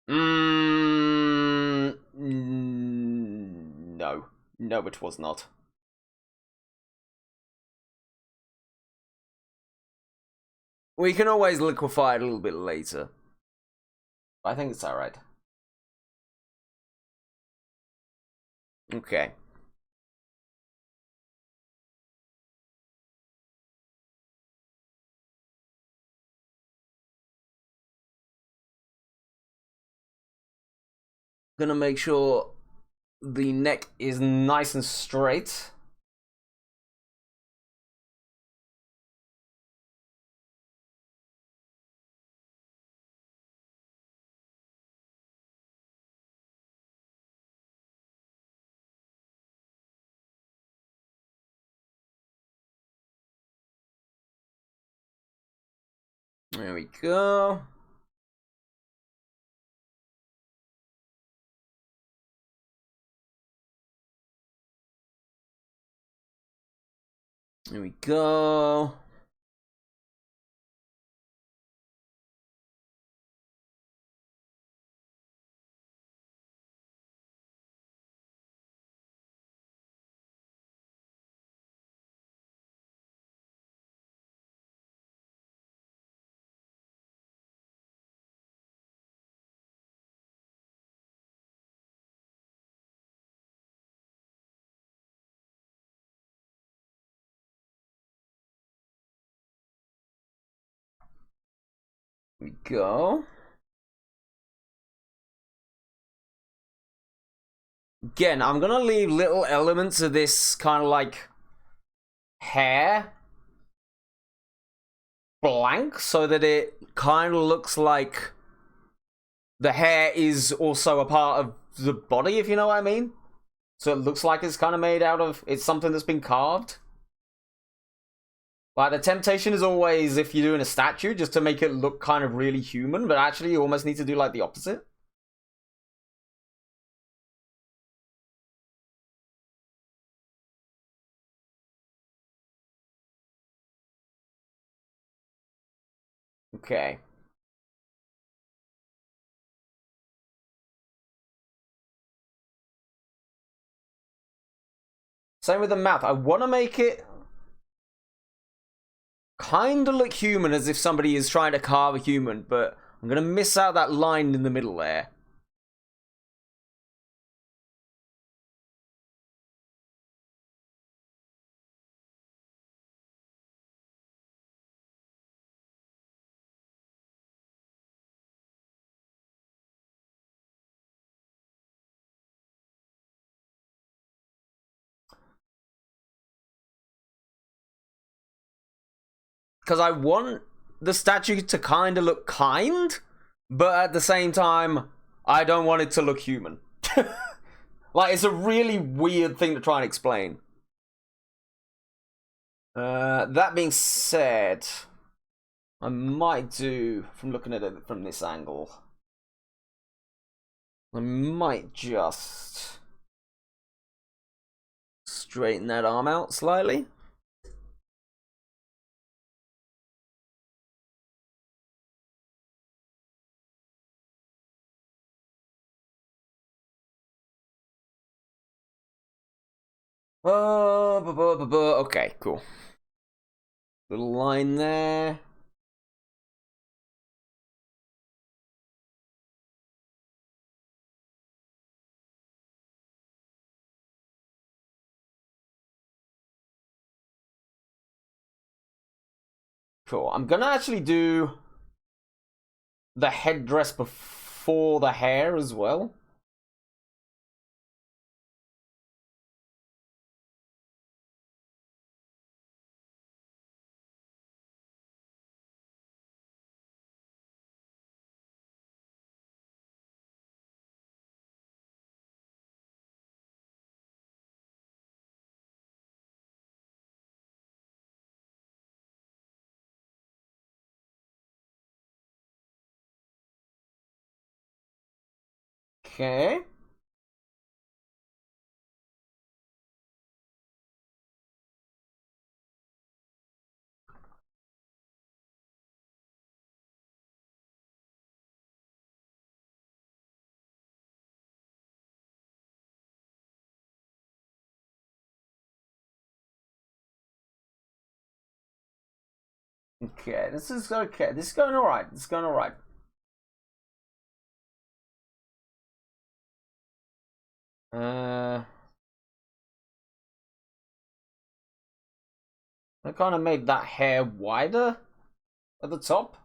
A: No. No, it was not. We can always liquefy it a little bit later. I think it's alright. Okay. Gonna make sure the neck is nice and straight. There we go. There we go. There we go. Again, I'm gonna leave little elements of this kind of like hair blank so that it kind of looks like the hair is also a part of the body, if you know what I mean. So it looks like it's kind of made out of, it's something that's been carved. Like, the temptation is always, if you're doing a statue, just to make it look kind of really human, but actually you almost need to do like the opposite. Okay. Same with the mouth. I want to make it kind of look human, as if somebody is trying to carve a human, but I'm going to miss out that line in the middle there. Because I want the statue to kind of look kind, but at the same time, I don't want it to look human. Like, it's a really weird thing to try and explain. That being said, I might do, from looking at it from this angle, I might just straighten that arm out slightly. Okay, cool. Little line there. Cool. I'm gonna actually do the headdress before the hair as well. Okay. Okay, this is okay. This is going alright. This is going alright. I kind of made that hair wider at the top.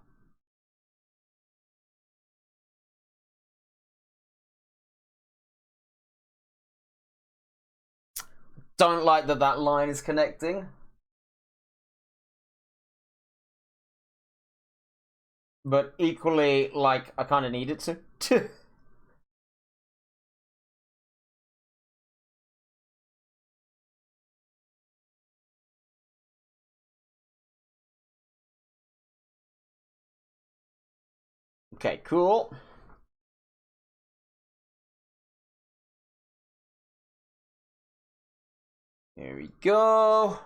A: Don't like that that line is connecting. But equally, like, I kind of need it to. Okay, cool. Here we go.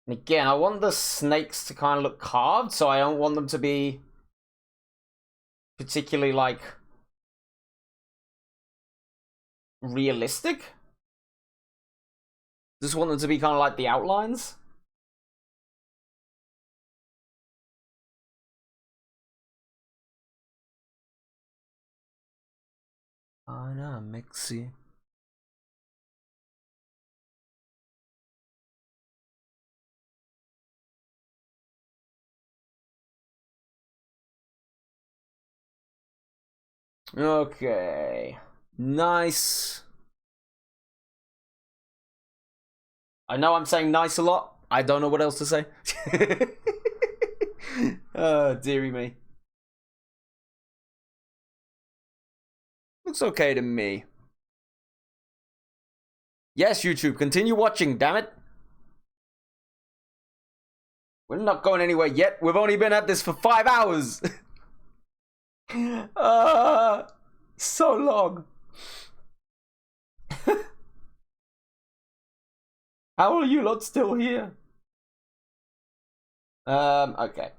A: And again, I want the snakes to kind of look carved, so I don't want them to be particularly, like, realistic. Just want them to be kind of like the outlines. Ana Mexi. Okay. Nice. I know I'm saying nice a lot. I don't know what else to say. Oh, dearie me. Looks okay to me. Yes, YouTube, continue watching, damn it. We're not going anywhere yet. We've only been at this for 5 hours. So long. How are you lot still here? Okay.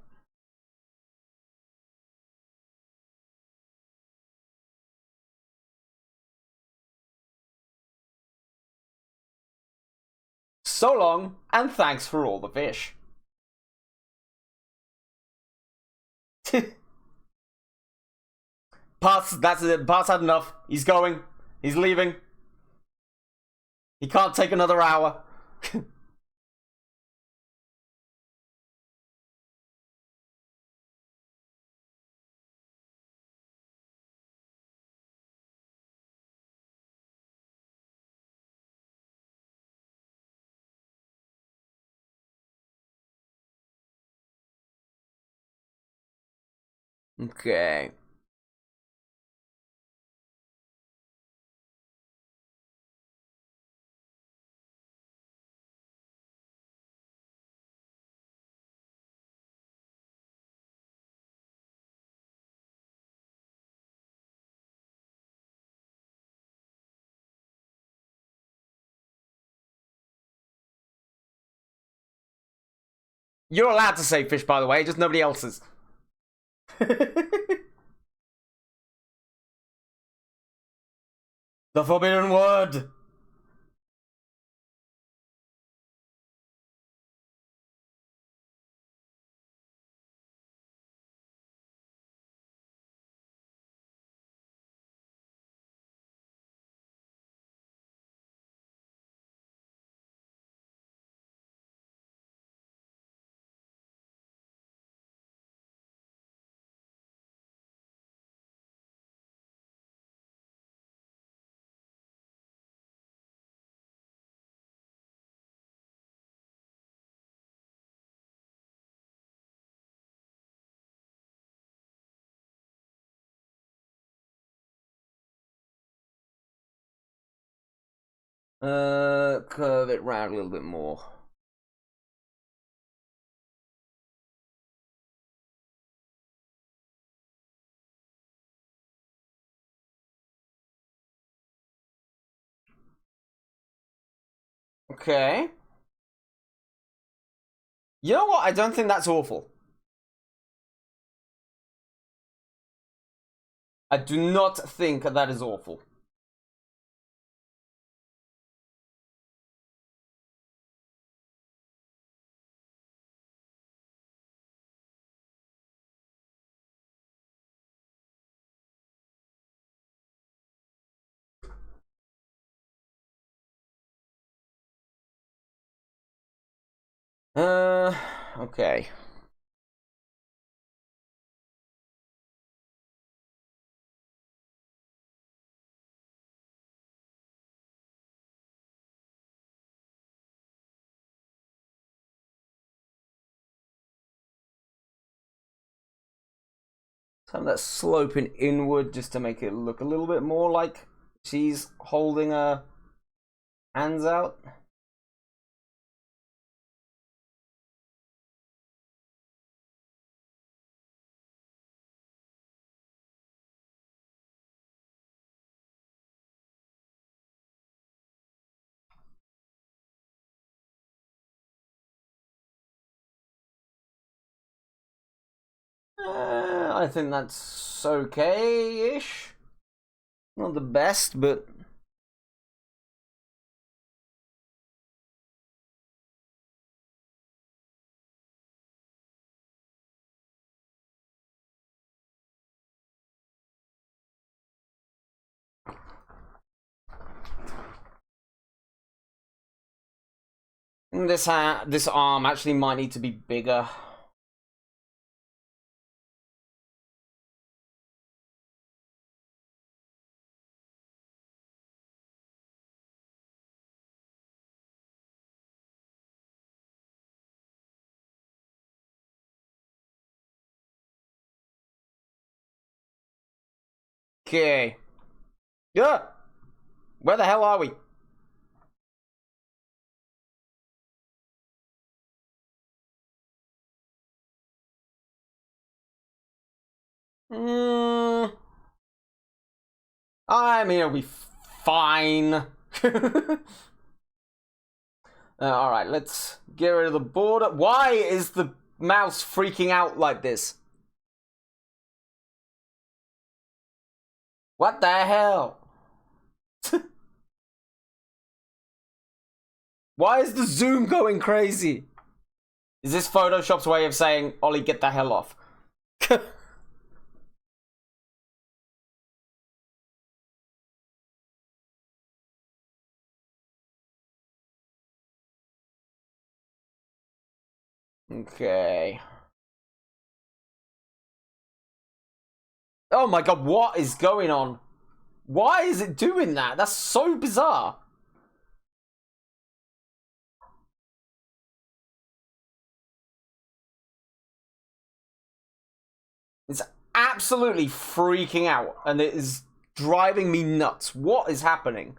A: So long, and thanks for all the fish. Pass, that's it. Pass had enough. He's going. He's leaving. He can't take another hour. Okay. You're allowed to say fish, by the way, just nobody else's. The forbidden word. Curve it round a little bit more. Okay. You know what? I don't think that's awful. I do not think that is awful. Okay. Some of that sloping inward just to make it look a little bit more like she's holding her hands out. I think that's okay-ish. Not the best, but... This arm actually might need to be bigger. Okay. Yeah. Where the hell are we? I mean, it'll be fine. Alright, let's get rid of the border. Why is the mouse freaking out like this? What the hell? Why is the zoom going crazy? Is this Photoshop's way of saying, Ollie, get the hell off? Okay. Oh my god, what is going on? Why is it doing that? That's so bizarre. It's absolutely freaking out, and it is driving me nuts. What is happening?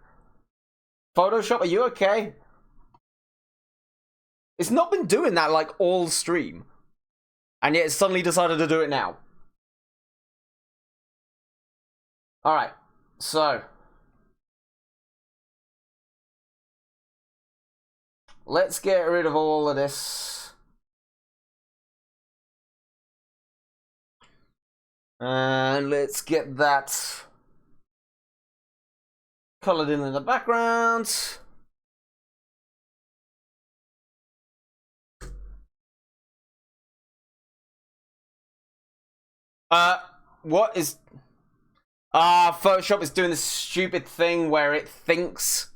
A: Photoshop, are you okay? It's not been doing that like all stream, and yet it suddenly decided to do it now. Alright, so let's get rid of all of this. And let's get that colored in the background. What is... Photoshop is doing this stupid thing where it thinks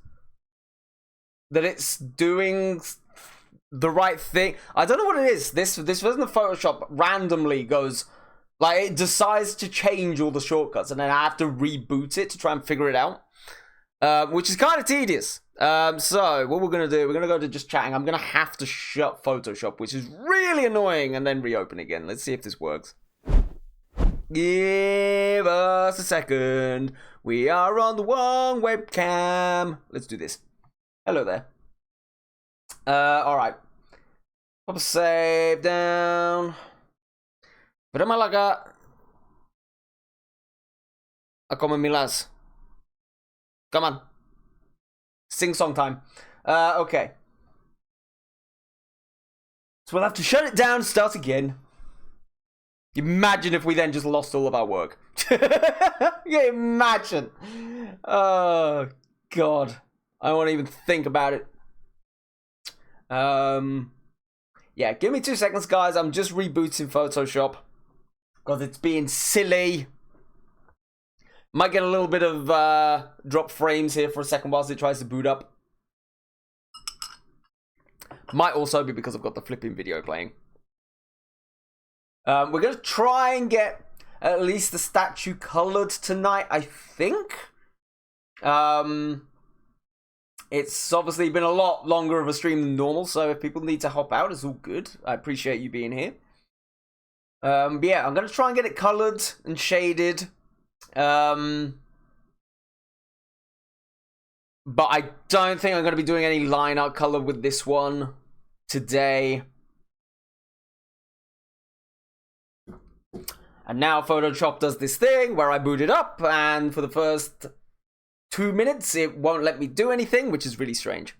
A: that it's doing the right thing. I don't know what it is. This version of Photoshop randomly goes... Like, it decides to change all the shortcuts, and then I have to reboot it to try and figure it out. Which is kind of tedious. So, what we're going to do, we're going to go to just chatting. I'm going to have to shut Photoshop, which is really annoying, and then reopen again. Let's see if this works. Give us a second. We are on the wrong webcam. Let's do this. Hello there. Alright. Pop a save down. Malaga. A como milas. Come on. Sing song time. Okay. So we'll have to shut it down and start again. Imagine if we then just lost all of our work. Yeah, imagine. Oh, God. I don't want to even think about it. Yeah, give me 2 seconds, guys. I'm just rebooting Photoshop. Because it's being silly. Might get a little bit of drop frames here for a second whilst it tries to boot up. Might also be because I've got the flipping video playing. We're going to try and get at least the statue colored tonight, I think. It's obviously been a lot longer of a stream than normal, so if people need to hop out, it's all good. I appreciate you being here. But yeah, I'm going to try and get it colored and shaded. But I don't think I'm going to be doing any line art color with this one today. And now Photoshop does this thing where I boot it up, and for the first 2 minutes, it won't let me do anything, which is really strange.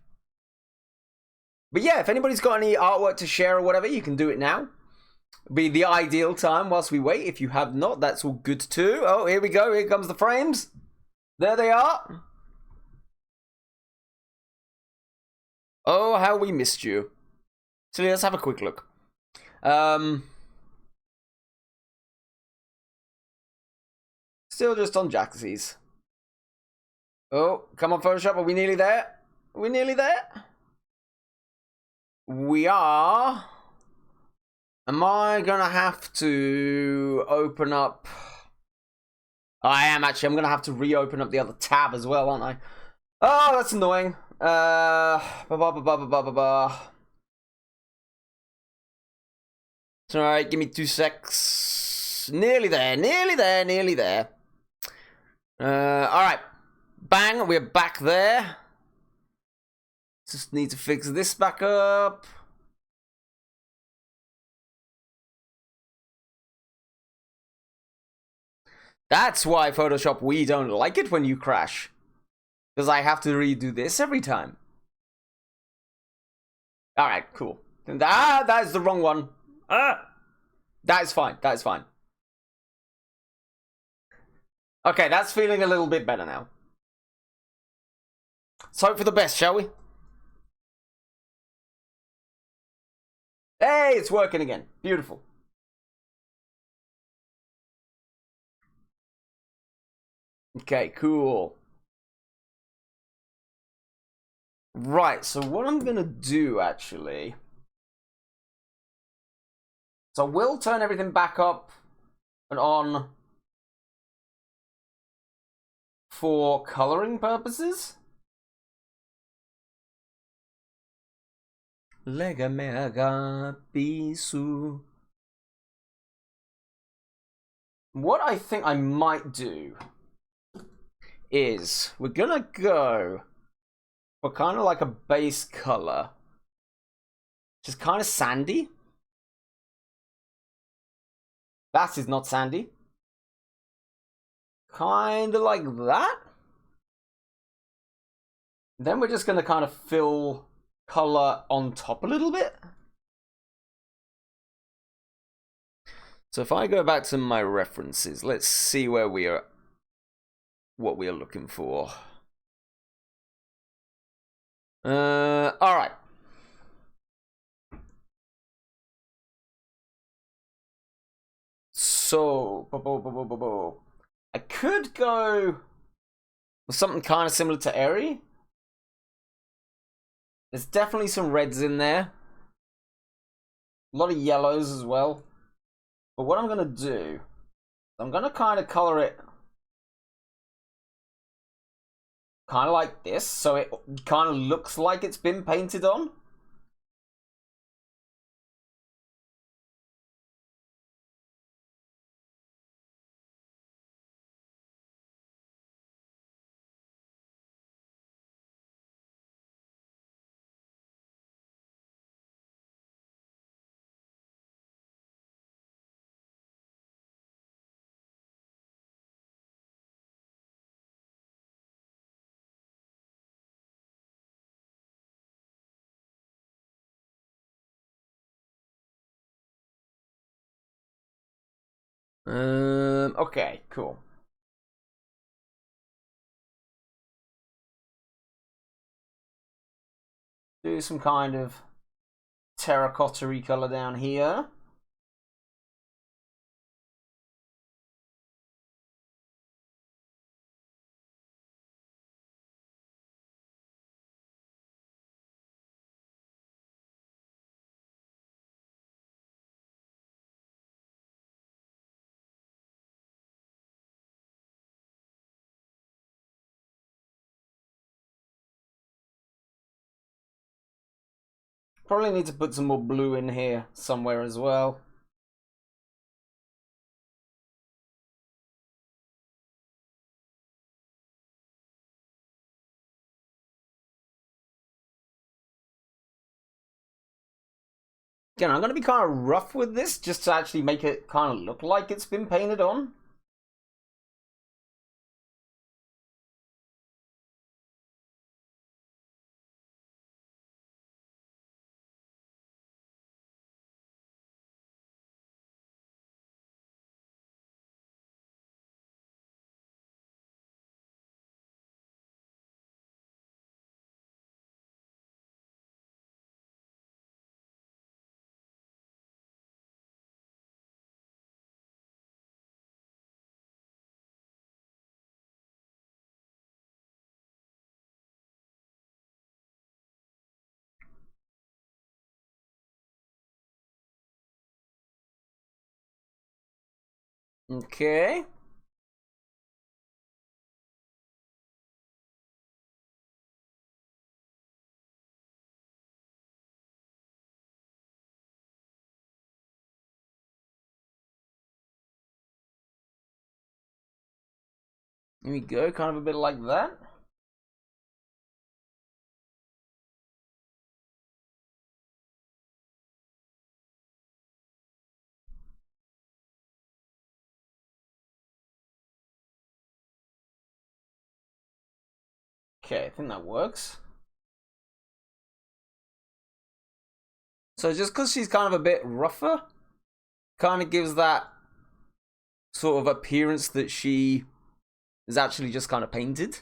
A: But yeah, if anybody's got any artwork to share or whatever, you can do it now. It'll be the ideal time whilst we wait. If you have not, that's all good too. Oh, here we go. Here comes the frames. There they are. Oh, how we missed you. So let's have a quick look. Still just on Jaxie's. Oh, come on, Photoshop. Are we nearly there? Are we nearly there? We are. Am I gonna have to open up? I am actually. I'm gonna have to reopen up the other tab as well, aren't I? Oh, that's annoying. It's alright, give me 2 secs. Nearly there, nearly there, nearly there. Alright. Bang, we're back there. Just need to fix this back up. That's why Photoshop, we don't like it when you crash. Because I have to redo this every time. Alright, cool. That is the wrong one. That is fine, that is fine. Okay, that's feeling a little bit better now. Let's hope for the best, shall we? Hey, it's working again. Beautiful. Okay, cool. Right, so what I'm gonna do, actually... So we'll turn everything back up and on for coloring purposes. Lega mega bisu. What I think I might do is we're gonna go for kind of like a base color, which is kind of sandy. That is not sandy. Kind of like that. Then we're just gonna kind of fill color on top a little bit. So if I go back to my references, let's see where we are, what we are looking for. All right. So, I could go with something kind of similar to Airy. There's definitely some reds in there. A lot of yellows as well. But what I'm going to do, I'm going to kind of color it kind of like this, so it kind of looks like it's been painted on. Okay, cool. Do some kind of terracotta-y color down here. Probably need to put some more blue in here somewhere as well. Again, I'm going to be kind of rough with this just to actually make it kind of look like it's been painted on. Okay. Here we go, kind of a bit like that. Okay, I think that works. So just because she's kind of a bit rougher, kind of gives that sort of appearance that she is actually just kind of painted.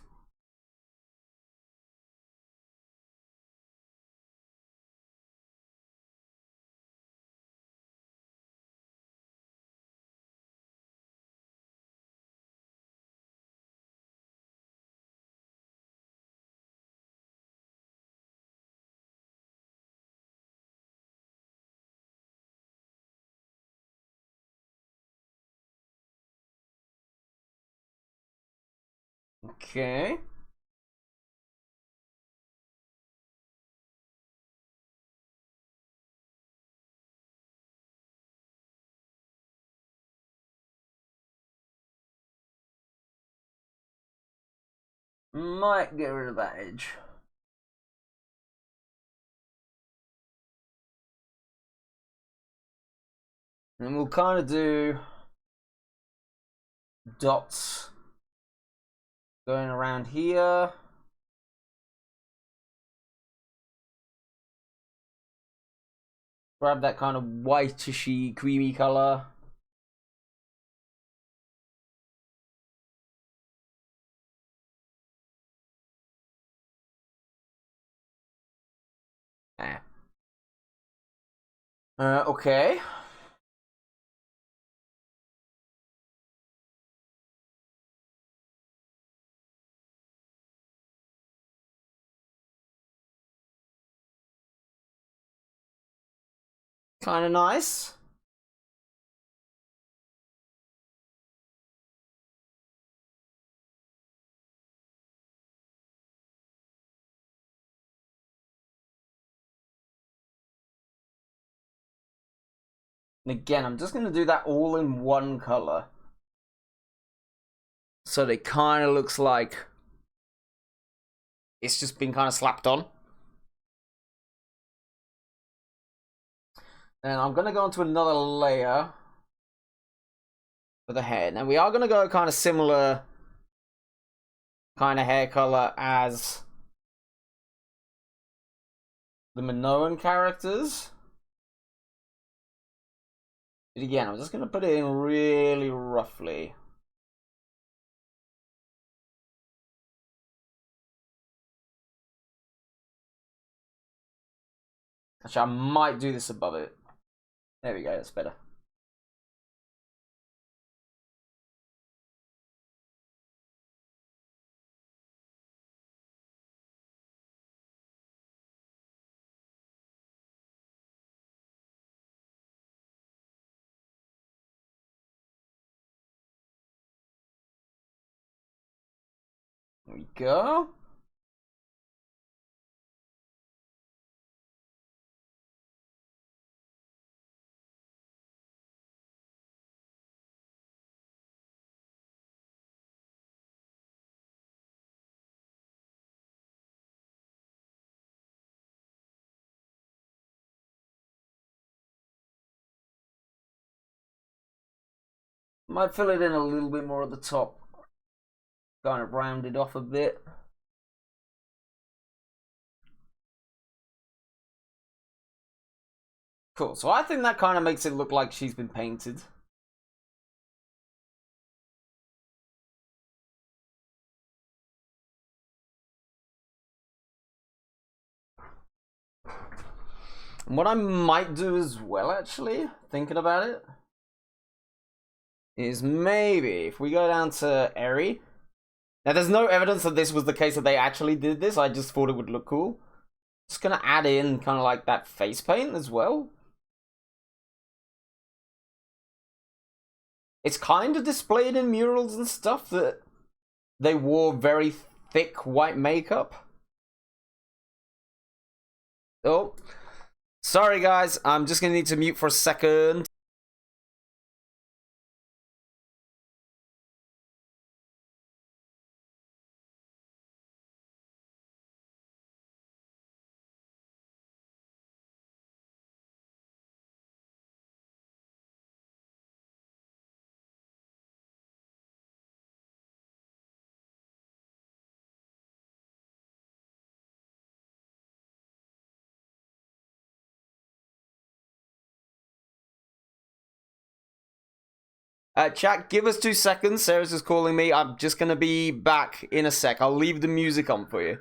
A: Okay. Might get rid of that edge. And we'll kind of do dots going around here. Grab that kind of whitishy, creamy color. Okay. Kind of nice. And again, I'm just going to do that all in one color. So it kind of looks like it's just been kind of slapped on. And I'm going to go onto another layer for the hair. Now we are going to go kind of similar kind of hair color as the Minoan characters. But again, I'm just going to put it in really roughly. Actually, I might do this above it. There we go, that's better. There we go. Might fill it in a little bit more at the top. Kind of round it off a bit. Cool, so I think that kind of makes it look like she's been painted. What I might do as well, actually, thinking about it, is maybe if we go down to Eri. Now, there's no evidence that this was the case that they actually did this. I just thought it would look cool. Just gonna add in kind of like that face paint as well. It's kind of displayed in murals and stuff that they wore very thick white makeup. Oh, sorry guys, I'm just gonna need to mute for a second. Chat, give us 2 seconds. Sarah's just calling me. I'm just gonna be back in a sec. I'll leave the music on for you.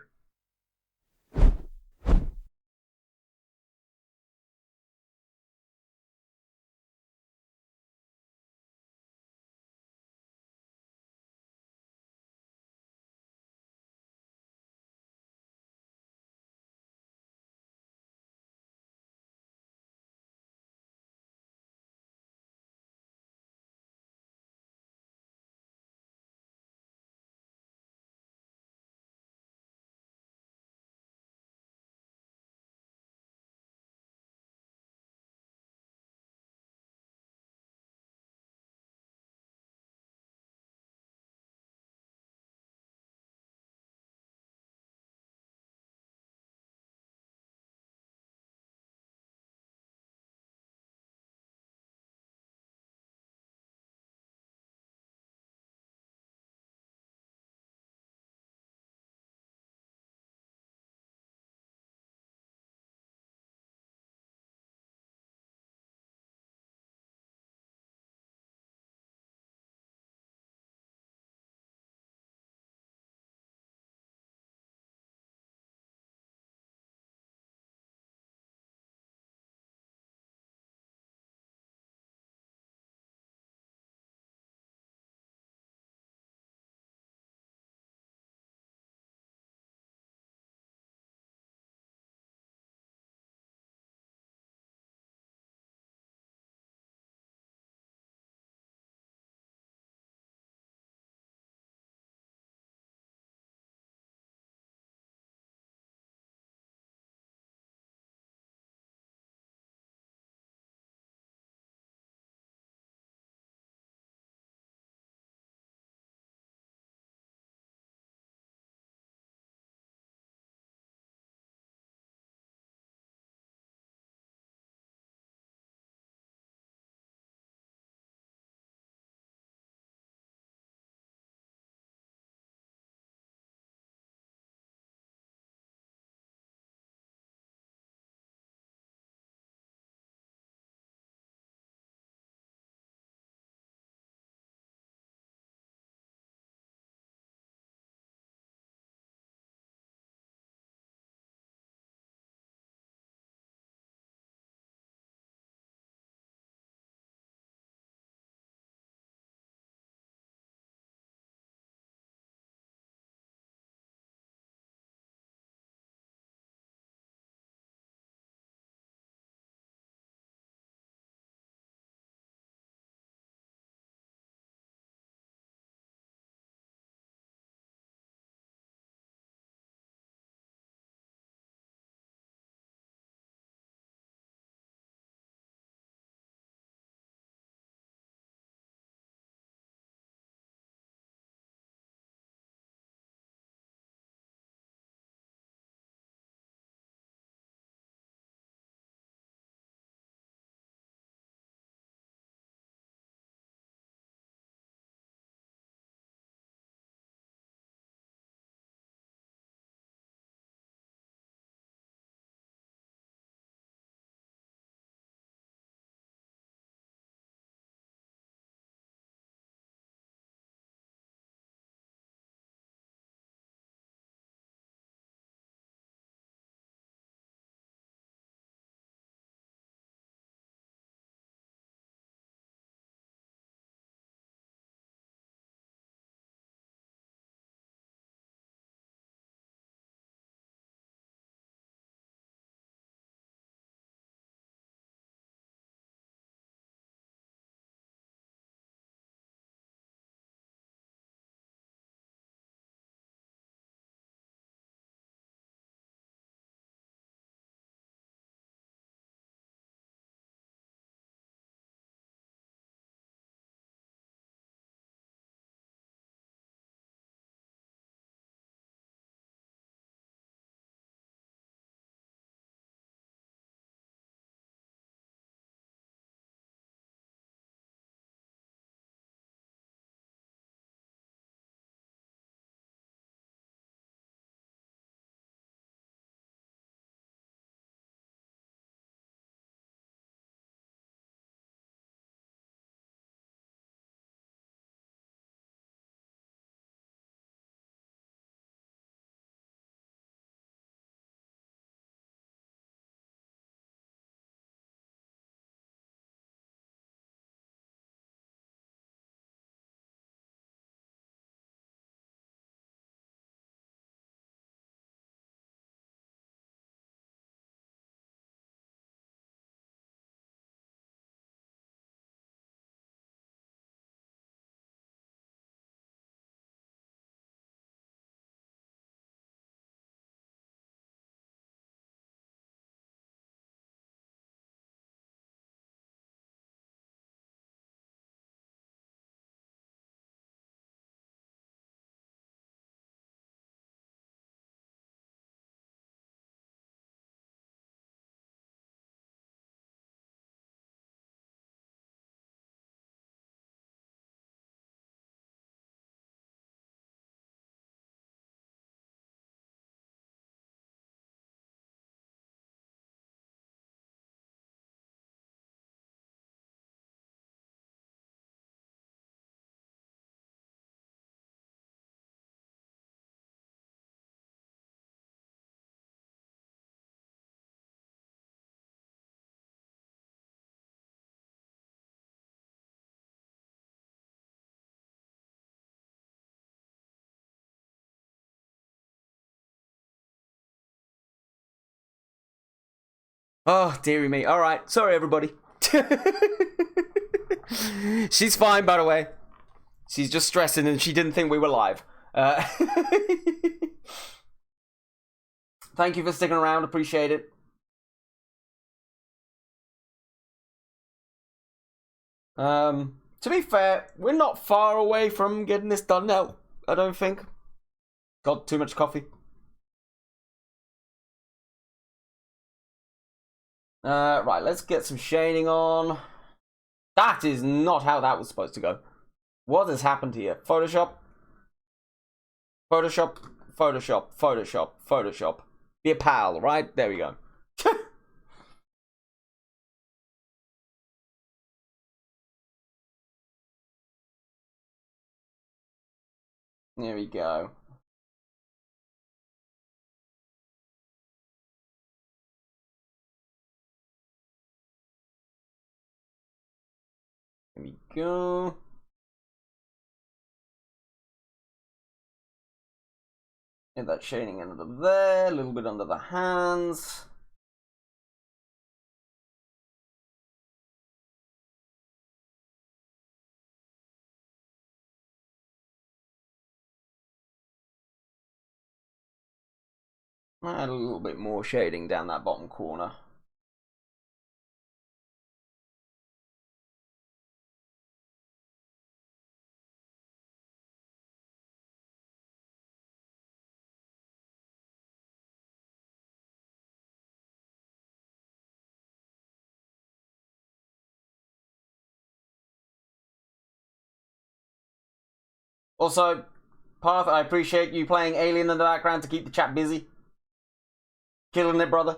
A: Oh, dearie me. All right. Sorry, everybody. She's fine, by the way. She's just stressing and she didn't think we were live. Thank you for sticking around. Appreciate it. To be fair, we're not far away from getting this done now, I don't think. Got too much coffee. Right, let's get some shading on. That is not how that was supposed to go. What has happened here? Photoshop? Photoshop, Photoshop, Photoshop, Photoshop. Be a pal, right? There we go. There we go. There we go. Get that shading under there, a little bit under the hands. Add a little bit more shading down that bottom corner. Also, Path, I appreciate you playing Alien in the background to keep the chat busy. Killing it, brother.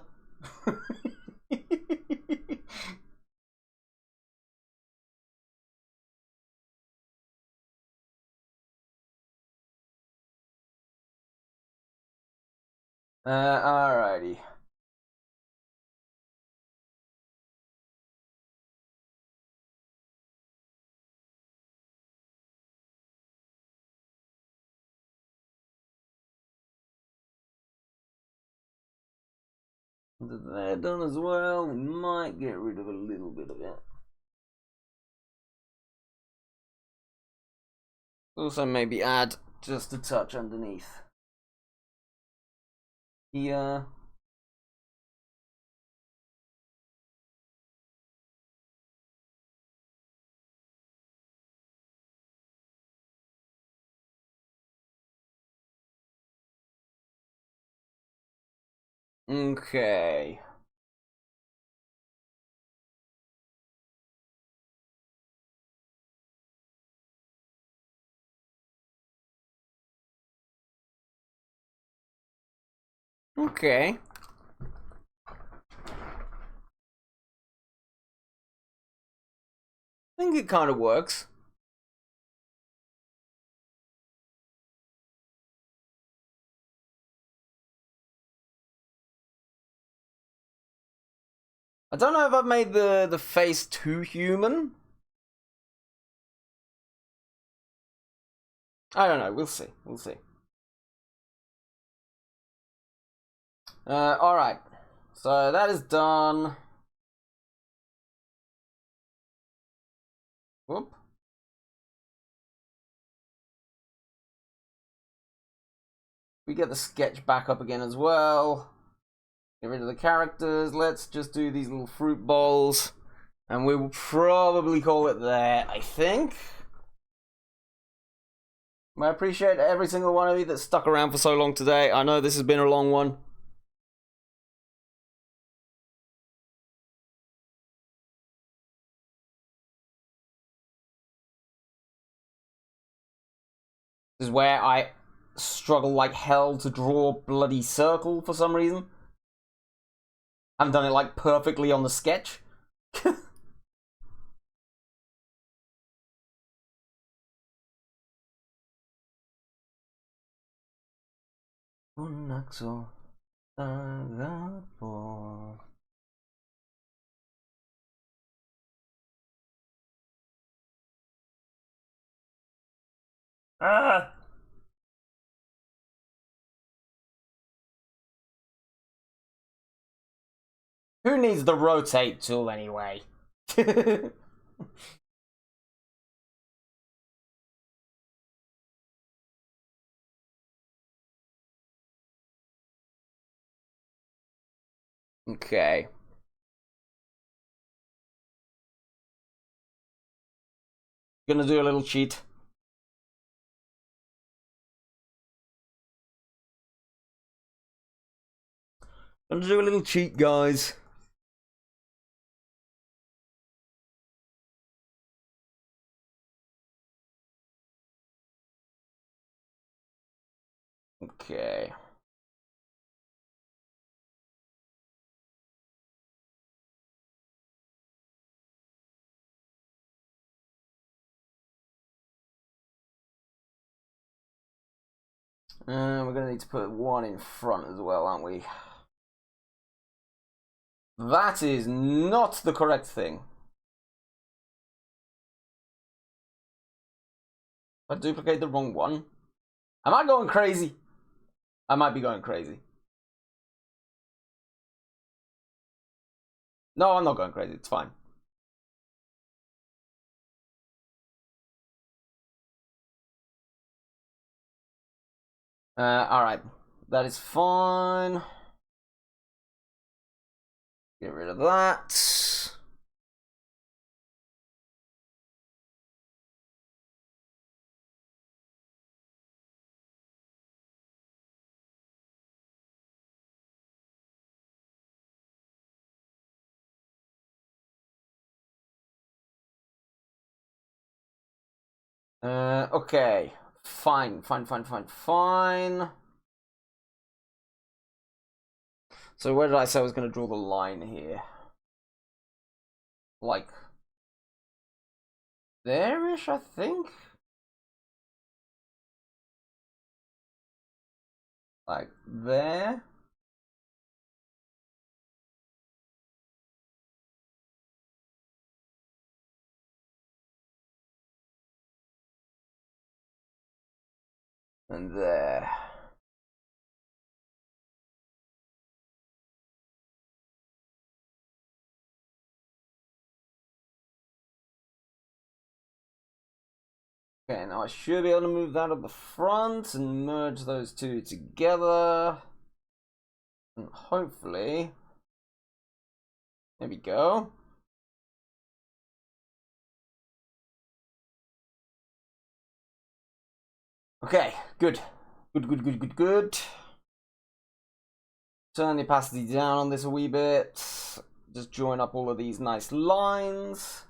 A: Alrighty. They're done as well. We might get rid of a little bit of it. Also, maybe add just a touch underneath. Here. Okay. Okay. I think it kind of works. I don't know if I've made the face too human. I don't know. We'll see. We'll see. Alright. So that is done. Whoop. We get the sketch back up again as well. Get rid of the characters. Let's just do these little fruit bowls. And we will probably call it there, I think. I appreciate every single one of you that stuck around for so long today. I know this has been a long one. This is where I struggle like hell to draw a bloody circle for some reason. I haven't done it like perfectly on the sketch. Un axo agapo. Ah! Who needs the rotate tool anyway? Okay. Gonna do a little cheat. Gonna do a little cheat, guys. Okay. We're gonna need to put one in front as well, aren't we? That is not the correct thing. I duplicate the wrong one. Am I going crazy? I might be going crazy. No, I'm not going crazy. It's fine. Alright. That is fine. Get rid of that. Okay. Fine. So where did I say I was going to draw the line here? Like there-ish, I think? Like there? And there. Okay, now I should be able to move that up the front and merge those two together. And hopefully... There we go. Okay, good. Good. Turn the opacity down on this a wee bit. Just join up all of these nice lines.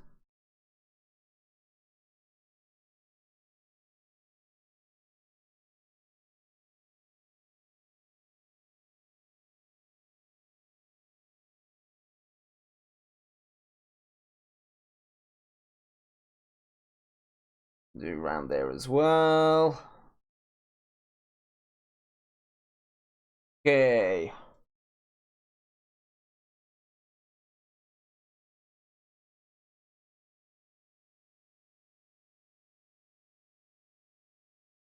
A: Do around there as well. Okay.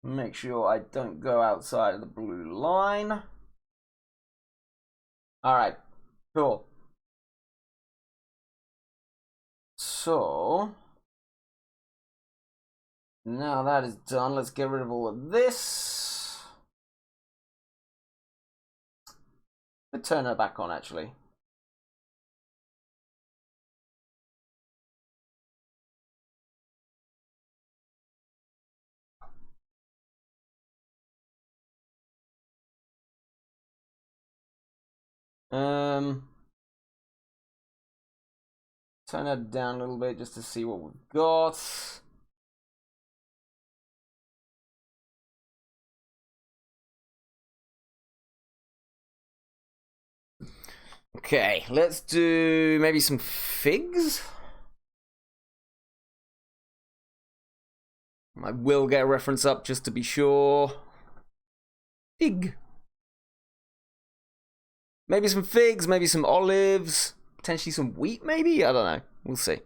A: Make sure I don't go outside of the blue line. Alright, cool. So, now that is done, let's get rid of all of this. Let's turn her back on, actually. Turn that down a little bit just to see what we've got. Okay, let's do maybe some figs. I will get a reference up just to be sure. Fig. Maybe some figs, maybe some olives, potentially some wheat, maybe? I don't know. We'll see.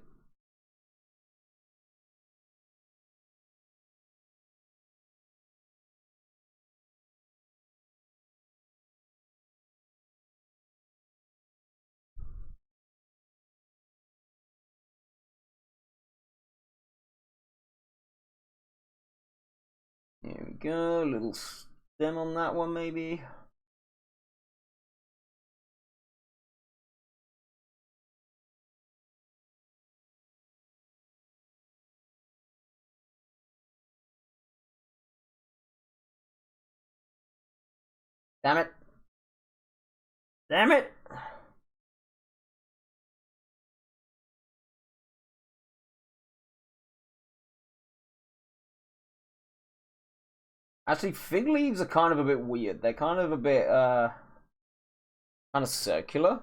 A: There we go. Little stem on that one, maybe. Damn it. Damn it. Actually, fig leaves are kind of a bit weird. They're kind of a bit, kind of circular.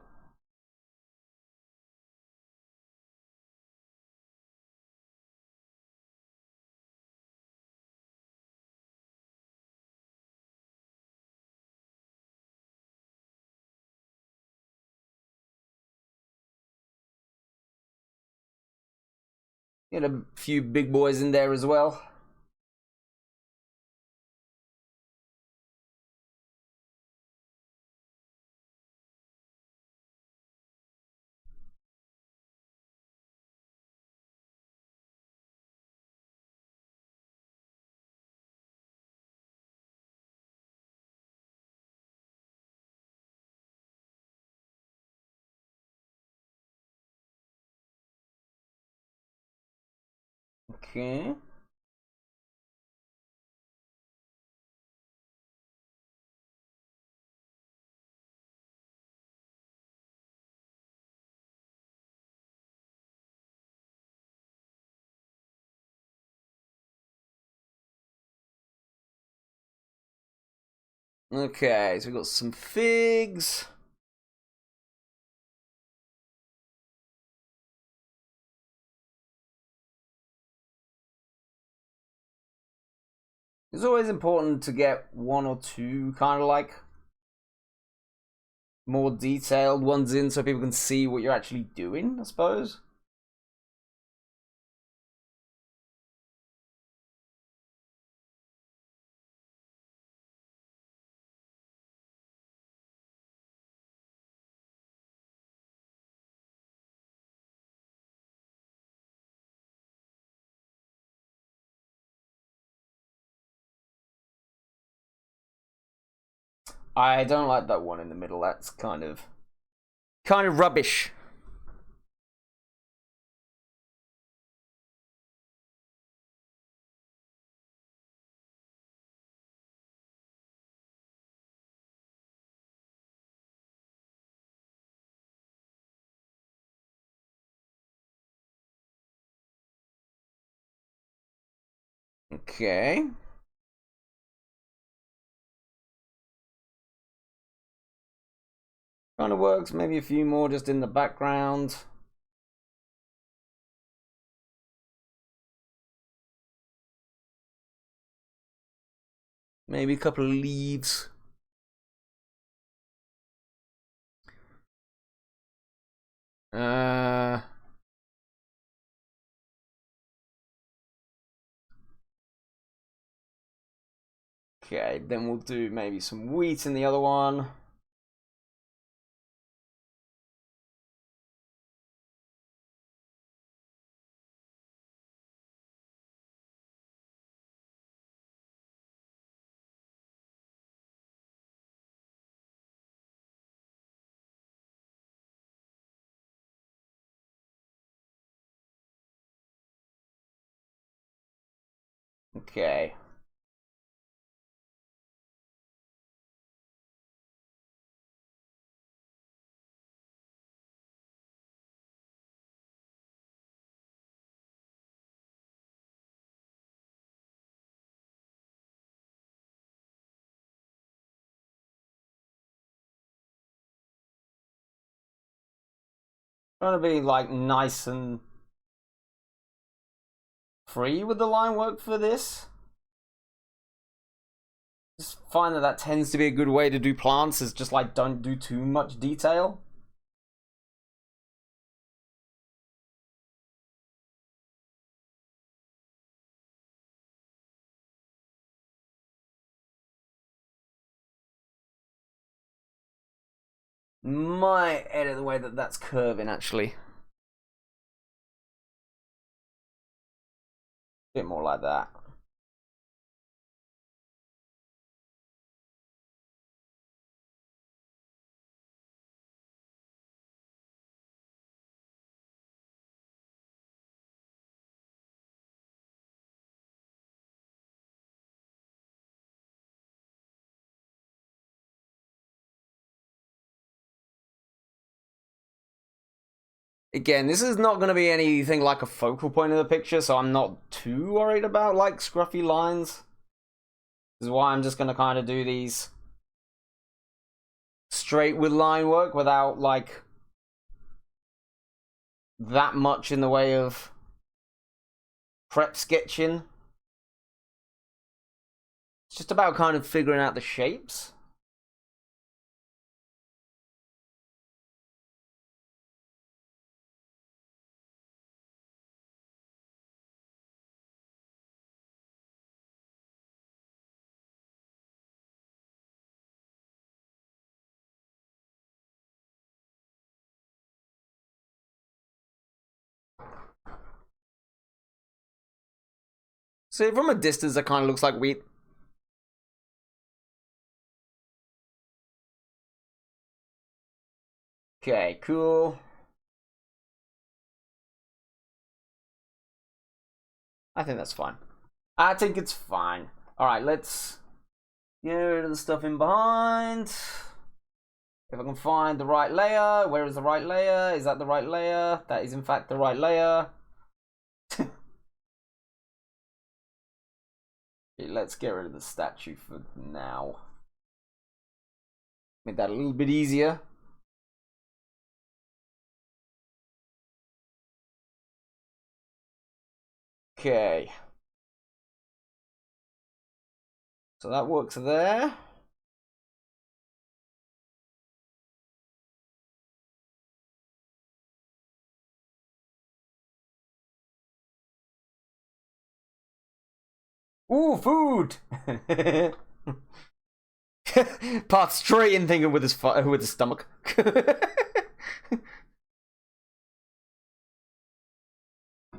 A: Get a few big boys in there as well. Okay. Okay, so we've got some figs. It's always important to get one or two kind of like more detailed ones in so people can see what you're actually doing, I suppose. I don't like that one in the middle. That's kind of rubbish. Okay. Kind of works. Maybe a few more just in the background. Maybe a couple of leaves. Okay, then we'll do maybe some wheat in the other one. Okay. Trying to be like nice and free with the line work for this. Just find that tends to be a good way to do plants, is just like don't do too much detail. Might edit the way that that's curving actually. Bit more like that. Again, this is not going to be anything like a focal point of the picture, so I'm not too worried about, like, scruffy lines. This is why I'm just going to kind of do these straight with line work without, like, that much in the way of prep sketching. It's just about kind of figuring out the shapes. See, from a distance, it kind of looks like wheat. Okay, cool. I think that's fine. I think it's fine. Alright, let's get rid of the stuff in behind. If I can find the right layer. Where is the right layer? Is that the right layer? That is in fact the right layer. Let's get rid of the statue for now. Make that a little bit easier. Okay. So that works there. Ooh, food! Part straight in thinking with his stomach.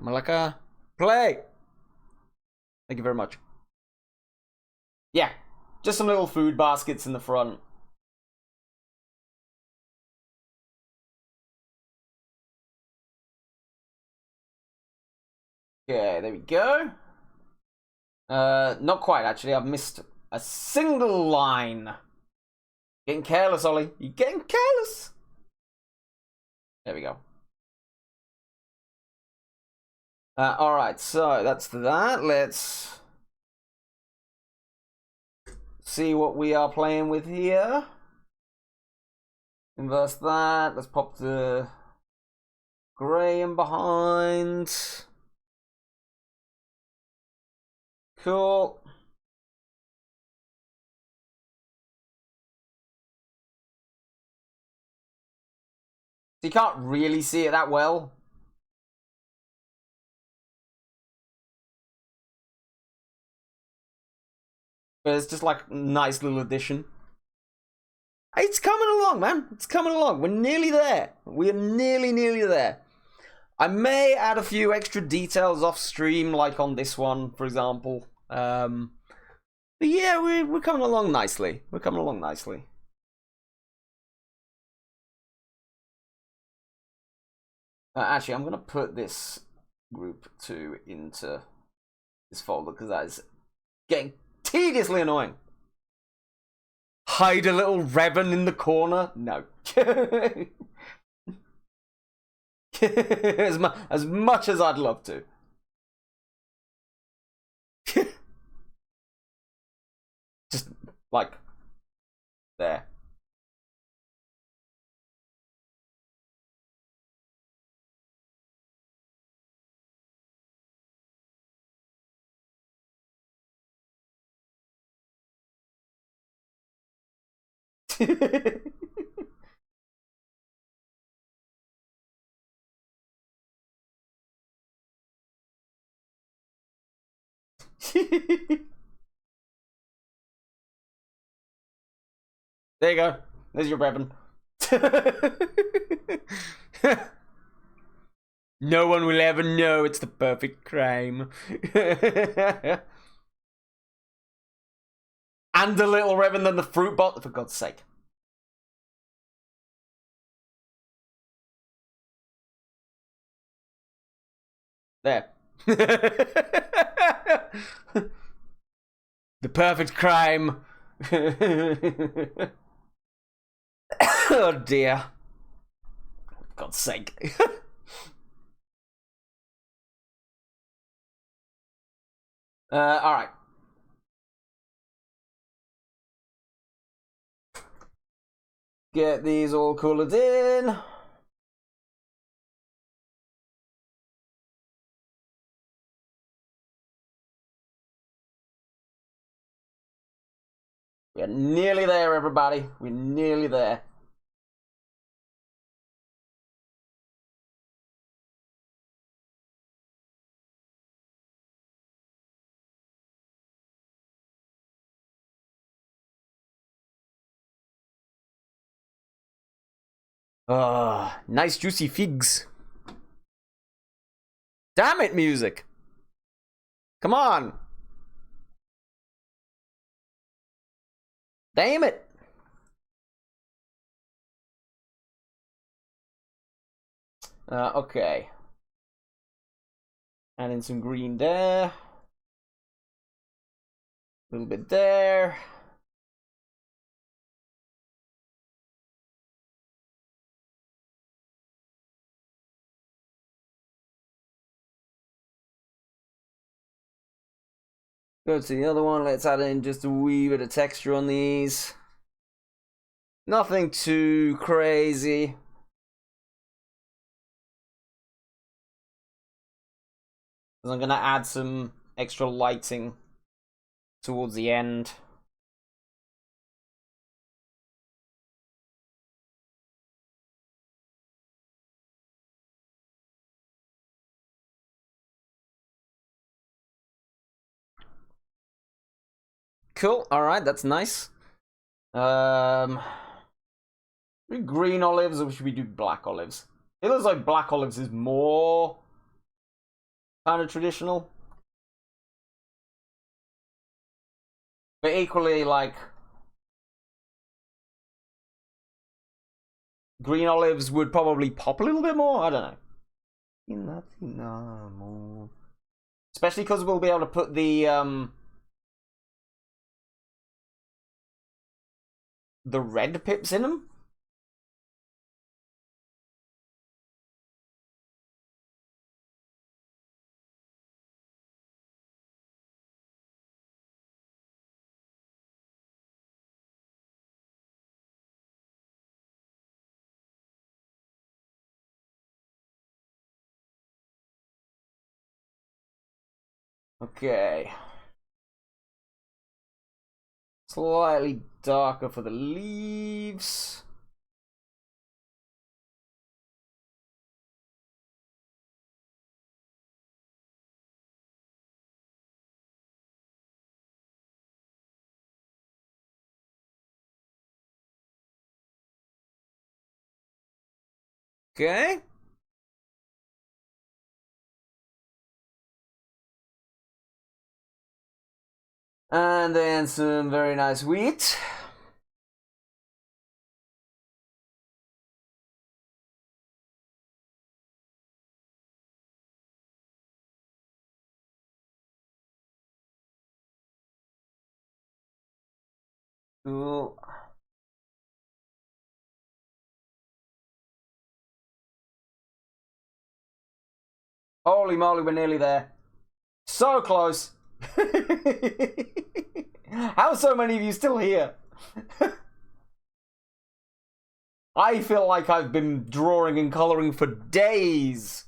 A: Malaka, play! Thank you very much. Yeah, just some little food baskets in the front. Okay, there we go. Not quite, actually. I've missed a single line. Getting careless, Ollie. You're getting careless. There we go. Alright, so that's that. Let's see what we are playing with here. Inverse that. Let's pop the grey in behind. Cool. You can't really see it that well. But it's just like a nice little addition. It's coming along, man. It's coming along. We're nearly there. We are nearly there. I may add a few extra details off stream, like on this one, for example. But yeah, we're coming along nicely. We're coming along nicely. Actually, I'm going to put this group 2 into this folder because that is getting tediously annoying. Hide a little Revan in the corner? No. as much as I'd love to. Just like there. There you go. There's your weapon. No one will ever know it's the perfect crime. And the little Revan than the fruit bot, for God's sake. There. The perfect crime. Oh dear. For God's sake. Alright. Get these all colored in. We're nearly there, everybody. We're nearly there. Nice juicy figs. Damn it, music. Come on. Damn it. Okay. Add in some green there. A little bit there. Go to the other one. Let's add in just a wee bit of texture on these. Nothing too crazy. I'm going to add some extra lighting towards the end. Cool. All right, that's nice. Green olives, or should we do black olives? It looks like black olives is more kind of traditional, but equally like green olives would probably pop a little bit more. I don't know. Especially because we'll be able to put the red pips in them. Okay. Slightly darker for the leaves. Okay. And then some very nice wheat. Cool. Holy moly, we're nearly there. So close. How are so many of you still here? I feel like I've been drawing and coloring for days.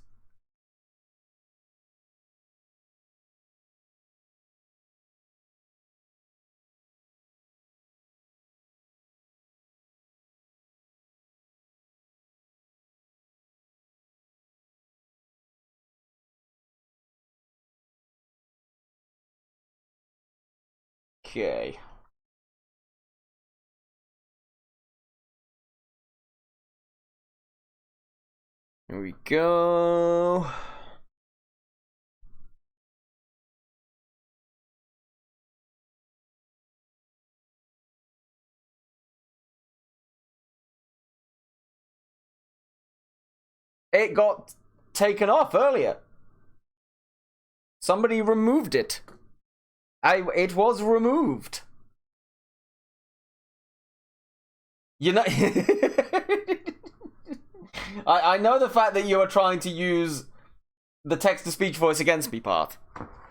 A: Okay. Here we go. It got taken off earlier. Somebody removed it. It was removed. You know, I know the fact that you are trying to use the text-to-speech voice against me, Path.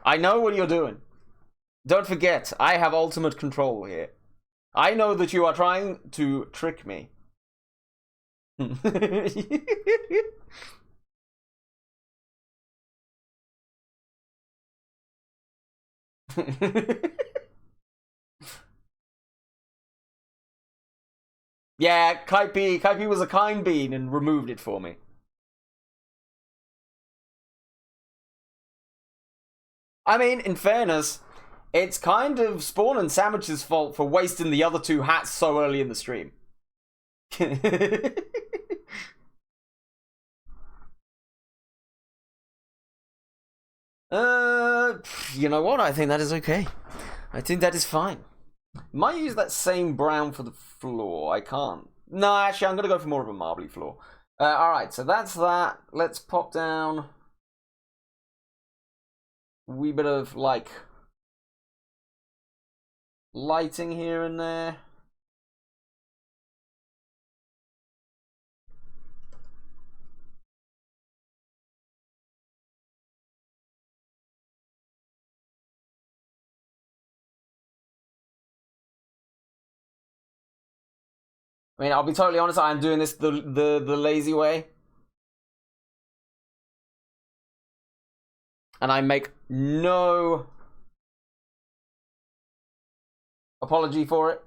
A: I know what you're doing. Don't forget, I have ultimate control here. I know that you are trying to trick me. Yeah, Kaipi was a kind bean and removed it for me. I mean, in fairness, it's kind of Spawn and Sandwich's fault for wasting the other two hats so early in the stream. You know what? I think that is okay. I think that is fine. Might use that same brown for the floor. I can't. No, actually, I'm going to go for more of a marbly floor. Alright, so that's that. Let's pop down a wee bit of, like, lighting here and there. I mean, I'll be totally honest, I'm doing this the lazy way. And I make no apology for it.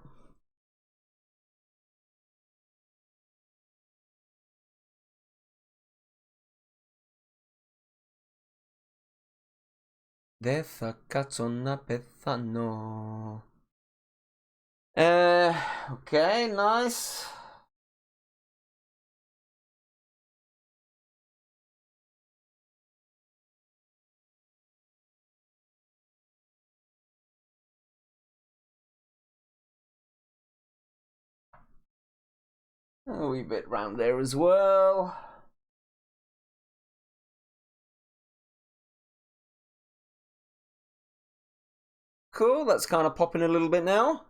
A: Δεν θα κάτσω να πεθάνω. Okay, nice. A wee bit round there as well. Cool, that's kind of popping a little bit now.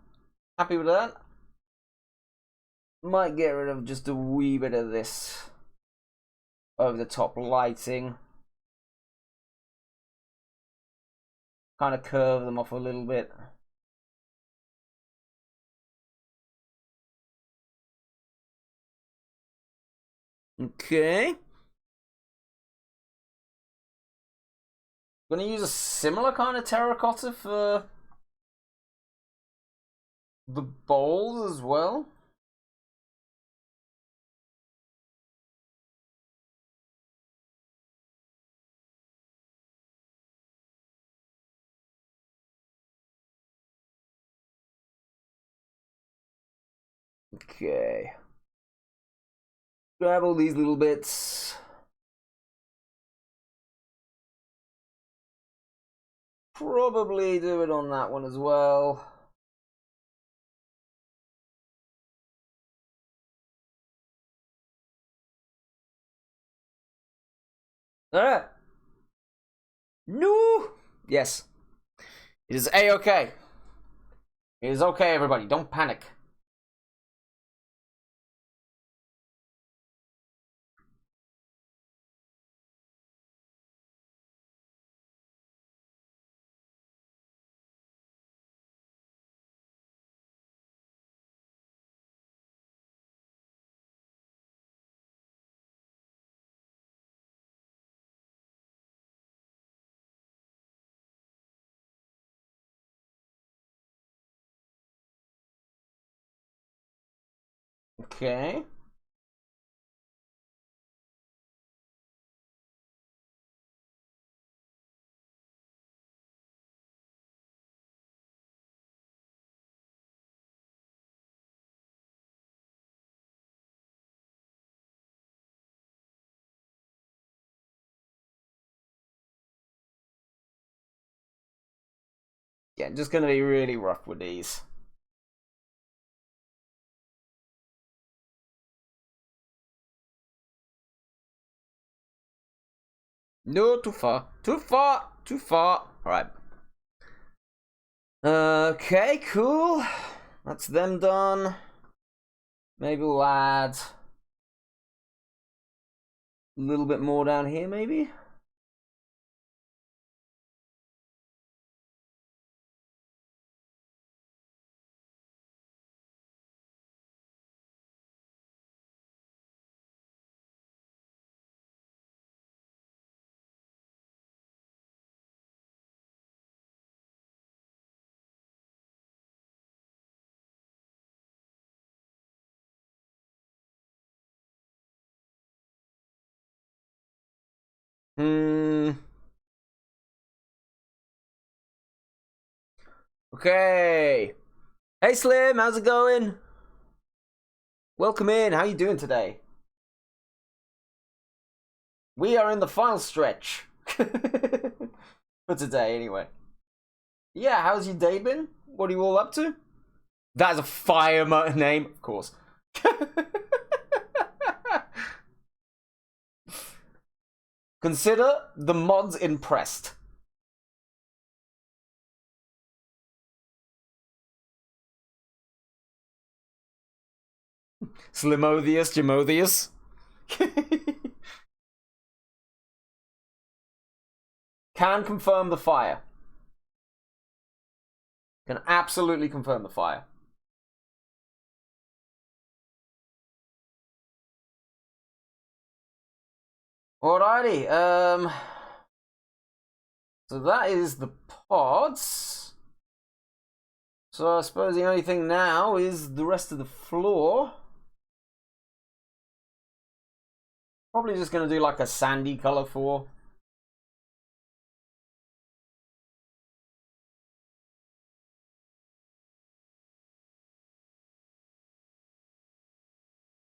A: Happy with that. Might get rid of just a wee bit of this over the top lighting. Kind of curve them off a little bit. Okay. Gonna use a similar kind of terracotta for the bowls as well. Okay. Grab all these little bits. Probably do it on that one as well. Ah! No! Yes. It is A-okay. It is okay, everybody. Don't panic. Okay. Yeah, just gonna be really rough with these. No, too far. Too far. Too far. Alright. Okay, cool. That's them done. Maybe we'll add a little bit more down here, maybe? Okay. Hey Slim, how's it going? Welcome in. How you doing today? We are in the final stretch. For today, anyway. Yeah, how's your day been? What are you all up to? That is a fire name, of course. Consider the mods impressed. Slimothius, Jamothius. Can confirm the fire. Can absolutely confirm the fire. Alrighty, so that is the pods. So I suppose the only thing now is the rest of the floor. Probably just going to do like a sandy color for.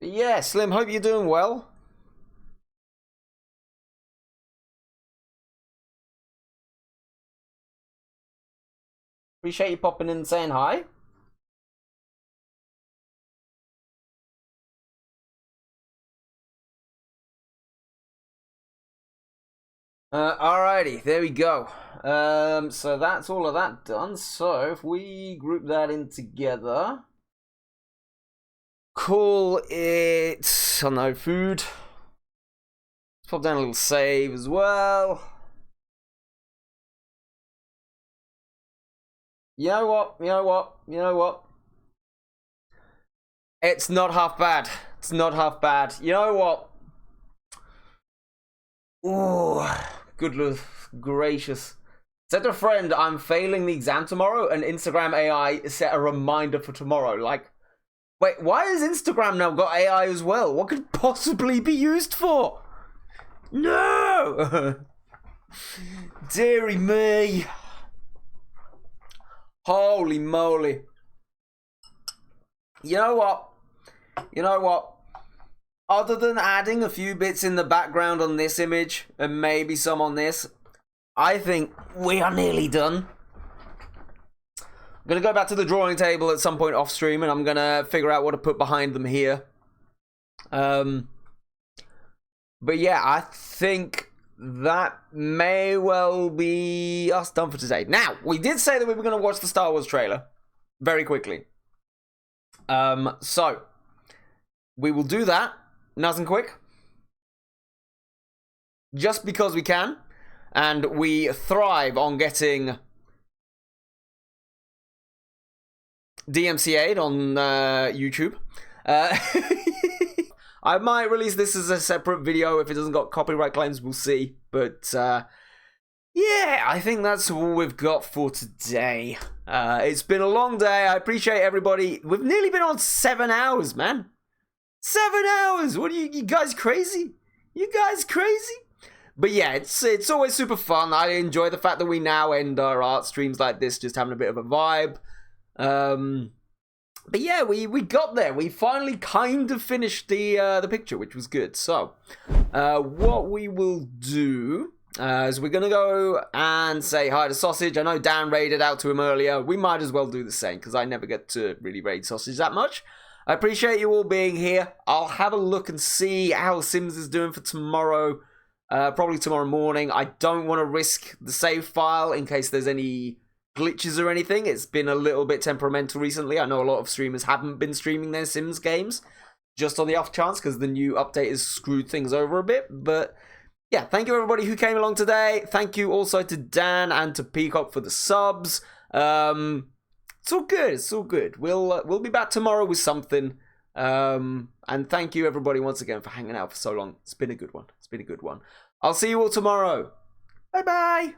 A: But yeah, Slim, hope you're doing well. Appreciate you popping in and saying hi. Alrighty, there we go. So that's all of that done. So if we group that in together, call it, I don't know, food. Let's pop down a little save as well. You know what? It's not half bad. It's not half bad. You know what? Ooh, good gracious. Said to a friend, I'm failing the exam tomorrow, and Instagram AI set a reminder for tomorrow. Like, wait, why has Instagram now got AI as well? What could it possibly be used for? No! Deary me. Holy moly. You know what? Other than adding a few bits in the background on this image, and maybe some on this, I think we are nearly done. I'm going to go back to the drawing table at some point off stream, and I'm going to figure out what to put behind them here. But yeah, I think that may well be us done for today. Now, we did say that we were going to watch the Star Wars trailer very quickly. So we will do that nice and quick, just because we can, and we thrive on getting DMCA'd on YouTube. I might release this as a separate video if it doesn't got copyright claims, we'll see. But yeah, I think that's all we've got for today. It's been a long day. I appreciate everybody. We've nearly been on 7 hours, man. 7 hours! What are you guys crazy? You guys crazy? But yeah, it's always super fun. I enjoy the fact that we now end our art streams like this, just having a bit of a vibe. But yeah, we got there. We finally kind of finished the picture, which was good. So, what we will do is we're gonna go and say hi to Sausage. I know Dan raided out to him earlier. We might as well do the same because I never get to really raid Sausage that much. I appreciate you all being here. I'll have a look and see how Sims is doing for tomorrow. Probably tomorrow morning. I don't want to risk the save file in case there's any glitches or anything. It's been a little bit temperamental recently. I know a lot of streamers haven't been streaming their Sims games, just on the off chance, because the new update has screwed things over a bit. But yeah, thank you everybody who came along today. Thank you also to Dan and to Peacock for the subs. It's all good. It's all good. We'll be back tomorrow with something. And thank you everybody once again for hanging out for so long. It's been a good one. It's been a good one. I'll see you all tomorrow. Bye bye.